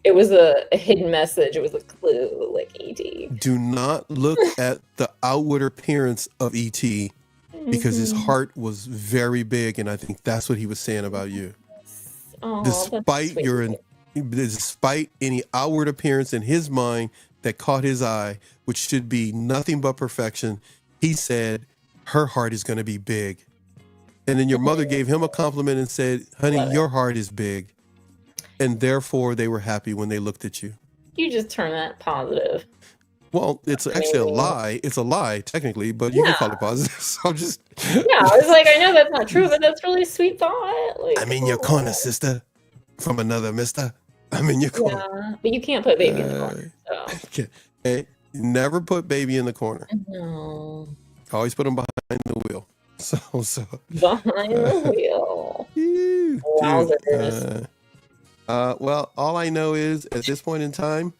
It was a hidden message. It was a clue, like E.T.
Do not look at the outward appearance of E.T. because his heart was very big, and I think that's what he was saying about you.
Oh,
despite any outward appearance in his mind that caught his eye, which should be nothing but perfection, he said, her heart is going to be big. And then your mother gave him a compliment and said, honey, your heart is big. And therefore, they were happy when they looked at you.
You just turn that positive.
Well, it's actually a lie. It's a lie, technically, but you can call it positive. So I'm just...
Yeah, I was like, I know that's not true, but that's really sweet thought. Like,
I'm in your corner, sister. From another mister. I'm in your corner.
Yeah, but you can't put baby in the corner. So.
Hey, never put baby in the corner.
No.
Always put them behind the wheel. So
behind the wheel.
Wowzers. Well, all I know is at this point in time,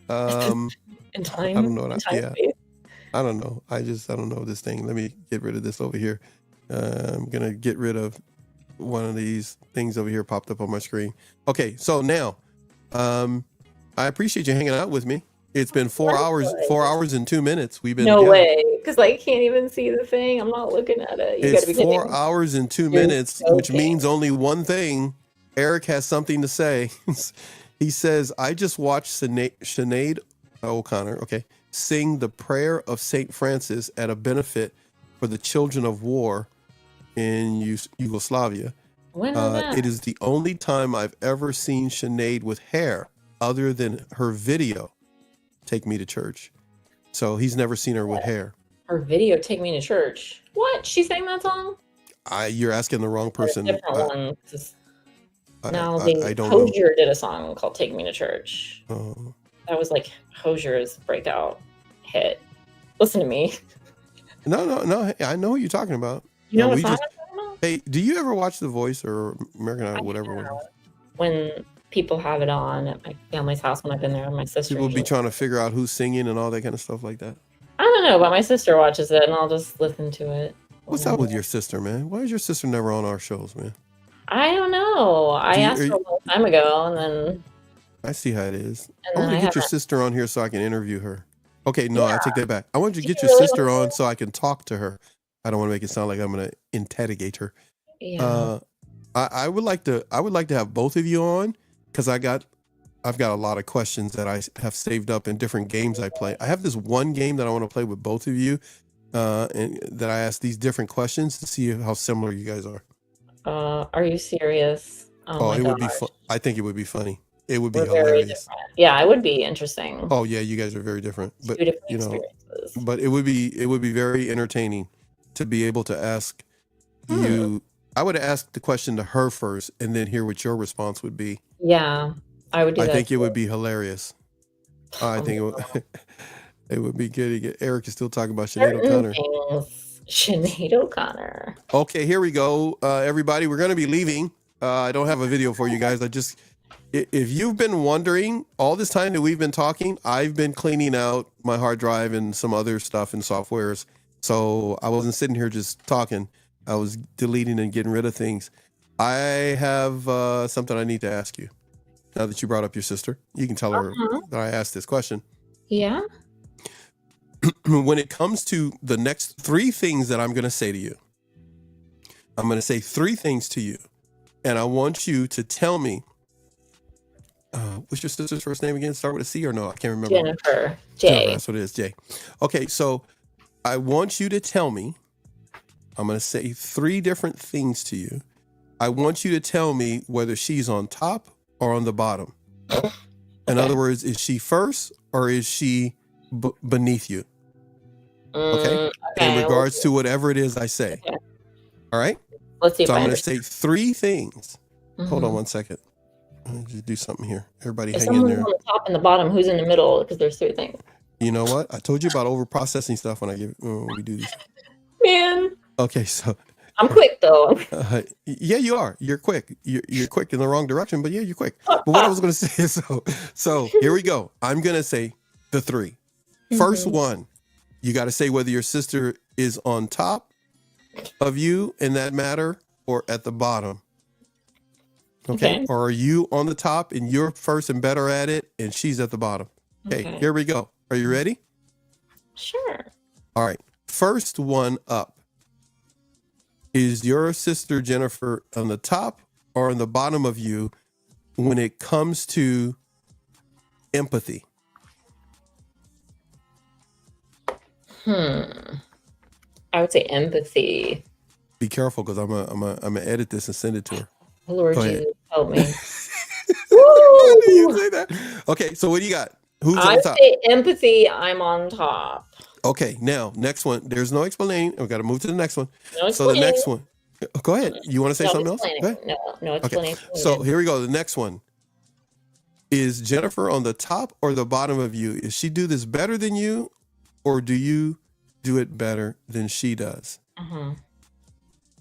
in time,
I don't know. I don't know. I don't know this thing. Let me get rid of this over here. I'm gonna get rid of one of these things over here popped up on my screen. Okay, so now, I appreciate you hanging out with me. It's been 4 hours and 2 minutes. We've been
no
together.
way, because I can't even see the thing. I'm not looking at it. You
it's
gotta be
4 hours and 2 minutes, which means only one thing. Eric has something to say. He says, I just watched Sinead O'Connor, sing the prayer of St. Francis at a benefit for the children of war in Yugoslavia.
When was that?
It is the only time I've ever seen Sinead with hair other than her video, Take Me to Church. So he's never seen her with hair.
Her video, Take Me to Church. What? She sang that song?
You're asking the wrong person.
A different one. Now
I don't
Hosier did a song called Take Me to Church.
Oh.
That was like Hosier's breakout hit. Listen to me.
No. I know what you're talking about.
You know what song I'm talking about?
Hey, do you ever watch The Voice or American Idol, whatever it was?
When people have it on at my family's house when I've been there, my sister.
People be trying to figure out who's singing and all that kind of stuff like that.
I don't know, but my sister watches it and I'll just listen to it.
What's up with your sister, man? Why is your sister never on our shows, man?
I don't know. I asked her a long time ago, and then
I see how it is. I want to get your sister on here so I can interview her. Okay, no, I take that back. I want you to get your sister on so I can talk to her. I don't want to make it sound like I'm going to interrogate her.
Yeah.
I would like to have both of you on because I've got a lot of questions that I have saved up in different games I play. I have this one game that I want to play with both of you, and that I ask these different questions to see how similar you guys are.
Are you serious? Oh my
it would be
gosh.
fun. I think it would be funny. It would be
We're very
hilarious.
different. Yeah, it would be interesting.
Oh yeah, you guys are very different, but
Two different
you know,
experiences.
but it would be very entertaining to be able to ask you. I would ask the question to her first, and then hear what your response would be.
Yeah, I would do that.
I think it
too.
would be hilarious. I think it would be good. Eric is still talking about Sinead
Certain
O'Connor.
things. Sinead O'Connor.
Okay, here we go. Everybody, we're going to be leaving. I don't have a video for you guys. If you've been wondering, all this time that we've been talking, I've been cleaning out my hard drive and some other stuff and softwares. So I wasn't sitting here just talking. I was deleting and getting rid of things. I have something I need to ask you. Now that you brought up your sister, you can tell her that I asked this question.
Yeah.
When it comes to the next 3 things that I'm going to say to you, I'm going to say 3 things to you, and I want you to tell me, what's your sister's first name again? Start with a C or no? I can't remember.
Jennifer. J.
Jennifer, that's what it is, J. Okay, so I want you to tell me, I'm going to say 3 different things to you. I want you to tell me whether she's on top or on the bottom. In other words, is she first or is she beneath you? Okay? In regards to whatever it is I say.
Okay.
All right?
Let's see if
So
I
I'm going to
understand.
say 3 things. Hold on
Mhm.
1 second. Let me just do something here. Everybody
If
hang in
someone's
there.
on the top and the bottom, who's in the middle? Because there's 3 things.
You know what? I told you about over processing stuff when we do these.
Man,
Okay, so
I'm quick though.
yeah, you are. You're quick. You're quick in the wrong direction, but yeah, you're quick. But what I was going to say is, so here we go. I'm going to say the 3. First one, you got to say whether your sister is on top of you in that matter or at the bottom. Okay. Or are you on the top and you're first and better at it and she's at the bottom? Okay. Here we go. Are you ready?
Sure.
All right. First one up. Is your sister Jennifer on the top or on the bottom of you when it comes to empathy?
I would say empathy.
Be careful because I'm gonna edit this and send it to her.
Lord
Go ahead.
Jesus, help me.
Why do you say that? Okay, so what do you got? Who's
I
on
would
top?
say empathy. I'm on top.
Okay, now next one. There's no explaining. We've got to move to the next one.
No
So the
explaining.
next one. Go ahead. You want to say
No
something else? Go
explaining.
ahead.
No
Okay.
explanation.
So
needed.
here we go. The next one. Is Jennifer on the top or the bottom of you? Is she do this better than you, or do you do it better than she does?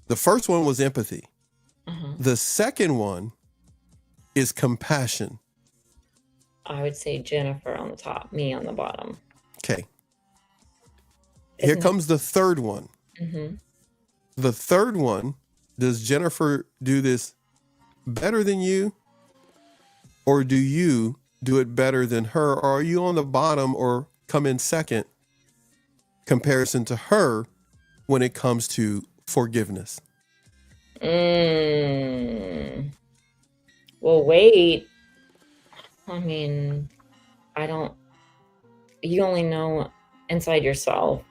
The first one was empathy. The second one is compassion.
I would say Jennifer on the top, me on the bottom.
Okay. Here comes the third one. The third one, does Jennifer do this better than you? Or do you do it better than her? Or are you on the bottom or come in second comparison to her when it comes to forgiveness?
Well, wait. I mean, you only know inside yourself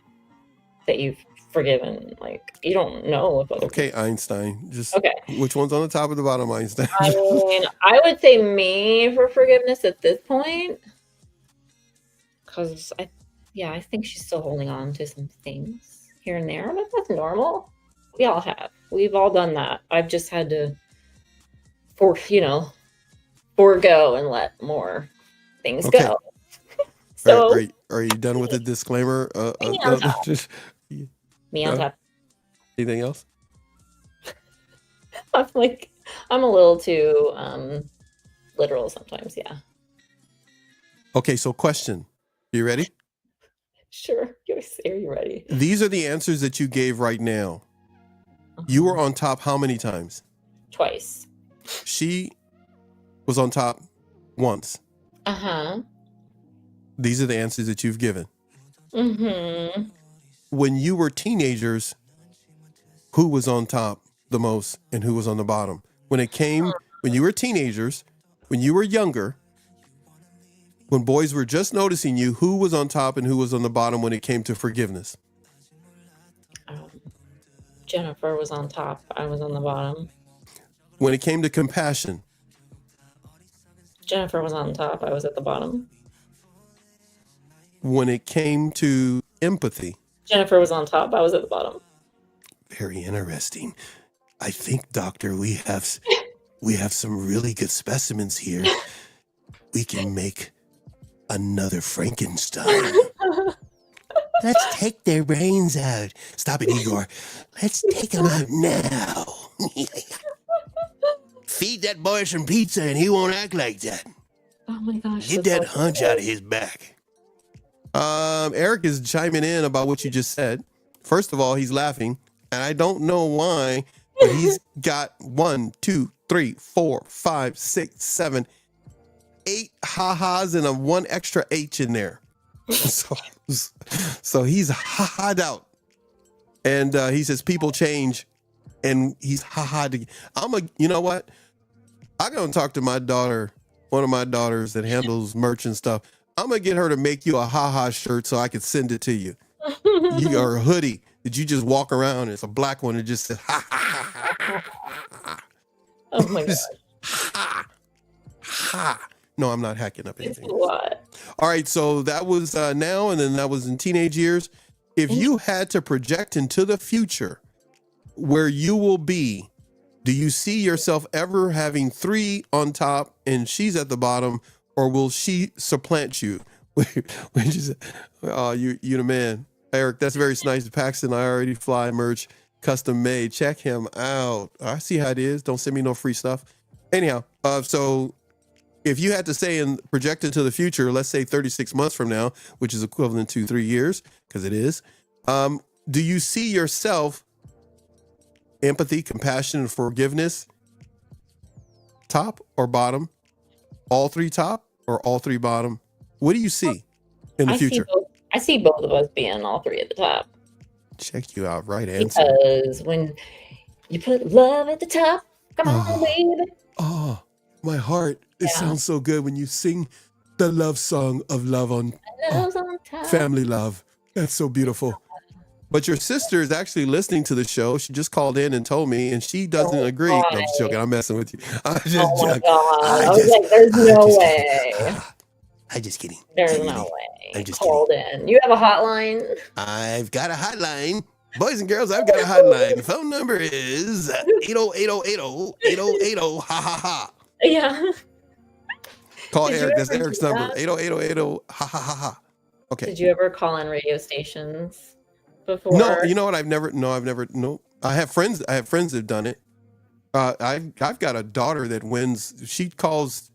that you've forgiven. Like, you don't know if other
Okay, Einstein. Just
Okay.
which one's on the top or the bottom, Einstein?
I mean, I would say me for forgiveness at this point. Because I think she's still holding on to some things here and there, but that's normal. We all have. We've all done that. I've just had to forego and let more things
Okay.
go. So
Are you done with the disclaimer?
me on top. Me on top.
Anything else?
I'm a little too literal sometimes, yeah.
Okay, so question. You ready?
Sure. Are you ready?
These are the answers that you gave right now. You were on top how many times?
Twice.
She was on top once. These are the answers that you've given. When you were teenagers, who was on top the most and who was on the bottom? when you were teenagers, when you were younger, when boys were just noticing you, who was on top and who was on the bottom when it came to forgiveness?
Jennifer was on top. I was on the bottom.
When it came to compassion?
Jennifer was on top. I was at the bottom.
When it came to empathy?
Jennifer was on top. I was at the bottom.
Very interesting. I think, Doctor, we have some really good specimens here. We can make another Frankenstein. Let's take their brains out. Stop it, Igor. Let's take them out now. Feed that boy some pizza and he won't act like that.
Oh my gosh.
Get that hunch out of his back. Eric is chiming in about what you just said. First of all, he's laughing, and I don't know why, but he's got 1, 2, 3, 4, 5, 6, 7, 8 ha-has and one extra H in there. So he's ha-ha'd out. And he says people change, and he's ha-ha'd. You know what? I'm going to talk to my daughter, one of my daughters that handles merch and stuff. I'm going to get her to make you a ha-ha shirt so I can send it to you. Or a hoodie that you just walk around. It's a black one that just says ha ha ha ha.
Oh my God.
Ha ha. No, I'm not hacking up anything.
What?
All right, so that was now, and then that was in teenage years. If you had to project into the future where you will be, do you see yourself ever having 3 on top and she's at the bottom, or will she supplant you? When she said, "Oh, you the man, Eric." That's very nice. Paxton, I already fly merch, custom made. Check him out. I see how it is. Don't send me no free stuff. Anyhow, so if you had to say and project into the future, let's say 36 months from now, which is equivalent to 3 years, because it is, do you see yourself empathy, compassion, and forgiveness top or bottom? All 3 top or all 3 bottom? What do you see in the future?
I see both of us being all 3 at the top.
Check you out. Right answer.
Because when you put love at the top, come on, baby.
Oh, my heart. It sounds so good when you sing the love song of love on
top.
Family Love. That's so beautiful.
But your sister is actually listening to the show. She just called in and told me, and she doesn't agree. No, I'm just joking. I'm messing with you. I'm just joking.
I was like, there's no way.
I'm just kidding.
There's no way.
I'm just
called in. You have a hotline?
I've got a hotline. Boys and girls, I've got a hotline. Phone number is 8080808080 ha ha ha.
Yeah.
Call Eric. That's Eric's number. 808080 ha ha ha ha. Okay.
Did you ever call in radio stations before?
No, you know what? I've never. I have friends that have done it. I've got a daughter that wins. She calls,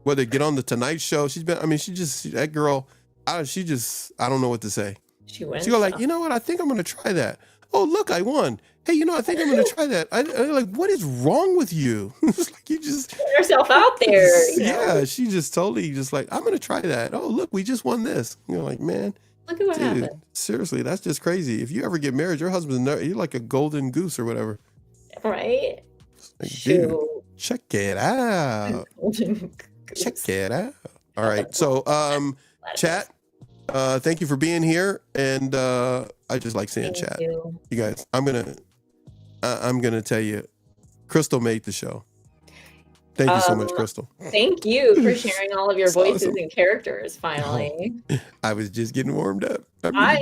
whether get on the Tonight Show. That girl, I don't know what to say.
She wins.
She go like, you know what? I think I'm going to try that. Oh, look, I won. Hey, I think I'm going to try that. I like, what is wrong with you? It's like, you just
put yourself out there.
Yeah, she just totally just like, I'm going to try that. Oh, look, we just won this. You're like, man.
Look at what happened.
Seriously, that's just crazy. If you ever get married, your husband's you're like a golden goose or whatever.
Right?
Like, dude, check it out. Check it out. All right. So, chat, thank you for being here. And I just like saying chat. You guys, I'm gonna tell you, Crystal made the show. Thank you so much, Crystal.
Thank you for sharing all of your voices and characters. Finally,
I was just getting warmed up.
I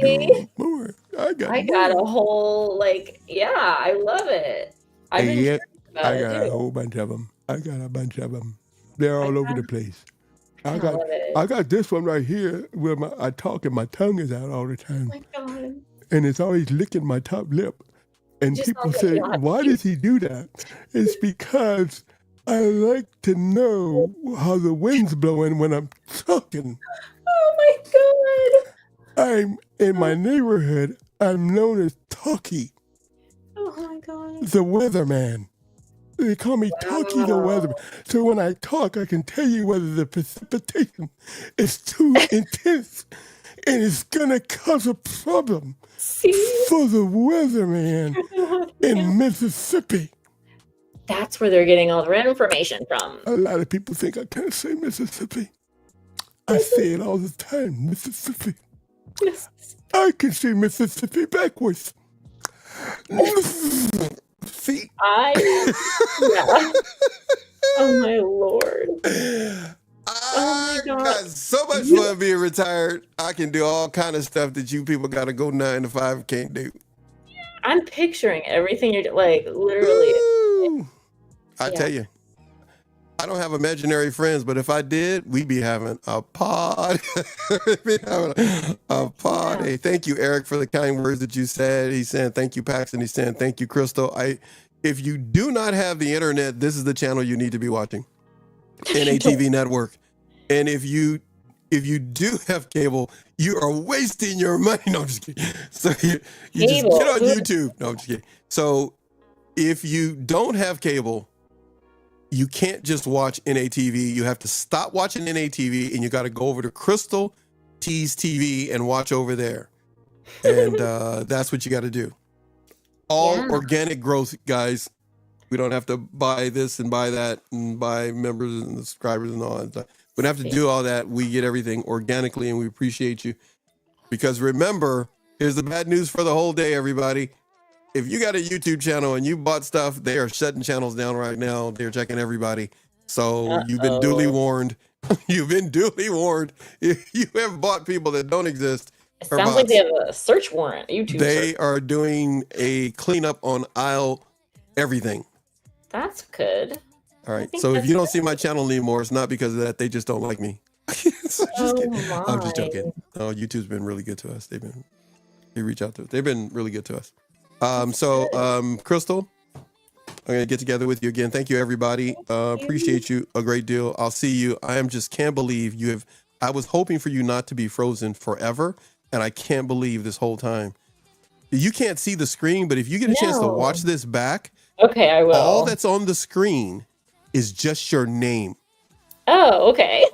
got a whole I love it. I
got a whole bunch of them. They're all over the place. I got this one right here where I talk and my tongue is out all the time.
Oh my God.
And it's always licking my top lip. And people say, why does he do that? It's because I like to know how the wind's blowing when I'm talking.
Oh my God.
In my neighborhood, I'm known as Talkie.
Oh my God.
The weatherman. They call me Talkie the weatherman. So when I talk, I can tell you whether the precipitation is too intense and it's going to cause a problem for the weatherman in Mississippi.
That's where they're getting all their information from.
A lot of people think I can't say Mississippi. I say it all the time, Mississippi. I can say Mississippi backwards. See?
Yeah. Oh my Lord.
I got so much fun being retired. I can do all kind of stuff that you people got to go 9 to 5 can't do.
I'm picturing everything you're like, literally.
Woo! I tell you, I don't have imaginary friends, but if I did, we'd be having a party. We'd be having a party. Thank you, Eric, for the kind words that you said. He's saying thank you, Paxton. He's saying thank you, Crystal. If you do not have the internet, this is the channel you need to be watching. NATV Network. And if you do have cable, you are wasting your money. No, I'm just kidding. So you just get on YouTube. No, I'm just kidding. So if you don't have cable, you can't just watch NATV. You have to stop watching NATV and you got to go over to Crystal T's TV and watch over there. And that's what you got to do. All organic growth, guys. We don't have to buy this and buy that and buy members and subscribers and all that stuff. We don't have to do all that. We get everything organically and we appreciate you. Because remember, here's the bad news for the whole day, everybody. If you got a YouTube channel and you bought stuff, they are shutting channels down right now. They're checking everybody. So you've been duly warned. You've been duly warned. If you have bought people that don't exist.
It sounds like they have a search warrant. YouTube.
They are doing a cleanup on aisle everything.
That's good.
All right. So if you don't see my channel anymore, it's not because of that. They just don't like me. So I'm just joking. Oh, YouTube's been really good to us. They reach out to us. They've been really good to us. Crystal, I'm going to get together with you again. Thank you, everybody. Appreciate you a great deal. I'll see you. Can't believe you have. I was hoping for you not to be frozen forever. And I can't believe this whole time. You can't see the screen, but if you get a chance to watch this back.
Okay, I will.
All that's on the screen is just your name.
Oh, okay.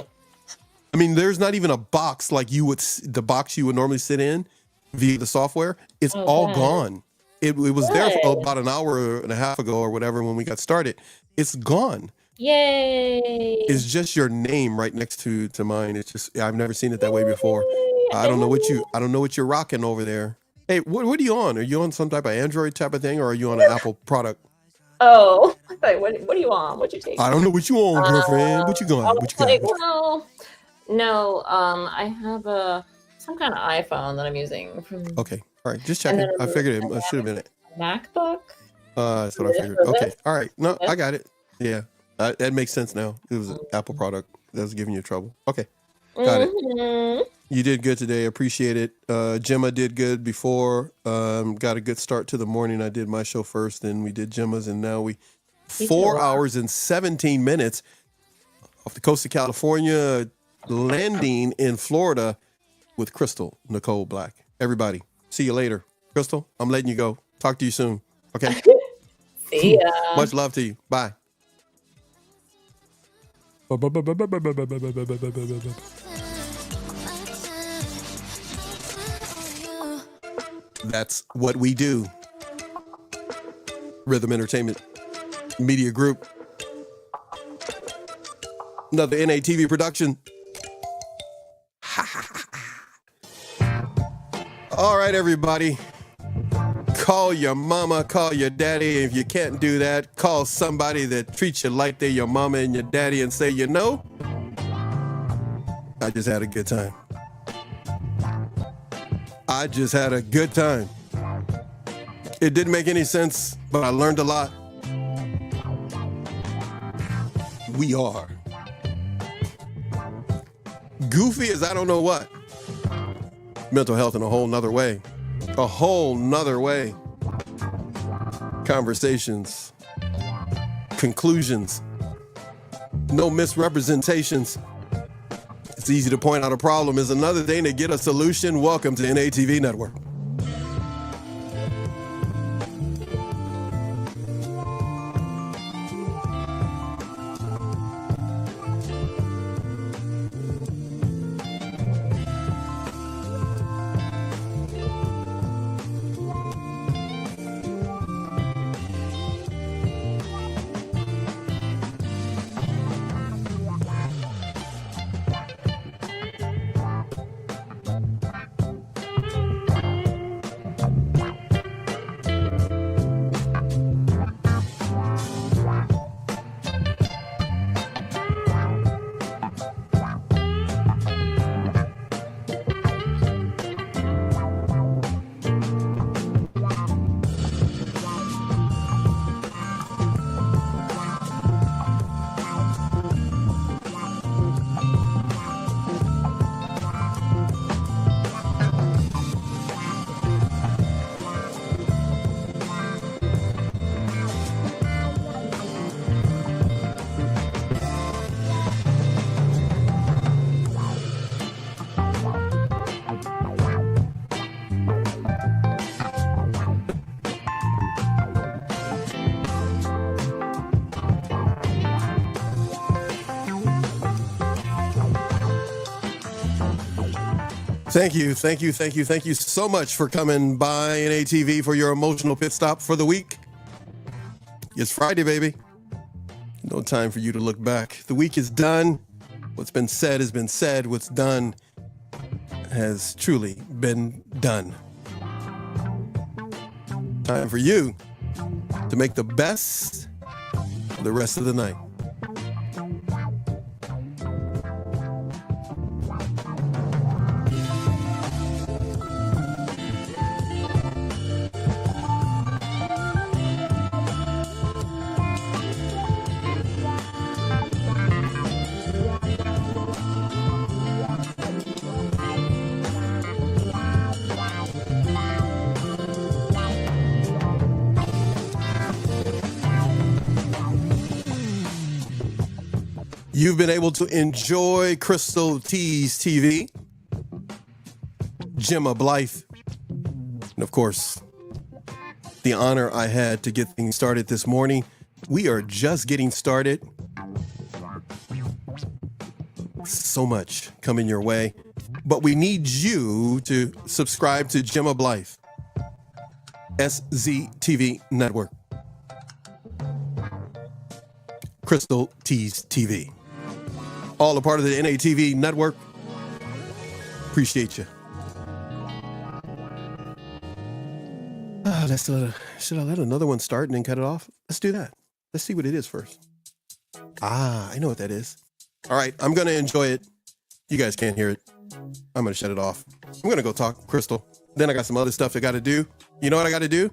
I mean, there's not even a box like the box you would normally sit in via the software. It's all gone. It was there for about an hour and a half ago or whatever when we got started. It's gone.
Yay.
It's just your name right next to mine. It's just, I've never seen it that way before. I don't know what you're rocking over there. Hey, what are you on? Are you on some type of Android type of thing or are you on an Apple product?
Oh, what are you on? What you take?
I don't know what you on, girlfriend. What you going? What you got?
No, I have some kind of iPhone that I'm using from.
Okay, all right, just checking. I figured it should have been it.
MacBook.
That's what I figured. Okay, all right. No, I got it. Yeah, that makes sense now. It was an Apple product that was giving you trouble. Okay, got it. You did good today. Appreciate it. Gemma did good before. Got a good start to the morning. I did my show first, then we did Gemma's, and now 4 hours and 17 minutes off the coast of California, landing in Florida with Crystal Nicole Black. Everybody, see you later. Crystal, I'm letting you go. Talk to you soon. Okay?
See ya.
Much love to you. Bye. That's what we do. Rhythm Entertainment Media Group. Another NATV production. All right, everybody. Call your mama, call your daddy. If you can't do that, call somebody that treats you like they're your mama and your daddy and say, you know, I just had a good time. I just had a good time. It didn't make any sense, but I learned a lot. We are goofy as I don't know what. Mental health in a whole nother way. A whole nother way. Conversations. Conclusions. No misrepresentations. It's easy to point out a problem is another thing to get a solution. Welcome to NATV Network. Thank you so much for coming by NATV for your emotional pit stop for the week. It's Friday, baby. No time for you to look back. The week is done. What's been said has been said. What's done has truly been done. Time for you to make the best of the rest of the night. You've been able to enjoy Crystal Tease TV, Gemma Blythe, and of course, the honor I had to get things started this morning. We are just getting started. So much coming your way, but we need you to subscribe to Gemma Blythe, SZTV Network, Crystal Tease TV. All a part of the NATV network. Appreciate you. Should I let another one start and then cut it off? Let's do that. Let's see what it is first. I know what that is. All right, I'm going to enjoy it. You guys can't hear it. I'm going to shut it off. I'm going to go talk Crystal. Then I got some other stuff I got to do. You know what I got to do?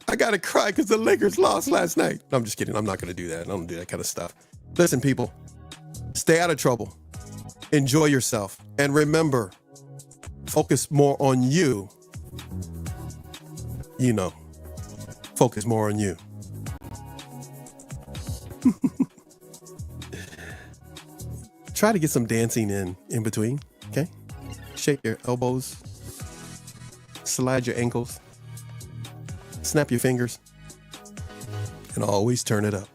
I got to cry because the Lakers lost last night. No, I'm just kidding. I'm not going to do that. I don't do that kind of stuff. Listen, people. Stay out of trouble. Enjoy yourself. And remember, focus more on you. You know, focus more on you. Try to get some dancing in between, okay? Shake your elbows. Slide your ankles. Snap your fingers. And always turn it up.